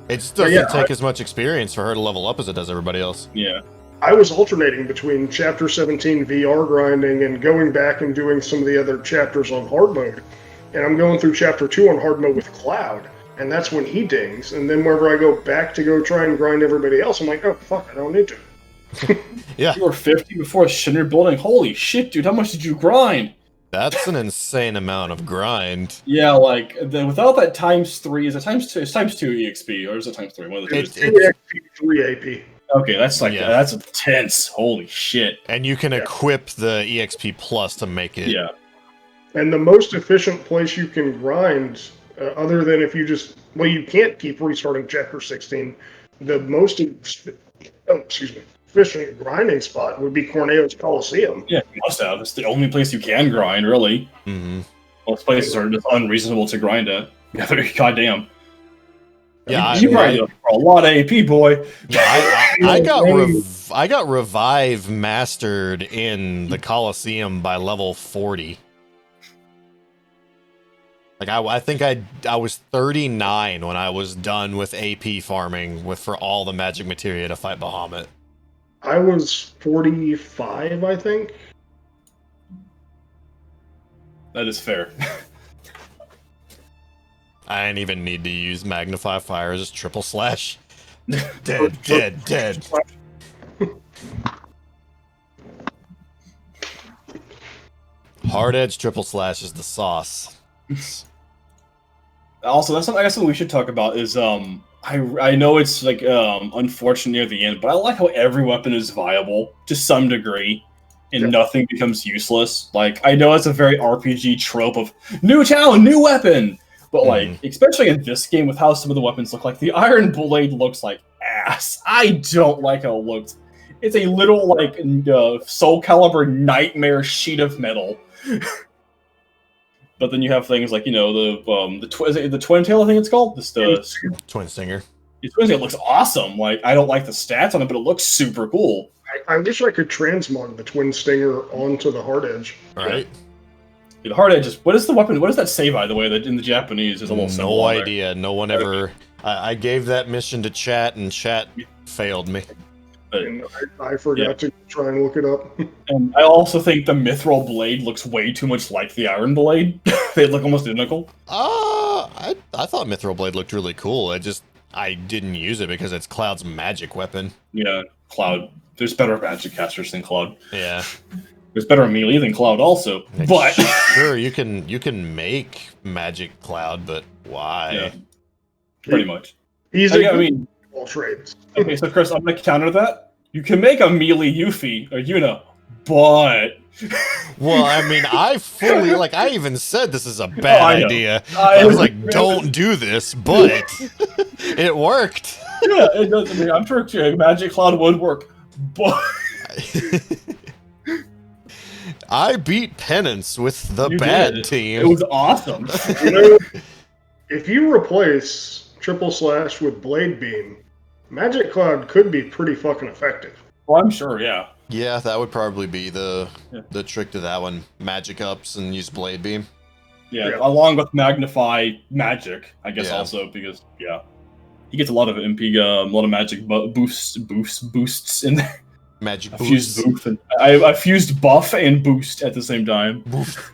It just doesn't take as much experience for her to level up as it does everybody else. Yeah. I was alternating between Chapter 17 VR grinding and going back and doing some of the other chapters on hard mode. And I'm going through Chapter 2 on hard mode with Cloud. And that's when he dings. And then whenever I go back to go try and grind everybody else, I'm like, oh, fuck, I don't need to. Yeah. You were 50 before a Shinner building. Holy shit, dude, how much did you grind? That's an insane amount of grind. Yeah, like, without that times 3, is it times 2? It's times 2 EXP, or is it times 3? One of the two. It's 2 EXP, 3 AP. Okay, that's like, that's intense. Holy shit. And you can equip the EXP Plus to make it. Yeah. And the most efficient place you can grind... other than if you just, you can't keep restarting Chapter 16. The most, efficient grinding spot would be Corneo's Coliseum. Yeah, you must have. It's the only place you can grind, really. Mm-hmm. Most places are just unreasonable to grind at. Goddamn. Yeah, you grinded for a lot of AP, boy. Yeah, I got Revive mastered in the Coliseum by level 40. Like I think I was 39 when I was done with AP farming for all the magic materia to fight Bahamut. I was 45, I think. That is fair. I didn't even need to use Magnify Fire, just triple slash. Dead. Hard edge triple slash is the sauce. Also, that's something I guess something we should talk about is I know it's like unfortunate near the end, but I like how every weapon is viable to some degree, and nothing becomes useless. Like I know it's a very RPG trope of new talent, new weapon, but like especially in this game with how some of the weapons look, like the Iron Blade looks like ass. I don't like how it looks. It's a little like Soul Calibur nightmare sheet of metal. But then you have things like, you know, the twin tail, I think it's called. Twin Stinger. The twin tail looks awesome. Like I don't like the stats on it, but it looks super cool. I wish I could transmog the Twin Stinger onto the Hard Edge. Right. Yeah, the Hard Edge is, what is the weapon? What does that say, by the way? That in the Japanese is a little symbol. No idea. No one ever. I gave that mission to chat, and chat failed me. And I forgot to try and look it up. And I also think the Mithril Blade looks way too much like the Iron Blade. They look almost identical. I thought Mithril Blade looked really cool. I didn't use it because it's Cloud's magic weapon. Yeah, Cloud. There's better magic casters than Cloud. Yeah. There's better melee than Cloud also. But sure, you can make magic Cloud, but why? Yeah, pretty much. I mean, all trades. Okay, so Chris, I'm gonna counter that. You can make a melee Yuffie or Yuna, but well, I mean, I even said this is a bad idea. I was like, don't do this, but it worked. Yeah, it does. I mean, I'm sure Magic Cloud would work, but I beat Penance with the bad team. It was awesome. You know, if you replace triple slash with Blade Beam, Magic Cloud could be pretty fucking effective. Well, I'm sure, yeah. Yeah, that would probably be the trick to that one. Magic ups and use Blade Beam. Yeah, along with Magnify Magic, I guess also, because, he gets a lot of MP, a lot of magic boosts in there. Magic boosts. I fused buff and boost at the same time. Boof.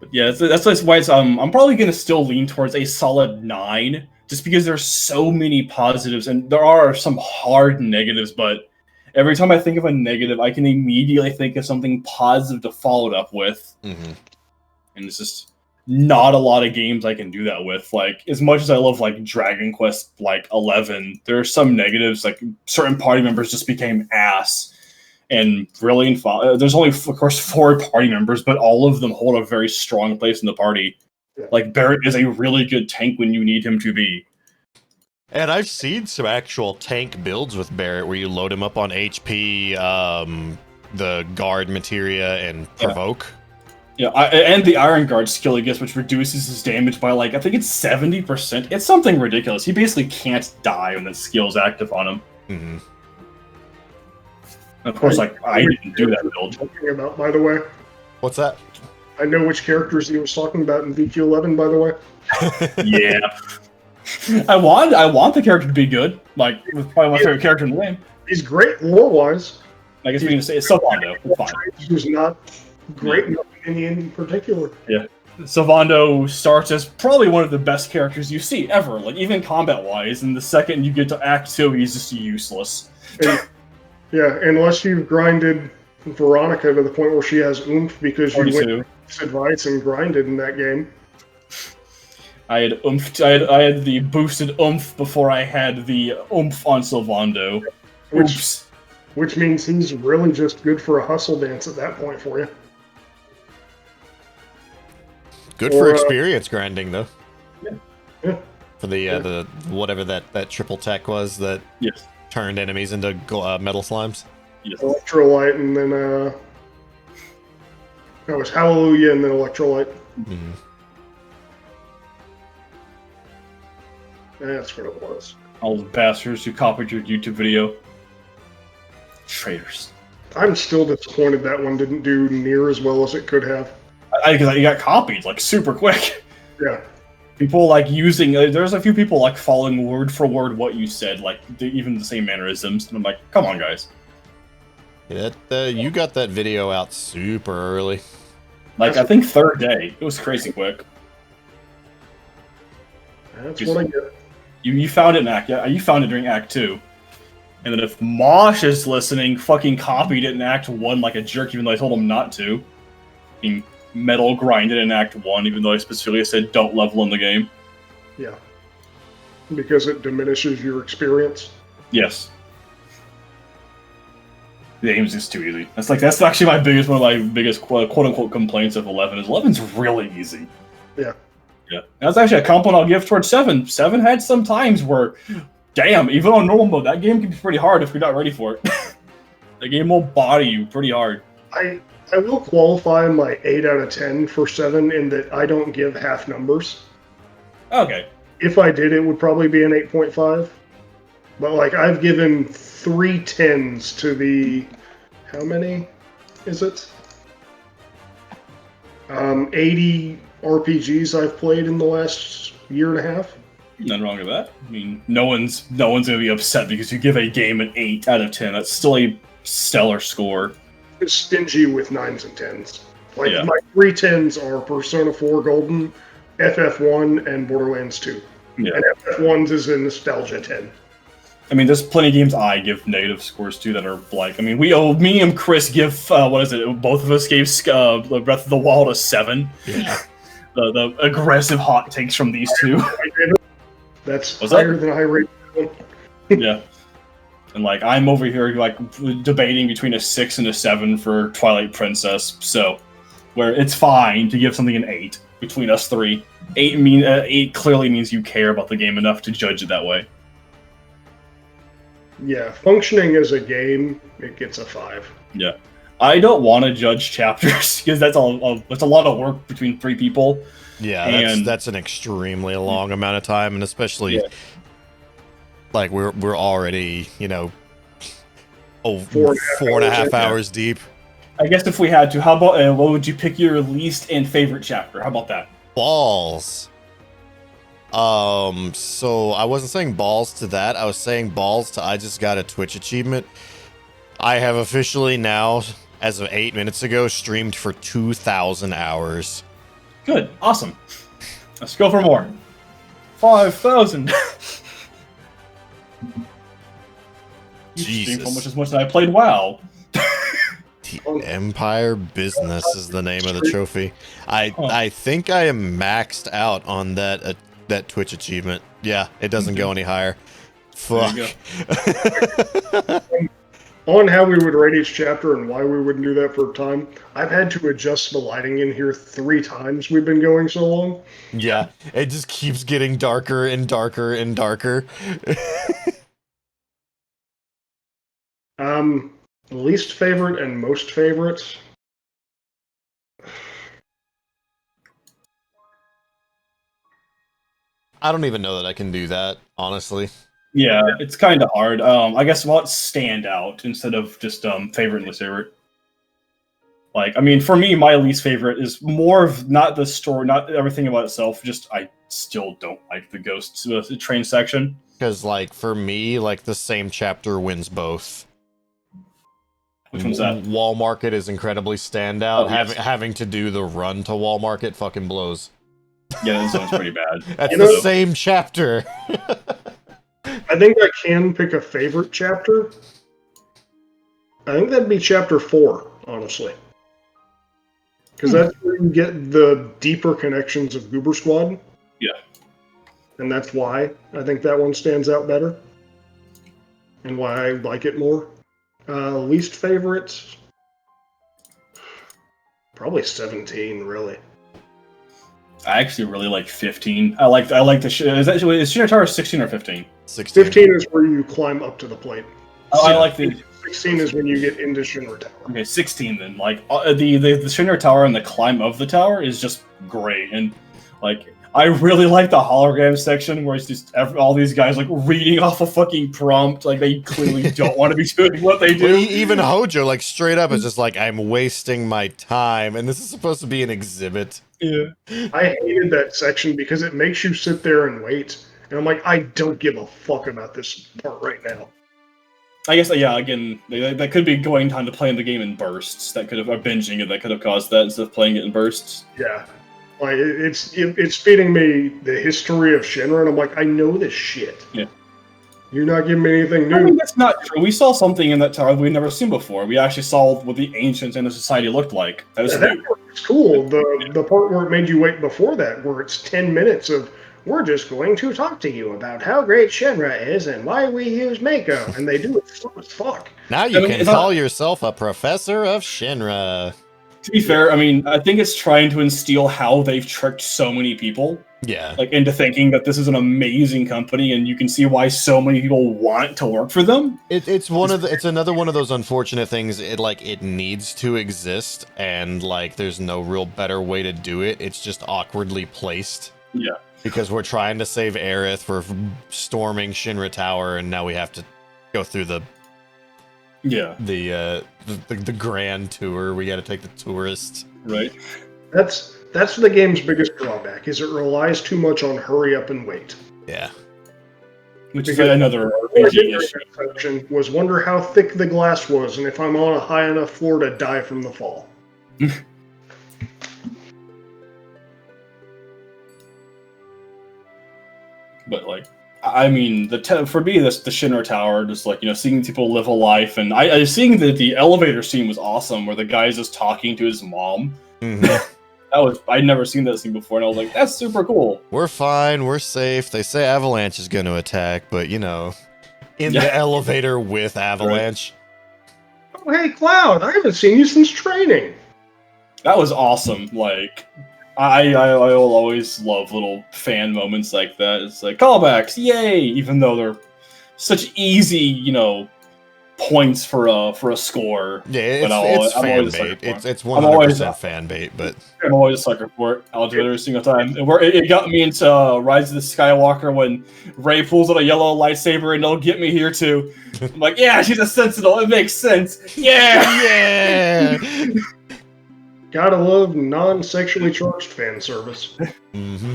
But yeah, that's why it's I'm probably gonna still lean towards a solid 9, just because there's so many positives and there are some hard negatives. But every time I think of a negative, I can immediately think of something positive to follow it up with. And it's just not a lot of games I can do that with. Like as much as I love like Dragon Quest like 11, there are some negatives. Like certain party members just became ass. And really, there's only, of course, 4 party members, but all of them hold a very strong place in the party. Yeah. Like, Barrett is a really good tank when you need him to be. And I've seen some actual tank builds with Barrett where you load him up on HP, the guard materia, and provoke. Yeah, and the Iron Guard skill he gets, which reduces his damage by, like, I think it's 70%. It's something ridiculous. He basically can't die when that skill's active on him. Of course, like, I didn't do that build. Talking about, by the way. What's that? I know which characters he was talking about in VQ11, by the way. Yeah. I want the character to be good. Like, it's probably my favorite character in the game. He's great lore-wise. I guess we can say it's Sylvando. It's fine. He's not great in any in particular. Yeah. Sylvando starts as probably one of the best characters you see ever, like, even combat-wise, and the second you get to Act 2, he's just useless. Yeah, unless you've grinded Veronica to the point where she has oomph because you went with advice and grinded in that game. I had oomph. I had the boosted oomph before I had the oomph on Sylvando. Which means he's really just good for a hustle dance at that point for you. Good for experience grinding though. Yeah. For the whatever that triple tech was that. Yes. Turned enemies into metal slimes. Yes. Electrolyte, and then it was Hallelujah, and then Electrolyte. That's what it was. All the bastards who copied your YouTube video. Traitors. I'm still disappointed that one didn't do near as well as it could have. Because you got copied like super quick. Yeah. People like using. There's a few people like following word for word what you said, like even the same mannerisms, and I'm like, come on, guys. Yeah, you got that video out super early. Like, I think third day. It was crazy quick. That's what I get. You found it in Act, yeah, you found it during Act 2. And then if Mosh is listening, fucking copied it in Act 1 like a jerk, even though I told him not to. He metal grinded in Act 1, even though I specifically said don't level in the game. Yeah. Because it diminishes your experience. Yes. The game's just too easy. That's actually one of my biggest quote unquote complaints of 11 is 11's really easy. Yeah. Yeah. That's actually a compliment I'll give towards 7. 7 had some times where, damn, even on normal mode, that game can be pretty hard if you're not ready for it. The game will body you pretty hard. I will qualify my 8 out of 10 for 7 in that I don't give half numbers. Okay. If I did, it would probably be an 8.5. But, like, I've given 3 10s to the... How many is it? 80 RPGs I've played in the last year and a half. Nothing wrong with that. I mean, no one's gonna be upset because you give a game an 8 out of 10. That's still a stellar score. It's stingy with 9s and 10s. Like, Yeah. my 3 10s are Persona 4 Golden, FF1, and Borderlands 2. Yeah. And FF1's is a nostalgia 10. I mean, there's plenty of games I give negative scores to that are like, I mean, me and Chris give, both of us gave Breath of the Wild a 7. Yeah. The aggressive hot takes from these two. That's Was higher that? than I rate. Yeah. And, like, I'm over here, like, debating between a 6 and a 7 for Twilight Princess, so, where it's fine to give something an 8 between us three. 8 clearly means you care about the game enough to judge it that way. Yeah, functioning as a game, it gets a 5. Yeah. I don't want to judge chapters, because that's a lot of work between 3 people. Yeah, that's an extremely long amount of time, and especially like we're already, you know, 4.5 hours deep. I guess if we had to, how about what would you pick your least and favorite chapter? How about that? Balls. So I wasn't saying balls to that. I was saying balls to I just got a Twitch achievement. I have officially now, as of 8 minutes ago, streamed for 2,000 hours. Good, awesome. Let's go for more. 5,000. Jesus. Almost as much as I played WoW. The Empire Business is the name of the trophy. I think I am maxed out on that Twitch achievement. Yeah, it doesn't go any higher. Fuck. On how we would rate each chapter and why we wouldn't do that for time, I've had to adjust the lighting in here 3 times we've been going so long. Yeah, it just keeps getting darker and darker and darker. Least favorite and most favorite. I don't even know that I can do that, honestly. Yeah, it's kind of hard. I guess what stand out instead of just favorite and least favorite. Like, I mean, for me, my least favorite is more of not the story, not everything about itself. Just I still don't like the ghost train section. Because, like, for me, like, the same chapter wins both. Which one's that? Wall Market is incredibly standout. Oh, yes. Having to do the run to Wall Market fucking blows. Yeah, that sounds pretty bad. That's the same chapter. I think I can pick a favorite chapter. I think that'd be chapter 4, honestly. Because that's where you get the deeper connections of Goober Squad. Yeah. And that's why I think that one stands out better. And why I like it more. Least favorite? Probably 17, really. I actually really like 15. I like the is Shinra Tower 16 or 15? 16. 15 is where you climb up to the plate. I like the 16 is when you get into Shinra Tower. Okay, 16 then. Like the Shinra Tower and the climb of the tower is just great, and like I really like the hologram section where it's just all these guys like reading off a fucking prompt, like they clearly don't want to be doing what they do. Even Hojo, like straight up, is just like, I'm wasting my time, and this is supposed to be an exhibit. Yeah, I hated that section because it makes you sit there and wait, and I'm like, I don't give a fuck about this part right now. I guess, yeah, again, that could be going time to playing the game in bursts. That could have, or binging it, that could have caused that instead of playing it in bursts. Yeah. Like, it's feeding me the history of Shinra, and I'm like, I know this shit. Yeah. You're not giving me anything new. I mean, that's not true. We saw something in that tower we'd never seen before. We actually saw what the ancients and the society looked like. That was that new. part was cool. The part where it made you wait before that, where it's 10 minutes of, we're just going to talk to you about how great Shinra is and why we use Mako. And they do it slow as fuck. Now you can call yourself a professor of Shinra. To be fair, I mean, I think it's trying to instill how they've tricked so many people. Yeah. Like, into thinking that this is an amazing company, and you can see why so many people want to work for them. It's another one of those unfortunate things. It needs to exist, and like there's no real better way to do it. It's just awkwardly placed. Yeah. Because we're trying to save Aerith, we're storming Shinra Tower, and now we have to go through the grand tour. We got to take the tourists. Right. That's the game's biggest drawback, is it relies too much on hurry up and wait. Yeah. Which is another RPG issue. Was wonder how thick the glass was, and if I'm on a high enough floor to die from the fall. But like, I mean, for me, the Shinra Tower, just like, you know, seeing people live a life, and I seeing that the elevator scene was awesome, where the guy's just talking to his mom. Mm-hmm. I'd never seen that scene before, and I was like, that's super cool. We're fine, we're safe. They say Avalanche is going to attack, but you know, in the elevator with Avalanche. Right. Oh, hey, Cloud, I haven't seen you since training. That was awesome. Like, I will always love little fan moments like that. It's like, callbacks, yay! Even though they're such easy, you know, points for a score. Yeah, it's fan bait. It's 100% fan bait, but I'm always a sucker for it. I'll do it every single time. It got me into Rise of the Skywalker when Rey pulls out a yellow lightsaber, and it'll get me here too. I'm like, yeah, she's a Sentinel. It makes sense. Yeah, yeah. Gotta love non-sexually charged fan service. Mm-hmm.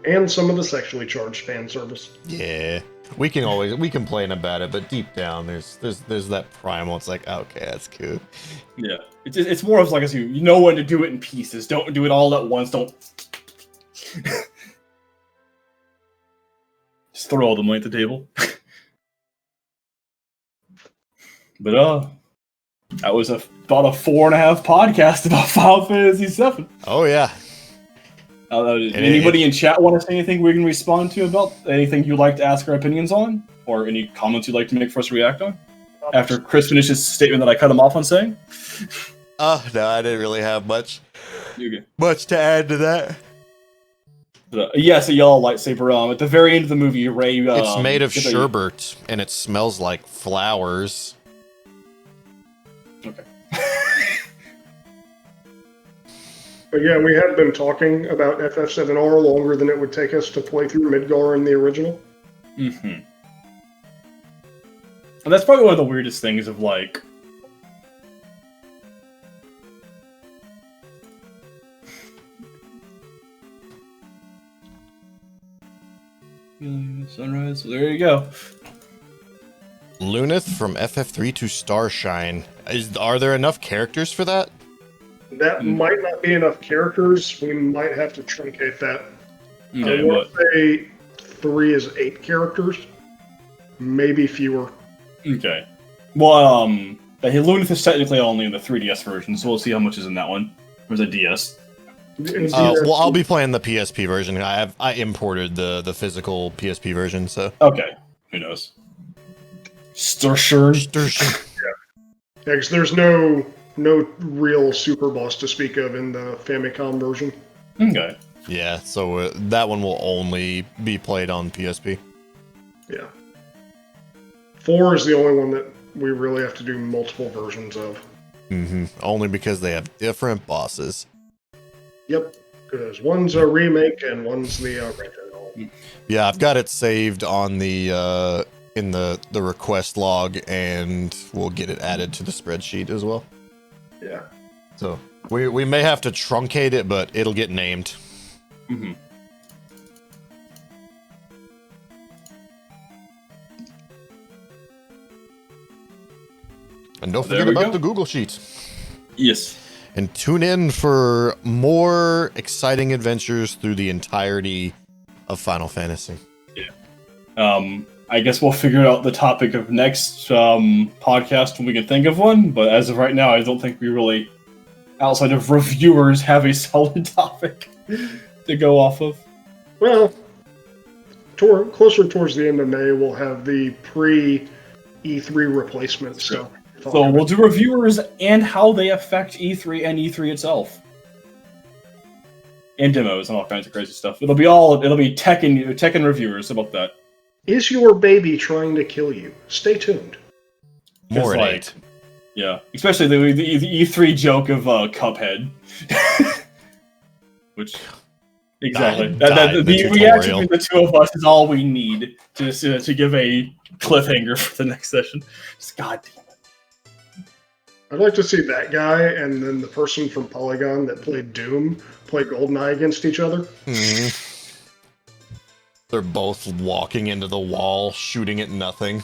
And some of the sexually charged fan service. Yeah. We complain about it, but deep down there's that primal. It's like, okay, that's cool. Yeah. It's more of like, you know when to do it in pieces. Don't do it all at once. Don't just throw all the money at the table. But that was about a 4.5 podcast about Final Fantasy VII. Oh yeah. Anybody in chat want to say anything we can respond to about anything you'd like to ask our opinions on, or any comments you'd like to make for us to react on? After Chris finished his statement that I cut him off on saying. Oh no, I didn't really have much Okay. to add to that. Yes, a yellow lightsaber. At the very end of the movie, Rey. It's made of sherbet, and it smells like flowers. Okay. But yeah, we have been talking about FF7R longer than it would take us to play through Midgar in the original. Mm-hmm. And that's probably one of the weirdest things of like... Sunrise, there you go. Luneth from FF3 to Starshine. Are there enough characters for that? That might not be enough characters. We might have to truncate that. Okay, I want to say 3 is 8 characters. Maybe fewer. Okay. Well, Luneth is technically only in the 3DS version, so we'll see how much is in that one. Or is it DS? Well, I'll be playing the PSP version. I imported the physical PSP version, so... Okay. Who knows? Starshine. Yeah, because there's no real super boss to speak of in the Famicom version. Okay. Yeah, so that one will only be played on PSP. Yeah. 4 is the only one that we really have to do multiple versions of. Mm-hmm. Only because they have different bosses. Yep, because one's a remake and one's the original. Yeah, I've got it saved on the in the request log, and we'll get it added to the spreadsheet as well. Yeah. So we may have to truncate it, but it'll get named. Mm-hmm. And don't There forget we about go. the Google Sheet. Yes. And tune in for more exciting adventures through the entirety of Final Fantasy. I guess we'll figure out the topic of next podcast when we can think of one, but as of right now, I don't think we really, outside of reviewers, have a solid topic to go off of. Well, closer towards the end of May, we'll have the pre-E3 replacement stuff. So we'll do reviewers and how they affect E3 and E3 itself. And demos and all kinds of crazy stuff. It'll be tech and reviewers about that. Is your baby trying to kill you? Stay tuned. More at Like, 8. Yeah, especially the E3 joke of Cuphead. Which, exactly. Died in the The reaction tutorial. between the two of us is all we need to give a cliffhanger for the next session. Just God damn it. I'd like to see that guy and then the person from Polygon that played Doom play GoldenEye against each other. Mhm. They're both walking into the wall, shooting at nothing.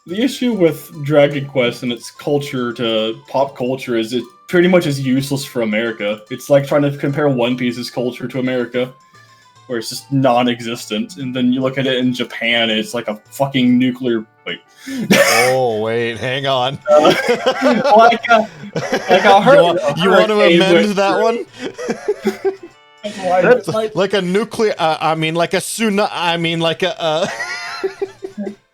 The issue with Dragon Quest and its culture to pop culture is it pretty much is useless for America. It's like trying to compare One Piece's culture to America, where it's just non-existent. And then you look at it in Japan, and it's like a fucking nuclear. Wait. Oh, wait, hang on. like a You want to hurricane amend went that through. one? Like a nuclear, I mean, like a tsunami, I mean, like a,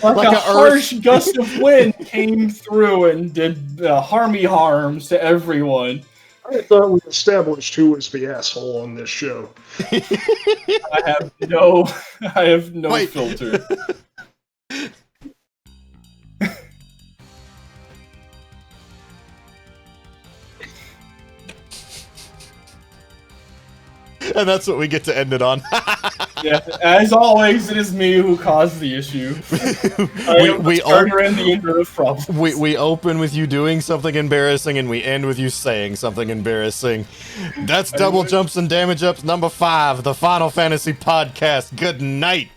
like like a a harsh gust of wind came through and did harms to everyone. I thought we established who was the asshole on this show. I have no Wait. filter. and that's what we get to end it on. Yeah, as always, it is me who caused the issue. I am the starter and the end of the problem. we open with you doing something embarrassing, and we end with you saying something embarrassing. That's Double Jumps and Damage Ups number 5, the Final Fantasy podcast. Good night.